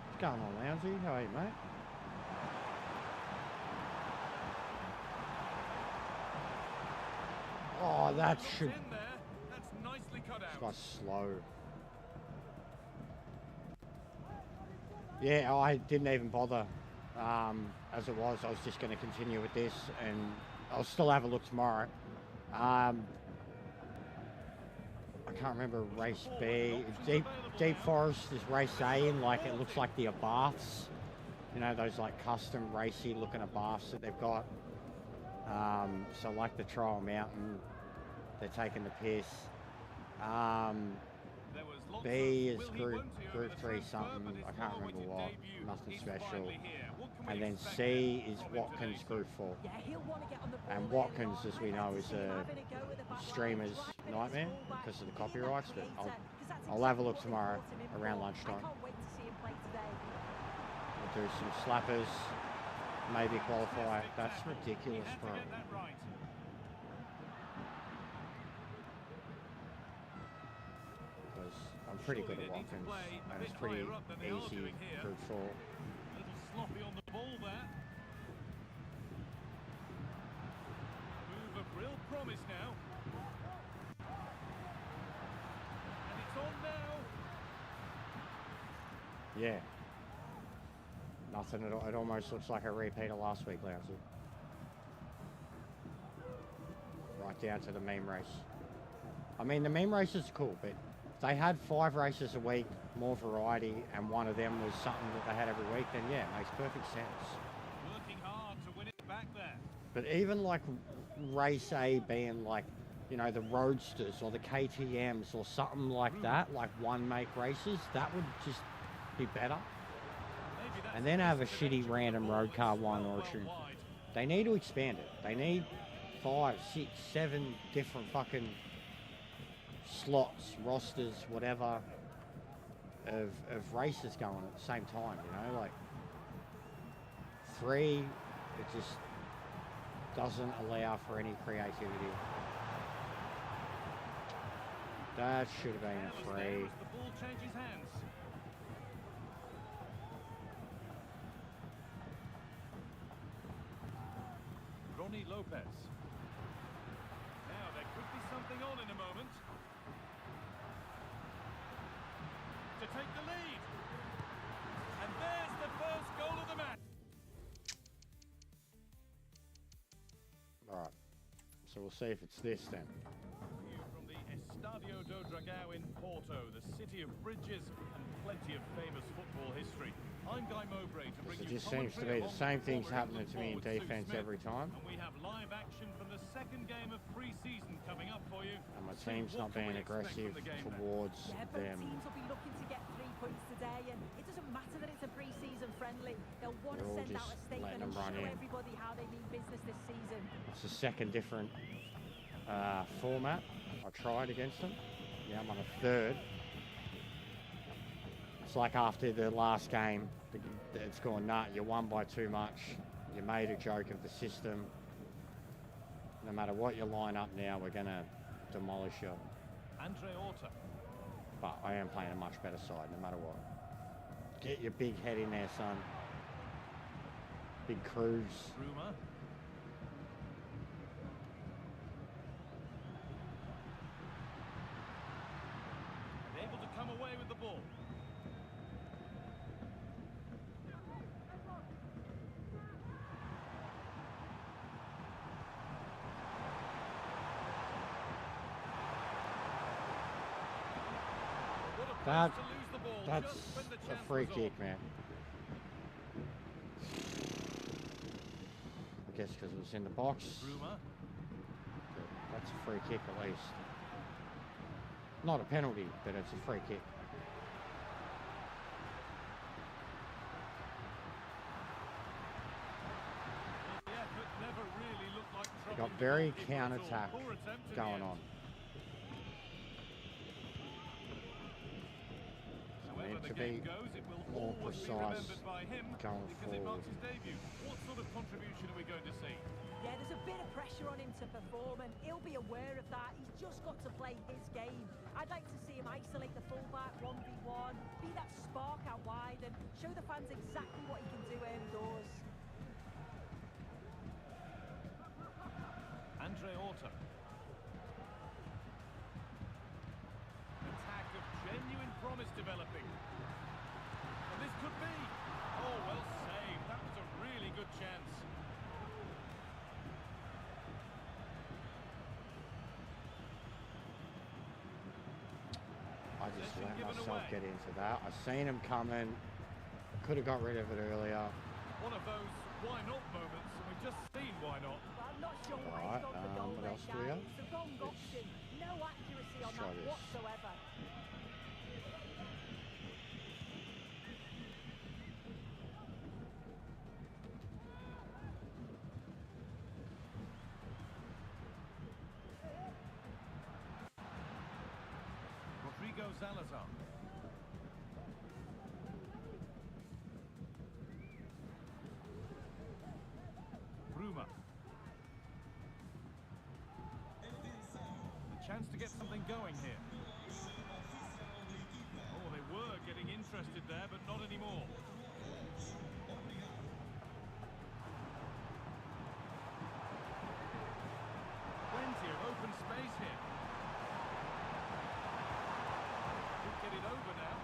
Speaker 1: What's going on, Lounsey? How are you, mate? Oh, that should...
Speaker 4: That's nicely cut out.
Speaker 1: It's slow. Yeah, I didn't even bother. As it was, I was just going to continue with this, and I'll still have a look tomorrow. I can't remember race B. Deep Forest is race A, and like it looks like the Abaths. You know, those like custom racy looking Abaths that they've got. So like the Trial Mountain, they're taking the piss. B is group 3 something, I can't remember what, nothing special. And then C is Watkins group 4. And Watkins, as we know, is a streamer's nightmare because of the copyrights, but I'll have a look tomorrow around lunchtime. We'll do some slappers, maybe qualify. That's ridiculous, bro. I'm pretty good at Watkins, and it's pretty easy group 4.
Speaker 4: A little sloppy on the ball there. Move of real promise now. And it's on now.
Speaker 1: Yeah. Nothing at all. It almost looks like a repeat of last week, Lousy. Right down to the meme race. I mean, the meme races are cool, but they had 5 races a week, more variety, and one of them was something that they had every week, then yeah, it makes perfect sense.
Speaker 4: Working hard to win it back there.
Speaker 1: But even like race A being like, you know, the Roadsters or the KTMs or something like that, like one make races, that would just be better. And then have a shitty random road car one or two. They need to expand it. They need 5, 6, 7 different fucking slots, rosters, whatever, of races going at the same time, you know, like 3, it just doesn't allow for any creativity. That should have been a 3.
Speaker 4: The ball changes hands. Ronnie Lopez. Now there could be something on in a moment. To take the lead. And there's the first goal of the match.
Speaker 1: Alright, so we'll see if it's this then.
Speaker 4: View from the Estadio do Dragão in Porto, the city of bridges and plenty of famous football history. I'm Guy Mowbray to bring you
Speaker 1: It just seems to be the same things happening to me in defence every time.
Speaker 4: And we have live action from the second game of pre-season coming up for you.
Speaker 1: And my team's not being aggressive towards them.
Speaker 2: Teams will be looking to get 3 points today, and it doesn't matter that it's a pre-season friendly. They'll want to send out a statement and show everybody how they mean business this season.
Speaker 1: It's a second different format I tried against them. Yeah, I'm on a 3rd. It's like after the last game, it's gone, nah, you won by too much. You made a joke of the system. No matter what you line up now, we're going to demolish you.
Speaker 4: Andre Orta.
Speaker 1: But I am playing a much better side, no matter what. Get your big head in there, son. Big cruise.
Speaker 4: Bruma. And able to come away with the ball.
Speaker 1: That's a free kick, man. I guess because it was in the box. That's a free kick at least. Not a penalty, but it's a free kick. They got very counter-attack going on. to be more precise going forward.
Speaker 4: What sort of contribution are we going to see?
Speaker 2: Yeah, there's a bit of pressure on him to perform, and he'll be aware of that. He's just got to play his game. I'd like to see him isolate the fullback 1v1, be that spark out wide, and show the fans exactly what he can do early doors.
Speaker 4: Andre Orta. Attack of genuine promise developing. And this could be. Oh, well saved. That was a really good chance.
Speaker 1: I just let myself get into that. I seen him coming. Could have got rid of it earlier.
Speaker 4: One of those why not moments, and we've just seen why not.
Speaker 2: Well, I'm not sure why he's gone for goal there, guys. It's the wrong option. No accuracy on that whatsoever.
Speaker 4: Rodrigo Salazar. Bruma. A chance to get something going here. Oh, they were getting interested there, but not anymore. Plenty of open space here. Get it over now.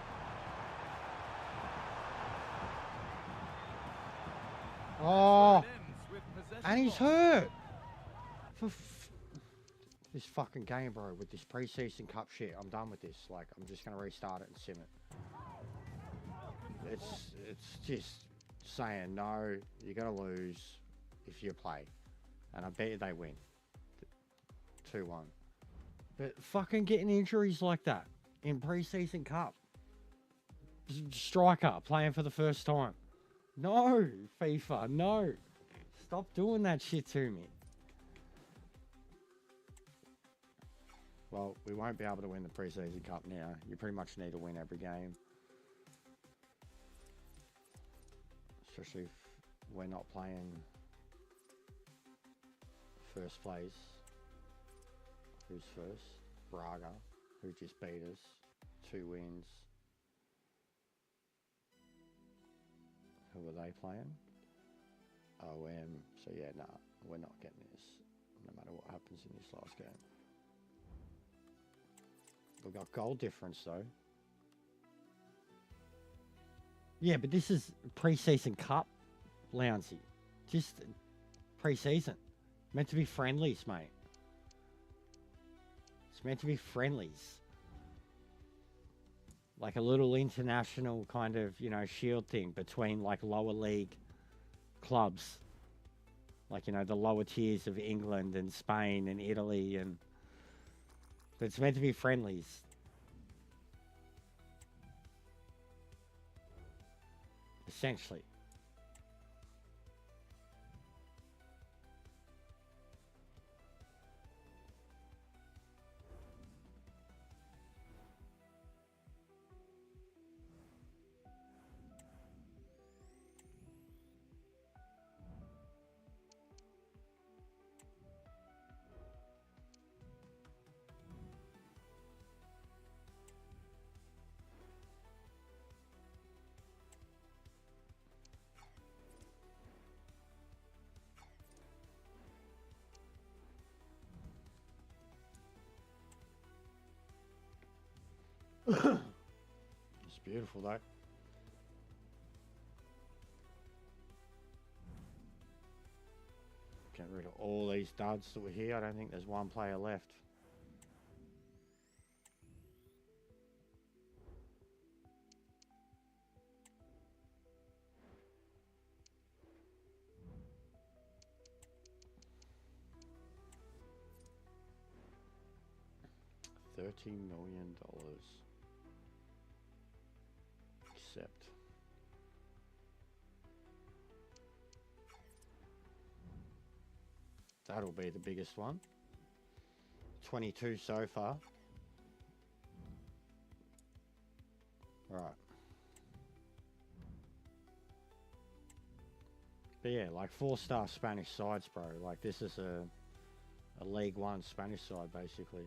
Speaker 1: Oh, and he's hurt. This fucking game, bro, with this pre-season cup shit. I'm done with this. Like, I'm just gonna restart it and sim it. It's just saying no. You're gonna lose if you play, and I bet you they win 2-1. But fucking getting injuries like that in pre-season cup. Striker playing for the first time. No, FIFA, no. Stop doing that shit to me. Well, we won't be able to win the pre-season cup now. You pretty much need to win every game. Especially if we're not playing first place. Who's first? Braga, who just beat us. 2 wins. Who are they playing? OM. So yeah, nah, we're not getting this. No matter what happens in this last game. We've got goal difference though. Yeah, but this is pre-season cup, Lounsey. Just pre-season. Meant to be friendlies, mate. It's meant to be friendlies. Like a little international kind of, you know, shield thing between like lower league clubs. Like, you know, the lower tiers of England and Spain and Italy, and but it's meant to be friendlies. Essentially. It's beautiful though. Get rid of all these duds that were here. I don't think there's one player left. $13 million. Accept. That'll be the biggest one. 22 so far. Right. But yeah, like 4-star Spanish sides, bro. Like this is a League One Spanish side, basically.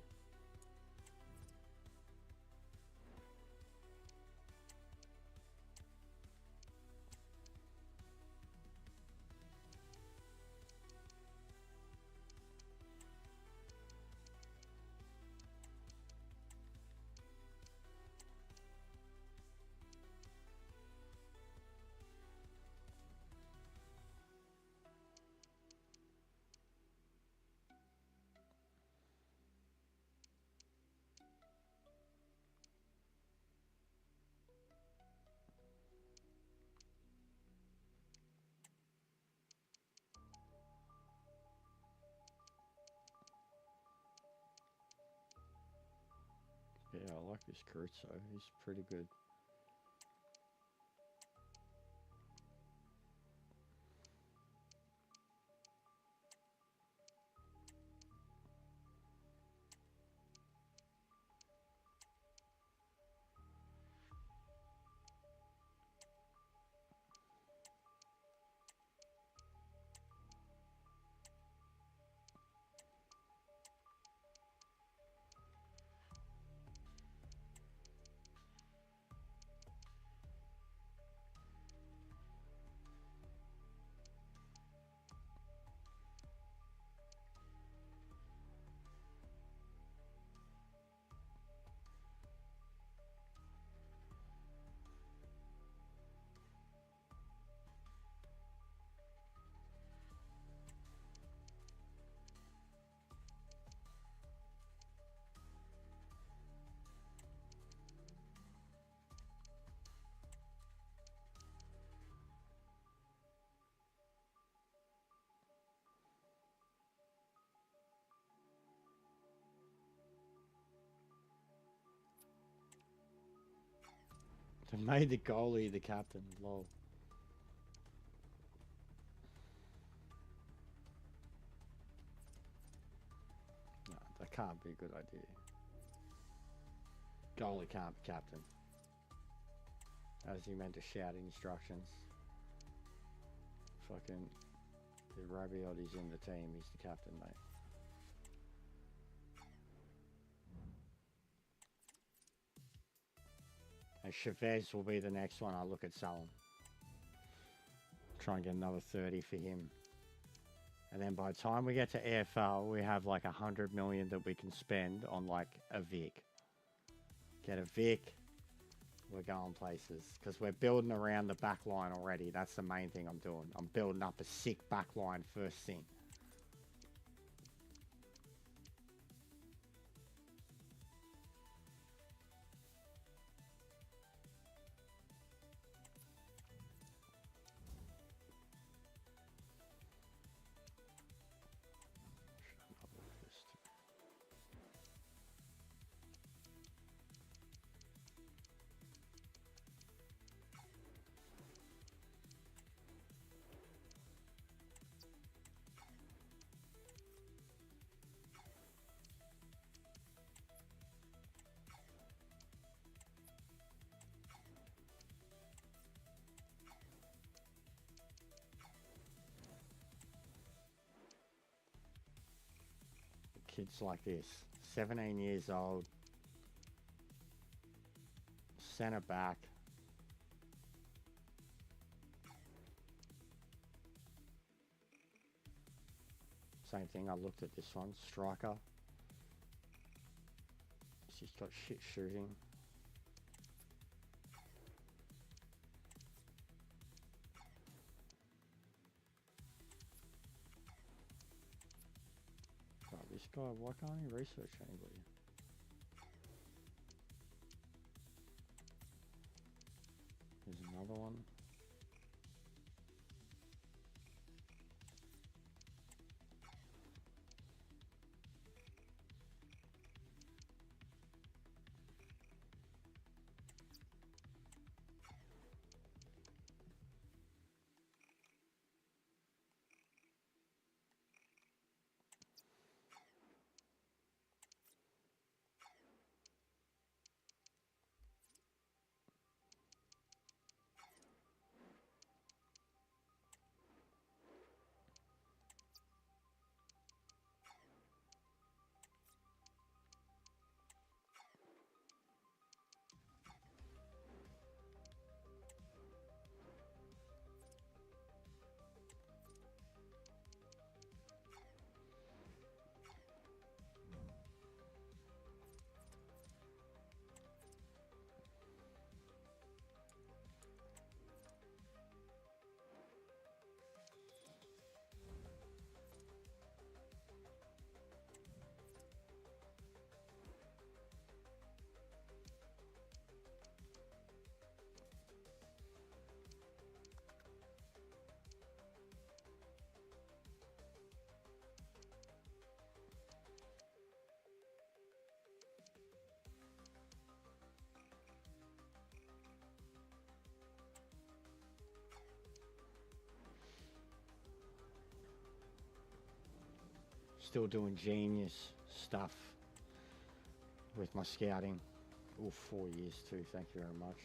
Speaker 1: Yeah, I like this Caruso. He's pretty good. They made the goalie the captain. Lol. No, that can't be a good idea. Goalie can't be captain. As he meant to shout instructions. Fucking if Rabiotti's in the team, he's the captain, mate. And Chavez will be the next one I look at selling. Try and get another 30 for him. And then by the time we get to EFL, we have like 100 million that we can spend on like a Vic. Get a Vic. We're going places. Because we're building around the back line already. That's the main thing I'm doing. I'm building up a sick back line first thing. Kids like this, 17 years old, centre back. Same thing, I looked at this one, striker. She's got shit shooting. This guy, why can't he research anybody? Here's another one. Still doing genius stuff with my scouting. Oh, 4 years too. Thank you very much.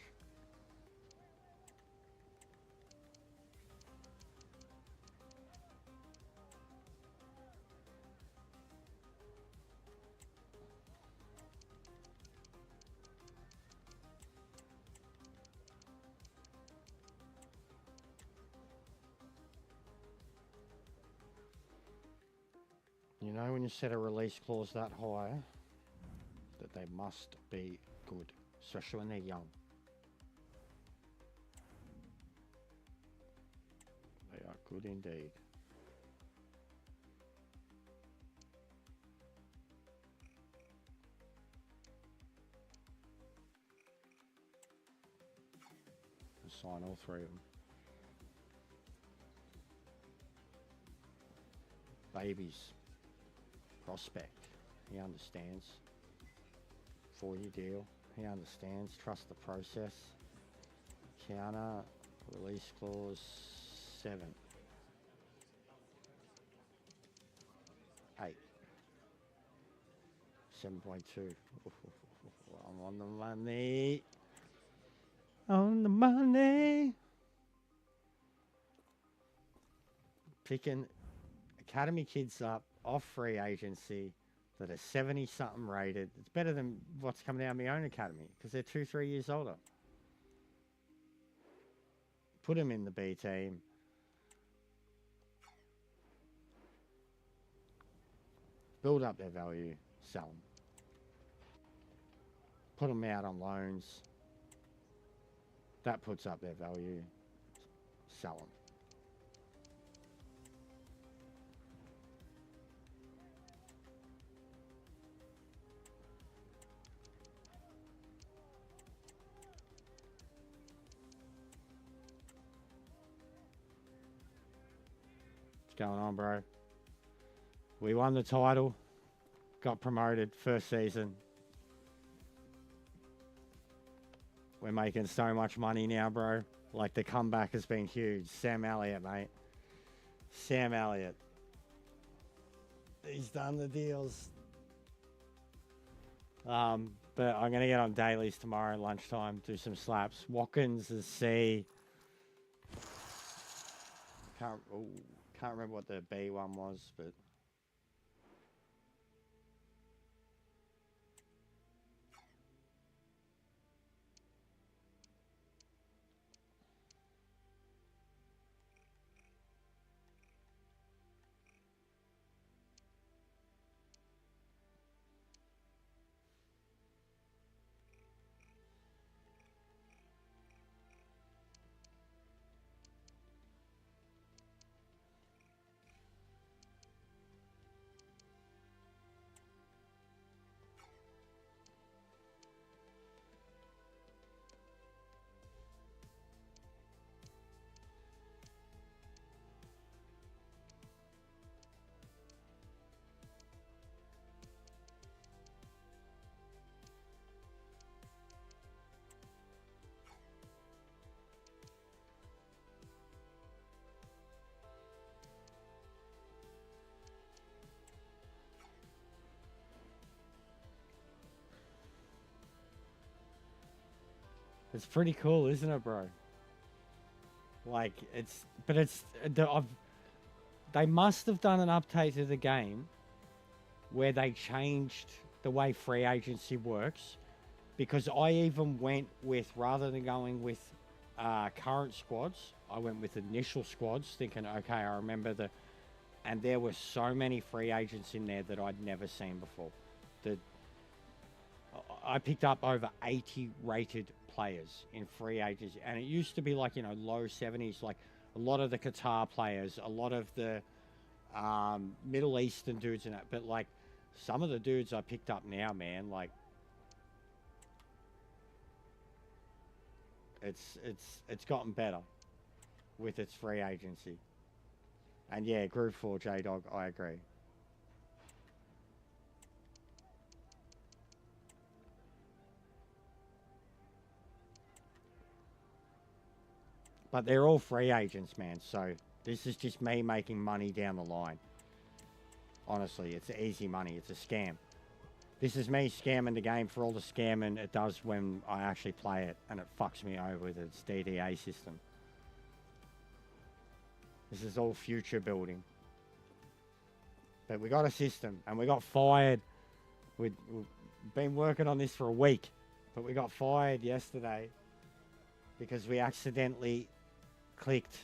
Speaker 1: You know, when you set a release clause that high, that they must be good, especially when they're young. They are good indeed. I'll sign all three of them. Babies. Prospect. He understands. 4-year deal. He understands. Trust the process. Counter. Release clause 7. 8. 7.2. I'm on the money. On the money. Picking academy kids up off free agency that are 70-something rated. It's better than what's coming out of my own academy because they're 2-3 years older. Put them in the B team. Build up their value. Sell them. Put them out on loans. That puts up their value. Sell them. Going on, bro? We won the title, got promoted first season. We're making so much money now, bro. Like, the comeback has been huge. Sam Elliott, mate. Sam Elliott. He's done the deals. But I'm going to get on dailies tomorrow at lunchtime, do some slaps. Watkins is C. Can't remember what the B one was, but it's pretty cool, isn't it, bro? Like, they must have done an update to the game where they changed the way free agency works, because I even went with, rather than going with current squads, I went with initial squads, thinking, okay, I remember and there were so many free agents in there that I'd never seen before. I picked up over 80 rated players in free agency, and it used to be like, low 70s, like a lot of the Qatar players, a lot of the Middle Eastern dudes and that, but like some of the dudes I picked up now, man, like it's gotten better with its free agency. And yeah, Group 4 J-Dog, I agree. But they're all free agents, man, so this is just me making money down the line. Honestly, it's easy money. It's a scam. This is me scamming the game for all the scamming it does when I actually play it, and it fucks me over with its DDA system. This is all future building. But we got a system, and we got fired. We've been working on this for a week, but we got fired yesterday because we accidentally clicked,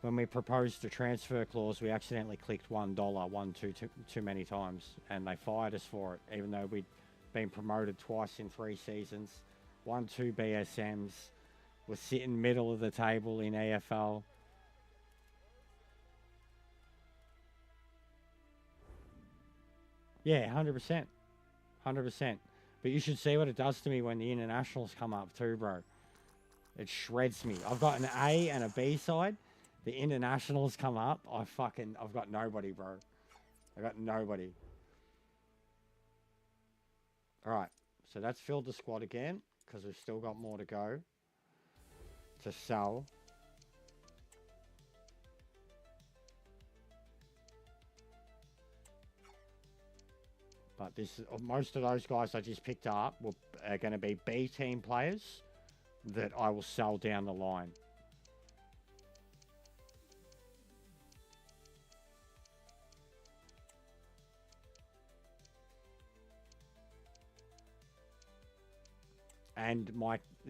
Speaker 1: when we proposed the transfer clause, we accidentally clicked $1 too many times, and they fired us for it, even though we'd been promoted twice in 3 seasons, won 2 BSMs, we're sitting middle of the table in EFL. Yeah, 100%. 100%. But you should see what it does to me when the internationals come up too, bro. It shreds me. I've got an A and a B side. The internationals come up. I've got nobody, bro. I got nobody. All right. So that's filled the squad again, because we've still got more to go to sell. But most of those guys I just picked up are going to be B team players that I will sell down the line. And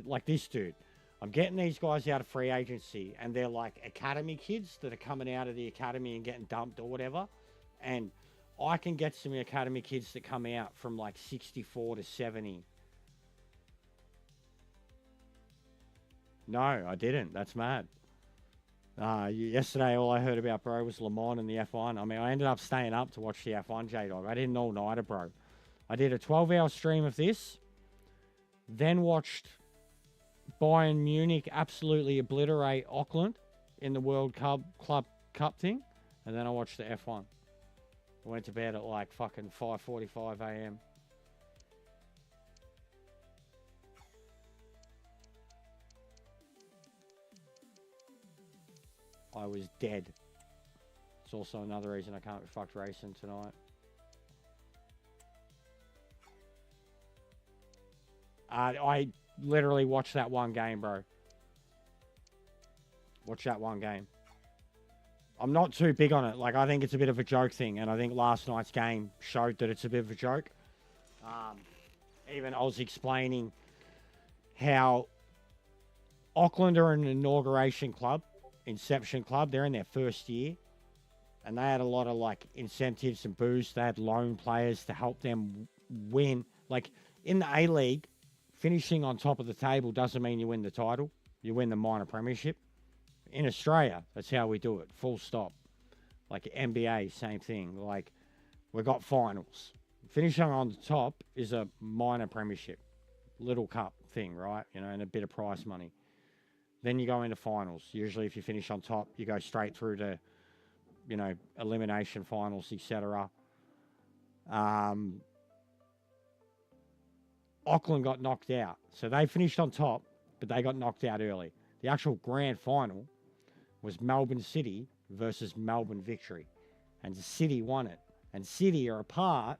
Speaker 1: like this dude, I'm getting these guys out of free agency, and they're like academy kids that are coming out of the academy and getting dumped or whatever. And I can get some academy kids that come out from like 64 to 70. No, I didn't. That's mad. Yesterday, all I heard about, bro, was Le Mans and the F1. I mean, I ended up staying up to watch the F1, J-Dog. I didn't all-nighter, bro. I did a 12-hour stream of this, then watched Bayern Munich absolutely obliterate Auckland in the World Club Cup thing, and then I watched the F1. I went to bed at like fucking 5:45 a.m. I was dead. It's also another reason I can't be fucked racing tonight. I literally watched that one game, bro. Watch that one game. I'm not too big on it. Like, I think it's a bit of a joke thing, and I think last night's game showed that it's a bit of a joke. Even I was explaining how Auckland are an inauguration club, inception club. They're in their first year, and they had a lot of like incentives and boosts. They had loan players to help them win. Like in the A-League, finishing on top of the table doesn't mean you win the title. You win the minor premiership. In Australia, that's how we do it. Full stop. Like NBA, same thing. Like, we got finals. Finishing on the top is a minor premiership. Little cup thing, right? You know, and a bit of prize money. Then you go into finals. Usually if you finish on top, you go straight through to, you know, elimination finals, etc. Auckland got knocked out. So they finished on top, but they got knocked out early. The actual grand final was Melbourne City versus Melbourne Victory. And City won it. And City are a part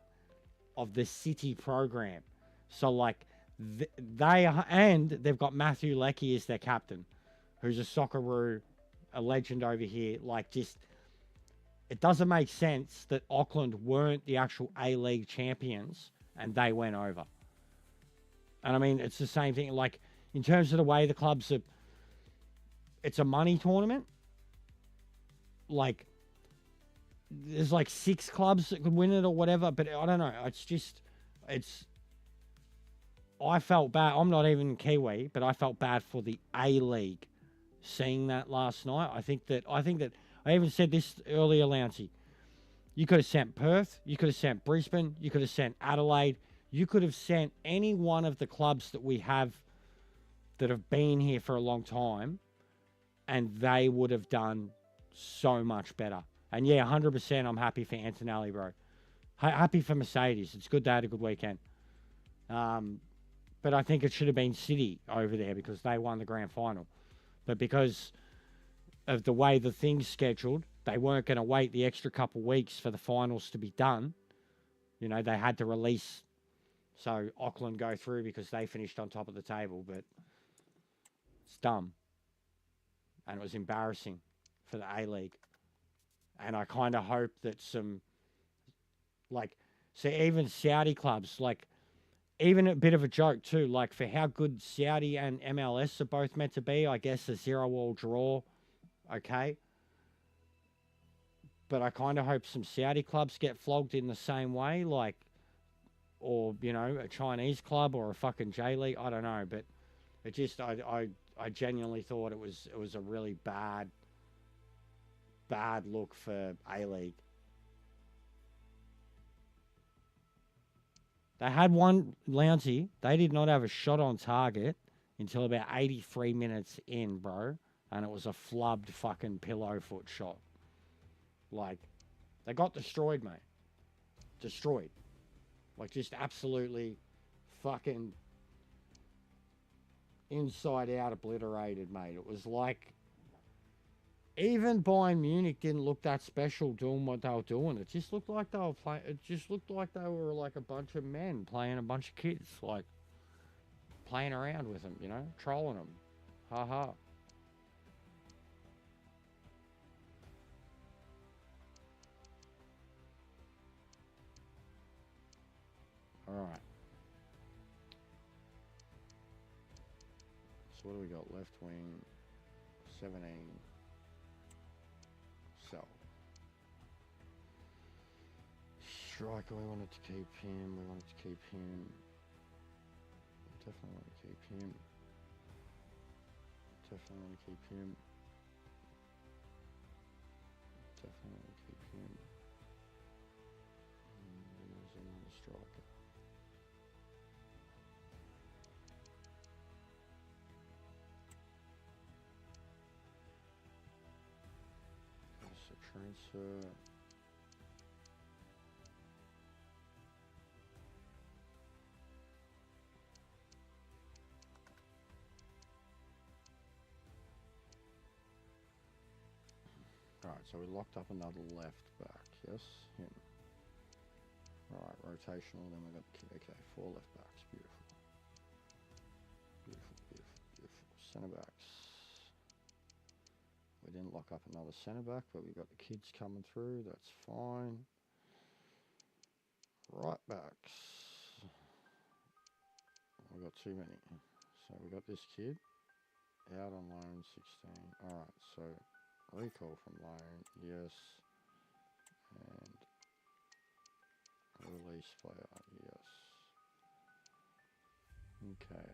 Speaker 1: of the City program. So, like, they've got Matthew Leckie as their captain, who's a Socceroo, a legend over here. Like, just, it doesn't make sense that Auckland weren't the actual A-League champions and they went over. And, I mean, it's the same thing. Like, in terms of the way the clubs are, it's a money tournament. Like, there's like 6 clubs that could win it or whatever, but I don't know. I felt bad. I'm not even Kiwi, but I felt bad for the A-League seeing that last night. I think that I even said this earlier, Lancey. You could have sent Perth, you could have sent Brisbane, you could have sent Adelaide, you could have sent any one of the clubs that we have that have been here for a long time, and they would have done so much better. And yeah, 100% I'm happy for Antonelli, bro. Happy for Mercedes. It's good they had a good weekend. But I think it should have been City over there because they won the grand final. But because of the way the thing's scheduled, they weren't going to wait the extra couple weeks for the finals to be done. You know, they had to release so Auckland go through because they finished on top of the table, but it's dumb. And it was embarrassing for the A-League. And I kind of hope that some, like, so even Saudi clubs, like, even a bit of a joke too, like for how good Saudi and MLS are both meant to be, I guess a 0-0 draw, okay. But I kind of hope some Saudi clubs get flogged in the same way, like, or, you know, a Chinese club or a fucking J-League, I don't know. But it just, I genuinely thought it was a really bad look for A-League. They had one, Lounsey, they did not have a shot on target until about 83 minutes in, bro. And it was a flubbed fucking pillow foot shot. Like, they got destroyed, mate. Destroyed. Like, just absolutely fucking inside out obliterated, mate. It was like, even Bayern Munich didn't look that special doing what they were doing. It just looked like they were playing. It just looked like they were like a bunch of men playing a bunch of kids, like playing around with them, you know, trolling them. Ha ha. All right. So what do we got? Left wing, 17. So, striker, we wanted to keep him. Definitely want to keep him. Definitely want to keep him. And there's another striker. That's a transfer. Alright, so we locked up another left back, yes? Him. Alright, rotational, then we got the kid. Okay, 4 left backs, beautiful. Beautiful. Centre backs. We didn't lock up another centre back, but we got the kids coming through, that's fine. Right backs. We got too many. So we got this kid out on loan, 16. Alright, so recall from loan, yes. And release player, yes. Okay.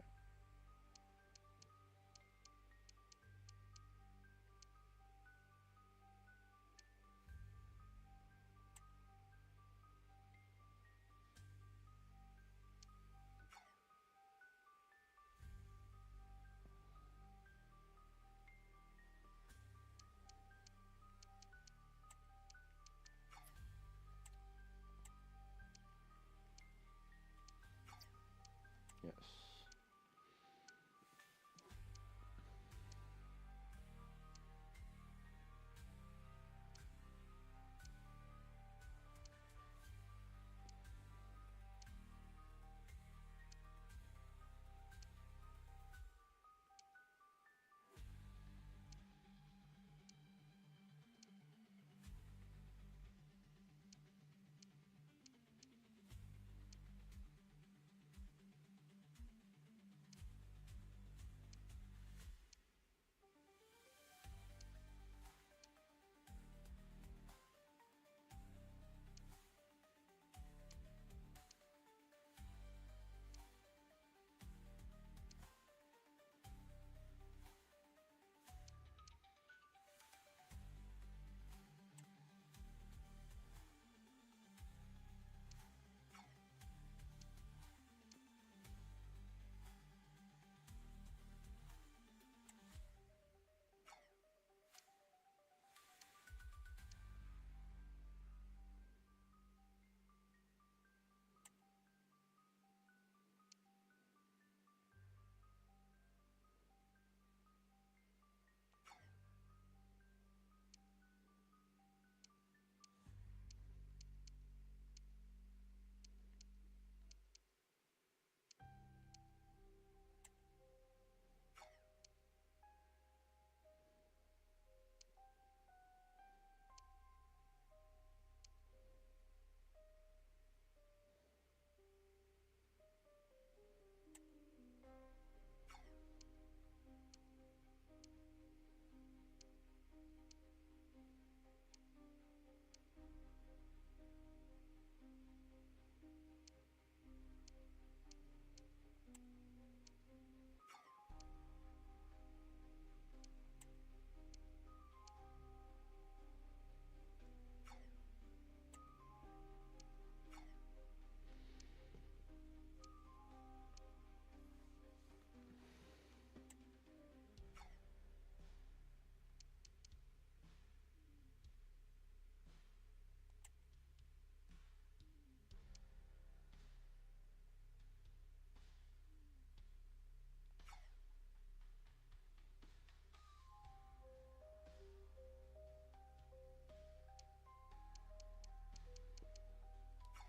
Speaker 1: Yes.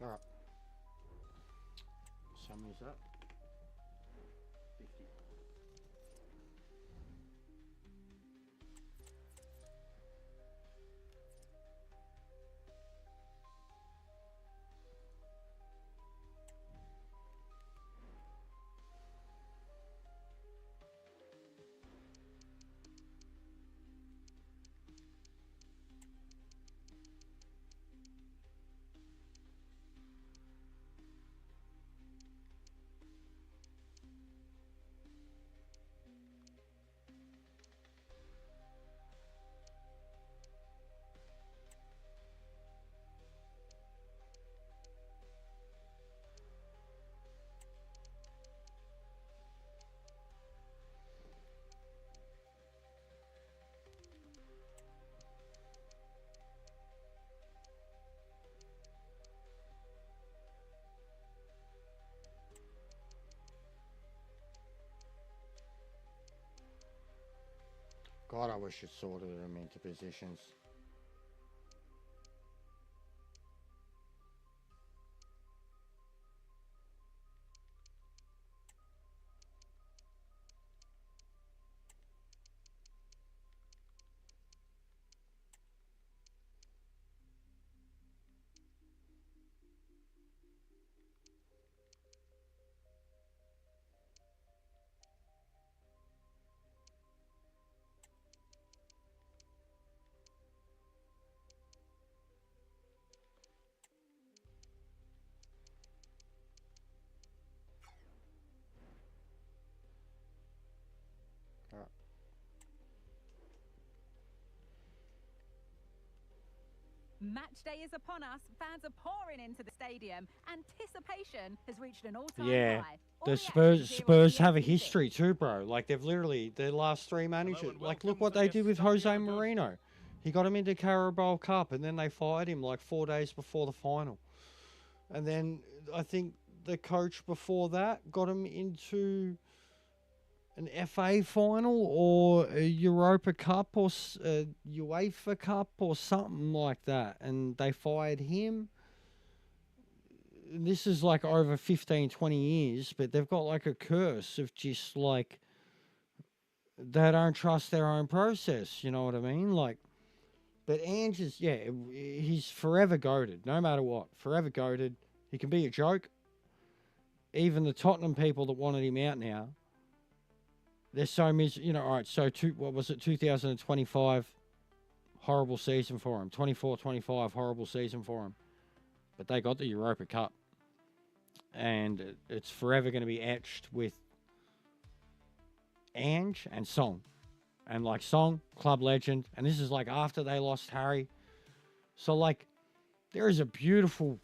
Speaker 1: All right. So many is that? 50. God, I wish it sorted them into positions.
Speaker 3: Match day is upon us. Fans are pouring into the stadium. Anticipation has reached an all-time high.
Speaker 1: The Spurs have a history too, bro. Like, they've literally, their last three managers, like, look what they did with Jose Mourinho. He got him into Carabao Cup, and then they fired him like 4 days before the final. And then I think the coach before that got him into an FA final or a Europa Cup or a UEFA Cup or something like that. And they fired him. This is like over 15, 20 years, but they've got like a curse of just like, they don't trust their own process. You know what I mean? Like, but Ange is, yeah, he's forever goated, no matter what. Forever goated. He can be a joke. Even the Tottenham people that wanted him out now, they're so all right, so what was it, 2025, horrible season for him. 24-25, horrible season for him. But they got the Europa Cup. And it's forever going to be etched with Ange and Song. And like Song, club legend. And this is like after they lost Harry. So like, there is a beautiful,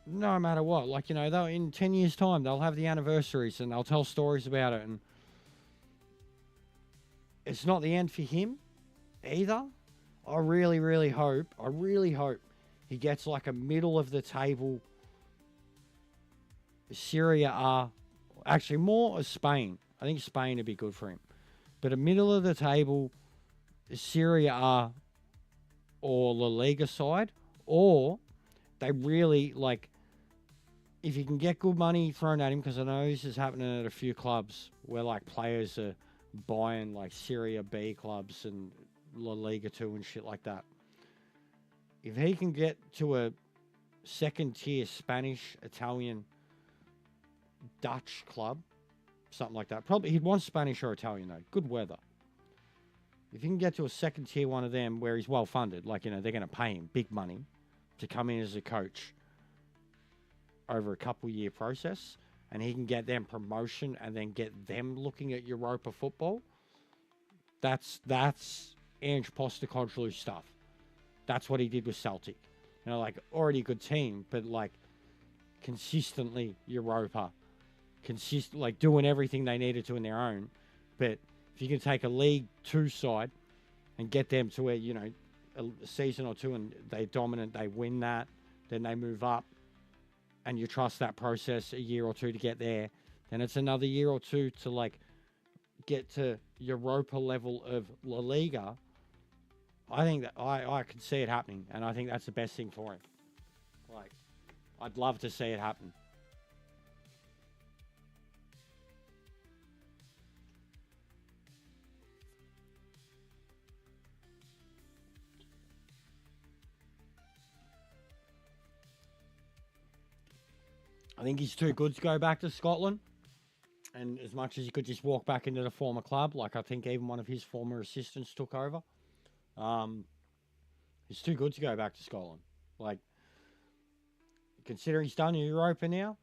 Speaker 1: no matter what, like, they'll, in 10 years' time, they'll have the anniversaries and they'll tell stories about it. And it's not the end for him either. I really hope he gets like a middle of the table Serie A, actually more of Spain. I think Spain would be good for him. But a middle of the table Serie A or La Liga side, or they really, like, if you can get good money thrown at him, because I know this is happening at a few clubs where, like, players are buying, like, Serie B clubs and La Liga 2 and shit like that. If he can get to a second-tier Spanish, Italian, Dutch club, something like that. Probably he'd want Spanish or Italian, though. Good weather. If you can get to a second-tier one of them where he's well-funded, like, they're going to pay him big money to come in as a coach over a couple-year process, and he can get them promotion and then get them looking at Europa football, that's Ange Postecoglou stuff. That's what he did with Celtic. Like, already a good team, but, like, consistently Europa. Like, doing everything they needed to in their own. But if you can take a League 2 side and get them to where, a season or two and they're dominant, they win that, then they move up, and you trust that process a year or two to get there, then it's another year or two to, like, get to Europa level of La Liga. I think that I can see it happening, and I think that's the best thing for him. Like, I'd love to see it happen. I think he's too good to go back to Scotland. And as much as he could just walk back into the former club, like I think even one of his former assistants took over, he's too good to go back to Scotland. Like, considering he's done Europa now.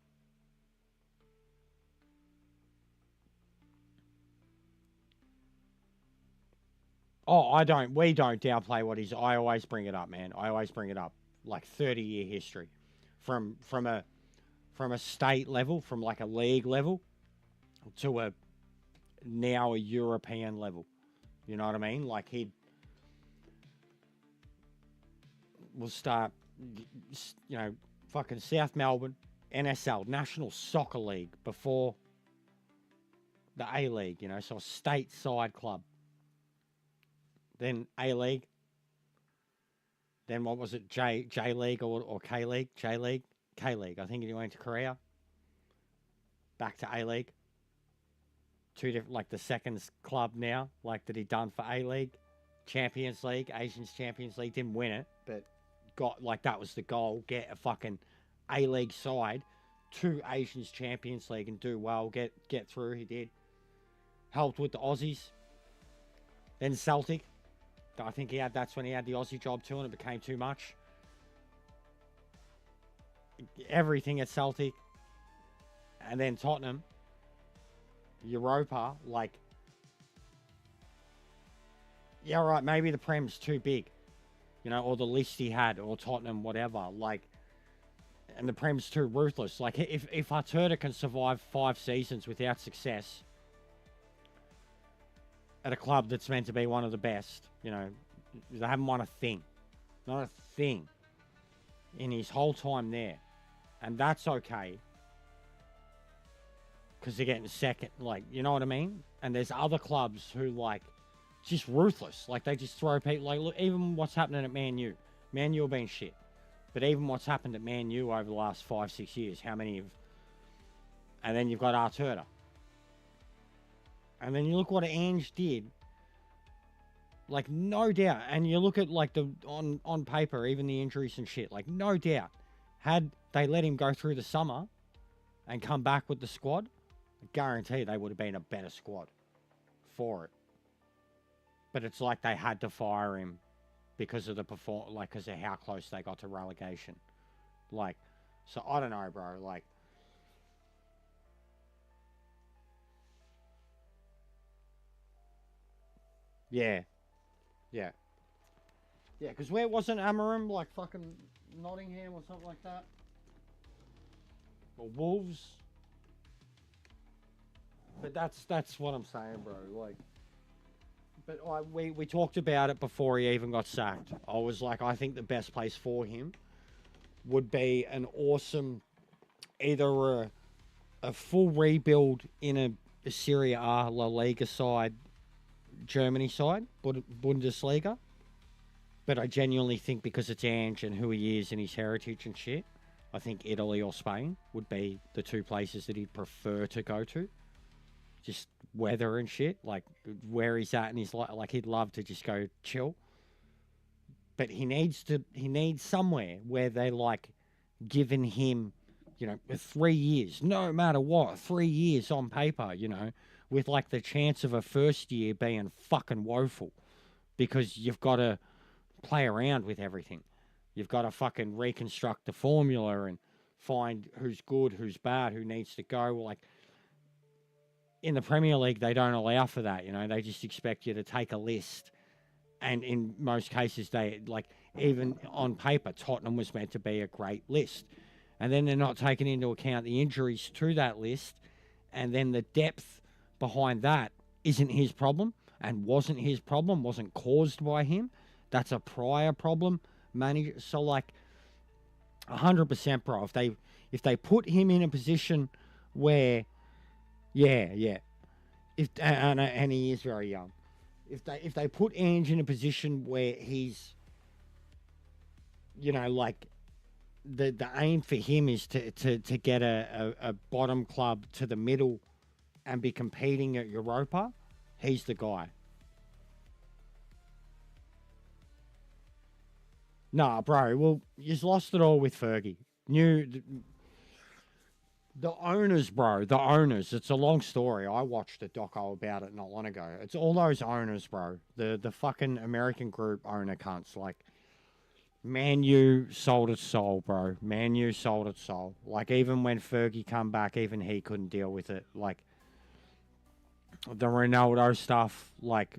Speaker 1: Oh, we don't downplay what he's. I always bring it up, man. I always bring it up. Like 30-year history. From a state level, from like a league level, to a European level. You know what I mean? Like we'll start, fucking South Melbourne, NSL, National Soccer League, before the A-League, so a stateside club. Then A-League. Then what was it? J-League or K-League? J-League? K-League. I think he went to Korea. Back to A-League. Two different, like the second club now, like that he done for A-League. Champions League, Asians Champions League. Didn't win it, but got, like, that was the goal. Get a fucking A-League side to Asians Champions League and do well. Get through. He did. Helped with the Aussies. Then Celtic. I think that's when he had the Aussie job too, and it became too much. Everything at Celtic. And then Tottenham. Europa, like, yeah, right, maybe the Prem's too big, or the list he had, or Tottenham, whatever, like, and the Prem's too ruthless. Like, if Arteta can survive 5 seasons without success at a club that's meant to be one of the best, they haven't won a thing, not a thing in his whole time there, and that's okay. Because they're getting second, like, you know what I mean? And there's other clubs who, like, just ruthless. Like, they just throw people, like, look, even what's happening at Man U. Man U have been shit. But even what's happened at Man U over the last 5-6 years, how many have... And then you've got Arteta. And then you look what Ange did. Like, no doubt. And you look at, like, on paper, even the injuries and shit. Like, no doubt. Had they let him go through the summer and come back with the squad, I guarantee they would have been a better squad for it. But it's like they had to fire him because of because of how close they got to relegation. Like, so I don't know, bro. Like, yeah, because where wasn't Amorim? Like fucking Nottingham or something like that, or Wolves. But that's what I'm saying, bro. Like, but we talked about it before he even got sacked. I was like, I think the best place for him would be an awesome, either a full rebuild in a Serie A La Liga side, Germany side, Bundesliga. But I genuinely think, because it's Ange and who he is and his heritage and shit, I think Italy or Spain would be the two places that he'd prefer to go to. Just weather and shit, like where he's at in his life, like he'd love to just go chill. But he needs somewhere where they like giving him, 3 years, no matter what, 3 years on paper, with like the chance of a first year being fucking woeful, because you've got to play around with everything. You've got to fucking reconstruct the formula and find who's good, who's bad, who needs to go. Like, in the Premier League, they don't allow for that, They just expect you to take a list. And in most cases, they, like, even on paper, Tottenham was meant to be a great list. And then they're not taking into account the injuries to that list. And then the depth behind that isn't his problem and wasn't his problem, wasn't caused by him. That's a prior problem. So, like, 100%, bro. If they put him in a position where... Yeah. And he is very young. If they put Ange in a position where he's, like, the aim for him is to get a bottom club to the middle and be competing at Europa, he's the guy. Nah, bro. Well, you've lost it all with Fergie. The owners, bro. The owners. It's a long story. I watched a doco about it not long ago. It's all those owners, bro. The fucking American group owner cunts. Like, Man U sold its soul, bro. Man U sold its soul. Like, even when Fergie come back, even he couldn't deal with it. Like, the Ronaldo stuff, like,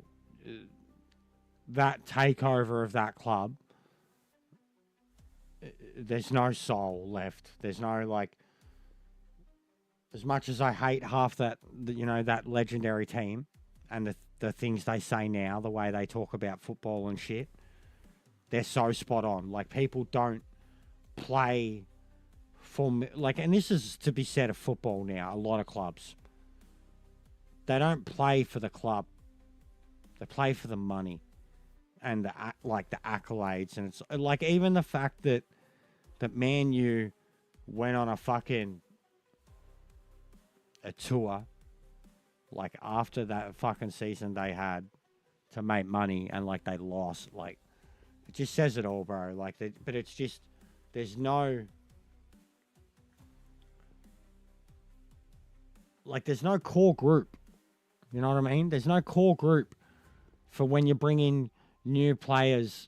Speaker 1: that takeover of that club, there's no soul left. There's no, like, as much as I hate half that, that legendary team and the things they say now, the way they talk about football and shit, they're so spot on. Like, people don't play for, like, and this is to be said of football now, a lot of clubs. They don't play for the club. They play for the money and the accolades. And it's like, even the fact that Man U went on a tour, like, after that fucking season they had to make money, and, like, they lost. Like, it just says it all, bro. Like, but it's just, there's no core group. You know what I mean? There's no core group for when you bring in new players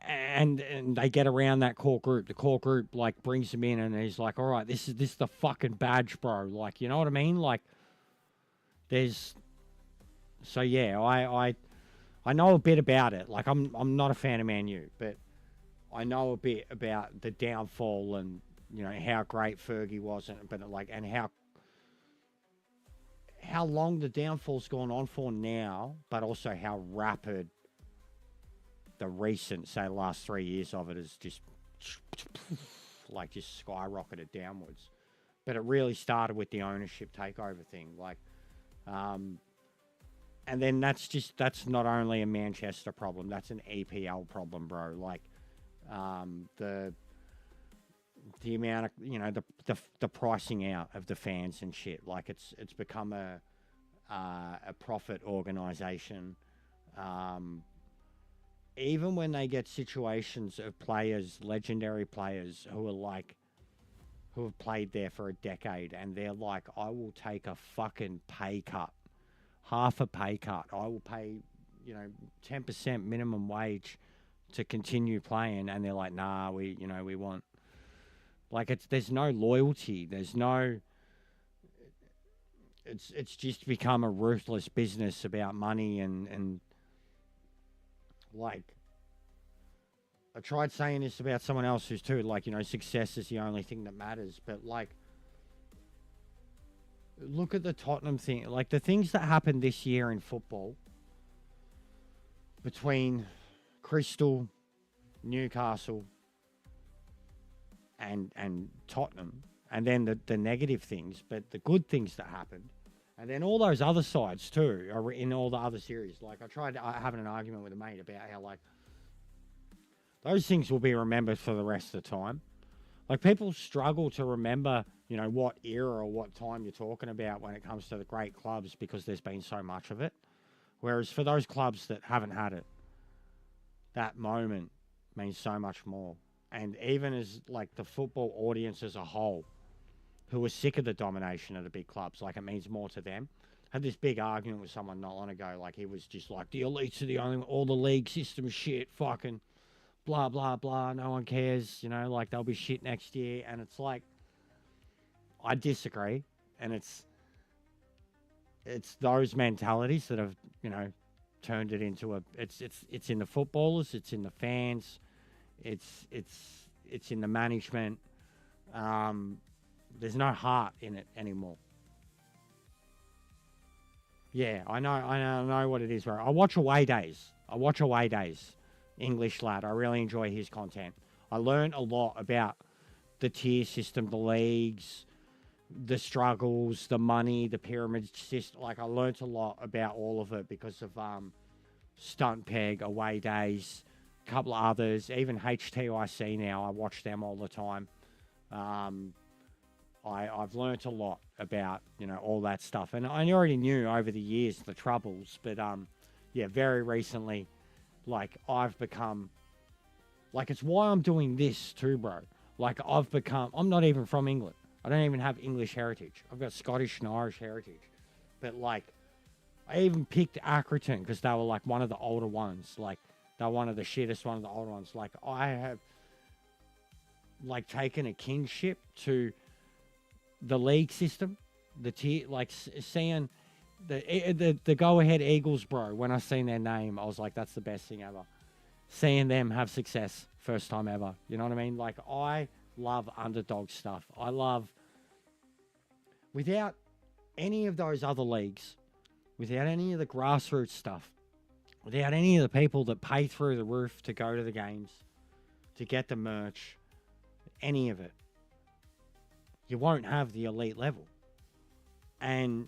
Speaker 1: and they get around that core group. The core group, like, brings them in, and he's like, all right, this is the fucking badge, bro. Like, you know what I mean? Like, so yeah, I know a bit about it. Like, I'm not a fan of Man U, but I know a bit about the downfall and, how great Fergie was, and how long the downfall's gone on for now, but also how rapid the recent, say, last 3 years of it is just skyrocketed downwards. But it really started with the ownership takeover thing. Like, and then that's not only a Manchester problem, that's an EPL problem, bro. Like, the amount of, the pricing out of the fans and shit. Like, it's become a profit organization. Even when they get situations of players, legendary players, who have played there for a decade, and they're like, I will take a fucking pay cut, half a pay cut. I will pay, 10% minimum wage to continue playing, and they're like, nah, we want, like, there's no loyalty. There's no, it's just become a ruthless business about money and like, I tried saying this about someone else who's too, like, success is the only thing that matters. But, like, look at the Tottenham thing. Like, the things that happened this year in football between Crystal, Newcastle, and Tottenham, and then the negative things, but the good things that happened. And then all those other sides, too, are in all the other series. Like, I tried having an argument with a mate about how, like, those things will be remembered for the rest of the time. Like, people struggle to remember, what era or what time you're talking about when it comes to the great clubs, because there's been so much of it. Whereas for those clubs that haven't had it, that moment means so much more. And even as, like, the football audience as a whole, who are sick of the domination of the big clubs, like, it means more to them. I had this big argument with someone not long ago. Like, he was just like, the elites are the only, all the league system shit, fucking blah, blah, blah. No one cares, like, they'll be shit next year. And it's like, I disagree. And it's those mentalities that have, turned it into it's in the footballers, it's in the fans, it's in the management. There's no heart in it anymore. Yeah, I know what it is, bro. I watch Away Days. English lad. I really enjoy his content. I learned a lot about the tier system, the leagues, the struggles, the money, the pyramid system. Like, I learned a lot about all of it because of Stunt Peg, Away Days, couple of others, even HTIC now. I watch them all the time. I've learnt a lot about, all that stuff. And I already knew over the years the troubles. But, very recently, I've become... it's why I'm doing this too, bro. I'm not even from England. I don't even have English heritage. I've got Scottish and Irish heritage. But, I even picked Accrington because they were, one of the older ones. They're one of the shittest, one of the older ones. I have, taken a kinship to the league system. The tier, seeing the go-ahead Eagles, bro. When I seen their name, I was like, that's the best thing ever. Seeing them have success, first time ever. You know what I mean? I love underdog stuff. I love, without any of those other leagues, without any of the grassroots stuff, without any of the people that pay through the roof to go to the games, to get the merch, any of it, you won't have the elite level. And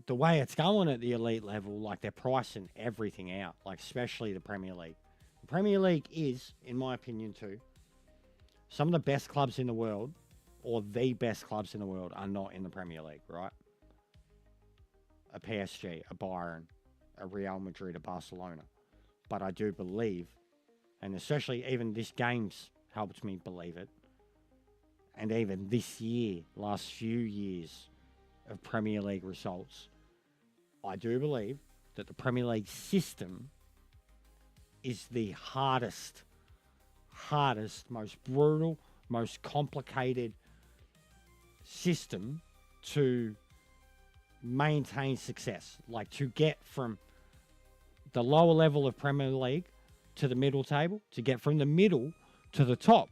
Speaker 1: the way it's going at the elite level, they're pricing everything out, especially the Premier League. The Premier League is, in my opinion too, some of the best clubs in the world, or the best clubs in the world, are not in the Premier League, right? A PSG, a Bayern, a Real Madrid, a Barcelona. But I do believe, and especially even this game's helped me believe it, and even this year, last few years of Premier League results, I do believe that the Premier League system is the hardest, most brutal, most complicated system to maintain success. To get from the lower level of Premier League to the middle table, to get from the middle to the top.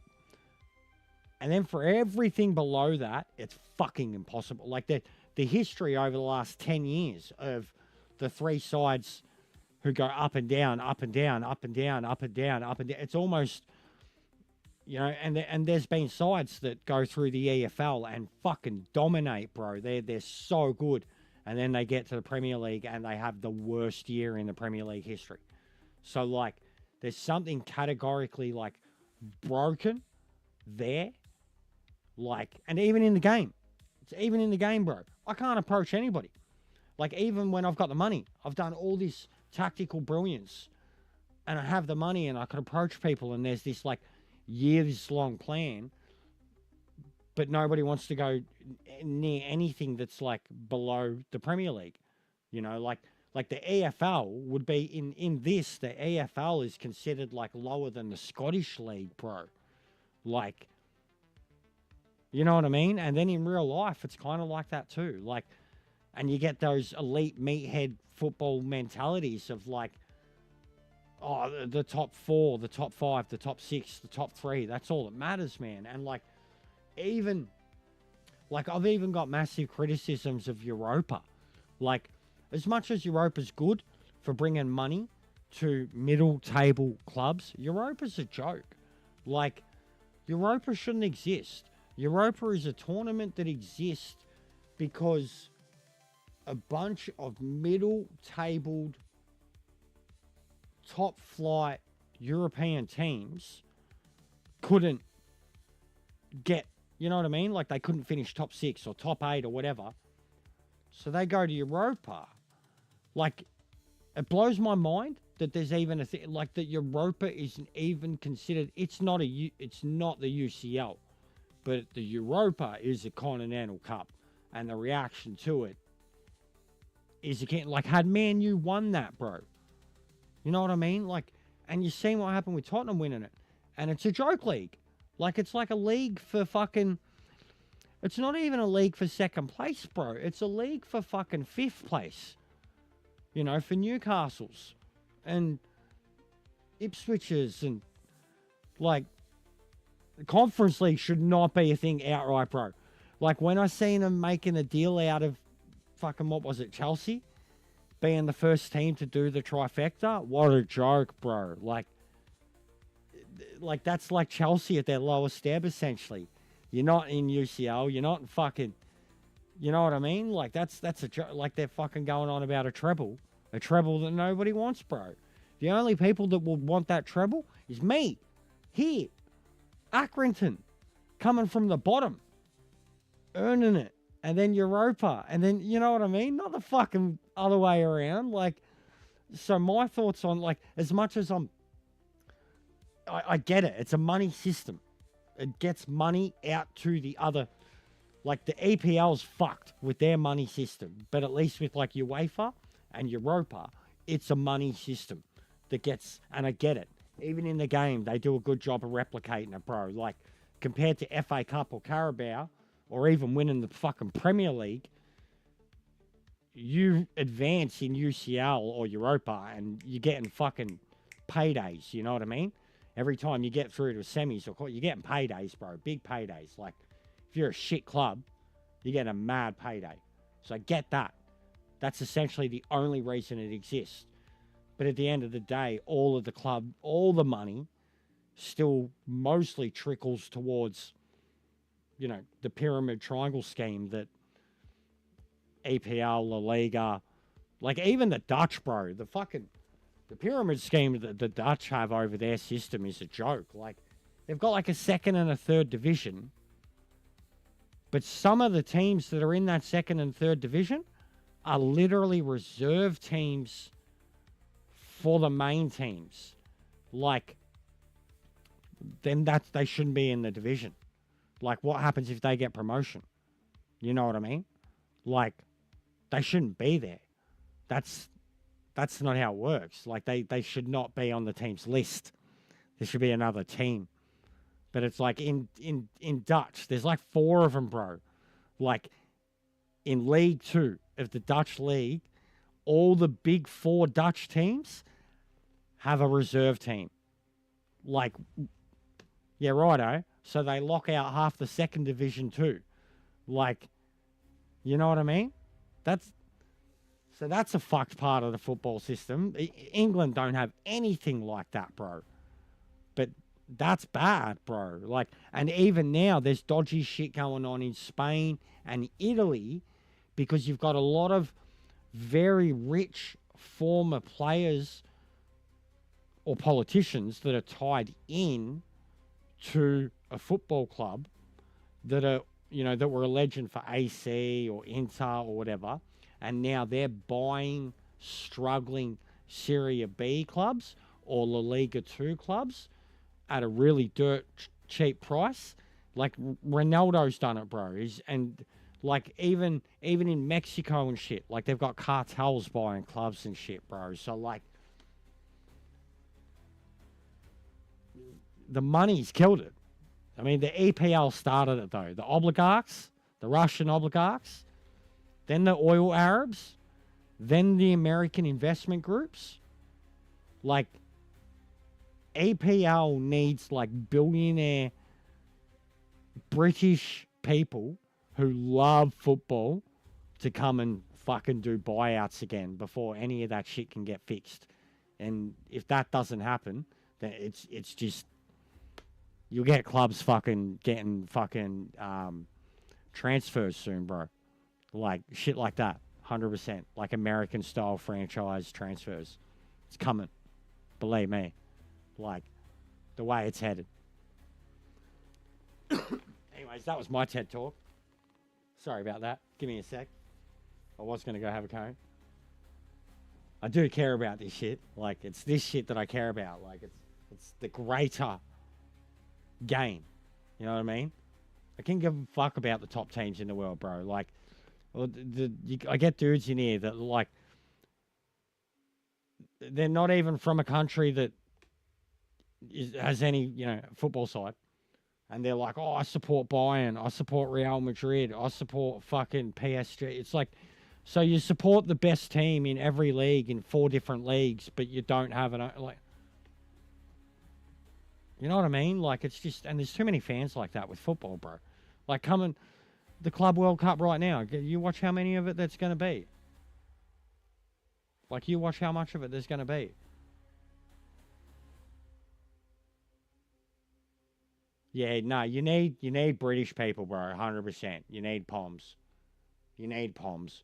Speaker 1: And then for everything below that, it's fucking impossible. The history over the last 10 years of the three sides who go up and down, up and down, up and down, up and down, up and down. It's almost, and there's been sides that go through the EFL and fucking dominate, bro. They're so good. And then they get to the Premier League and they have the worst year in the Premier League history. So, there's something categorically, broken there. And even in the game. It's even in the game, bro. I can't approach anybody. Even when I've got the money, I've done all this tactical brilliance. And I have the money and I can approach people. And there's this, years-long plan. But nobody wants to go near anything that's below the Premier League. The EFL would be in this. The EFL is considered lower than the Scottish League, bro. You know what I mean? And then in real life, it's kind of like that too. And you get those elite meathead football mentalities of the top 4, the top 5, the top 6, the top 3. That's all that matters, man. And even I've even got massive criticisms of Europa. As much as Europa's good for bringing money to middle table clubs, Europa's a joke. Europa shouldn't exist. Europa is a tournament that exists because a bunch of middle tabled top flight European teams couldn't get, you know what I mean? They couldn't finish top 6 or top 8 or whatever. So they go to Europa. It blows my mind that there's even a thing, that Europa isn't even considered. It's not the UCL, but the Europa is a Continental Cup. And the reaction to it is, again, had Man U won that, bro. You know what I mean? And you seen what happened with Tottenham winning it. And it's a joke league. It's a league for fucking... It's not even a league for second place, bro. It's a league for fucking 5th place. For Newcastles. And Ipswich's and... the Conference League should not be a thing outright, bro. When I seen them making a deal out of fucking, what was it, Chelsea? Being the first team to do the trifecta? What a joke, bro. That's like Chelsea at their lowest ebb, essentially. You're not in UCL. You're not in fucking... You know what I mean? That's a joke. They're fucking going on about a treble. A treble that nobody wants, bro. The only people that will want that treble is me. Here. Accrington. Coming from the bottom. Earning it. And then Europa. And then, you know what I mean? Not the fucking other way around. Like, so my thoughts on, like, as much as I get it. It's a money system. It gets money out to the other. Like, the EPL's fucked with their money system. But at least with, like, UEFA and Europa, it's a money system that gets, and I get it. Even in the game, they do a good job of replicating it, bro. Like, compared to FA Cup or Carabao, or even winning the fucking Premier League, you advance in UCL or Europa and you're getting fucking paydays, you know what I mean? Every time you get through to semis, or you're getting paydays, bro. Big paydays. Like, if you're a shit club, you get a mad payday. So I get that. That's essentially the only reason it exists. But at the end of the day, all of the club, all the money still mostly trickles towards, you know, the pyramid triangle scheme that EPL, La Liga, like even the Dutch, bro, the pyramid scheme that the Dutch have over their system is a joke. Like, they've got like a second and a third division, but some of the teams that are in that second and third division are literally reserve teams for the main teams. Like, then they shouldn't be in the division. Like, what happens if they get promotion? You know what I mean? Like, they shouldn't be there. That's not how it works. Like, they should not be on the team's list. There should be another team. But it's like in Dutch, there's like 4 of them, bro. Like, in League 2 of the Dutch League, all the big 4 Dutch teams have a reserve team. Like, yeah, righto. So they lock out half the second division too. Like, you know what I mean? That's a fucked part of the football system. England don't have anything like that, bro. But that's bad, bro. Like, and even now there's dodgy shit going on in Spain and Italy because you've got a lot of very rich former players or politicians that are tied in to a football club that are, you know, that were a legend for AC or Inter or whatever, and now they're buying struggling Serie B clubs or La Liga 2 clubs at a really dirt cheap price. Like, Ronaldo's done it, bro. And like, even in Mexico and shit, like, they've got cartels buying clubs and shit, bro. So, like, the money's killed it. I mean, the EPL started it, though. The oligarchs, the Russian oligarchs, then the oil Arabs, then the American investment groups. Like, EPL needs, like, billionaire British people who love football to come and fucking do buyouts again before any of that shit can get fixed. And if that doesn't happen, then it's just... You'll get clubs fucking getting fucking transfers soon, bro. Like, shit like that. 100%. Like, American-style franchise transfers. It's coming. Believe me. Like, the way it's headed. Anyways, that was my TED Talk. Sorry about that. Give me a sec. I was going to go have a cone. I do care about this shit. Like, it's this shit that I care about. Like, it's the greater game. You know what I mean? I can't give a fuck about the top teams in the world, bro. Like, well, I get dudes in here that, like, they're not even from a country that has any, you know, football side. And they're like, oh, I support Bayern. I support Real Madrid. I support fucking PSG. It's like, so you support the best team in every league in 4 different leagues, but you don't have an, like, you know what I mean? Like, it's just, and there's too many fans like that with football, bro. Like, coming, the Club World Cup right now, you watch how many of it that's going to be. Like, you watch how much of it there's going to be. Yeah, no, you need British people, bro, 100%. You need Poms. You need Poms.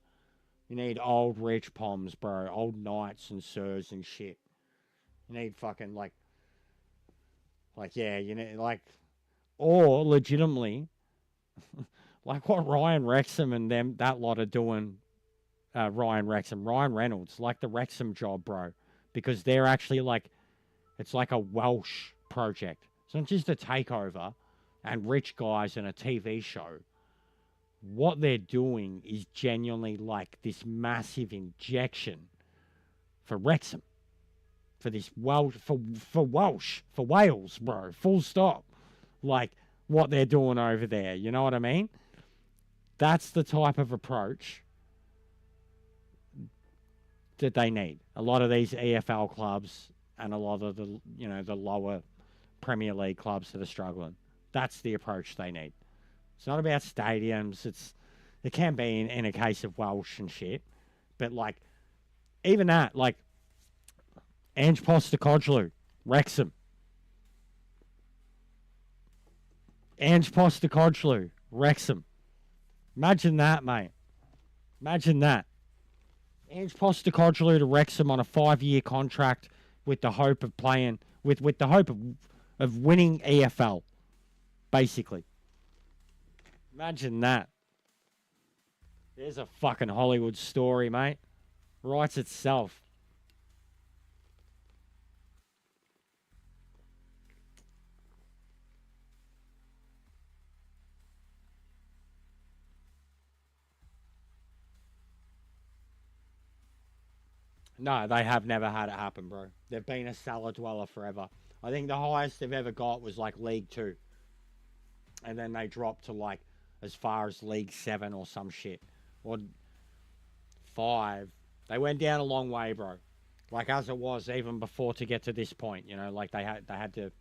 Speaker 1: You need old rich Poms, bro. Old knights and sirs and shit. You need fucking yeah, you need or legitimately, like what Ryan Wrexham and that lot are doing. Ryan Reynolds, like the Wrexham job, bro, because they're actually it's like a Welsh project. It's not just a takeover and rich guys and a TV show. What they're doing is genuinely like this massive injection for Wrexham, for this Welsh, for Wales, bro. Full stop. Like what they're doing over there. You know what I mean? That's the type of approach that they need. A lot of these EFL clubs and a lot of the lower Premier League clubs that are struggling. That's the approach they need. It's not about stadiums. It can be in a case of Welsh and shit, but even that, Ange Postecoglou, Wrexham. Ange Postecoglou, Wrexham. Imagine that, mate. Imagine that. Ange Postecoglou to Wrexham on a 5-year contract with the hope of playing, with the hope of winning EFL, basically. Imagine that. There's a fucking Hollywood story, mate. Writes itself. No, they have never had it happen, bro. They've been a cellar dweller forever. I think the highest they've ever got was League 2. And then they dropped to as far as League 7 or some shit. Or 5. They went down a long way, bro. As it was even before to get to this point, they had to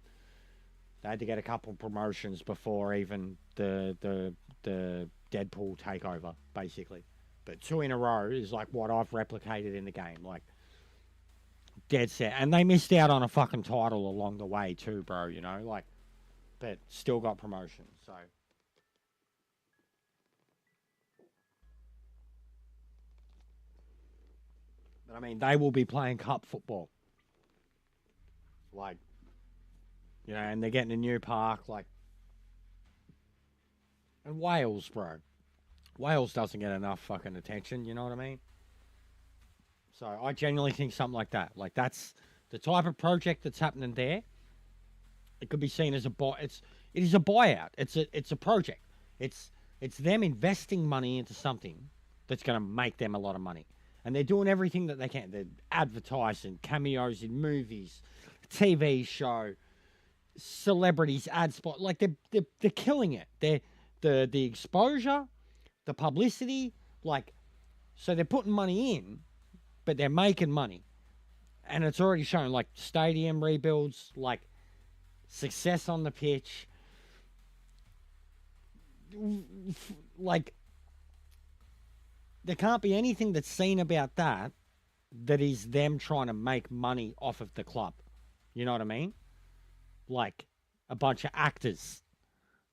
Speaker 1: get a couple promotions before even the Deadpool takeover, basically. But 2 in a row is what I've replicated in the game. Dead set. And they missed out on a fucking title along the way too, bro, but still got promotion, so. But I mean, they will be playing cup football. And they're getting a new park, and Wales, bro. Wales doesn't get enough fucking attention, you know what I mean? So I genuinely think something like that. That's the type of project that's happening there. It could be seen as it is a buyout. It's a project. It's them investing money into something that's going to make them a lot of money. And they're doing everything that they can. They're advertising, cameos in movies, TV show, celebrities, ad spot. They're killing it. They're the exposure, the publicity, so they're putting money in, but they're making money. And it's already shown, stadium rebuilds, success on the pitch. There can't be anything that's seen about that is them trying to make money off of the club. You know what I mean? A bunch of actors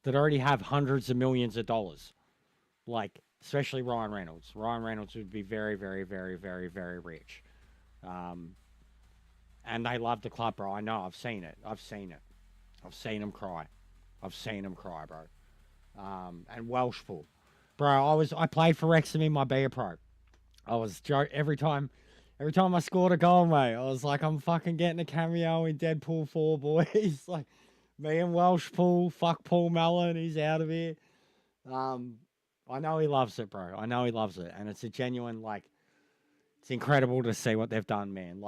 Speaker 1: that already have hundreds of millions of dollars. Especially Ryan Reynolds. Ryan Reynolds would be very, very, very, very, very rich. And they love the club, bro. I know. I've seen it. I've seen them cry. Bro. And Welsh full. Bro, I played for Wrexham in my Bea Pro. I was every time I scored a goal, mate, I was I'm fucking getting a cameo in Deadpool 4, boys. Me and Welsh Pool, fuck Paul Mellon, he's out of here. I know he loves it, bro. I know he loves it. And it's a genuine, it's incredible to see what they've done, man.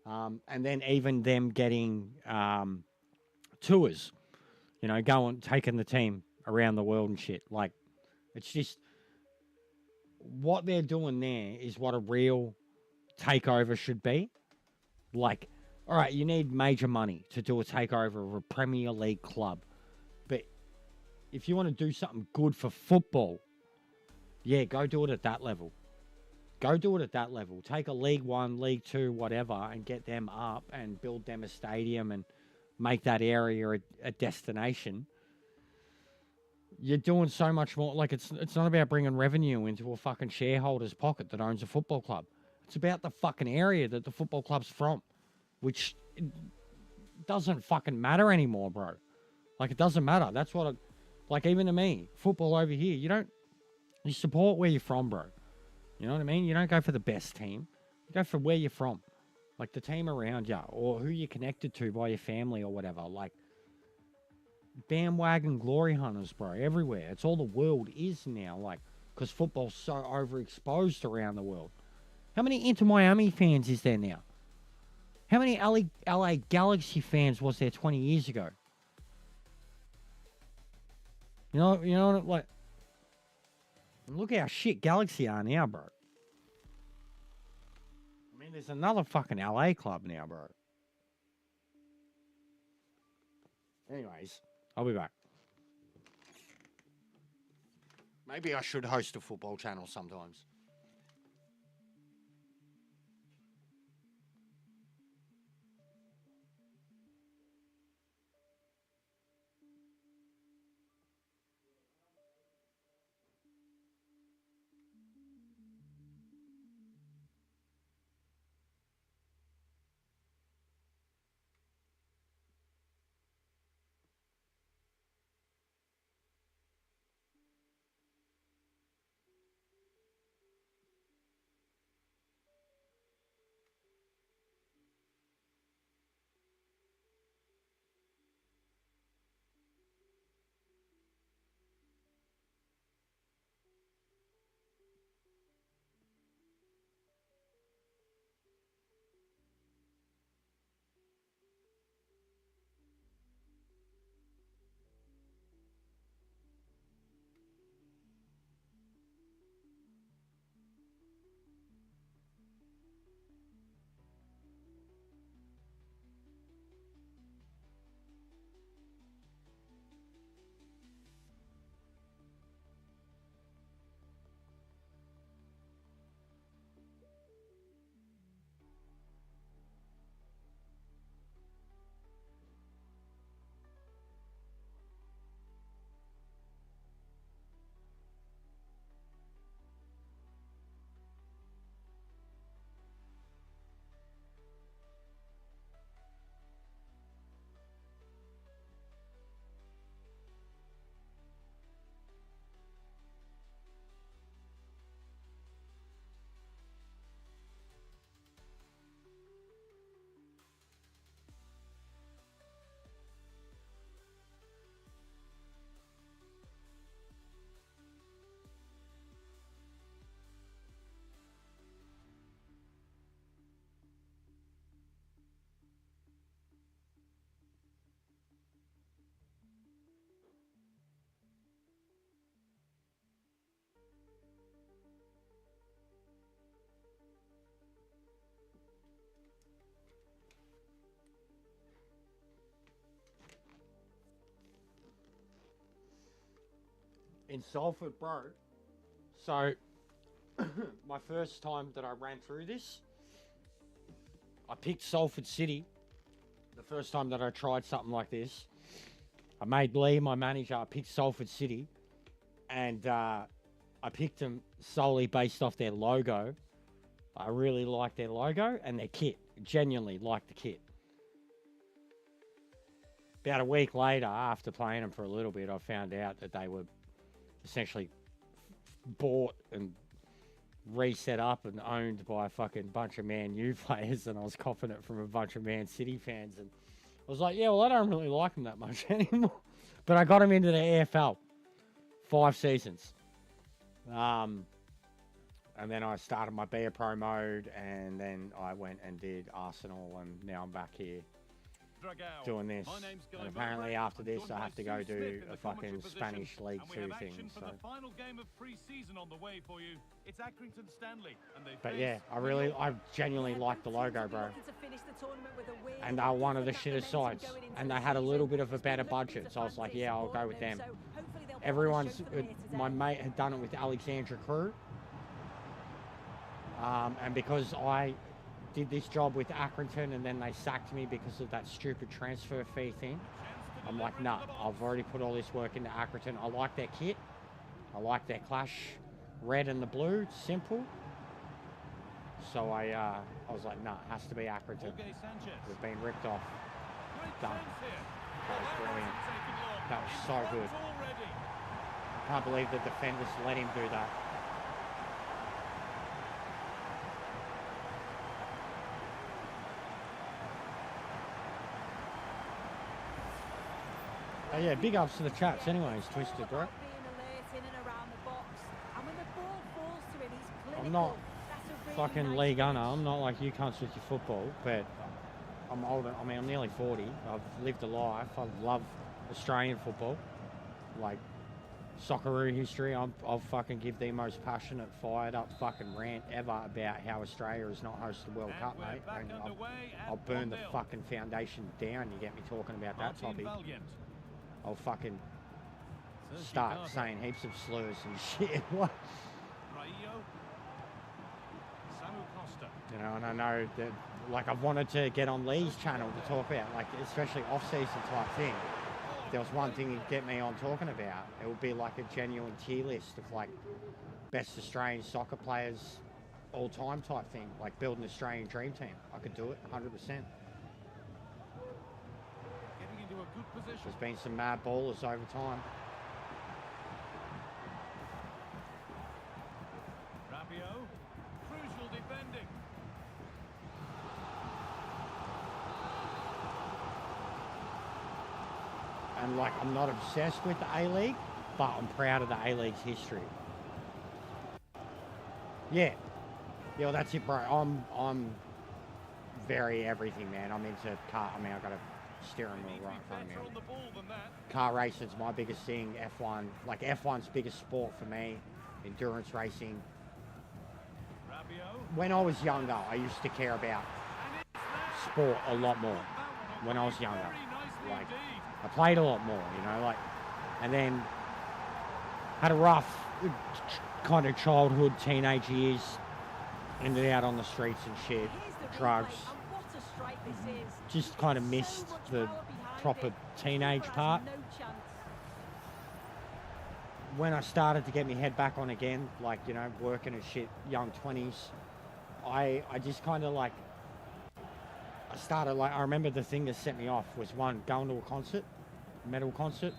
Speaker 1: And then even them getting tours, taking the team around the world and shit. It's just, what they're doing there is what a real takeover should be. All right, you need major money to do a takeover of a Premier League club. But if you want to do something good for football, yeah, go do it at that level. Take a League 1, League 2, whatever, and get them up and build them a stadium and make that area a destination. You're doing so much more. It's not about bringing revenue into a fucking shareholder's pocket that owns a football club. It's about the fucking area that the football club's from. which doesn't fucking matter anymore, bro. Like, it doesn't matter. That's what, like, even to me, football over here, you support where you're from, bro. You know what I mean? You don't go for the best team. You go for where you're from. Like, the team around you, or who you're connected to by your family or whatever. Like, bandwagon glory hunters, bro, everywhere. It's all the world is now, like, because football's so overexposed around the world. How many Inter Miami fans is there now? How many LA Galaxy fans was there 20 years ago? You know, like, look how shit Galaxy are now, bro. I mean, there's another fucking LA club now, bro. Anyways, I'll be back. Maybe I should host a football channel sometimes. In Salford, bro. So, my first time that I ran through this, I picked Salford City. The first time that I tried something like this, I made Lee my manager. I picked Salford City, and I picked them solely based off their logo. I really liked their logo and their kit. Genuinely liked the kit. About a week later, after playing them for a little bit, I found out that they were essentially bought and reset up and owned by a fucking bunch of Man U players, and I was copping it from a bunch of Man City fans, and I was like, yeah, well, I don't really like them that much anymore. But I got them into the EFL 5 seasons. And then I started my Be a Pro mode, and then I went and did Arsenal, and now I'm back here doing this. And apparently after this I have to go do a fucking Spanish League 2 thing. So.
Speaker 4: The final game of pre-season on the way for you. It's Accrington Stanley, and
Speaker 1: but yeah, I genuinely like the logo, bro. And they're one of the shittest sides, and they had a little bit of a better budget, so I was like, yeah, I'll go with them. My mate had done it with Alexandra Crew, and because I did this job with Accrington and then they sacked me because of that stupid transfer fee thing, I'm like, nah, I've already put all this work into Accrington. I like their kit. I like their clash red and the blue. It's simple. So I was like, nah, it has to be Accrington. We've been ripped off. Done. That was brilliant. That was so good. I can't believe the defenders let him do that. Oh yeah, big ups to the chats anyways, Twisted, bro. I'm not fucking league gunner, I'm not like you cunts with your football, but I'm older, I mean I'm nearly 40, I've lived a life, I love Australian football, like Socceroo history. I'll fucking give the most passionate, fired up fucking rant ever about how Australia is not hosted the World Cup, mate, and I'll burn the fucking foundation down, you get me talking about that topic. I'll fucking start saying heaps of slurs and shit. What? You know, and I know that, like, I've wanted to get on Lee's channel to talk about, like, especially off-season type thing. If there was one thing you'd get me on talking about, it would be like a genuine tier list of, like, best Australian soccer players all-time type thing, like build an Australian dream team. I could do it 100%. There's been some mad ballers over time.
Speaker 4: Crucial defending.
Speaker 1: And like, I'm not obsessed with the A-League, but I'm proud of the A-League's history. Yeah, well, that's it, bro. I'm very everything, man. I'm into car. I mean, I've got a steering wheel right in front of me. Car racing's my biggest thing. F1, like F1's biggest sport for me. Endurance racing. When I was younger, I used to care about sport a lot more. When I was younger, like I played a lot more, you know, like, and then had a rough kind of childhood, teenage years. Ended out on the streets and shit, drugs. Just kind of missed the proper teenage part. When I started to get my head back on again, like, you know, working and shit, young 20s, I just kind of like, I remember the thing that set me off was one, going to a concert, metal concert,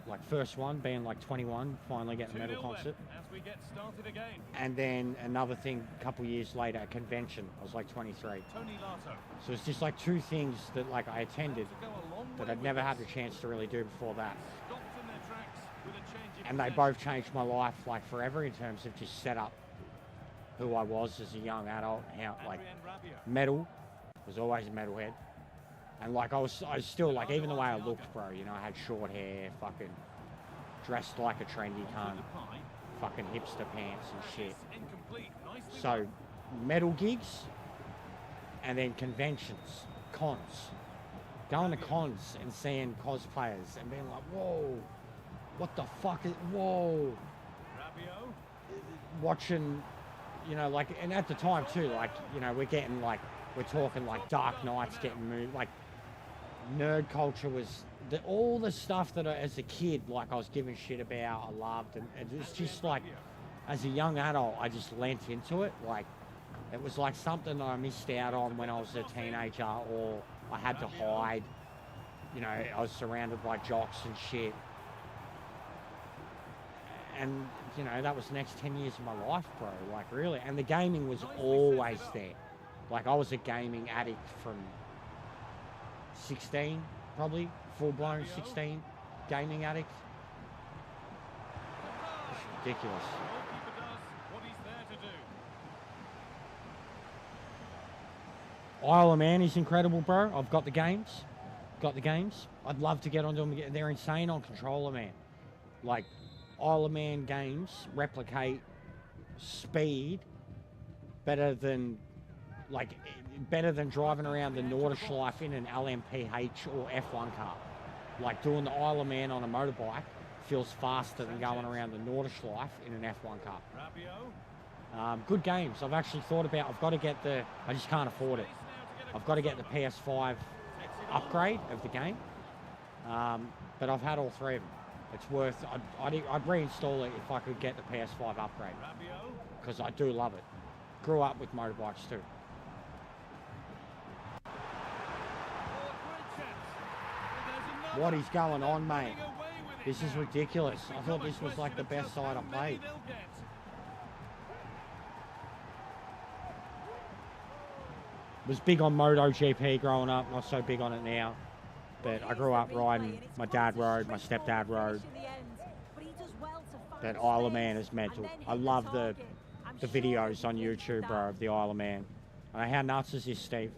Speaker 1: like first one, being like 21, finally getting a metal concert.
Speaker 4: As we get started again.
Speaker 1: And then another thing, a couple years later, a convention. I was like 23. So it's just like two things that like I attended that I'd never had the chance to really do before that. And they both changed my life like forever in terms of just set up who I was as a young adult. How like metal was always a metalhead. And like I was still like, even the way I looked, bro, you know, I had short hair, fucking dressed like a trendy cunt, fucking hipster pants and shit. So metal gigs and then conventions, cons. Going to cons and seeing cosplayers and being like, whoa, what the fuck is, whoa. Watching, you know, like, and at the time too, like, you know, we're talking like Dark Knights getting moved, like, nerd culture was all the stuff that as a kid, like I was giving shit about, I loved, and it's just like, as a young adult, I just lent into it. Like, it was like something that I missed out on when I was a teenager, or I had to hide. You know, I was surrounded by jocks and shit. And, you know, that was the next 10 years of my life, bro, like really. And the gaming was always there. Like, I was a gaming addict from 16, probably, full-blown 16, gaming addict. It's ridiculous. Isle of Man is incredible, bro. I've got the games. I'd love to get onto them again. They're insane on controller, man. Like, Isle of Man games replicate speed better than driving around the Nordschleife in an LMPH or F1 car. Like, doing the Isle of Man on a motorbike feels faster than going around the Nordschleife in an F1 car. Good games. I've actually thought about, I just can't afford it. I've got to get the PS5 upgrade of the game. But I've had all three of them. It's worth, I'd reinstall it if I could get the PS5 upgrade. Because I do love it. grew up with motorbikes too. What is going on, mate? This is ridiculous. I thought this was like the best side I played. Was big on MotoGP growing up, not so big on it now. But I grew up riding. My dad rode, my stepdad rode. That Isle of Man is mental. I love the videos on YouTube, bro, of the Isle of Man. How nuts is this, Steve?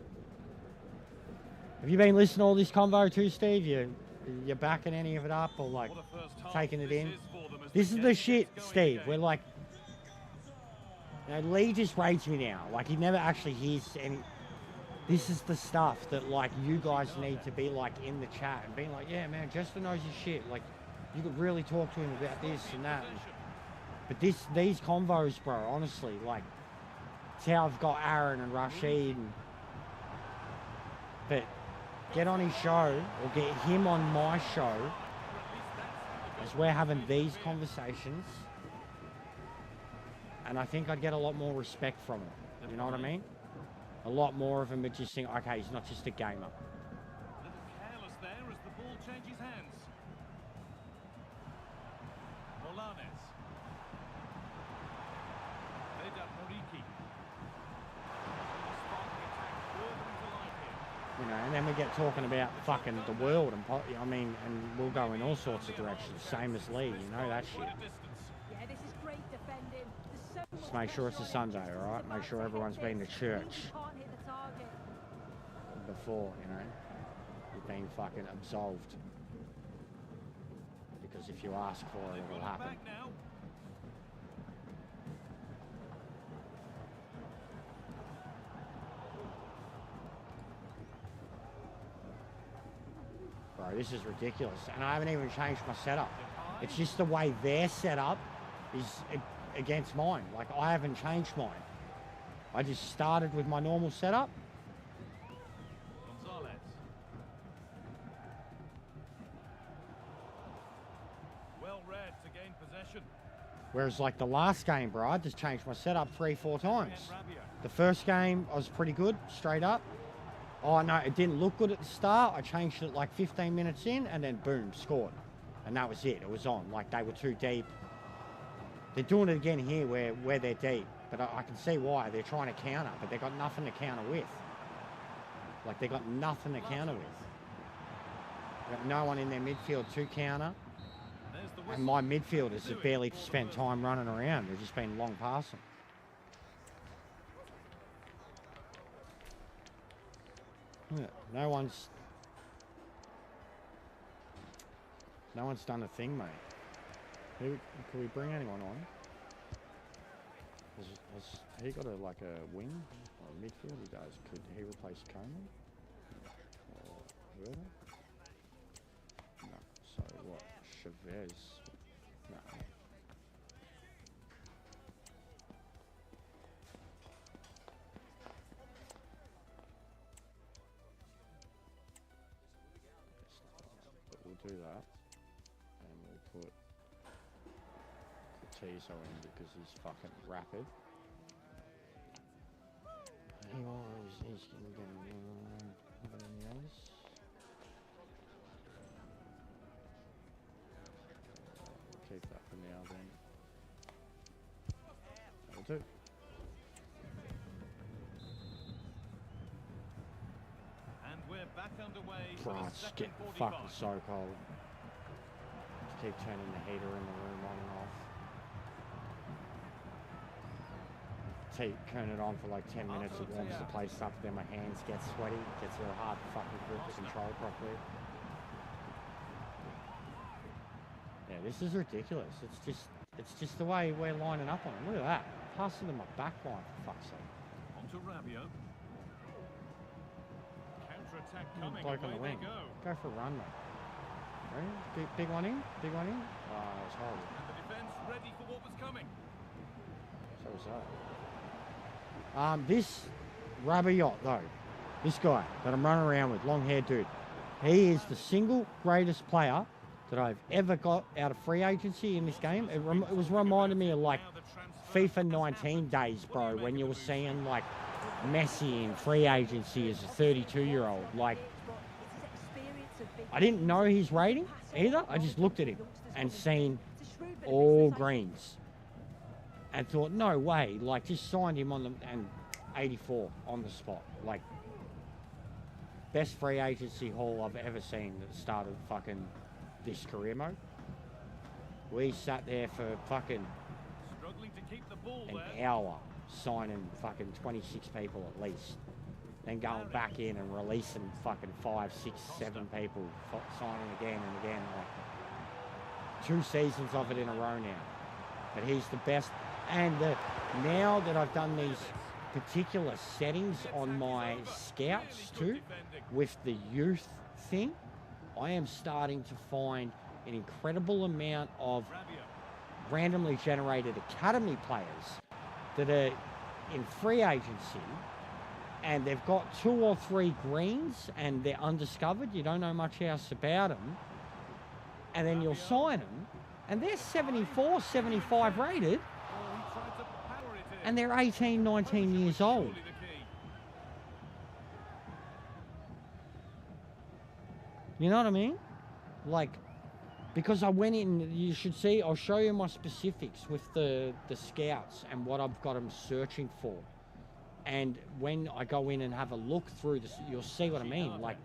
Speaker 1: Have you been listening to all this convo too, Steve? You're backing any of it up or like taking it in? This is the shit, Steve. We're like, you know, Lee just rates me now. Like he never actually hears any. This is the stuff that like you guys need to be like in the chat and being like, yeah, man, Jester knows his shit. Like you could really talk to him about this and that. But these convos, bro, honestly, like it's how I've got Aaron and Rashid. But get on his show or get him on my show as we're having these conversations. And I think I'd get a lot more respect from it. You know what I mean? A lot more of them would just think, okay, he's not just a gamer.
Speaker 4: A little careless there as the ball changes hands. Molanes. Vedat Moriki.
Speaker 1: You know, and then we get talking about fucking the world and I mean, and we'll go in all sorts of directions. Same as Lee, you know that shit.
Speaker 2: Yeah, this is great defending.
Speaker 1: Just make sure it's a Sunday, all right? Make sure everyone's been to church before, you know, you've been fucking absolved. Because if you ask for it, it'll happen. Bro, this is ridiculous. And I haven't even changed my setup. It's just the way their setup is against mine. Like, I haven't changed mine. I just started with my normal setup.
Speaker 4: Gonzalez. Well read to gain possession.
Speaker 1: Whereas, like, the last game, bro, I just changed my setup 3-4 times. The first game, I was pretty good, straight up. Oh, no, it didn't look good at the start. I changed it, like, 15 minutes in, and then, boom, scored. And that was it. It was on. Like, they were too deep. They're doing it again here where they're deep. But I can see why. They're trying to counter, but they've got nothing to counter with. Like, they've got nothing to counter with. They've got no one in their midfield to counter. And my midfielders have barely spent time running around. They've just been long passing. Yeah, no one's done a thing, mate. Can we bring anyone on? Has he got like a wing or a midfield? He does. Could he replace Coleman? Or whoever? No. So what? Chavez? No. But we'll do that, and we'll put Tiso in because he's fucking rapid. He's gonna get any others. We'll keep that for now then. That'll do.
Speaker 4: And we're back underway.
Speaker 1: Oh, it's getting fucking so cold. Just keep turning the heater in the room on and off. Turn it on for like 10 minutes, it warms the place up, then my hands get sweaty, it gets real hard to fucking grip the control properly. Yeah, this is ridiculous. It's just the way we're lining up on it. Look at that. Passing to my back line, for fuck's sake.
Speaker 4: On to Rabiot. Counter-attack coming.
Speaker 1: Bloke on the wing. Go for a run, mate. Ready? Big one in? Big one in? Oh, that was horrible.
Speaker 4: And the defence ready for what was coming.
Speaker 1: So was that. This Rabiot, though, this guy that I'm running around with, long-haired dude, he is the single greatest player that I've ever got out of free agency in this game. It was reminding me of, like, FIFA 19 days, bro, when you were seeing, like, Messi in free agency as a 32-year-old. Like, I didn't know his rating either. I just looked at him and seen all greens and thought, no way. Like, just signed him on the, and 84 on the spot. Like, best free agency haul I've ever seen at the start of fucking this career mode. We sat there for fucking an hour signing fucking 26 people at least. Then going back in and releasing fucking 5, 6, 7 people, signing again and again. Like 2 seasons of it in a row now. But he's the best. And now that I've done these particular settings on my scouts too, with the youth thing, I am starting to find an incredible amount of randomly generated academy players that are in free agency and they've got 2 or 3 greens and they're undiscovered. You don't know much else about them. And then you'll sign them and they're 74, 75 rated and they're 18, 19 years old. You know what I mean? Like, because I went in, you should see, I'll show you my specifics with the scouts and what I've got them searching for. And when I go in and have a look through this, you'll see what I mean. Like,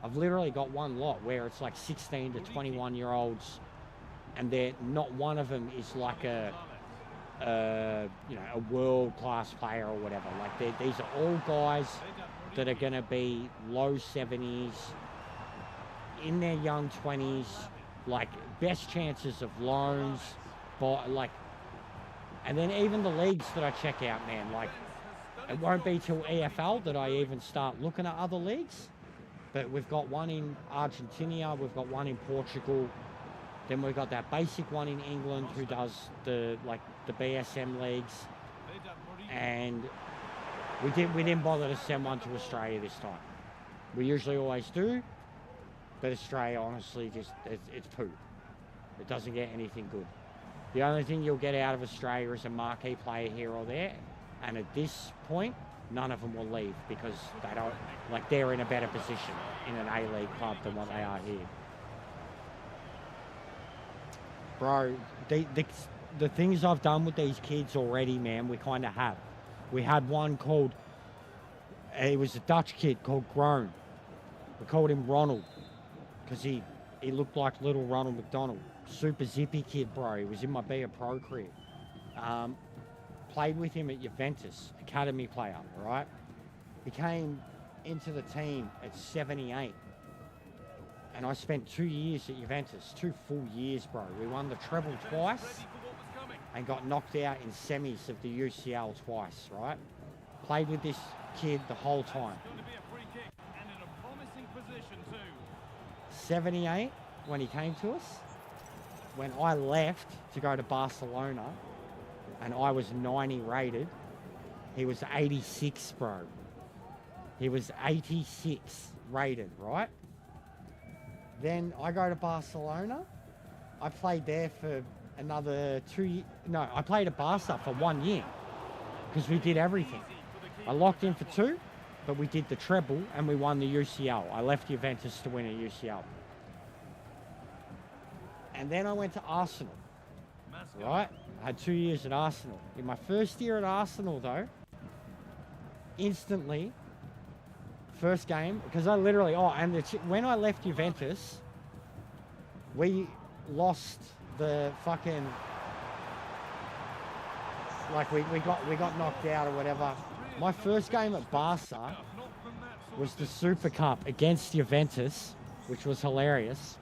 Speaker 1: I've literally got one lot where it's like 16 to 21 year olds and they're not one of them is like a world-class player or whatever. Like, these are all guys that are going to be low 70s, in their young 20s, like best chances of loans, but like, and then even the leagues that I check out, man, like it won't be till EFL that I even start looking at other leagues. But we've got one in Argentina, we've got one in Portugal, then we've got that basic one in England who does the BSM leagues, and we didn't bother to send one to Australia this time. We usually always do. But Australia, honestly, just it's poo. It doesn't get anything good. The only thing you'll get out of Australia is a marquee player here or there. And at this point, none of them will leave because they don't, like, they're in a better position in an A-League club than what they are here. Bro, the things I've done with these kids already, man, we kind of have. We had one called, he was a Dutch kid called Groen. We called him Ronald. Because he looked like little Ronald McDonald. Super zippy kid, bro. He was in my Be A Pro career. Played with him at Juventus, academy player, right? He came into the team at 78. And I spent 2 years at Juventus, 2 full years, bro. We won the treble twice and got knocked out in semis of the UCL twice, right? Played with this kid the whole time. 78 when he came to us. When I left to go to Barcelona and I was 90 rated, he was 86, bro. He was 86 rated, right? Then I go to Barcelona. I played there for another 2 years. No, I played at Barca for 1 year because we did everything. I locked in for 2. But we did the treble and we won the UCL. I left Juventus to win a UCL. And then I went to Arsenal, right? I had 2 years at Arsenal. In my first year at Arsenal, though, instantly, first game, because I literally, when I left Juventus, we lost the fucking, like we got knocked out or whatever. My first game at Barca was the Super Cup against Juventus, which was hilarious.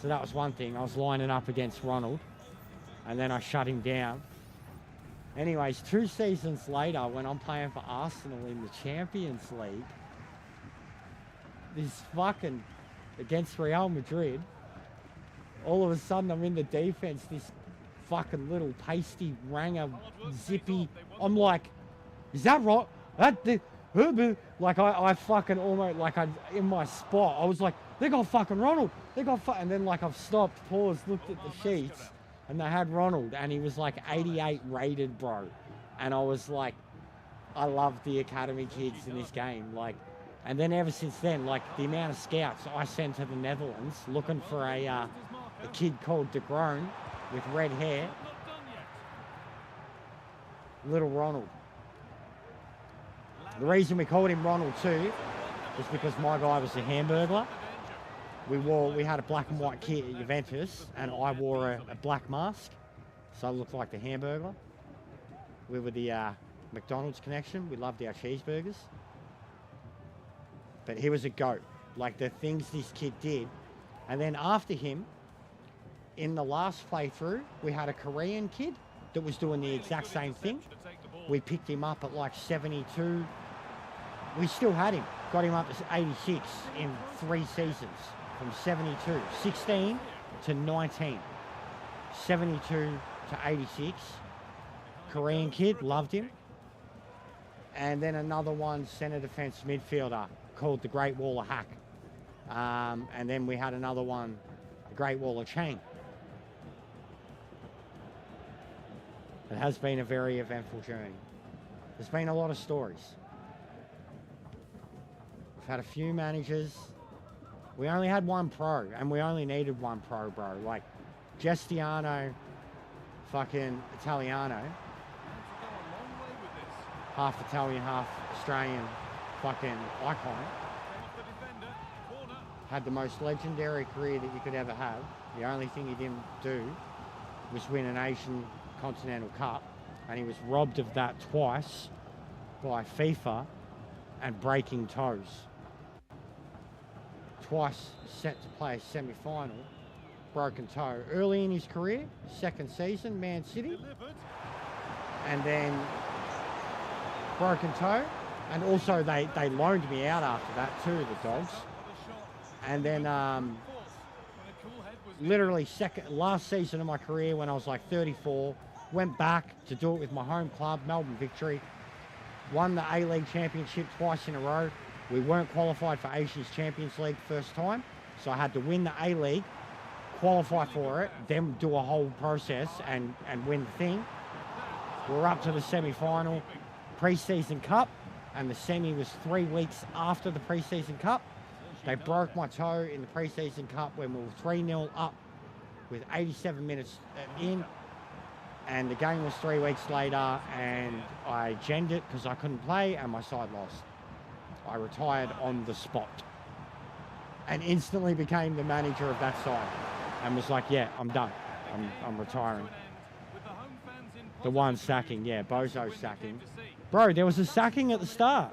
Speaker 1: So that was one thing. I was lining up against Ronald, and then I shut him down. Anyways, 2 seasons later, when I'm playing for Arsenal in the Champions League, this fucking, against Real Madrid, all of a sudden I'm in the defense, this fucking little pasty, ranger, zippy. I'm like, is that right? Like I fucking almost, like in my spot, I was like, they got fucking Ronald. They got and then like I've stopped, paused, looked at the sheets, And they had Ronald, and he was like 88 rated, bro. And I was like, I love the academy kids in this game. Like, and then ever since then, like the amount of scouts I sent to the Netherlands looking for a kid called De Groen with red hair. Little Ronald. The reason we called him Ronald too was because my guy was a Hamburglar. We had a black and white kit at Juventus, and I wore a black mask, so I looked like the Hamburglar. We were the McDonald's connection. We loved our cheeseburgers. But he was a goat. Like the things this kid did. And then after him, in the last playthrough, we had a Korean kid that was doing the exact same thing. We picked him up at like 72. We still had him. Got him up to 86 in 3 seasons. From 72. 16 to 19. 72 to 86. Korean kid, loved him. And then another one, centre defence midfielder, called the Great Wall of Hack. And then we had another one, the Great Wall of Chain. It has been a very eventful journey. There's been a lot of stories. We've had a few managers. We only had one pro, and we only needed one pro, bro. Like, Gestiano, fucking Italiano. Half Italian, half Australian fucking icon. Had the most legendary career that you could ever have. The only thing he didn't do was win an Asian Continental Cup, and he was robbed of that twice by FIFA and breaking toes. Twice set to play a semi-final, broken toe. Early in his career, second season, Man City, and then broken toe. And also they loaned me out after that too, the Dogs. And then literally last season of my career when I was like 34, went back to do it with my home club, Melbourne Victory. Won the A-League Championship twice in a row. We weren't qualified for Asia's Champions League first time, so I had to win the A-League, qualify for it, then do a whole process and win the thing. We're up to the semi-final, pre-season cup, and the semi was 3 weeks after the pre-season cup. They broke my toe in the pre-season cup when we were 3-0 up with 87 minutes in, and the game was 3 weeks later, and I genned it because I couldn't play and my side lost. I retired on the spot and instantly became the manager of that side and was like, yeah, I'm done. I'm retiring. The one sacking, yeah, Bozo sacking. Bro, there was a sacking at the start.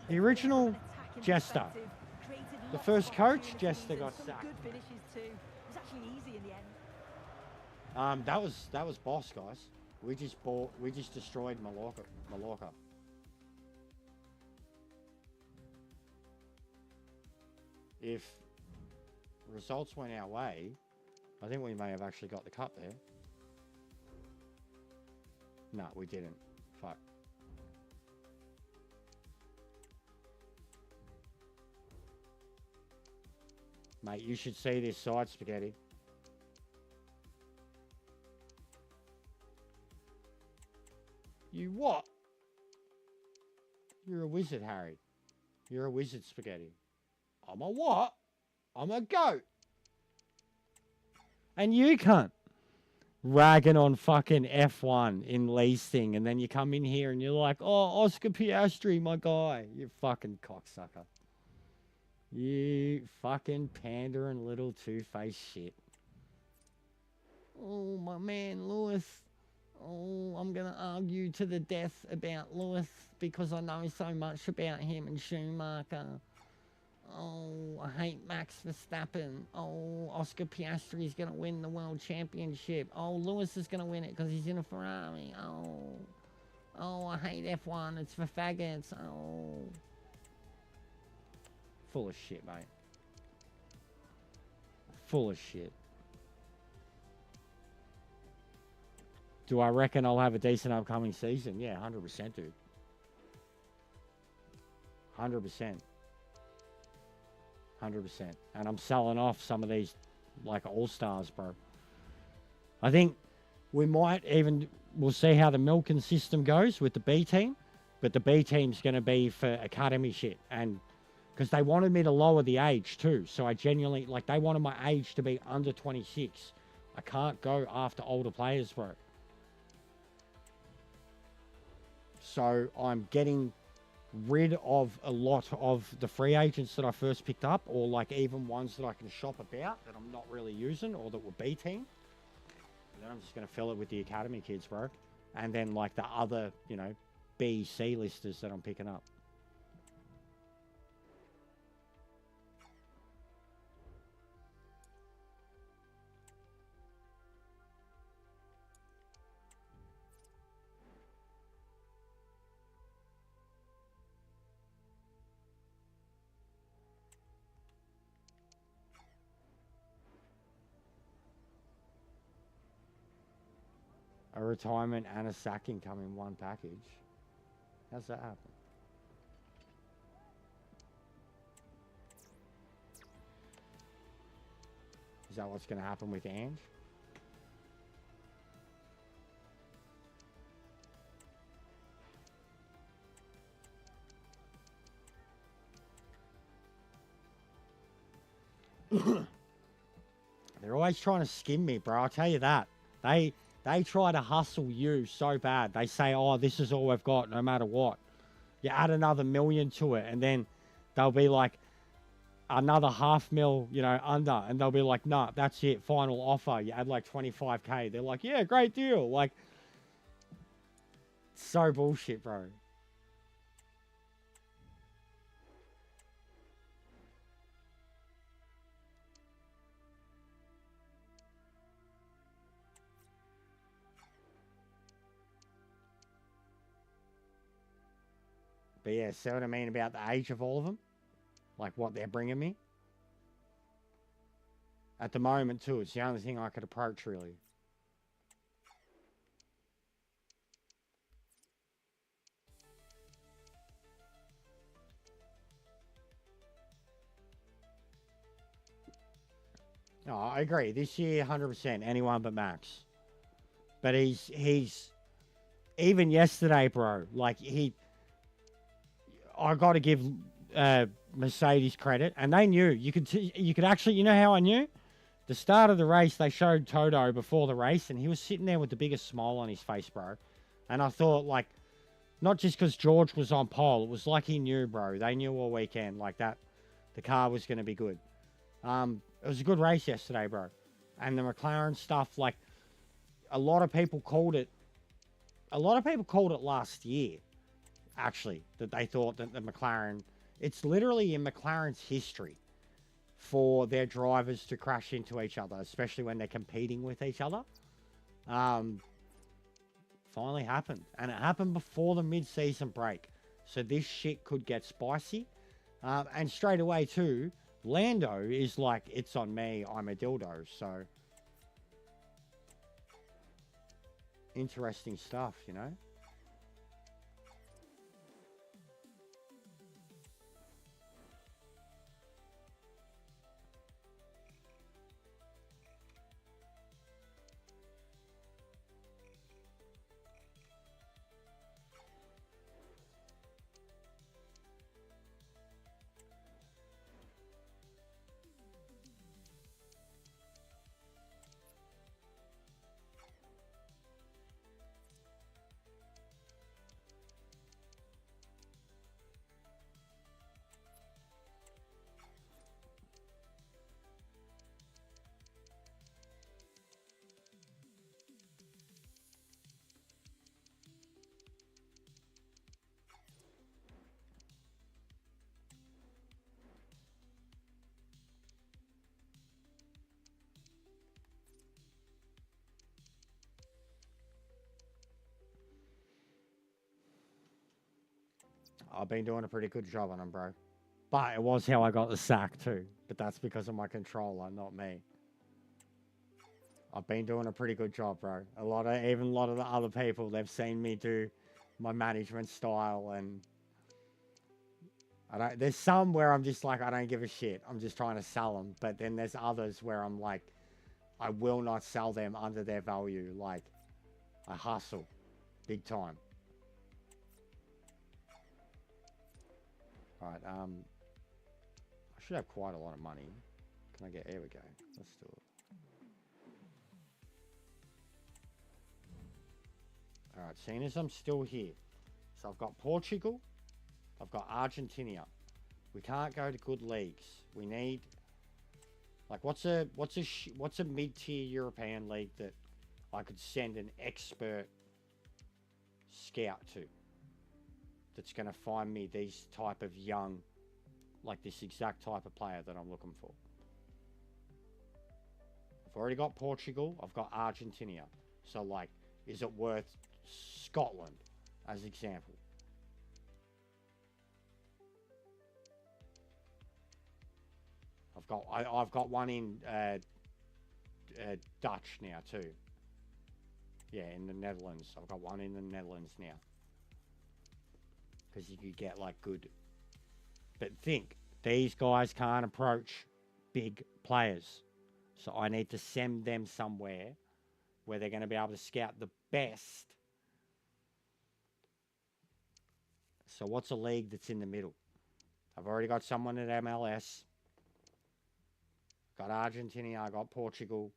Speaker 1: The original Jester. The first coach, Jester, got sacked. That was boss, guys. We just destroyed Mallorca. If results went our way, I think we may have actually got the cup there. No, we didn't. Fuck. Mate, you should see this side, Spaghetti. You what? You're a wizard, Harry. You're a wizard, Spaghetti. I'm a what? I'm a goat. And you cunt. Ragging on fucking F1 in Lee's thing, and then you come in here and you're like, oh, Oscar Piastri, my guy. You fucking cocksucker. You fucking pandering little two-faced shit. Oh, my man, Lewis. Oh, I'm going to argue to the death about Lewis because I know so much about him and Schumacher. Oh, I hate Max Verstappen. Oh, Oscar Piastri is going to win the world championship. Oh, Lewis is going to win it because he's in a Ferrari. Oh, I hate F1. It's for faggots. Oh. Full of shit, mate. Full of shit. Do I reckon I'll have a decent upcoming season? Yeah, 100%, dude. 100%. 100%. And I'm selling off some of these, like, all-stars, bro. I think we might even, we'll see how the milking system goes with the B team, but the B team's going to be for academy shit. And because they wanted me to lower the age too. So I genuinely, like, they wanted my age to be under 26. I can't go after older players, bro. So I'm getting rid of a lot of the free agents that I first picked up, or like even ones that I can shop about that I'm not really using or that were B team. And then I'm just going to fill it with the academy kids, bro. And then like the other, you know, B, C listers that I'm picking up. A retirement and a sacking come in one package. How's that happen? Is that what's going to happen with Ange? They're always trying to skim me, bro. I'll tell you that. They try to hustle you so bad. They say, oh, this is all we've got no matter what. You add another $1 million to it, and then they'll be like, another $500,000, you know, under. And they'll be like, nah, that's it, final offer. You add like 25K. They're like, yeah, great deal. Like, so bullshit, bro. But yeah, see what I mean about the age of all of them? Like what they're bringing me? At the moment, too, it's the only thing I could approach, really. No, I agree. This year, 100%, anyone but Max. But he's even yesterday, bro, like I got to give Mercedes credit, and they knew. You could actually, you know how I knew? The start of the race, they showed Toto before the race, and he was sitting there with the biggest smile on his face, bro. And I thought, like, not just because George was on pole, it was like he knew, bro. They knew all weekend, like that, the car was going to be good. It was a good race yesterday, bro. And the McLaren stuff, like, a lot of people called it last year, actually, that they thought that the McLaren, it's literally in McLaren's history for their drivers to crash into each other, especially when they're competing with each other. Finally happened. And it happened before the mid-season break. So this shit could get spicy. And straight away, too, Lando is like, it's on me, I'm a dildo. So, interesting stuff, you know? I've been doing a pretty good job on them, bro. But it was how I got the sack too. But that's because of my controller, not me. I've been doing a pretty good job, bro. Even a lot of the other people, they've seen me do my management style, and there's some where I'm just like, I don't give a shit. I'm just trying to sell them. But then there's others where I'm like, I will not sell them under their value. Like, I hustle. Big time. Alright, I should have quite a lot of money. Can I get... Here we go. Let's do it. Alright, seeing as I'm still here. So I've got Portugal. I've got Argentina. We can't go to good leagues. We need... Like, what's a mid-tier European league that I could send an expert scout to? That's going to find me these type of young, like this exact type of player that I'm looking for. I've already got Portugal. I've got Argentina. So, like, is it worth Scotland as example? I've got one in Dutch now too. Yeah, in the Netherlands. I've got one in the Netherlands now. Because you could get like good. But think, these guys can't approach big players. So I need to send them somewhere where they're going to be able to scout the best. So what's a league that's in the middle? I've already got someone at MLS. Got Argentina, I got Portugal.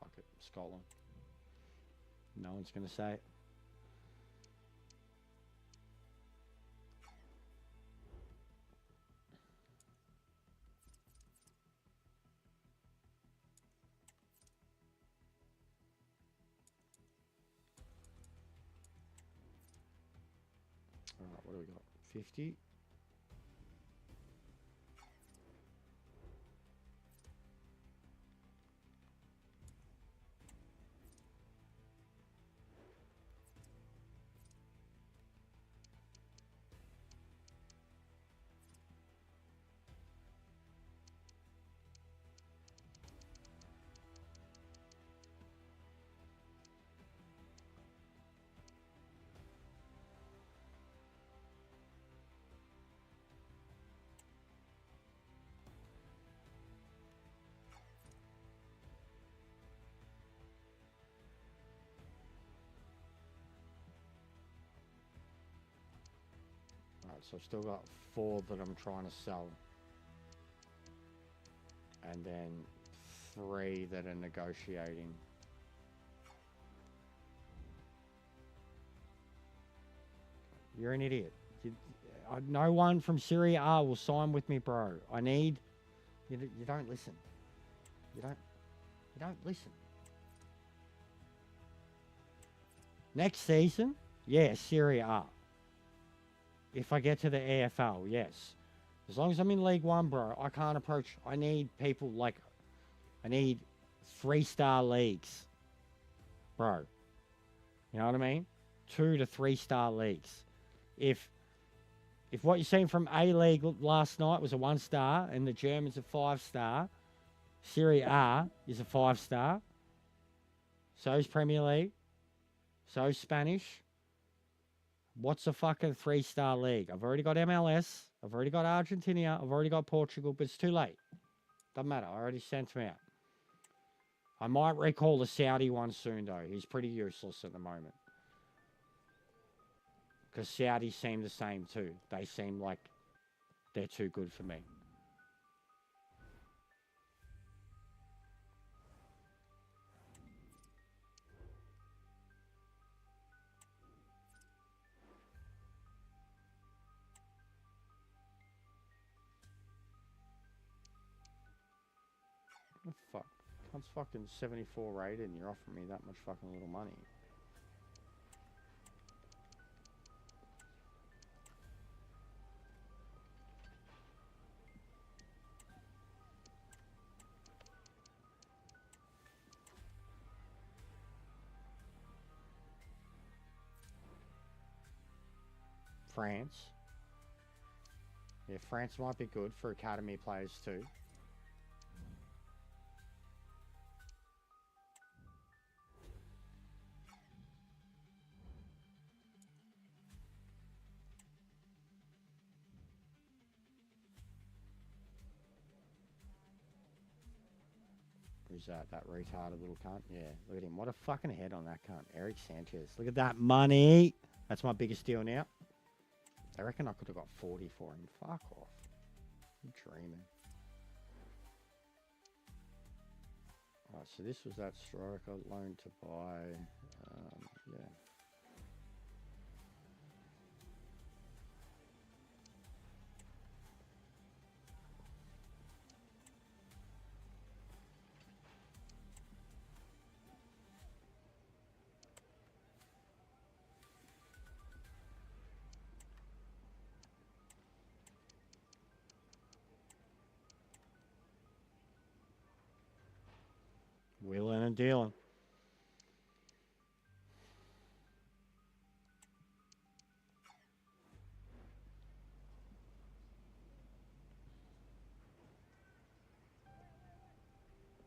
Speaker 1: Fuck it, Scotland. No one's going to say it. Alright, what do we got? 50. So I've still got 4 that I'm trying to sell. And then 3 that are negotiating. You're an idiot. No one from Serie A will sign with me, bro. I need... You don't listen. You don't listen. Next season, yeah, Serie A. If I get to the EFL, yes. As long as I'm in League One, bro, I can't approach... I need people like... I need 3-star leagues. Bro. You know what I mean? 2 to 3-star leagues. If what you're seeing from A-League last night was a 1-star and the German's a 5-star, Serie A is a 5-star. So is Premier League. So is Spanish. What's a fucking 3-star league? I've already got MLS. I've already got Argentina. I've already got Portugal, but it's too late. Doesn't matter. I already sent him out. I might recall the Saudi one soon, though. He's pretty useless at the moment. Because Saudi seem the same, too. They seem like they're too good for me. What the fuck? Cunt's fucking 74 rated and you're offering me that much fucking little money. France. Yeah, France might be good for academy players too. Who's that? That retarded little cunt? Yeah, look at him. What a fucking head on that cunt. Eric Sanchez. Look at that money. That's my biggest deal now. I reckon I could have got 40 for him. Fuck off. I'm dreaming. Alright, so this was that striker loan to buy. Yeah. Wheeling and dealing.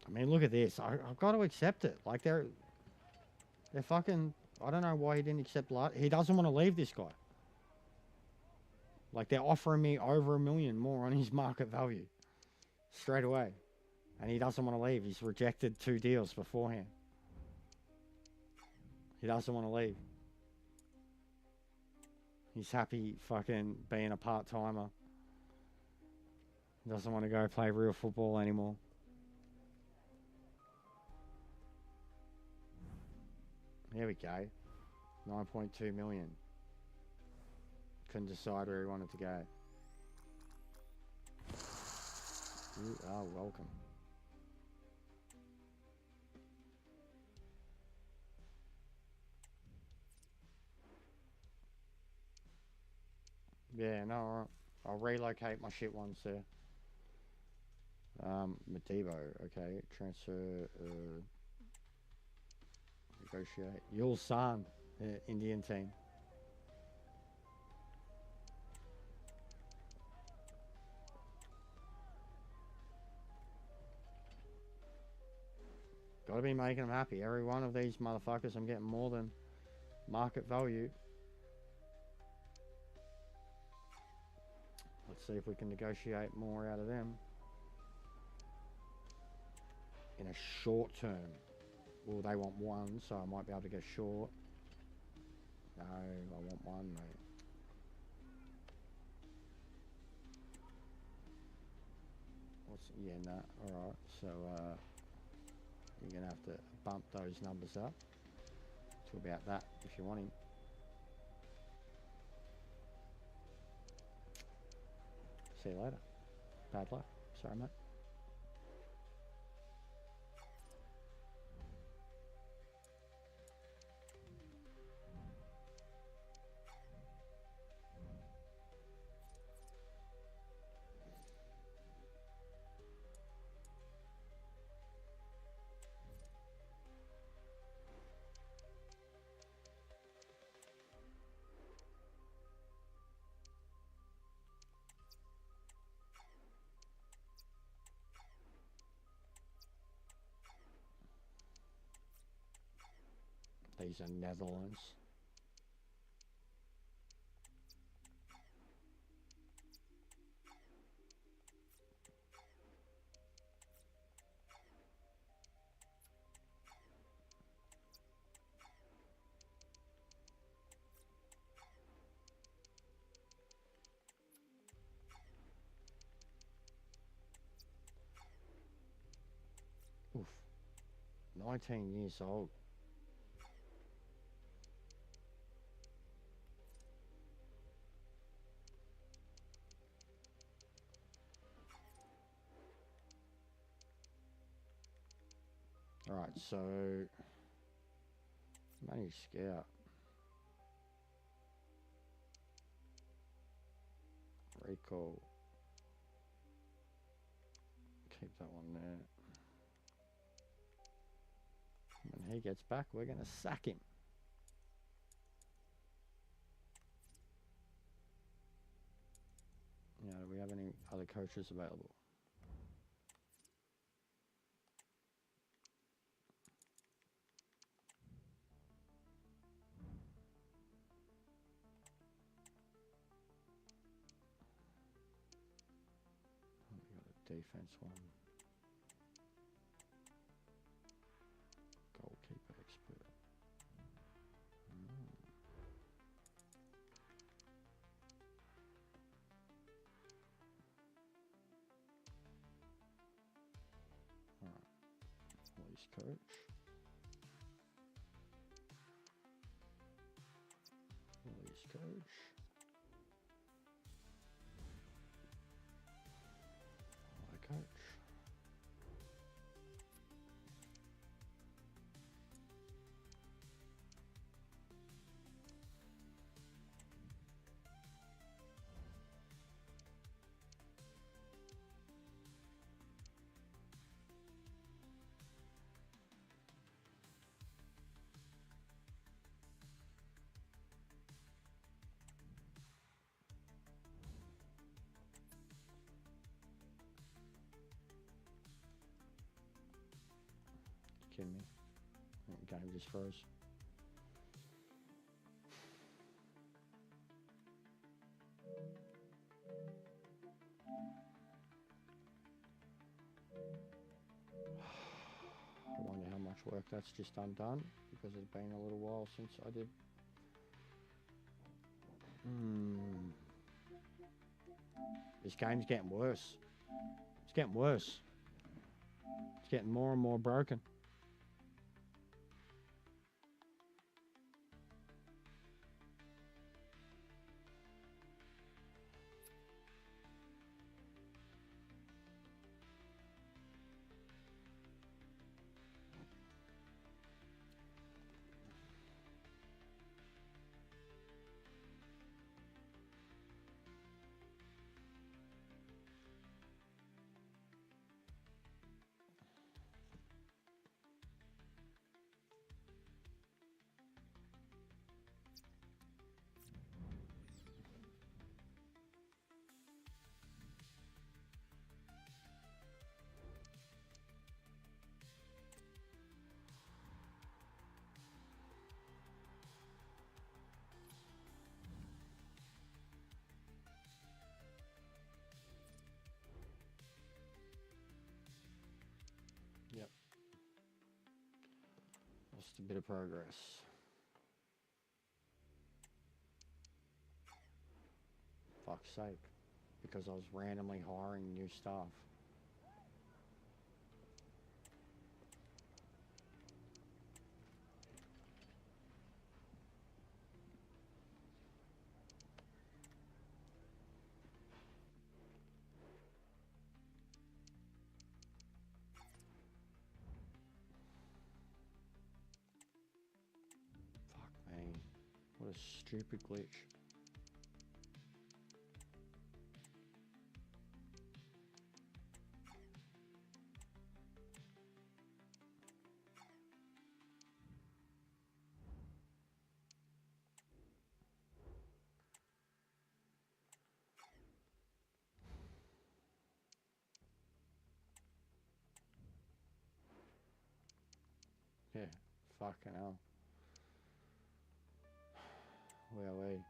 Speaker 1: I mean, look at this. I've got to accept it. Like, they're fucking... I don't know why he didn't accept... He doesn't want to leave, this guy. Like, they're offering me over $1 million more on his market value. Straight away. And he doesn't want to leave. He's rejected 2 deals beforehand. He doesn't want to leave. He's happy fucking being a part-timer. He doesn't want to go play real football anymore. There we go. 9.2 million. Couldn't decide where he wanted to go. You are welcome. Yeah, no, alright. I'll relocate my shit once there. Madibo, okay. Transfer, negotiate. Yul San, Indian team. Gotta be making them happy. Every one of these motherfuckers, I'm getting more than market value. Let's see if we can negotiate more out of them. In a short term. Well, they want 1, so I might be able to go short. No, I want 1, mate. Yeah, nah, alright. So, you're going to have to bump those numbers up to about that if you want him. See you later. Bad luck. Sorry, mate. These are Netherlands. Oof. 19 years old. Alright, so Money Scout. Recall. Keep that one there. When he gets back, we're going to sack him. Yeah, do we have have any other coaches available? We got a defense one. Goalkeeper expert. Alright. Police coach. Police coach. Coach. Kidding me? Game just froze. I wonder how much work that's just undone because it's been a little while since I did. This game's getting worse. It's getting worse. It's getting more and more broken. Yep. Lost a bit of progress. Fuck's sake. Because I was randomly hiring new staff. What a stupid glitch. Yeah, fucking hell. Where are we?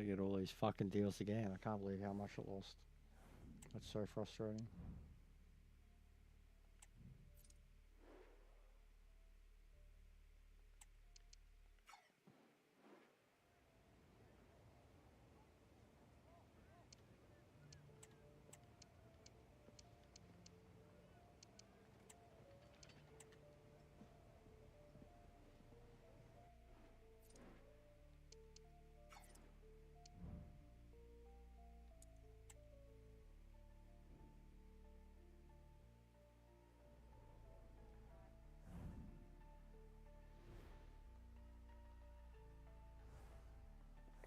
Speaker 1: to get all these fucking deals again. I can't believe how much it lost. That's so frustrating.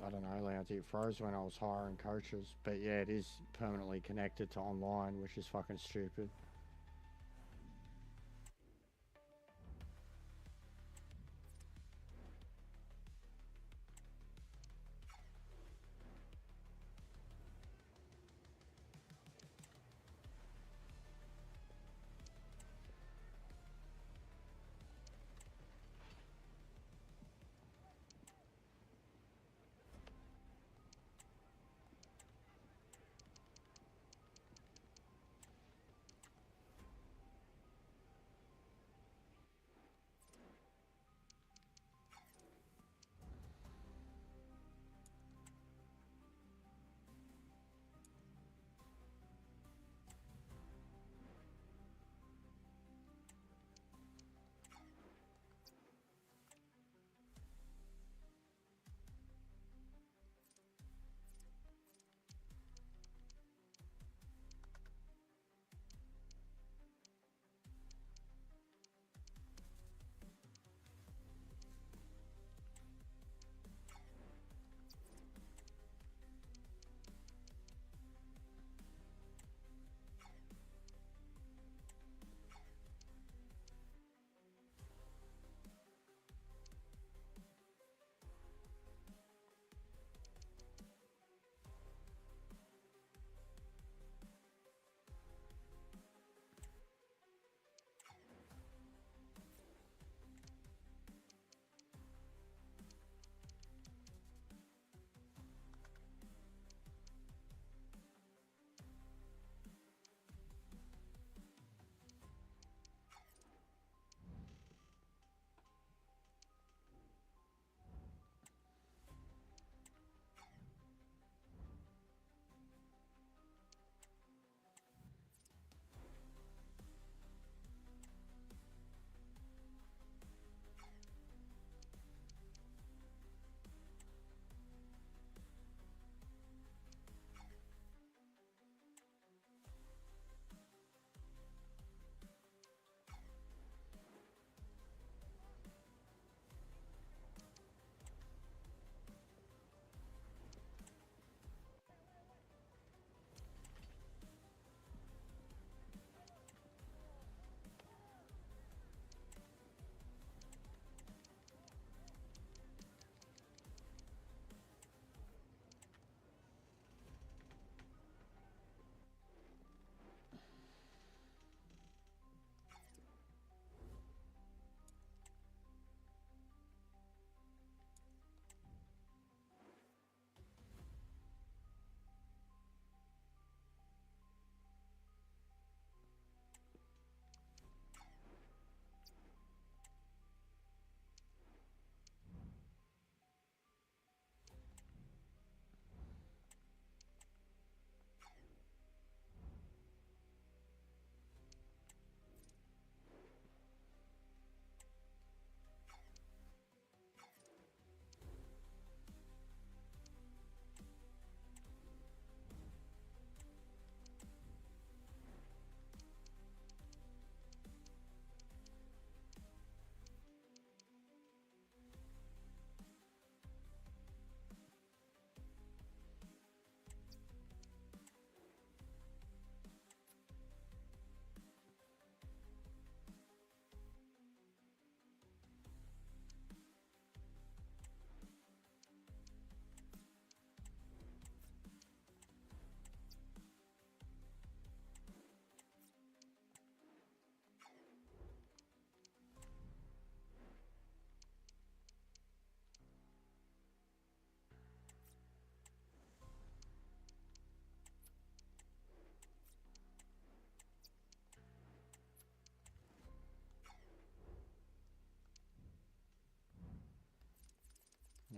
Speaker 1: I don't know, Lance, it froze when I was hiring coaches. But yeah, it is permanently connected to online, which is fucking stupid.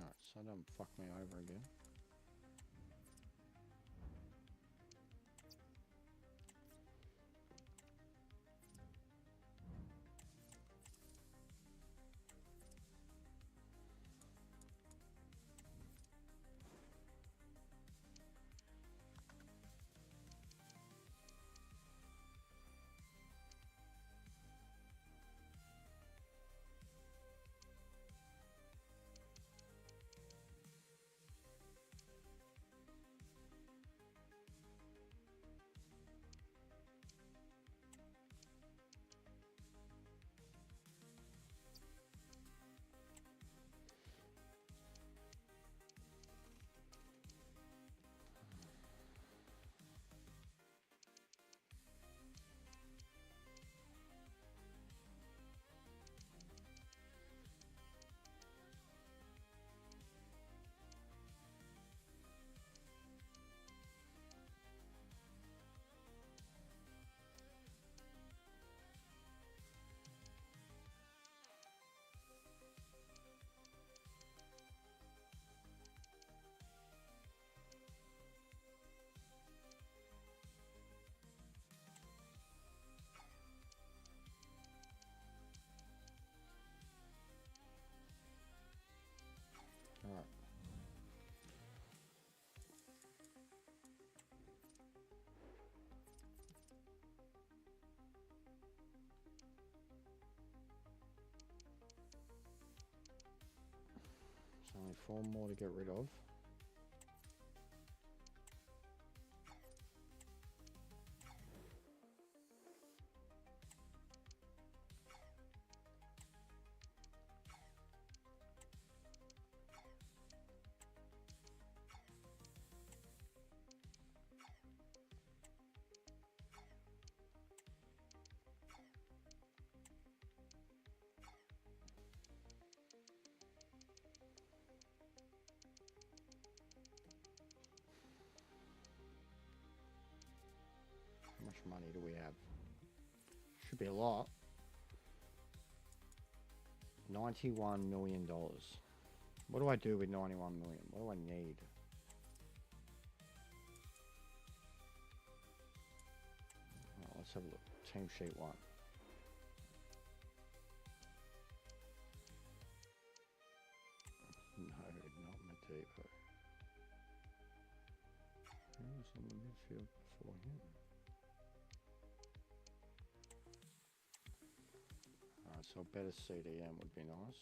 Speaker 1: Alright, so don't fuck me over again. Alright. There's only 4 more to get rid of. How much money do we have? Should be a lot. $91 million. What do I do with 91 million? What do I need? Right, let's have a look. Team sheet 1. No, not Madiba. Who was on the midfield before him? Alright, so a better CDM would be nice.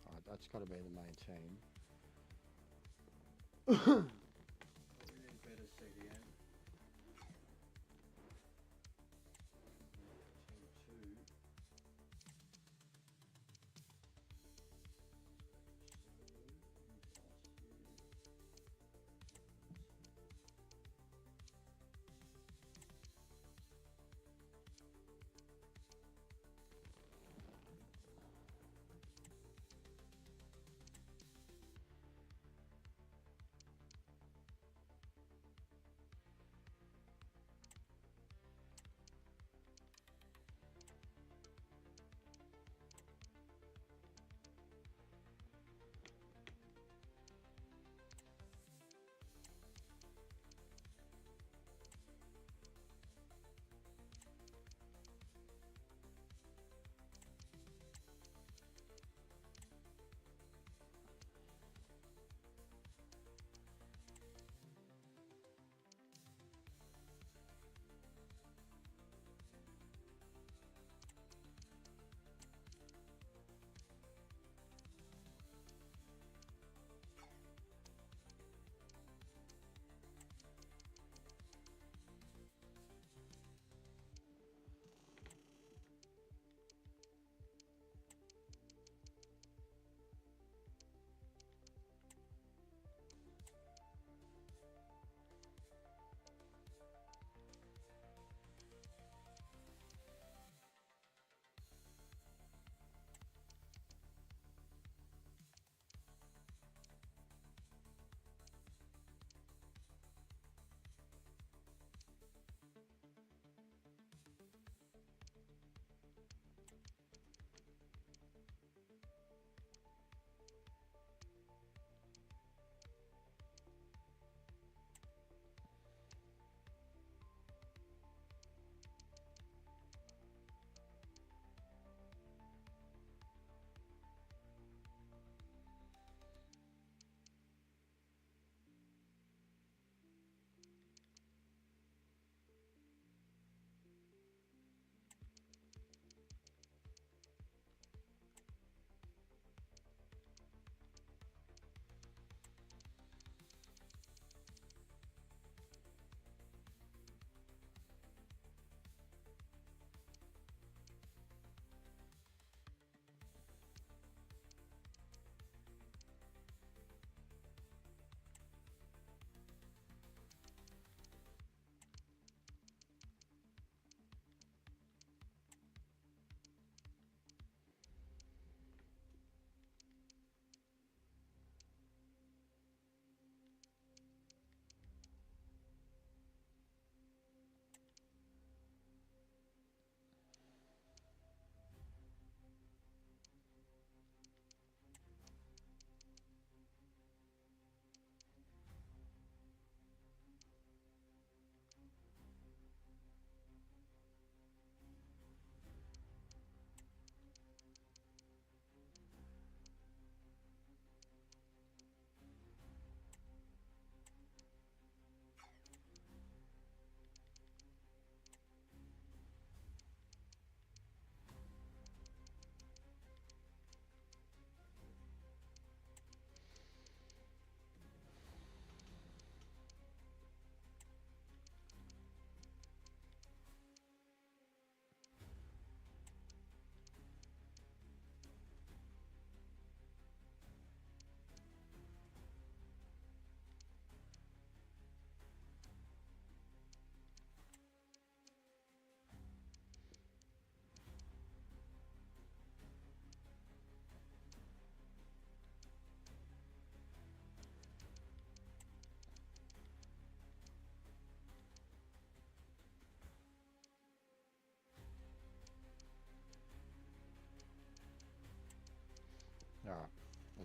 Speaker 1: Alright, that's got to be the main team. Better CDM. Team 2.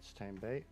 Speaker 1: That's team B.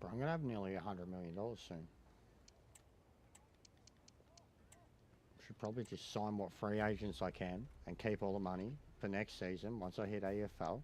Speaker 1: But I'm going to have nearly $100 million soon. Should probably just sign what free agents I can and keep all the money for next season once I hit EFL.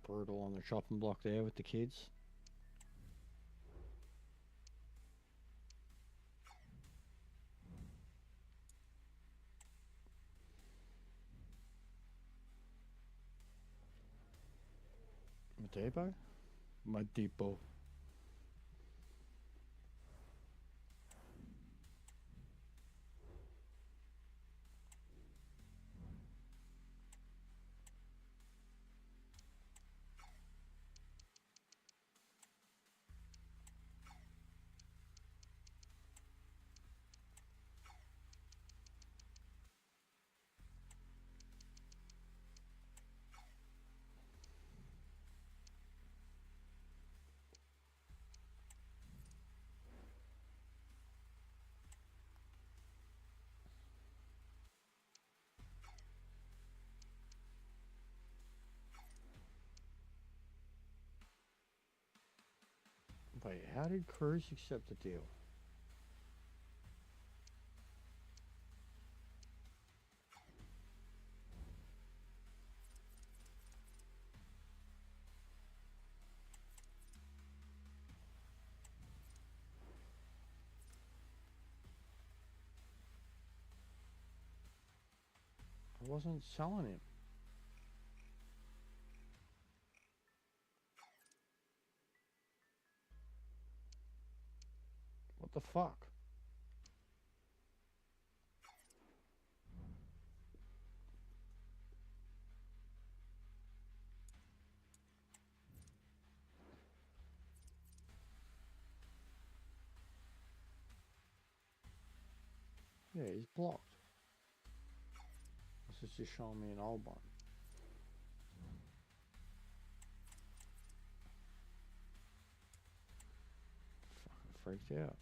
Speaker 1: Brutal on the chopping block there with the kids. Madibo? Madibo. Wait, how did Cruz accept the deal? I wasn't selling him. What the fuck? Yeah, he's blocked. This is just showing me an old one. Fucking freaked out.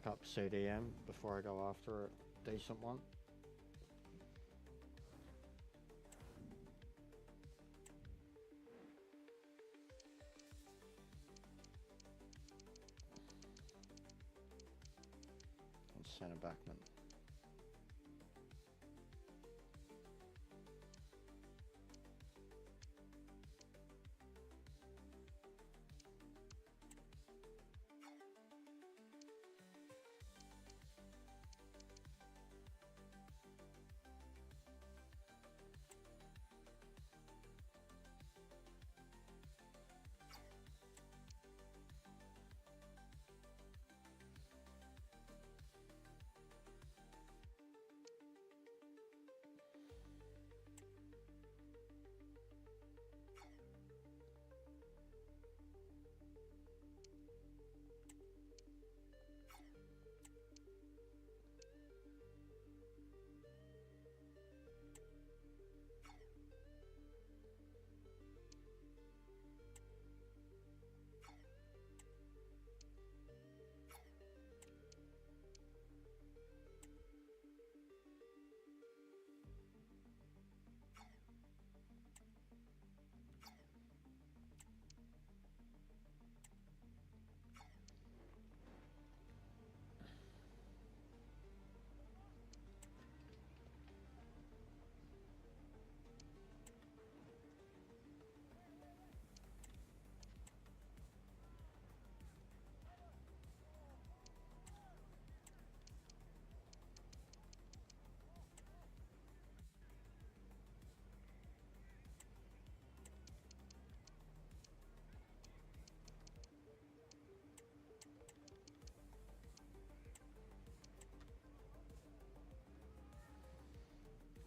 Speaker 1: backup CDM before I go after a decent one. And centre backman.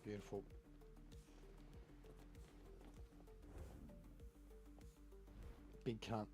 Speaker 1: Beautiful. Big cunt.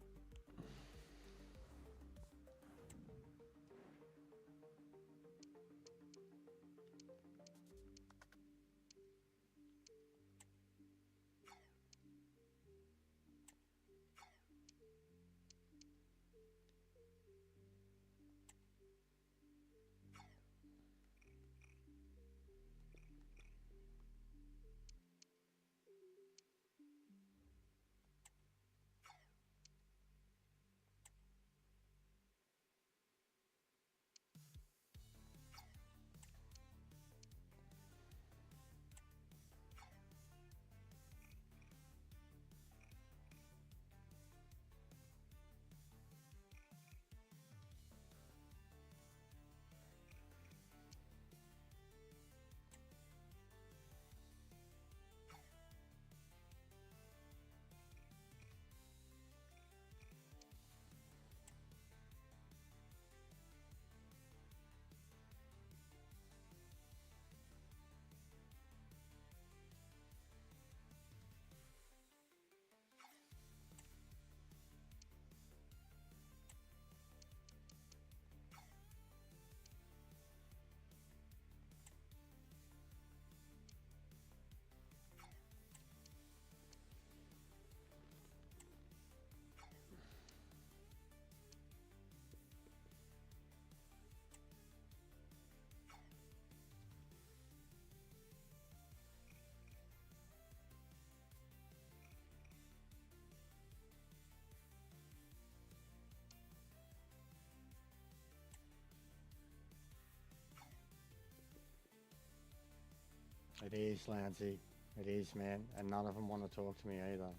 Speaker 1: It is, Lancey. It is, man. And none of them want to talk to me either.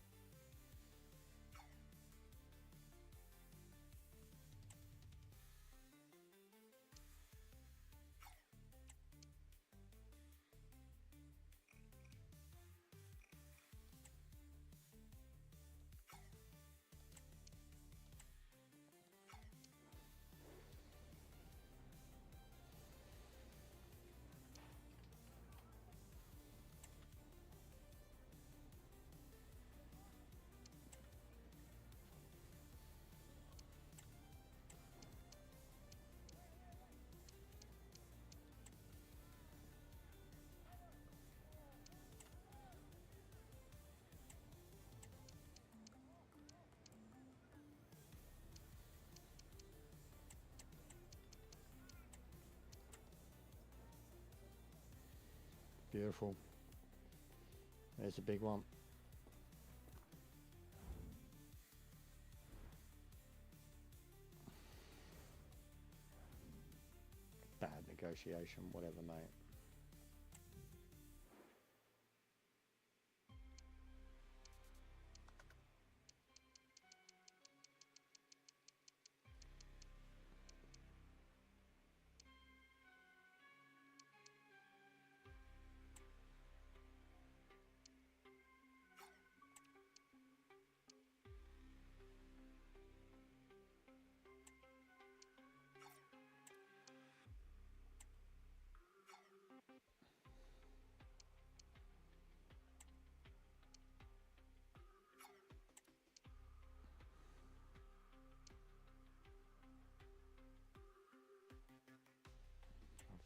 Speaker 1: Beautiful. There's a big one. Bad negotiation, whatever, mate.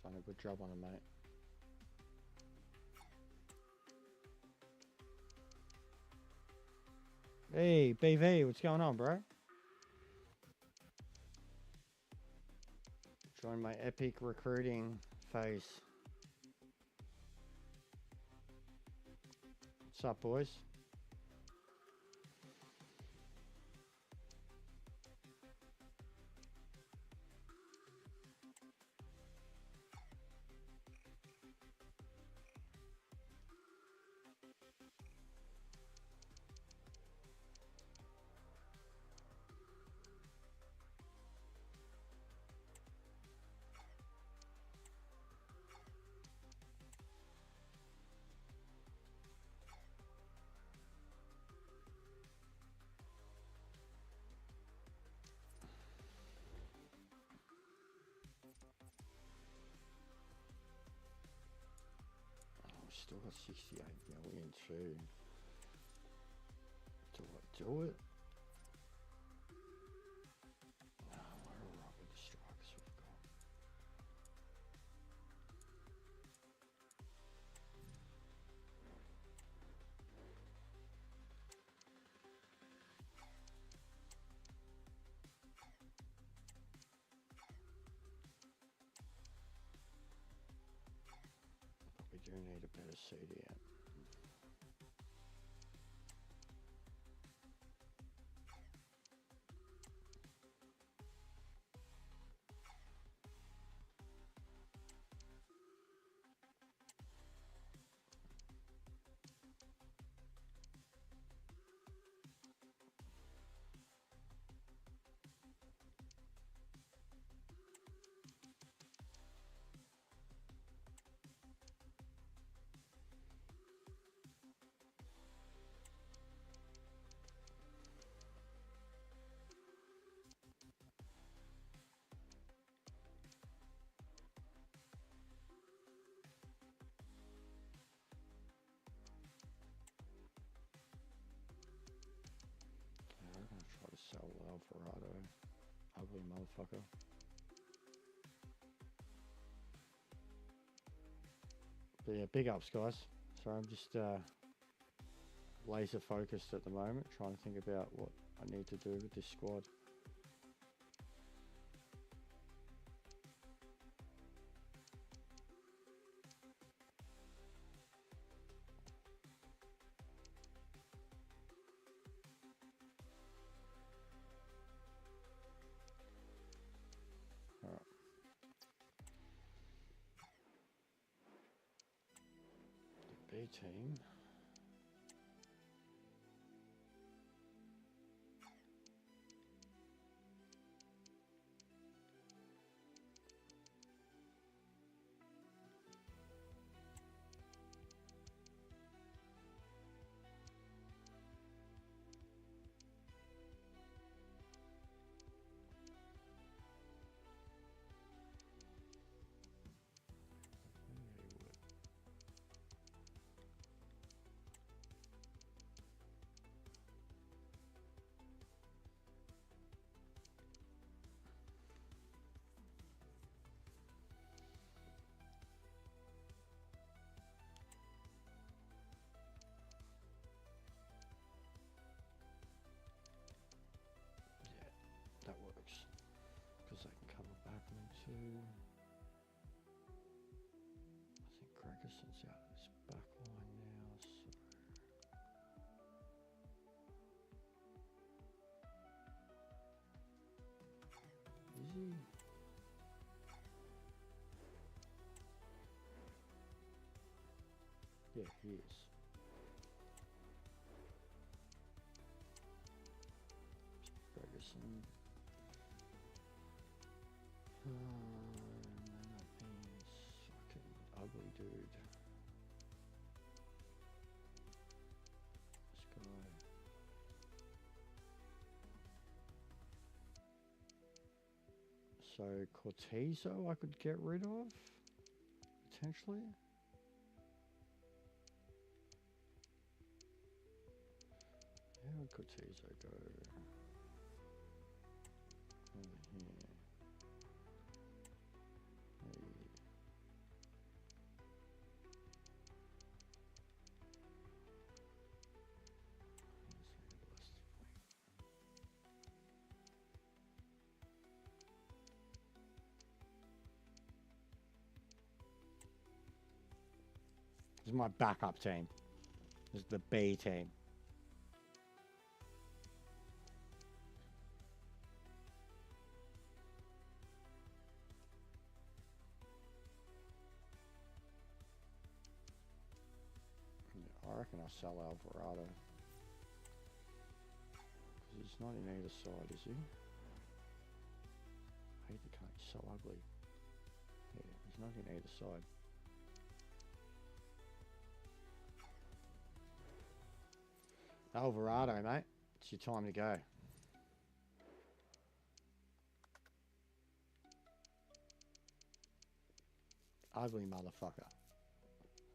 Speaker 1: Done a good job on him, mate. Hey, BV, what's going on, bro? Join my epic recruiting phase. What's up, boys? Still got 68 million too. Do I do it? No, we're alright with the strikers we've got. We do need a better CDM. Sell Alvarado, ugly motherfucker. But yeah, big ups, guys. So I'm just laser focused at the moment, trying to think about what I need to do with this squad. B team. Yeah, he is. Ferguson. Fucking ugly dude. This guy. So Cortizo I could get rid of, potentially. How would Cortizo go? Over here. Maybe. This is my backup team. This is the B team. I reckon I'll sell Alvarado. Because he's not in either side, is he? I hate the cunt, he's so ugly. Yeah, he's not in either side. Alvarado, mate. It's your time to go. Ugly motherfucker.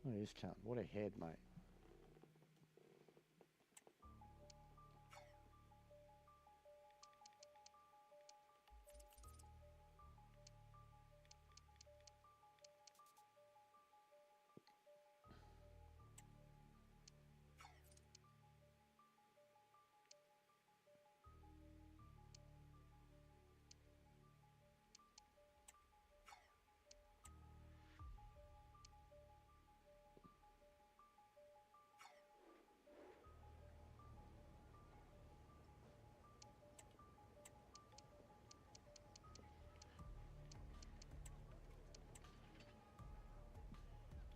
Speaker 1: Look at this cunt. What a head, mate.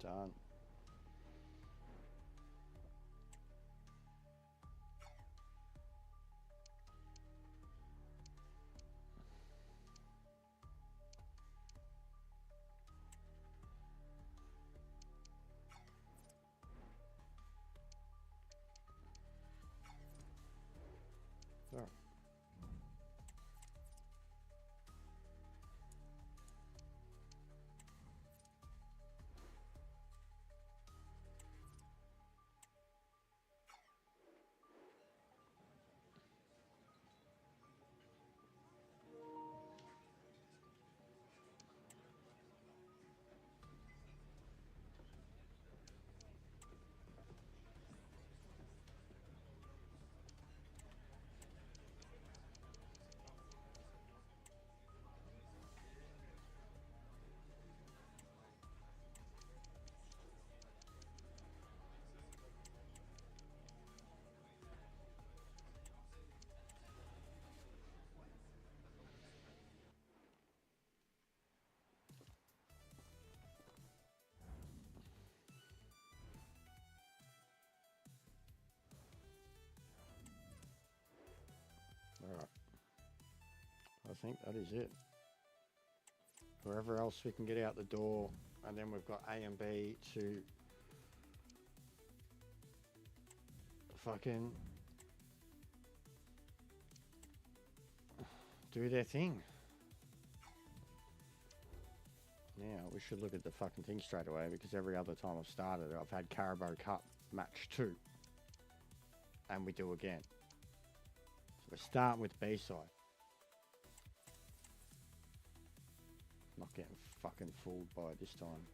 Speaker 1: Done. There. Alright. I think that is it. Wherever else we can get out the door, and then we've got A and B to fucking do their thing. Now we should look at the fucking thing straight away, because every other time I've started I've had Carabao Cup match 2 and we do again. So we're starting with B side. Not getting fucking fooled by it this time.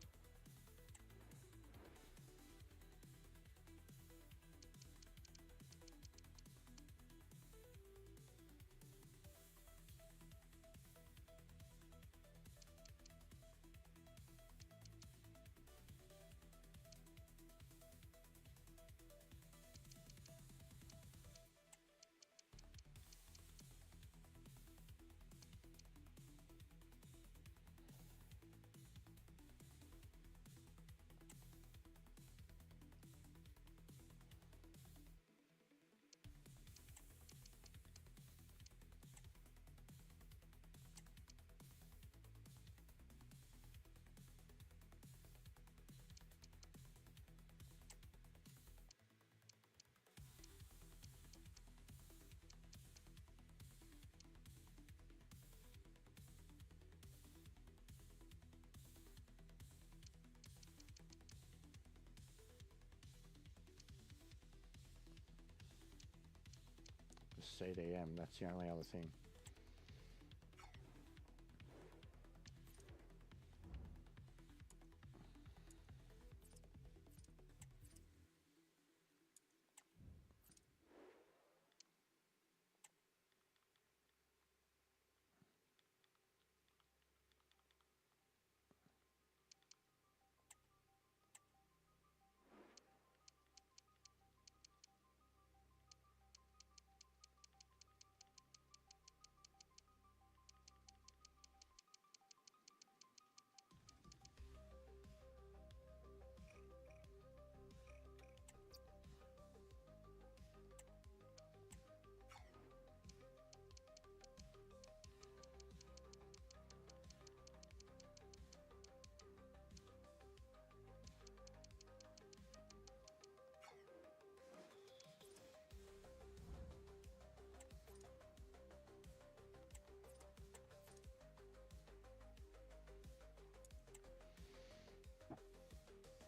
Speaker 1: CDM, that's the only other thing.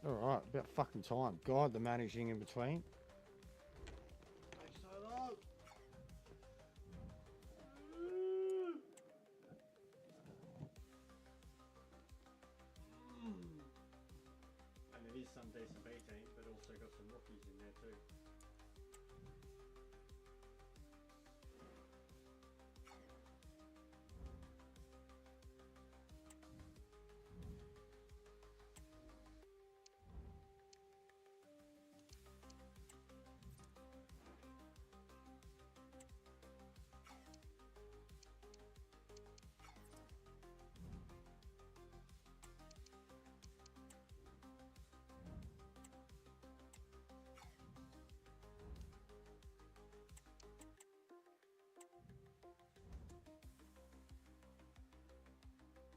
Speaker 1: Alright, about fucking time. God, the managing in between. Takes so long. And it is some decent B teams, but also got some rookies in there too.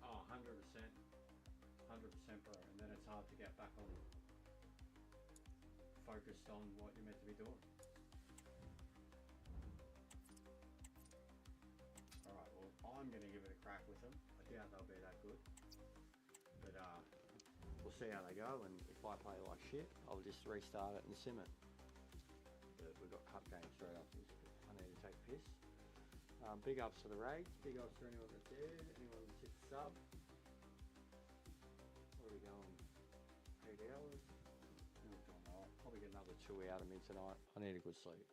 Speaker 1: Oh, 100%. 100% bro. And then it's hard to get back on focused on what you're meant to be doing. Alright, well, I'm going to give it a crack with them. I doubt they'll be that good. But we'll see how they go, and if I play like shit, I'll just restart it and sim it. But we've got cup games straight after this. I need to take a piss. Big ups to the Rags, big ups to anyone that's there, anyone that's hit the sub. Where are we going? 8 hours? I'll probably get another 2 out of me tonight. I need a good sleep.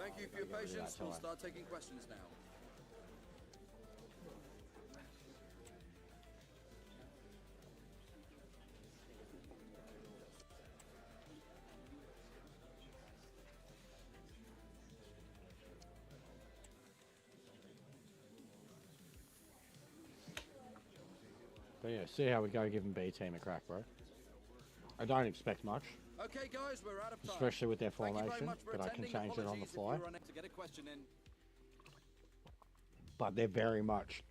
Speaker 5: Thank you for your patience. We'll start taking questions now.
Speaker 1: But yeah, see how we go giving B team a crack, bro. I don't expect much.
Speaker 5: Okay, guys, we're out of time.
Speaker 1: Especially with their formation, but I can change it on the fly.
Speaker 5: To get a question in.
Speaker 1: But they're very much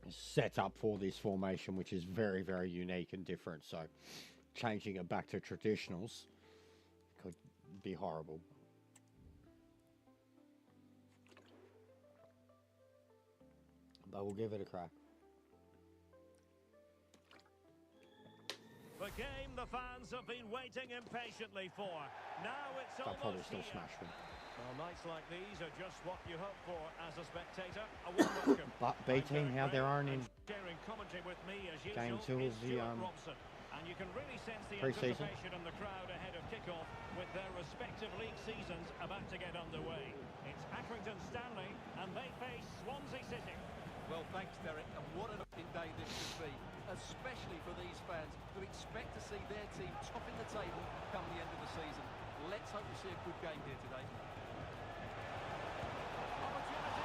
Speaker 1: set up for this formation, which is very, very unique and different. So changing it back to traditionals could be horrible. But we'll give it a crack.
Speaker 7: The game the fans have been waiting impatiently for. Now it's
Speaker 1: They'll probably
Speaker 7: almost
Speaker 1: still
Speaker 7: here.
Speaker 1: smash me.
Speaker 7: Well, nights like these are just what you hope for as a spectator. A warm welcome.
Speaker 1: But B team have their own in
Speaker 7: sharing commentary with me as
Speaker 1: game
Speaker 7: usual
Speaker 1: 2 of the
Speaker 7: Robson. And you can really sense the
Speaker 1: pre-season.
Speaker 7: anticipation in the crowd ahead of kickoff with their respective league seasons about to get underway. It's Accrington Stanley and they face Swansea City.
Speaker 8: Well, thanks, Derek, and what an opening day this should be, especially for these fans who expect to see their team topping the table come the end of the season. Let's hope we see a good game here today. Opportunity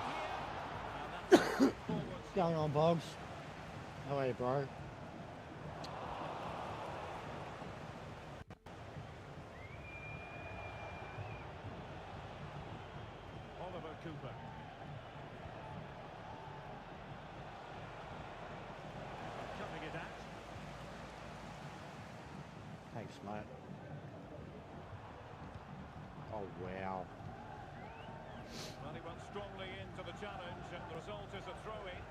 Speaker 8: here.
Speaker 1: What's going on, Boggs? How are you, bro?
Speaker 7: Oliver Cooper. Cutting it out.
Speaker 1: Thanks, mate. Oh, wow.
Speaker 7: Well, he went strongly into the challenge, and the result is a throw-in.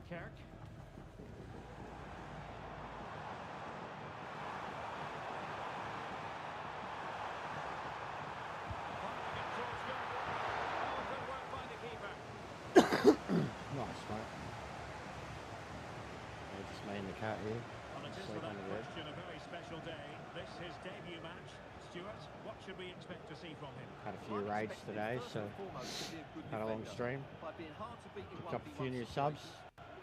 Speaker 7: Kirk. Firing it towards goal. Oh, good work by the keeper.
Speaker 1: Nice, mate. Yeah, just me and the cat here.
Speaker 7: Well, it is
Speaker 1: Sleep
Speaker 7: without
Speaker 1: on the bed.
Speaker 7: question a very special day. This his debut match. Stuart, what should we expect to see from him?
Speaker 1: Had a few raids today, so had a long stream. Picked up a few new subs.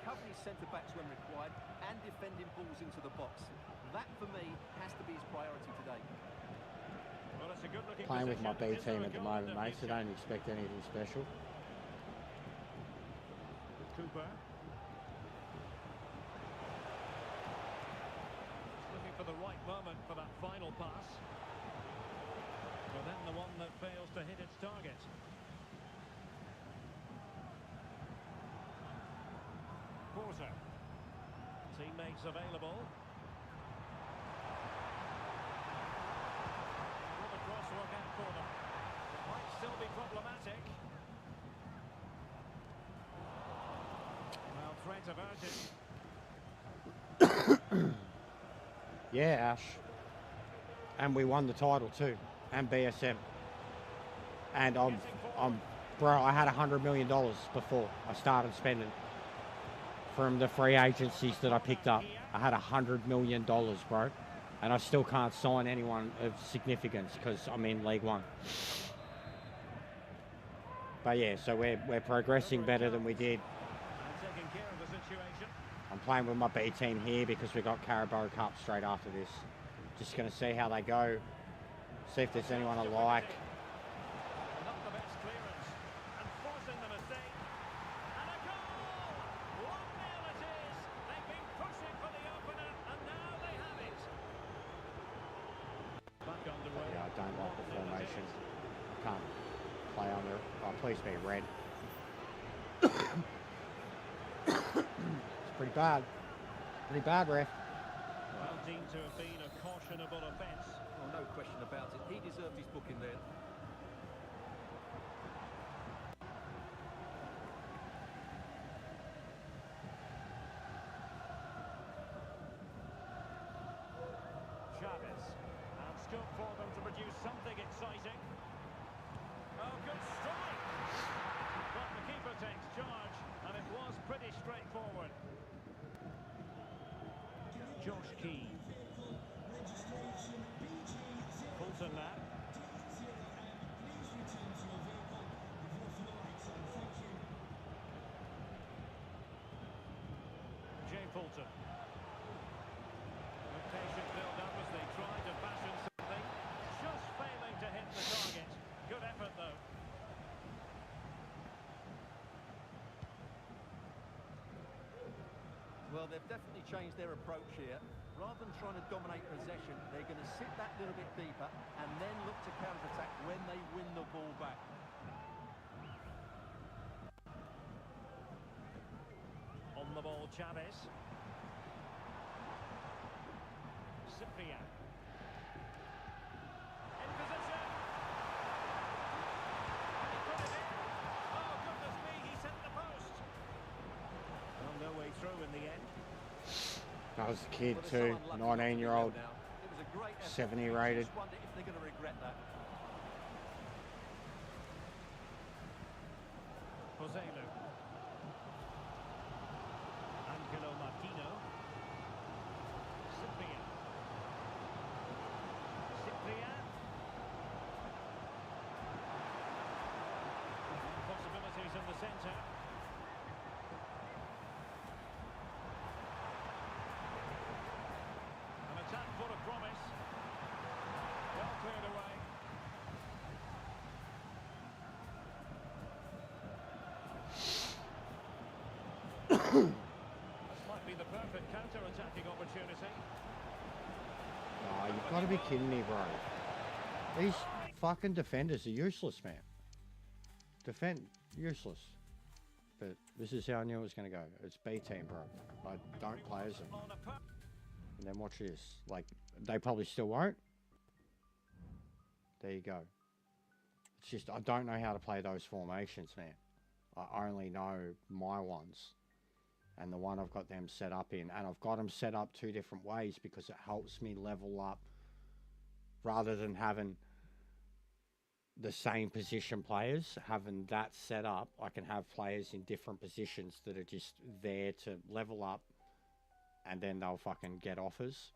Speaker 8: Covering his centre backs when required and defending balls into the box. That, for me, has to be his priority today.
Speaker 7: Well, it's a good-looking
Speaker 1: Playing with my B
Speaker 7: position. Is there
Speaker 1: team
Speaker 7: a
Speaker 1: at the
Speaker 7: goal in
Speaker 1: moment,
Speaker 7: the
Speaker 1: mate, so
Speaker 7: future?
Speaker 1: don't expect anything special.
Speaker 7: Cooper. Looking for the right moment for that final pass. But then the one that fails to hit its target. Porter. Teammates available. Will the cross work out for them? It might still be problematic. Well, threat averted.
Speaker 1: Yeah, Ash. And we won the title too. And BSM. And bro, I had $100 million before I started spending. From the free agencies that I picked up, I had $100 million, bro. And I still can't sign anyone of significance because I'm in League One. But yeah, so we're progressing better than we did.
Speaker 7: Taking care of the situation.
Speaker 1: I'm playing with my B team here because we got Carabao Cup straight after this. Just going to see how they go. See if there's anyone I like.
Speaker 7: Not the best clearance. And forcing the mistake. And a goal! 1-0 it is. They've been pushing for the opener, and now they have it. Back underway.
Speaker 1: Yeah, I don't like the formation. I can't play under. Oh, please be red. It's pretty bad. Pretty bad, ref.
Speaker 7: Well, deemed to have been a cautionable offence.
Speaker 8: Oh, no question about it. He deserved his booking there.
Speaker 7: Chavez. And scope for them to produce something exciting. Oh, good strike! But the keeper takes charge, and it was pretty straightforward. Josh Key. Fulton now. Fulton. A patient build-up as they try to fashion something. Just failing to hit the target. Good effort, though.
Speaker 8: Well, they've definitely changed their approach here. Rather than trying to dominate possession, they're going to sit that little bit deeper and then look to counter-attack when they win the ball back.
Speaker 7: On the ball, Chavez. Cyprian. In position. And he put it in. Oh, goodness me, he sent the post. Well, no way through in the end.
Speaker 1: That was a kid too, 19-year-old, 70 rated.
Speaker 8: I wonder if they're going to regret that.
Speaker 7: Joselu. Angelo Martino. Cyprian. Possibilities in the centre. An attack full of promise. Well cleared away. This might be the perfect counter-attacking opportunity.
Speaker 1: Oh, you've got to be kidding me, bro. These fucking defenders are useless, man. Useless. But this is how I knew it was going to go. It's B team, bro. I don't play as them. And then watch this. Like, they probably still won't. There you go. It's just, I don't know how to play those formations, man. I only know my ones. And the one I've got them set up in. And I've got them set up 2 different ways because it helps me level up. Rather than having the same position players, having that set up, I can have players in different positions that are just there to level up. And then they'll fucking get offers.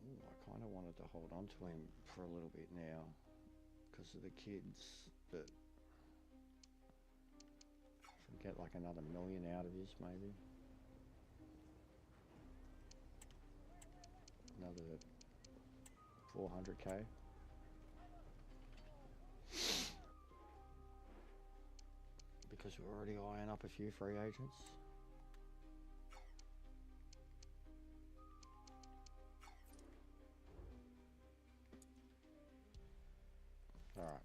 Speaker 1: Ooh, I kind of wanted to hold on to him for a little bit now. Because of the kids, but if we get like another million out of his, maybe another 400k. Because we're already eyeing up a few free agents. All right.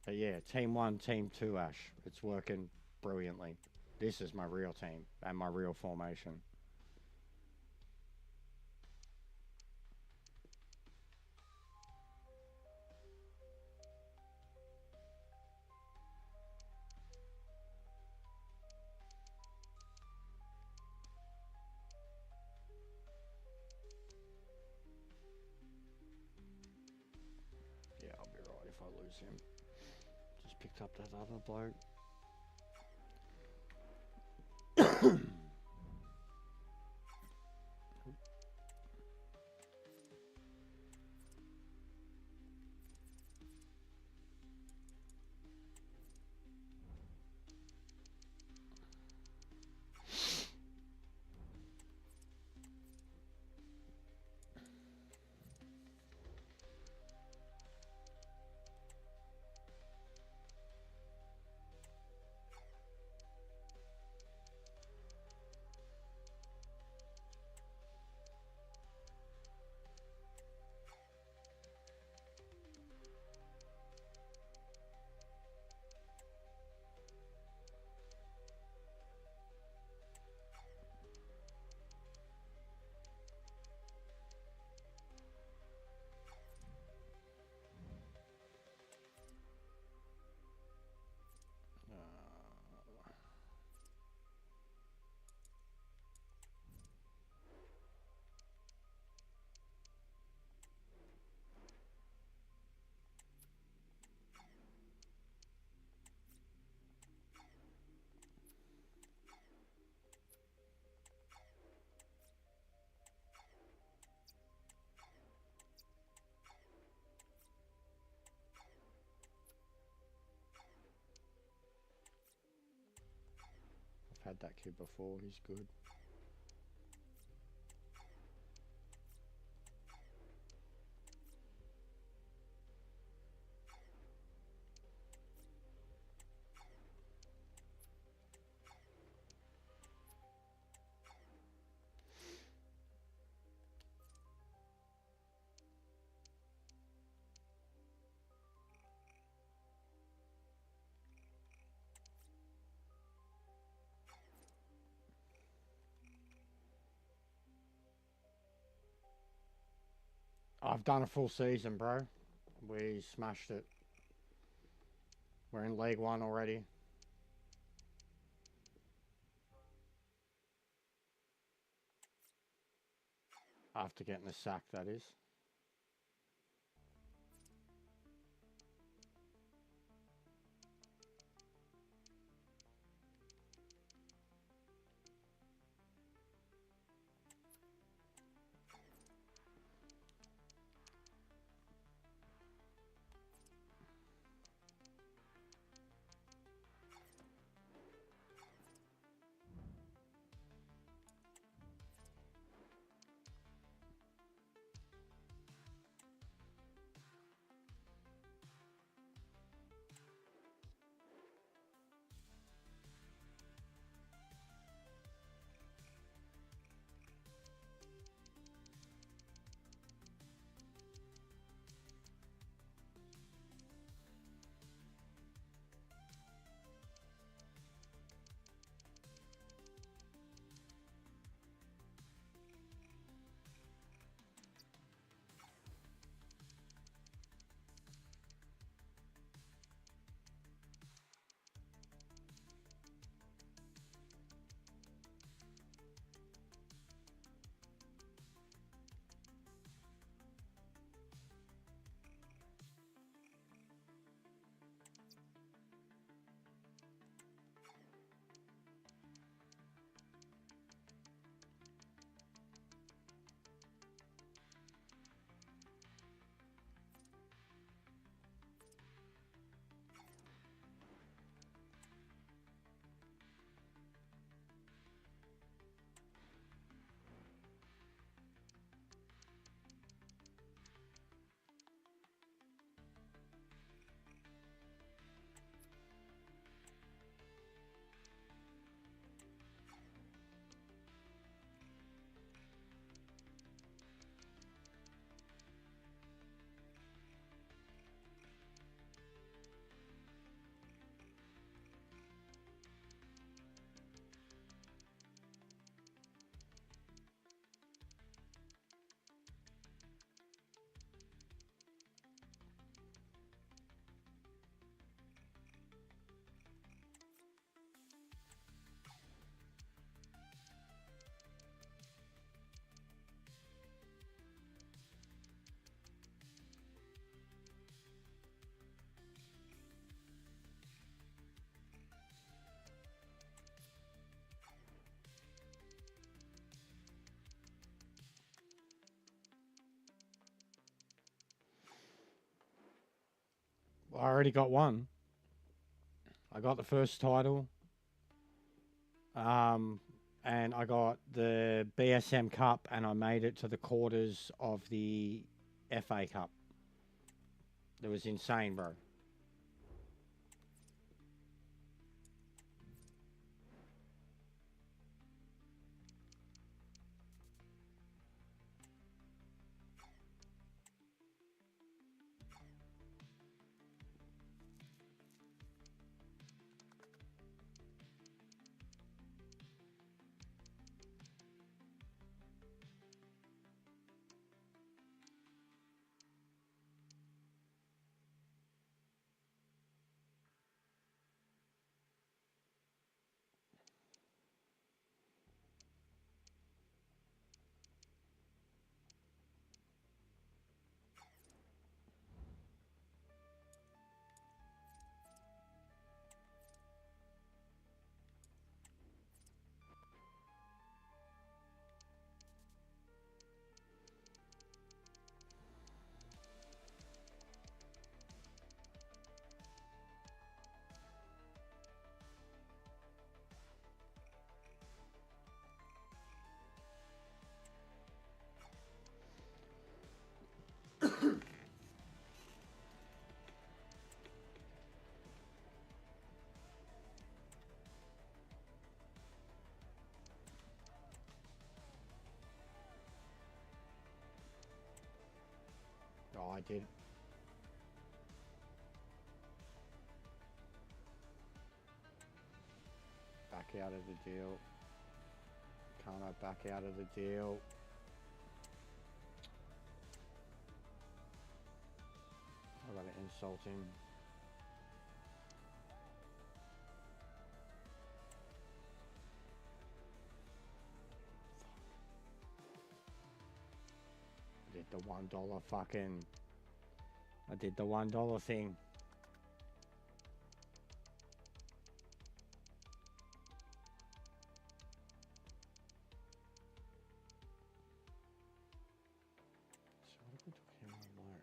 Speaker 1: But yeah, team 1, team 2, Ash. It's working brilliantly. This is my real team and my real formation. Yeah, I'll be right if I lose him. Just picked up that other bloke. had that kid before. He's good. I've done a full season, bro. We smashed it. We're in League One already. After getting the sack, that is. I already got one. I got the first title. And I got the BSM Cup, and I made it to the quarters of the FA Cup. It was insane, bro. I did. Back out of the deal. Can't I back out of the deal? I got to insult him. I did the $1 fucking... I did the $1 thing. So what if we took him on loan?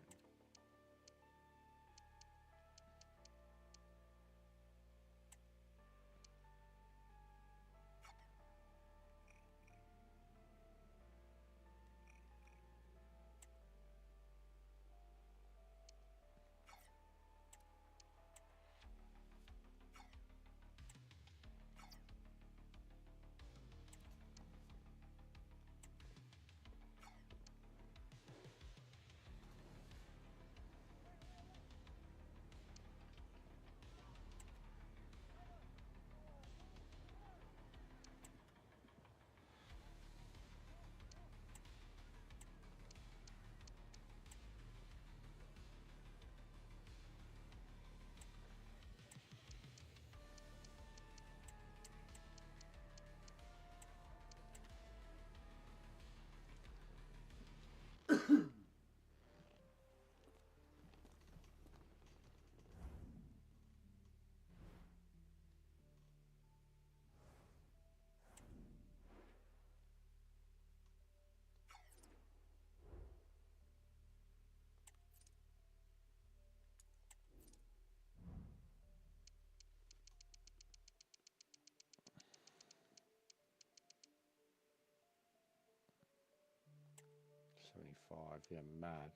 Speaker 1: Yeah, mad.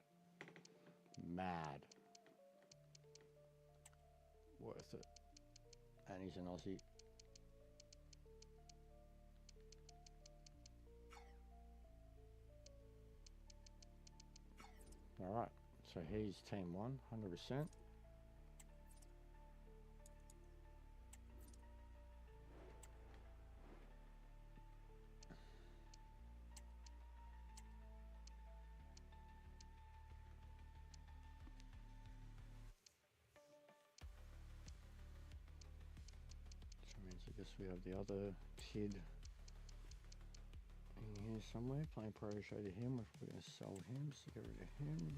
Speaker 1: Mad. Worth it. And he's an Aussie. Alright, so he's team 1, 100%. I guess we have the other kid in here somewhere, playing protege to him. If we're going to sell him, so get rid of him.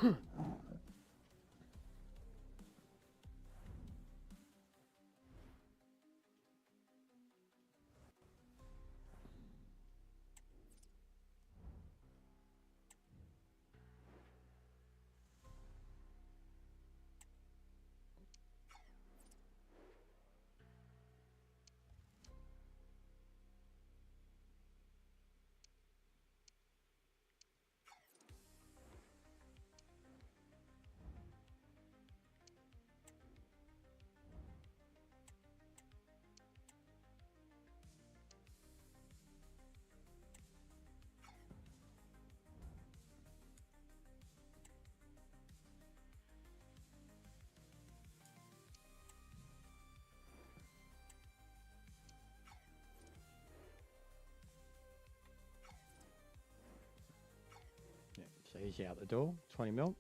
Speaker 1: So he's out the door, 20 mil.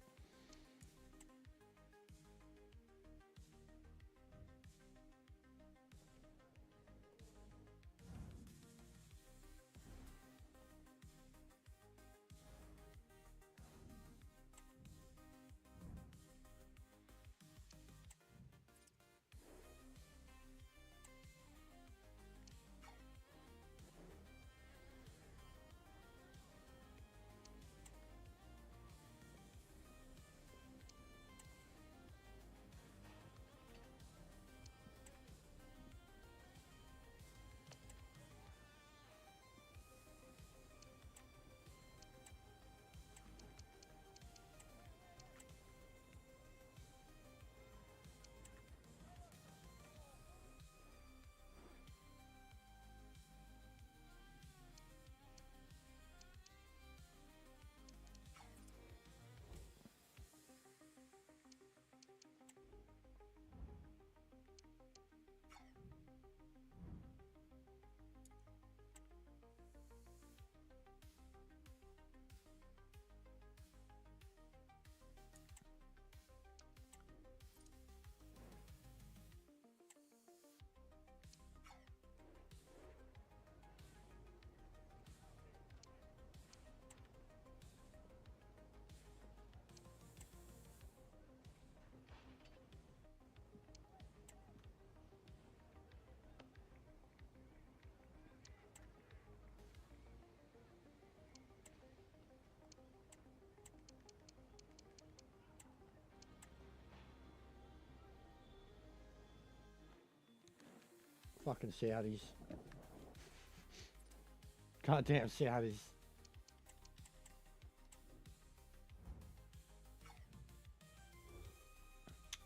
Speaker 1: Fucking Saudis. Goddamn Saudis.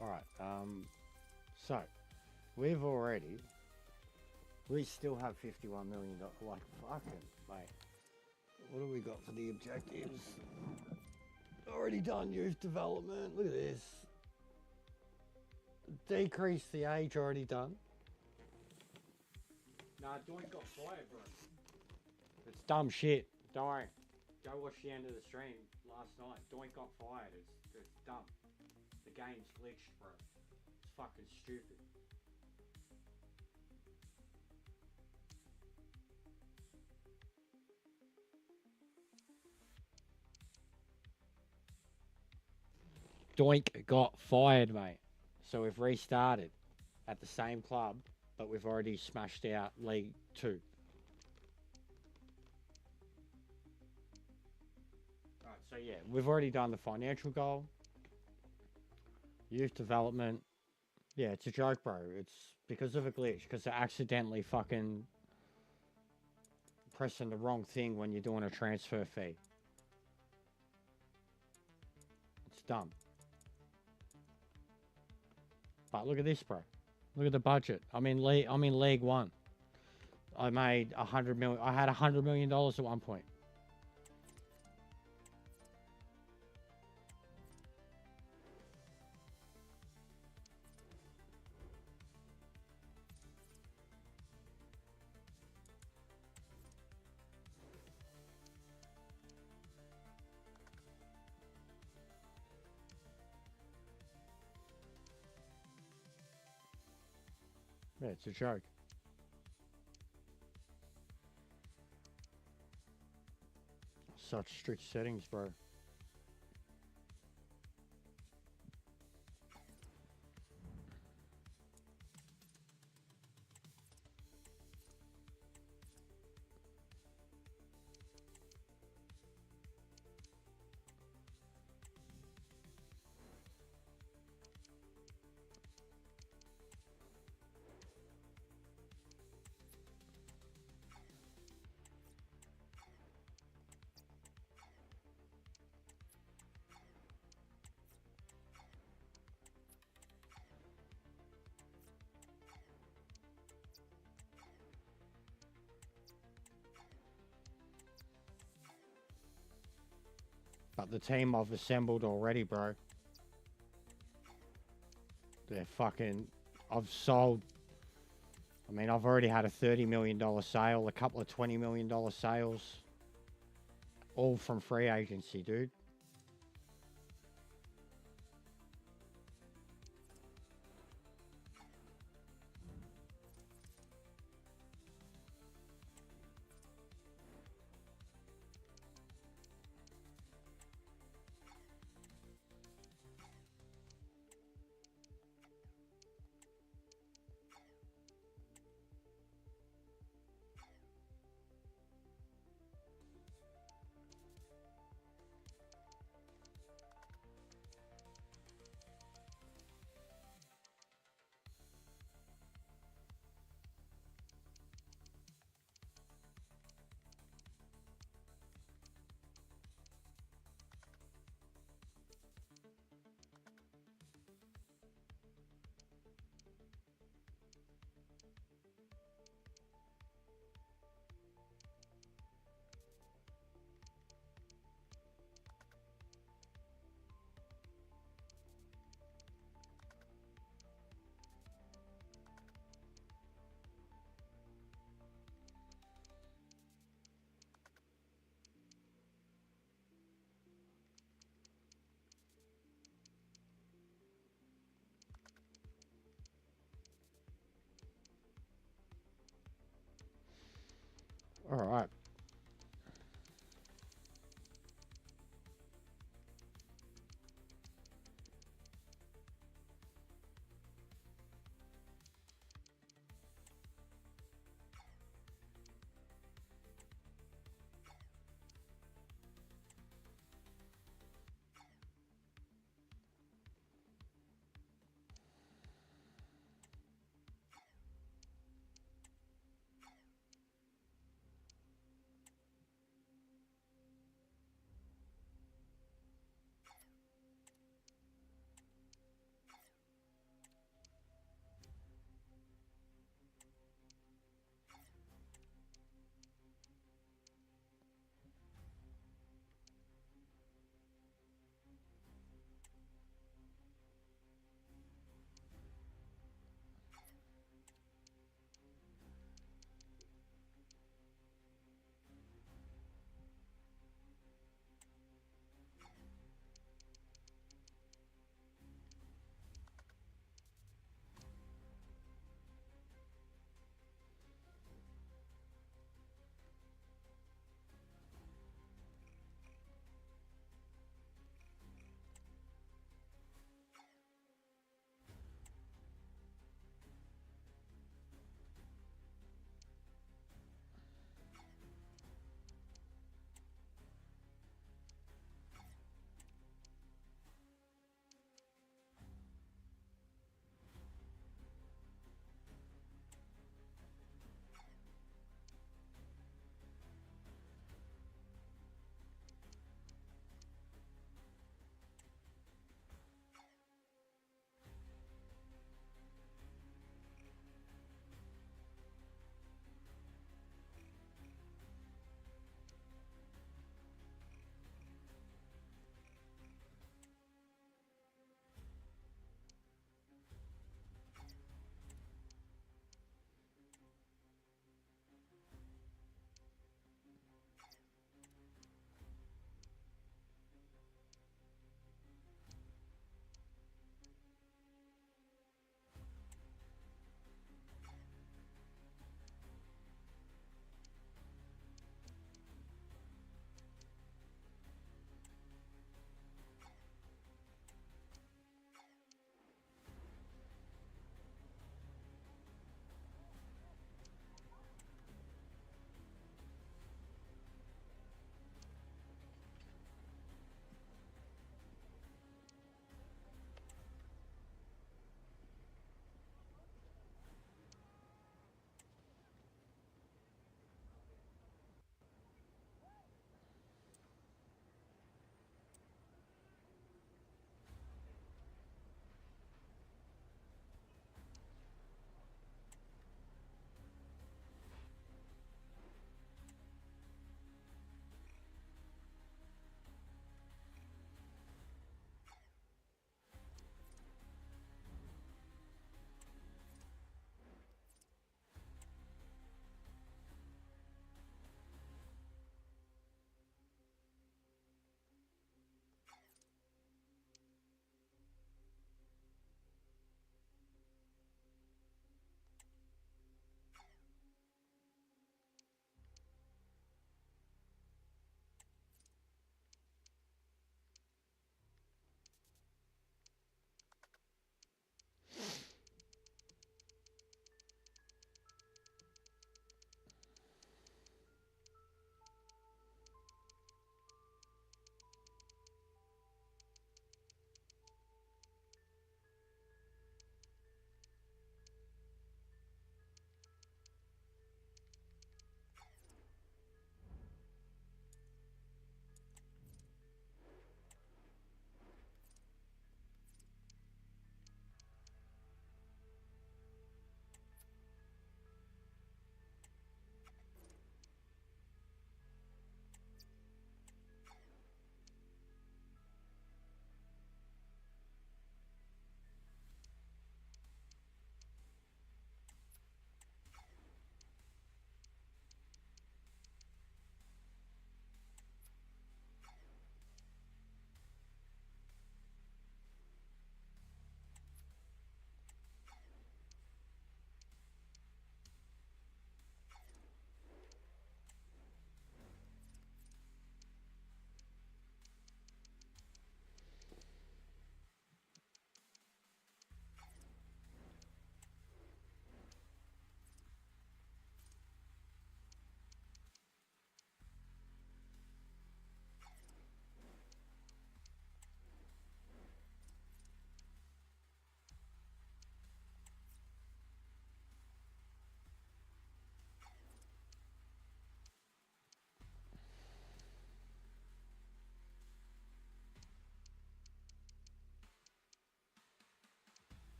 Speaker 1: Alright, so we still have $51 million. Like, fucking, mate. What have we got for the objectives? Already done youth development. Look at this. Decrease the age, already done. Nah, Doink got fired, bro. It's dumb shit. Don't worry. Go watch the end of the stream last night. Doink got fired. It's dumb. The game's glitched, bro. It's fucking stupid. Doink got fired, mate. So we've restarted at the same club, but we've already smashed out League 2. Alright, so yeah, we've already done the financial goal. Youth development. Yeah, it's a joke, bro. It's because of a glitch, because they're accidentally fucking pressing the wrong thing when you're doing a transfer fee. It's dumb. But look at this, bro. Look at the budget. I'm in League 1. I made $100 million. I had $100 million at one point. Yeah, it's a joke. Such strict settings, bro. But the team I've assembled already, bro. They're fucking... I've sold... I mean, I've already had a $30 million sale, a couple of $20 million sales. All from free agency, dude. All right.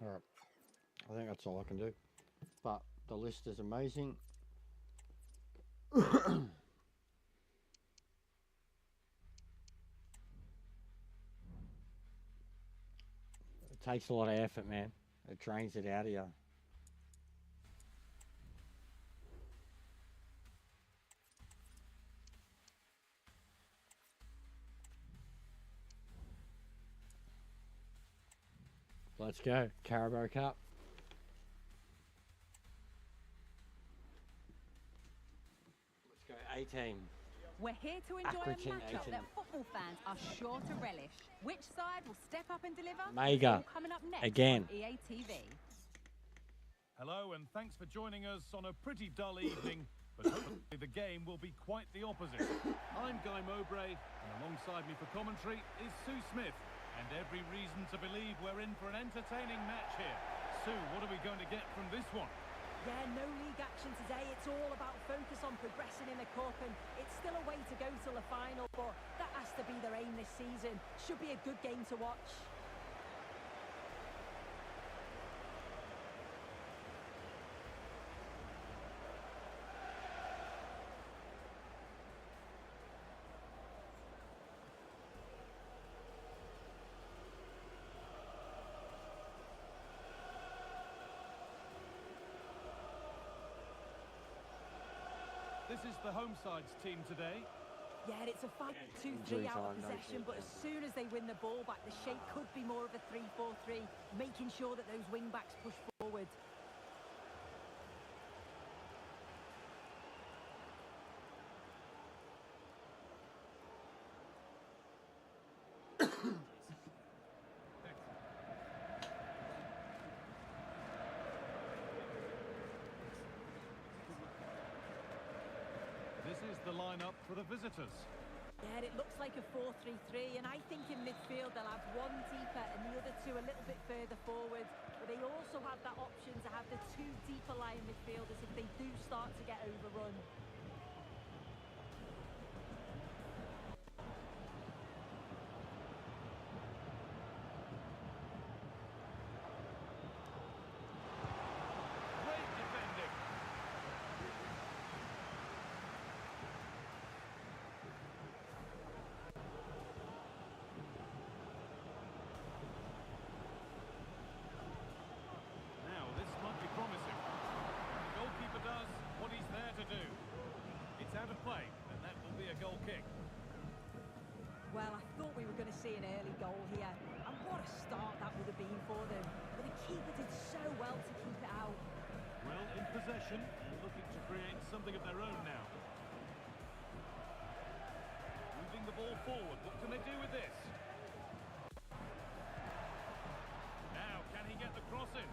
Speaker 1: Alright. I think that's all I can do. But the list is amazing. It takes a lot of effort, man. It drains it out of you. Let's go. Carabao Cup. Let's go. 18.
Speaker 3: We're here to enjoy
Speaker 1: Accrington,
Speaker 3: a matchup
Speaker 1: 18.
Speaker 3: that football fans are sure to relish. Which side will step up and deliver?
Speaker 1: Mega.
Speaker 3: All coming up next
Speaker 1: Again.
Speaker 3: on EA TV.
Speaker 4: Hello, and thanks for joining us on a pretty dull evening, but hopefully the game will be quite the opposite. I'm Guy Mowbray, and alongside me for commentary is Sue Smith. And every reason to believe we're in for an entertaining match here. Sue, what are we going to get from this one?
Speaker 2: Yeah, no league action today. It's all about focus on progressing in the cup, and it's still a way to go till the final, but that has to be their aim this season. Should be a good game to watch.
Speaker 4: This is the home side's team today.
Speaker 2: Yeah, it's a 5-2-3 out of possession, but as soon as they win the ball back, the shape could be more of a 3-4-3, making sure that those wing-backs push forward.
Speaker 4: This is the lineup for the visitors.
Speaker 2: Yeah, it looks like a 4-3-3, and I think in midfield they'll have one deeper and the other two a little bit further forward. But they also have that option to have the two deeper lying midfielders if they do start to get overrun.
Speaker 4: Great defending. Now, this might be promising. The goalkeeper does what he's there to do. It's out of play, and that will be a goal kick.
Speaker 2: Well, I thought we were going to see an early goal here, and what a start that would have been for them. But the keeper did so well to keep it out.
Speaker 4: Well, in possession and looking to create something of their own now. Moving the ball forward. What can they do with this? Now, can he get the cross in?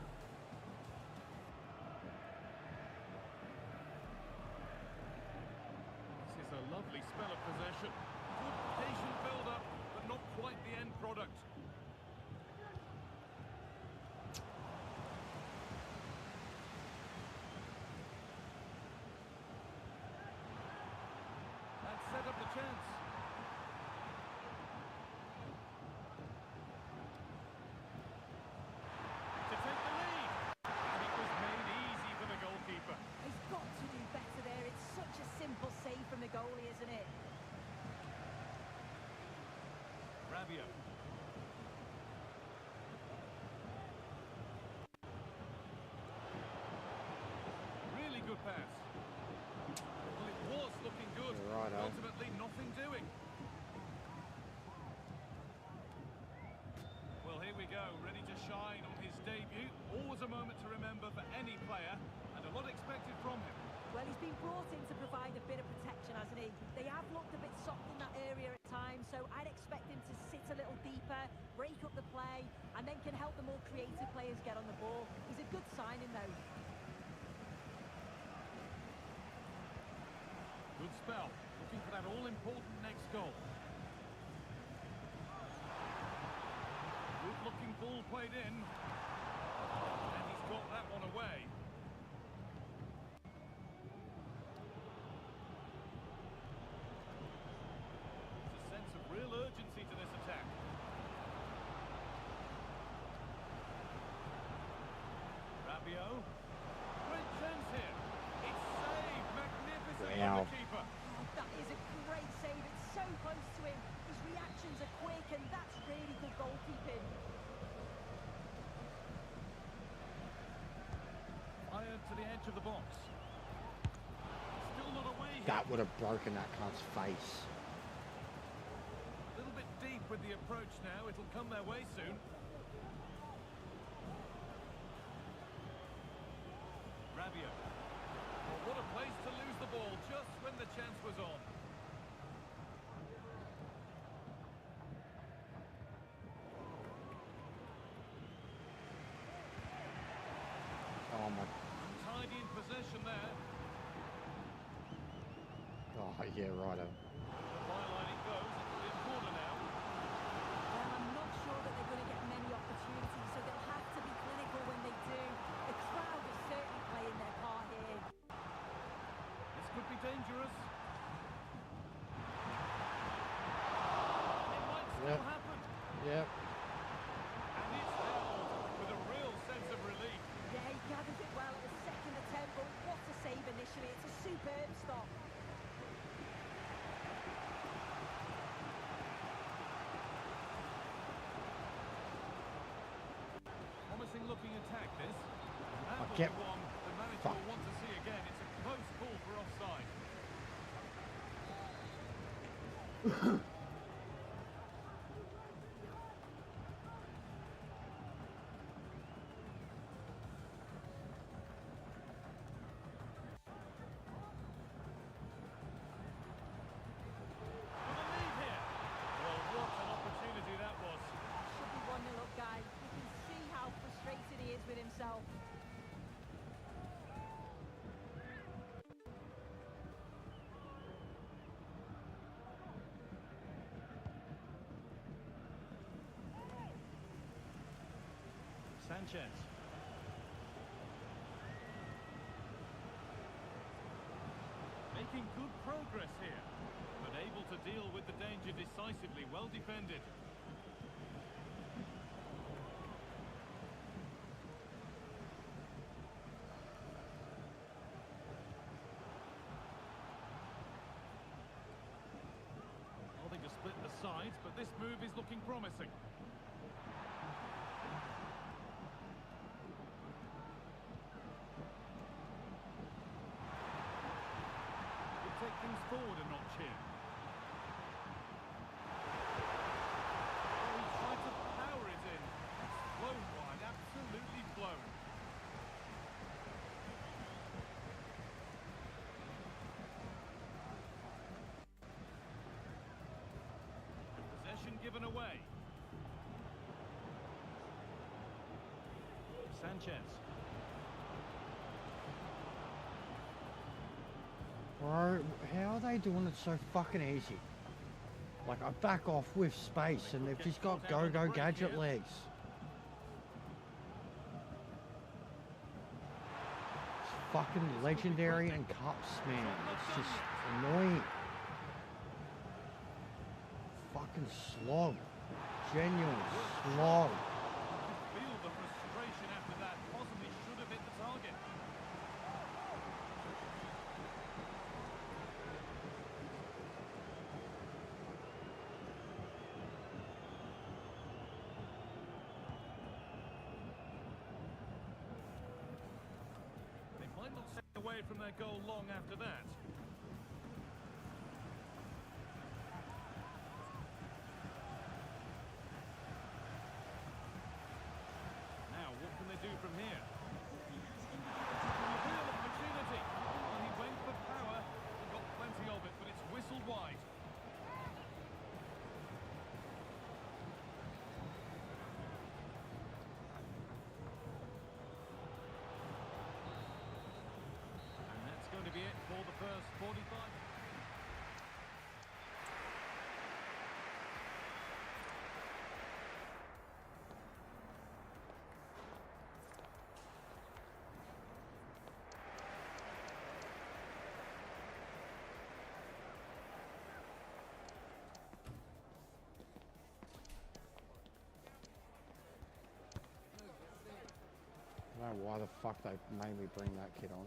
Speaker 4: This is a lovely spell of possession. Good, patient build-up, but not quite the end product. That set up the chance. To take the lead. And it was made easy for the goalkeeper.
Speaker 2: He's got to do better there. It's such a simple save from the goalie, isn't it?
Speaker 4: Rabiot. Really good pass. Well, it was looking good.
Speaker 1: You're right, eh?
Speaker 4: Ultimately, nothing doing. Well, here we go, ready to shine on his debut. Always a moment to remember for any player, and a lot expected from him.
Speaker 2: Well, he's been brought in to provide a bit of protection, hasn't he? They have looked a bit soft in that area at times, so I'd expect him to sit a little deeper, break up the play, and then can help the more creative players get on the ball. He's a good signing, though.
Speaker 4: Good spell, looking for that all-important next goal. Good looking ball played in. And he's got that one away. There's a sense of real urgency to this attack. Rabiot. Great chance here. It's saved. Magnificent from
Speaker 1: Wow.
Speaker 4: the keeper.
Speaker 2: Oh, that is a great save. It's so close to him. His reactions are quick, and that's really good goalkeeping.
Speaker 4: Fired to the edge of the box. Still not away here.
Speaker 1: That would have broken that cunt's face.
Speaker 4: A little bit deep with the approach now. It'll come their way soon. Rabiot. Oh, what a place to lose the ball just when the chance was on.
Speaker 1: Oh my.
Speaker 4: Untidy in possession there.
Speaker 1: Oh yeah, righto.
Speaker 4: The byline it goes. It's in corner now.
Speaker 2: Well, I'm not sure that they're going to get many opportunities, so they'll have to be clinical when they do. The crowd is certainly playing their part here.
Speaker 4: This could be dangerous. It might still happen.
Speaker 1: Yep.
Speaker 4: And it's held with a real sense of relief.
Speaker 2: Yeah, he gathers it well at the second attempt, but what a save initially. It's a superb stop.
Speaker 4: Promising looking attack this. And
Speaker 1: I get-
Speaker 4: one the manager
Speaker 1: Fuck.
Speaker 4: will want to see again. It's a close call for offside. For the lead here. Well, what an opportunity that was.
Speaker 2: Should be 1-0 up, guys. You can see how frustrated he is with himself.
Speaker 4: Sanchez. Making good progress here, but able to deal with the danger decisively. Well defended. Nothing to split the sides, but this move is looking promising. Could take things forward a notch here. Oh, he's tried to power it in. It's flown wide, absolutely flown. Possession given away. Sanchez.
Speaker 1: Bro, how are they doing it so fucking easy? Like, I back off with space and they've just got go-go gadget legs. It's fucking legendary and cups, man. It's just annoying. Fucking slog. Genuine slog.
Speaker 4: Feel the frustration after that. Possibly should have hit the target. They might not stay away from their goal long after that. Now, what can they do from here? Real opportunity. Well, he went for power. He got plenty of it, but it's whistled wide. And that's going to be it for the first
Speaker 1: I don't know why the fuck they made me bring that kid on.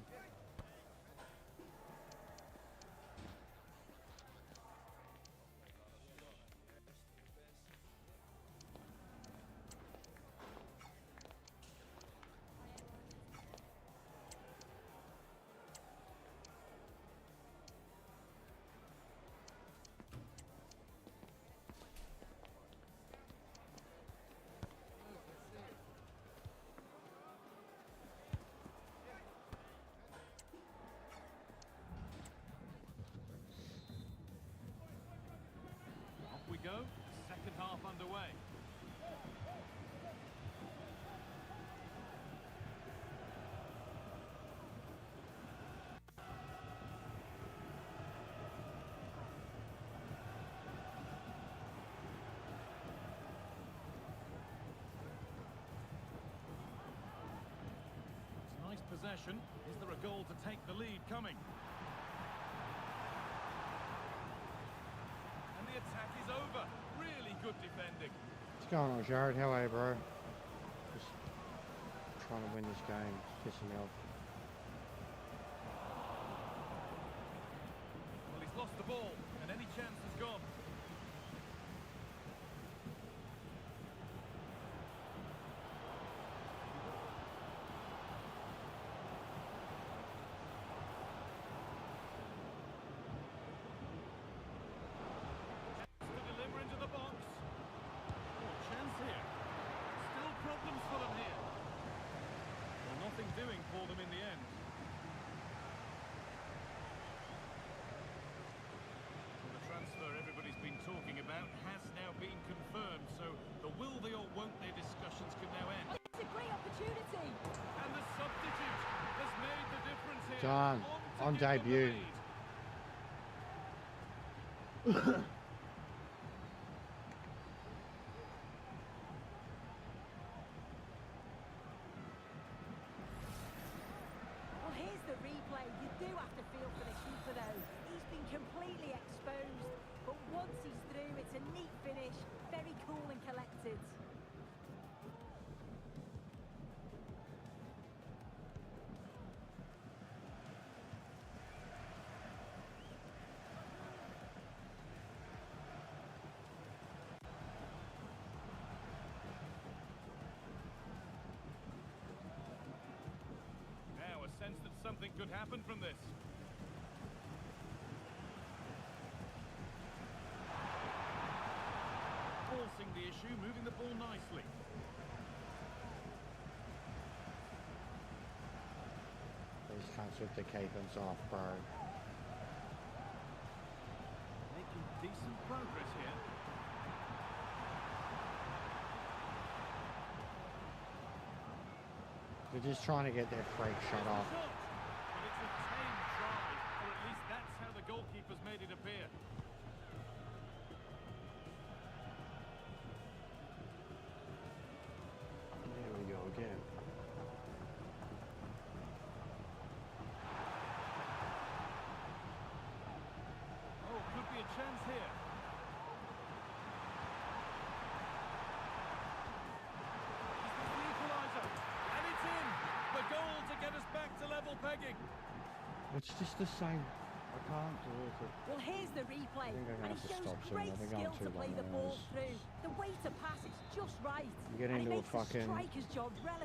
Speaker 4: We go, second half underway. It's nice possession. Is there a goal to take the lead coming? The attack is over. Really good defending.
Speaker 1: What's going on, Jared? How are you, bro? Just trying to win this game. It's pissing me off.
Speaker 4: Well, he's lost the ball, and any chance is gone. Doing for them in the end. Well, the transfer everybody's been talking about has now been confirmed, so the will they or won't they discussions can now end.
Speaker 2: It's a great opportunity.
Speaker 4: And the substitute has made the difference here.
Speaker 1: Done. On debut.
Speaker 2: Completely exposed, but once he's through, it's a neat finish, very cool and collected.
Speaker 4: Now a sense that something could happen from this. Forcing the issue, moving the ball nicely.
Speaker 1: These cunts with the keepers off, bro.
Speaker 4: Making decent progress here.
Speaker 1: They're just trying to get their freak shot off.
Speaker 4: But it's a tame try, or at least that's how the goalkeeper's made it appear.
Speaker 1: Again.
Speaker 4: Oh, could be a chance here. Is this the equaliser? And it's in! The goal to get us back to level pegging.
Speaker 1: It's just the same. I can't do it.
Speaker 2: Well, here's the replay, and it shows great skill to play the ball through. The way to pass is just right.
Speaker 1: You get into a fucking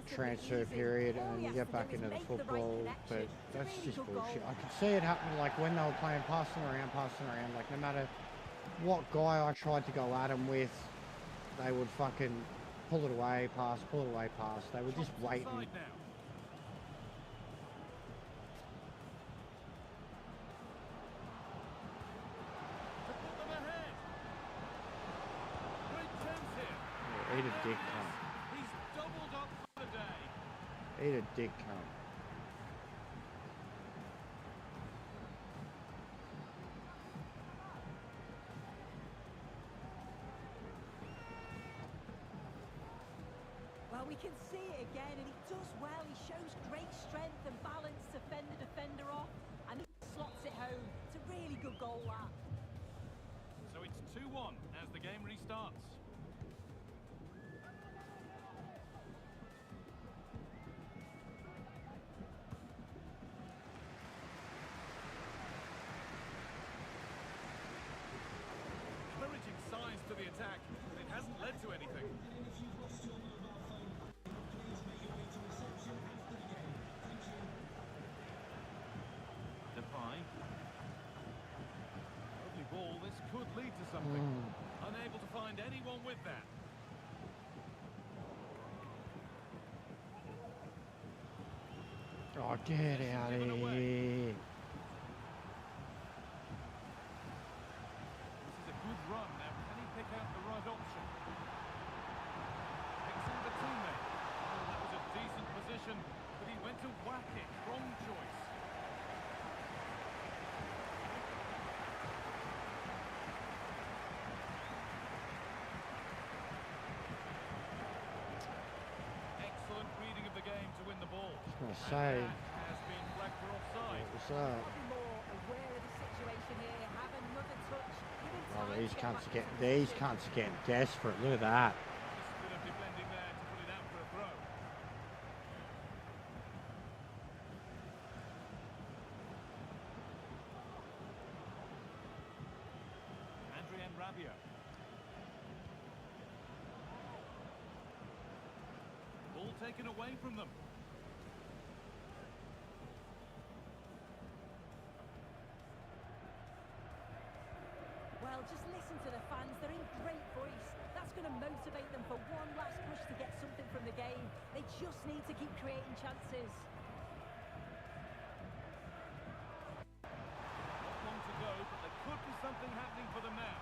Speaker 1: transfer period and you get back into the football, but that's just bullshit. I could see it happening, like when they were playing passing around, like no matter what guy I tried to go at them with, they would fucking pull it away, pass, pull it away, pass. They were just waiting. Eat a dick, cunt.
Speaker 4: He's doubled up for the day.
Speaker 1: Eat a dick, cunt.
Speaker 2: Well, we can see it again, and he does well. He shows great strength and balance to fend the defender off, and he slots it home. It's a really good goal, that.
Speaker 4: So it's 2-1 as the game restarts. something. Unable to find anyone with that.
Speaker 1: Oh, get out of here.
Speaker 4: This is a good run. Now, can he pick out the right option? Picks in the teammate. Oh, that was a decent position, but he went to whack it. Wrong choice. Excellent reading of the game to win the ball.
Speaker 1: I was going to say.
Speaker 4: Has been flagged for offside.
Speaker 1: What's up?
Speaker 2: Be more aware of the situation here. Have another touch. Give him
Speaker 1: Oh,
Speaker 2: time
Speaker 1: these
Speaker 2: to get
Speaker 1: cunts
Speaker 2: back
Speaker 1: are getting,
Speaker 2: into
Speaker 1: these
Speaker 2: position.
Speaker 1: cunts are getting desperate. Look at that.
Speaker 4: Just a bit of defending there to put it out for a throw. Adrian Rabiot. Ball taken away from them.
Speaker 2: Well, just listen to the fans. They're in great voice. That's going to motivate them for one last push to get something from the game. They just need to keep creating chances.
Speaker 4: Not long to go, but there could be something happening for them now.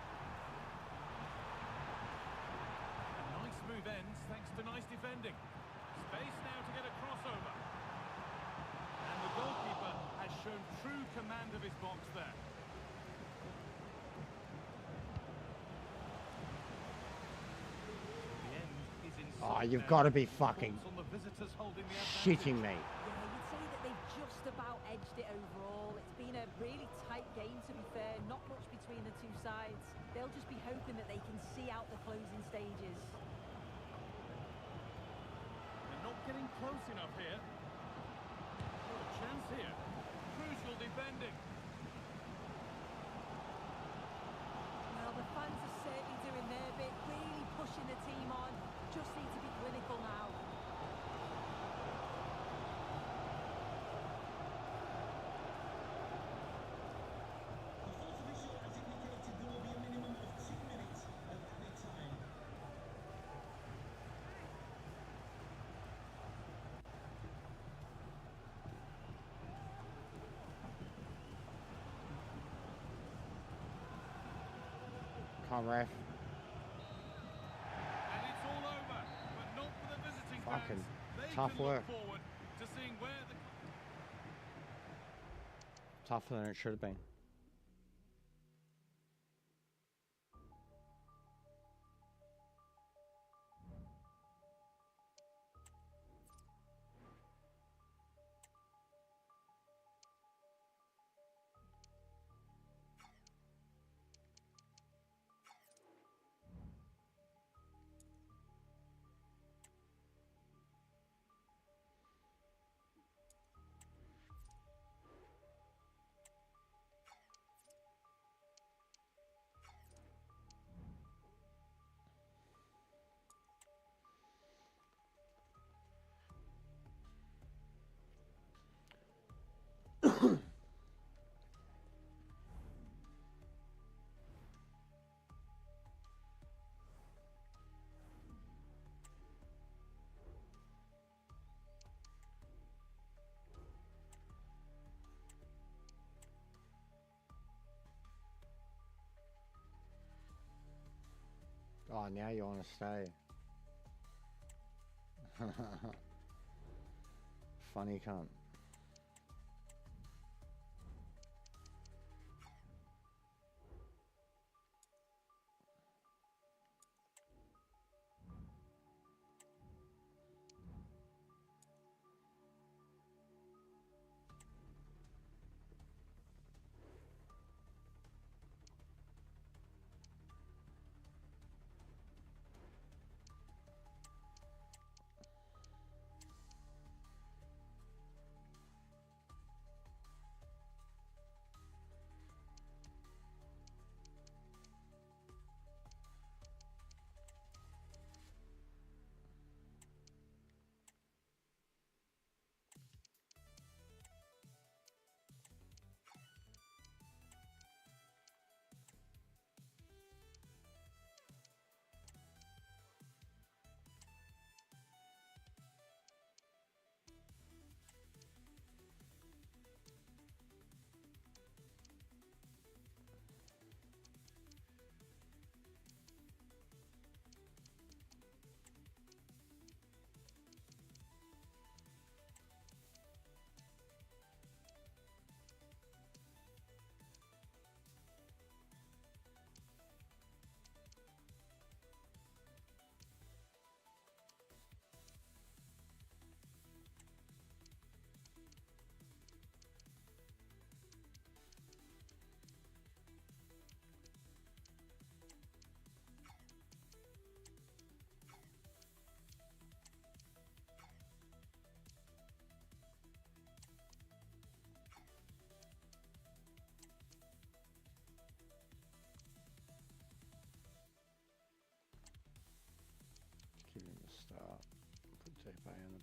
Speaker 4: A nice move ends thanks to nice defending. Space now to get a crossover. And the goalkeeper has shown true command of his box there. The end is in
Speaker 1: Oh,
Speaker 4: sight
Speaker 1: you've
Speaker 4: now.
Speaker 1: got to be fucking
Speaker 4: Thoughts on the visitors holding the
Speaker 1: shitting
Speaker 4: advantage.
Speaker 1: me.
Speaker 2: Yeah, you'd say that they've just about edged it overall. It's been a really tight game, to be fair. Not much between the two sides. They'll just be hoping that they can see out the closing stages.
Speaker 4: They're not getting close enough here. What a chance here. Crucial defending.
Speaker 2: Well, the fans are certainly doing their bit, really pushing the team on. Just need to be clinical now.
Speaker 1: Come on, ref.
Speaker 4: And it's all over, but not for the visiting
Speaker 1: Fucking
Speaker 4: fans. They
Speaker 1: tough
Speaker 4: can
Speaker 1: work.
Speaker 4: look forward to seeing where the...
Speaker 1: Tougher than it should have been. Oh, now you want to stay. Funny cunt.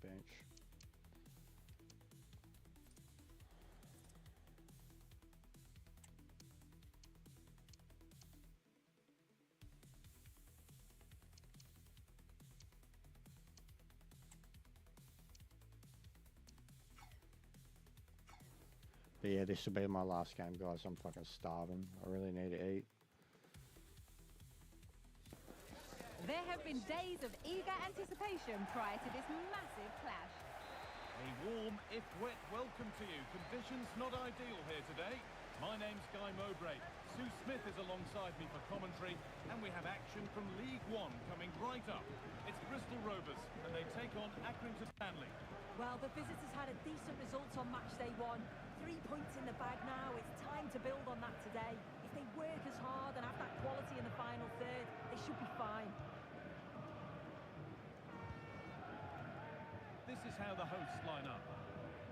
Speaker 1: bench. But yeah, this will be my last game, guys. I'm fucking starving. I really need to eat.
Speaker 3: There have been days of eager anticipation prior to this massive clash.
Speaker 4: A warm, if wet, welcome to you. Conditions not ideal here today. My name's Guy Mowbray. Sue Smith is alongside me for commentary, and we have action from League One coming right up. It's Bristol Rovers, and they take on Accrington Stanley.
Speaker 2: Well, the visitors had a decent result on match day 1. 3 points in the bag now. It's time to build on that today. If they work as hard and have that quality in the final third, they should be fine.
Speaker 4: This is how the hosts line up.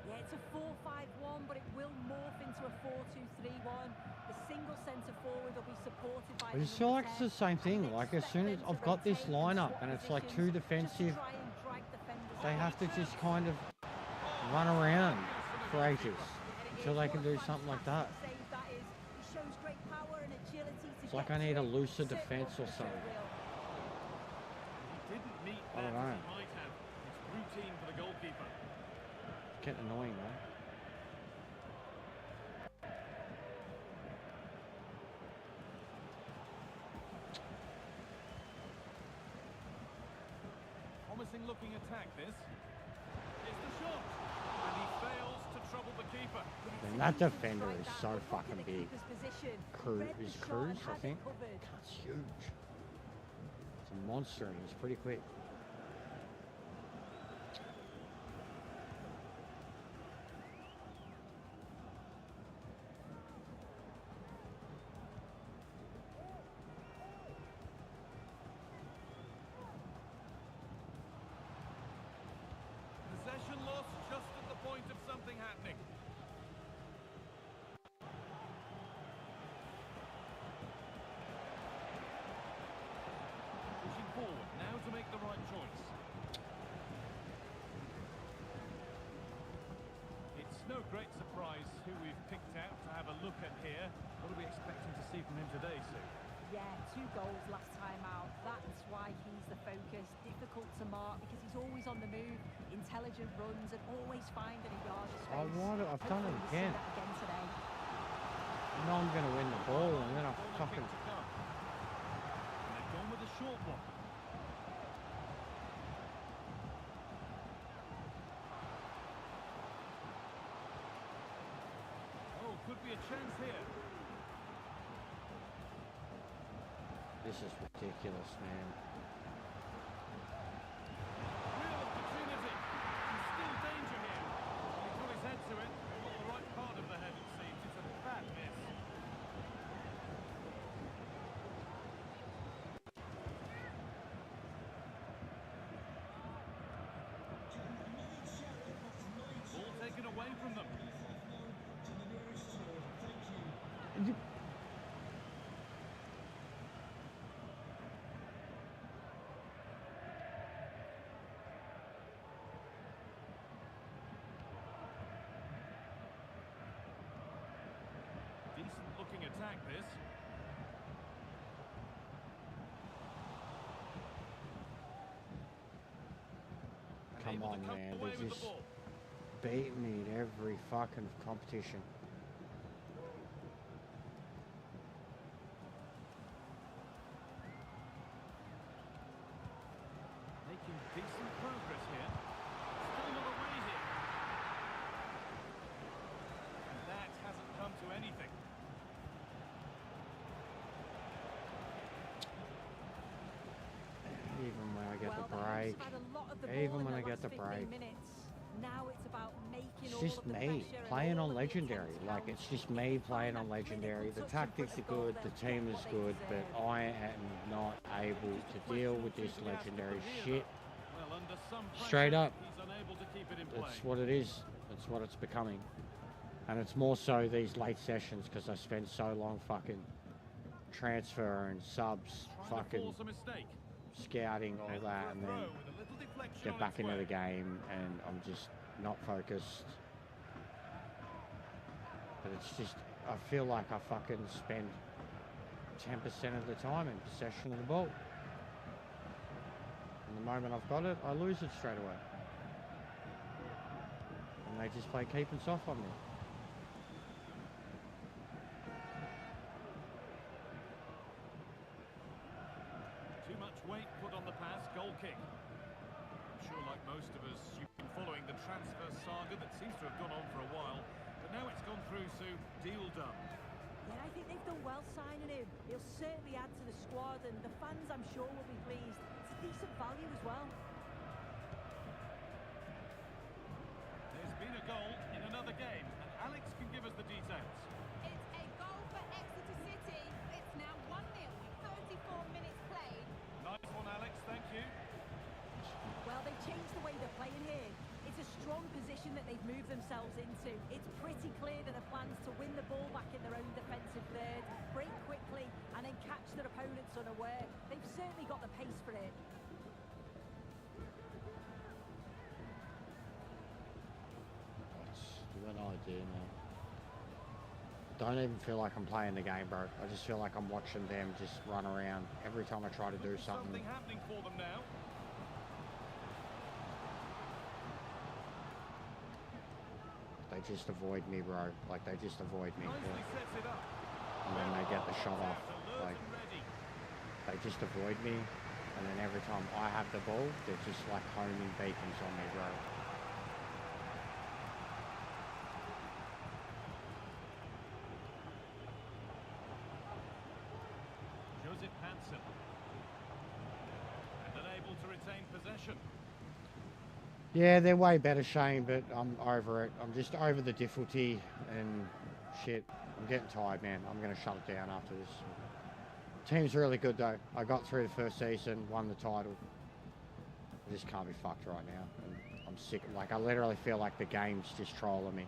Speaker 2: Yeah, it's a 4-5-1, but it will morph into a 4-2-3-1. The single centre forward will be supported by...
Speaker 1: I just feel like it's the same thing. Like, as soon as I've got this lineup and it's like too defensive, they have to just kind of run around for ages until they can do something like that. It's like I need a looser defence or something.
Speaker 4: Didn't meet
Speaker 1: I don't know.
Speaker 4: that as he might have. It's routine for the goalkeeper.
Speaker 1: It's getting annoying, man.
Speaker 4: Promising looking attack, this. It's the shot. And he fails to trouble the keeper.
Speaker 1: And that defender is so fucking big. Cruz, I think. That's huge. It's a monster and he's pretty quick.
Speaker 4: Possession lost just at the point of something happening. Pushing forward, now to make the right choice. It's no great surprise who we've picked out to have a look at here. What are we expecting to see from him today, Sue?
Speaker 2: Yeah, 2 goals last time out. That's why he's the focus. Difficult to mark because he's always on the move. Intelligent runs and always finding a yard of space.
Speaker 1: I've done it again.
Speaker 2: Today.
Speaker 1: I know I'm going to win the ball and then I fucking...
Speaker 4: And they've gone with a short one. Oh, could be a chance here.
Speaker 1: This is ridiculous, man.
Speaker 4: Real opportunity. There's still danger here. He put his head to it. Not the right part of the head, it seems. It's a bad miss. Ball taken away from them. Decent looking attack, this.
Speaker 1: Come on, man. They just beat me at every fucking competition.
Speaker 4: Making decent progress here. Still not away here. And that hasn't come to anything.
Speaker 1: Even when I get the break. Even when I get the break.
Speaker 2: Now it's about making
Speaker 1: It's just me playing on Legendary. Like, it's just me playing on Legendary. The tactics are good, the team is good, but I am not able to deal with this Legendary shit.
Speaker 4: Well, under some pressure,
Speaker 1: Straight up.
Speaker 4: he's unable to keep it in play.
Speaker 1: That's what it is. That's what it's becoming. And it's more so these late sessions because I spend so long fucking transfer and subs,
Speaker 4: Trying to
Speaker 1: fucking
Speaker 4: force a mistake.
Speaker 1: scouting, all that, and then get back into the game, and I'm just not focused. But it's just, I feel like I fucking spend 10% of the time in possession of the ball. And the moment I've got it, I lose it straight away. And they just play keep and soft on me.
Speaker 4: Too much weight put on the pass, goal kick. I'm sure like most of us, you've been following the transfer saga that seems to have gone on for a while. But now it's gone through, Sue. Deal done.
Speaker 2: Yeah, I think they've done well signing him. He'll certainly add to the squad, and the fans, I'm sure, will be pleased. It's decent value as well.
Speaker 4: There's been a goal in another game, and Alex can give us the details.
Speaker 3: It's a goal for Exeter City. It's now 1-0 with 34 minutes played.
Speaker 4: Nice one, Alex. Thank you.
Speaker 2: Well, they've changed the way they're playing here. It's a strong position that they've moved themselves into. It's pretty clear that the plans to win the ball back in their own defensive third, break quickly, and then catch their opponents unaware. They've certainly got the pace for it.
Speaker 1: What's what I do now? Don't even feel like I'm playing the game, bro. I just feel like I'm watching them just run around every time I try to do something.
Speaker 4: Something happening for them now.
Speaker 1: They just avoid me, bro. Like, they just avoid me.
Speaker 4: Nicely sets it up.
Speaker 1: And then they get the shot off.
Speaker 4: Alert
Speaker 1: Like,
Speaker 4: and ready.
Speaker 1: they just avoid me. And then every time I have the ball, they're just like homing beacons on me, bro.
Speaker 4: Joseph Hansen. And unable to retain possession.
Speaker 1: Yeah, they're way better, Shane, but I'm over it. I'm just over the difficulty and shit. I'm getting tired, man. I'm going to shut it down after this. Team's really good, though. I got through the first season, won the title. I just can't be fucked right now. And I'm sick. Like, I literally feel like the game's just trolling me.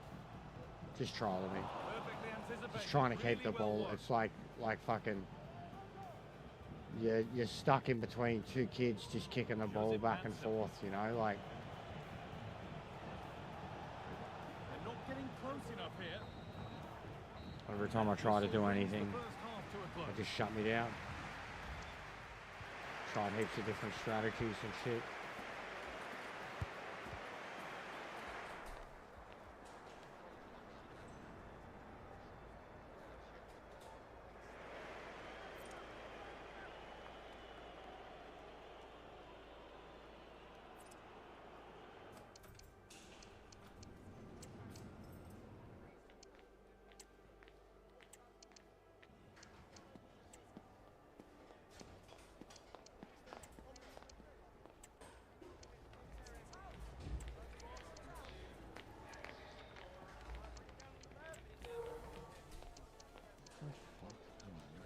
Speaker 1: Just trolling me.
Speaker 4: Perfectly anticipated.
Speaker 1: Just trying to keep
Speaker 4: Really
Speaker 1: the
Speaker 4: well
Speaker 1: ball.
Speaker 4: watched.
Speaker 1: It's like fucking... You're stuck in between two kids just kicking the ball
Speaker 4: Joseph
Speaker 1: back and
Speaker 4: Hansen.
Speaker 1: forth, you know? Like...
Speaker 4: They're not getting close enough here.
Speaker 1: Every time I try to do anything,
Speaker 4: The first half to a close.
Speaker 1: they just shut me down. Tried heaps of different strategies and shit.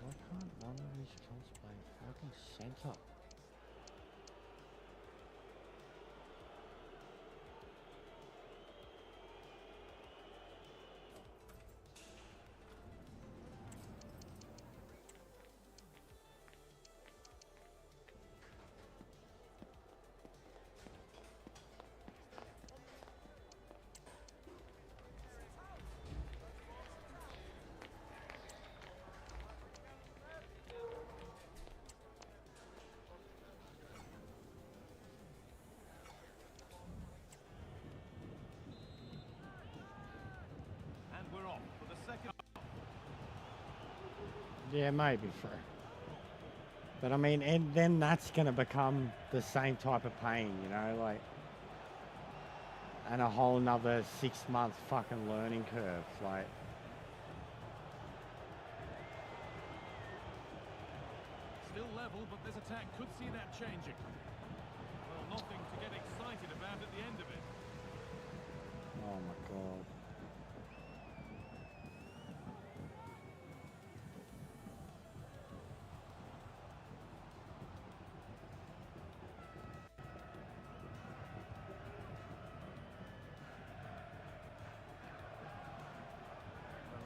Speaker 1: Why can't one of these cunts play fucking centre?
Speaker 4: And we're off for the second.
Speaker 1: Yeah, maybe for. But I mean, and then that's gonna become the same type of pain, you know, like, and a whole nother 6-month fucking learning curve, like.
Speaker 4: Still level, but this attack could see that changing. Well, nothing to get excited about at the end of it.
Speaker 1: Oh my god.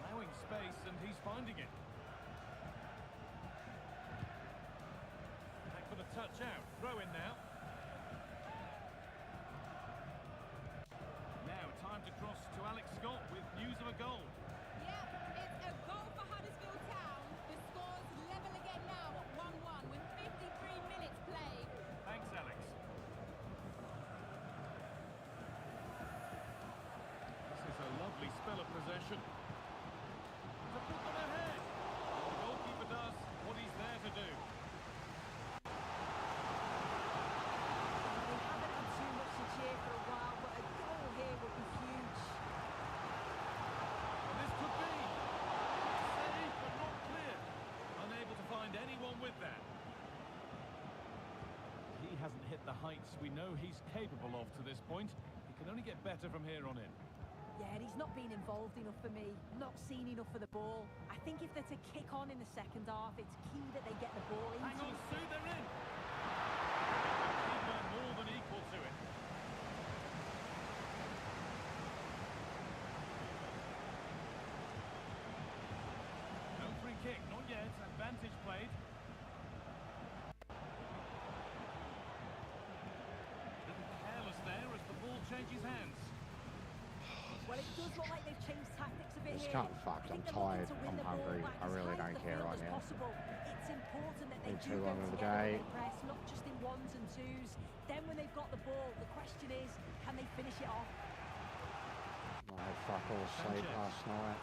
Speaker 4: Allowing space, and he's finding it. Back for the touch out. Throw in now. goal.
Speaker 3: Yep, it's a goal for Huddersfield Town. The score's level again now at 1-1 with 53 minutes played.
Speaker 4: Thanks, Alex. This is a lovely spell of possession. To put them ahead. The goalkeeper does what he's there to do.
Speaker 2: They haven't had too much to cheer for a while, but a goal here would be huge.
Speaker 4: And this could be safe but not clear. Unable to find anyone with that. He hasn't hit the heights we know he's capable of to this point. He can only get better from here on in.
Speaker 2: Yeah, and he's not been involved enough for me, not seen enough for the ball. I think if they're to kick on in the second half, it's key that they get the ball into
Speaker 4: Hang on,
Speaker 2: his
Speaker 4: Sue, they're in. Keeper more than equal to it. No free kick, not yet. Advantage played. Little careless there as the ball changes hands.
Speaker 2: Well, it does look like they've changed tactics a bit
Speaker 1: Just
Speaker 2: here.
Speaker 1: can't fuck.
Speaker 2: I
Speaker 1: I'm
Speaker 2: think they're looking
Speaker 1: tired.
Speaker 2: to win
Speaker 1: I'm
Speaker 2: the ball
Speaker 1: hungry.
Speaker 2: back
Speaker 1: I
Speaker 2: as
Speaker 1: really
Speaker 2: high
Speaker 1: don't
Speaker 2: the
Speaker 1: care
Speaker 2: field
Speaker 1: right
Speaker 2: as
Speaker 1: now.
Speaker 2: possible. It's important that they
Speaker 1: Been
Speaker 2: do
Speaker 1: too
Speaker 2: go
Speaker 1: long of a
Speaker 2: together
Speaker 1: day.
Speaker 2: when they press, not just in ones and twos. Then when they've got the ball, the question is, can they finish it off?
Speaker 1: I had fuck all sleep
Speaker 4: Sanchez.
Speaker 1: last night.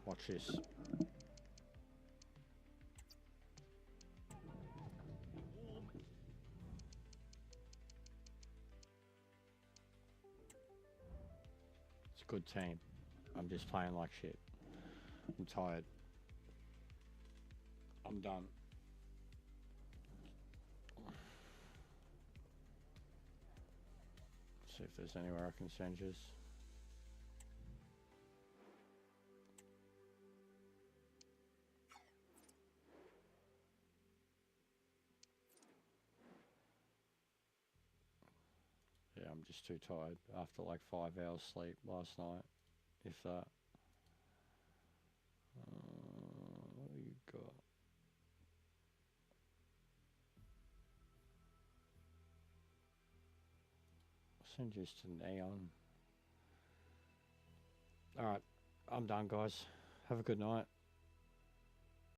Speaker 1: Watch this. It's a good team. I'm just playing like shit. I'm tired. I'm done. See if there's anywhere I can send you. Yeah, I'm just too tired after like 5 hours sleep last night, if that. What do you got? Send this to Neon. Alright, I'm done, guys. Have a good night.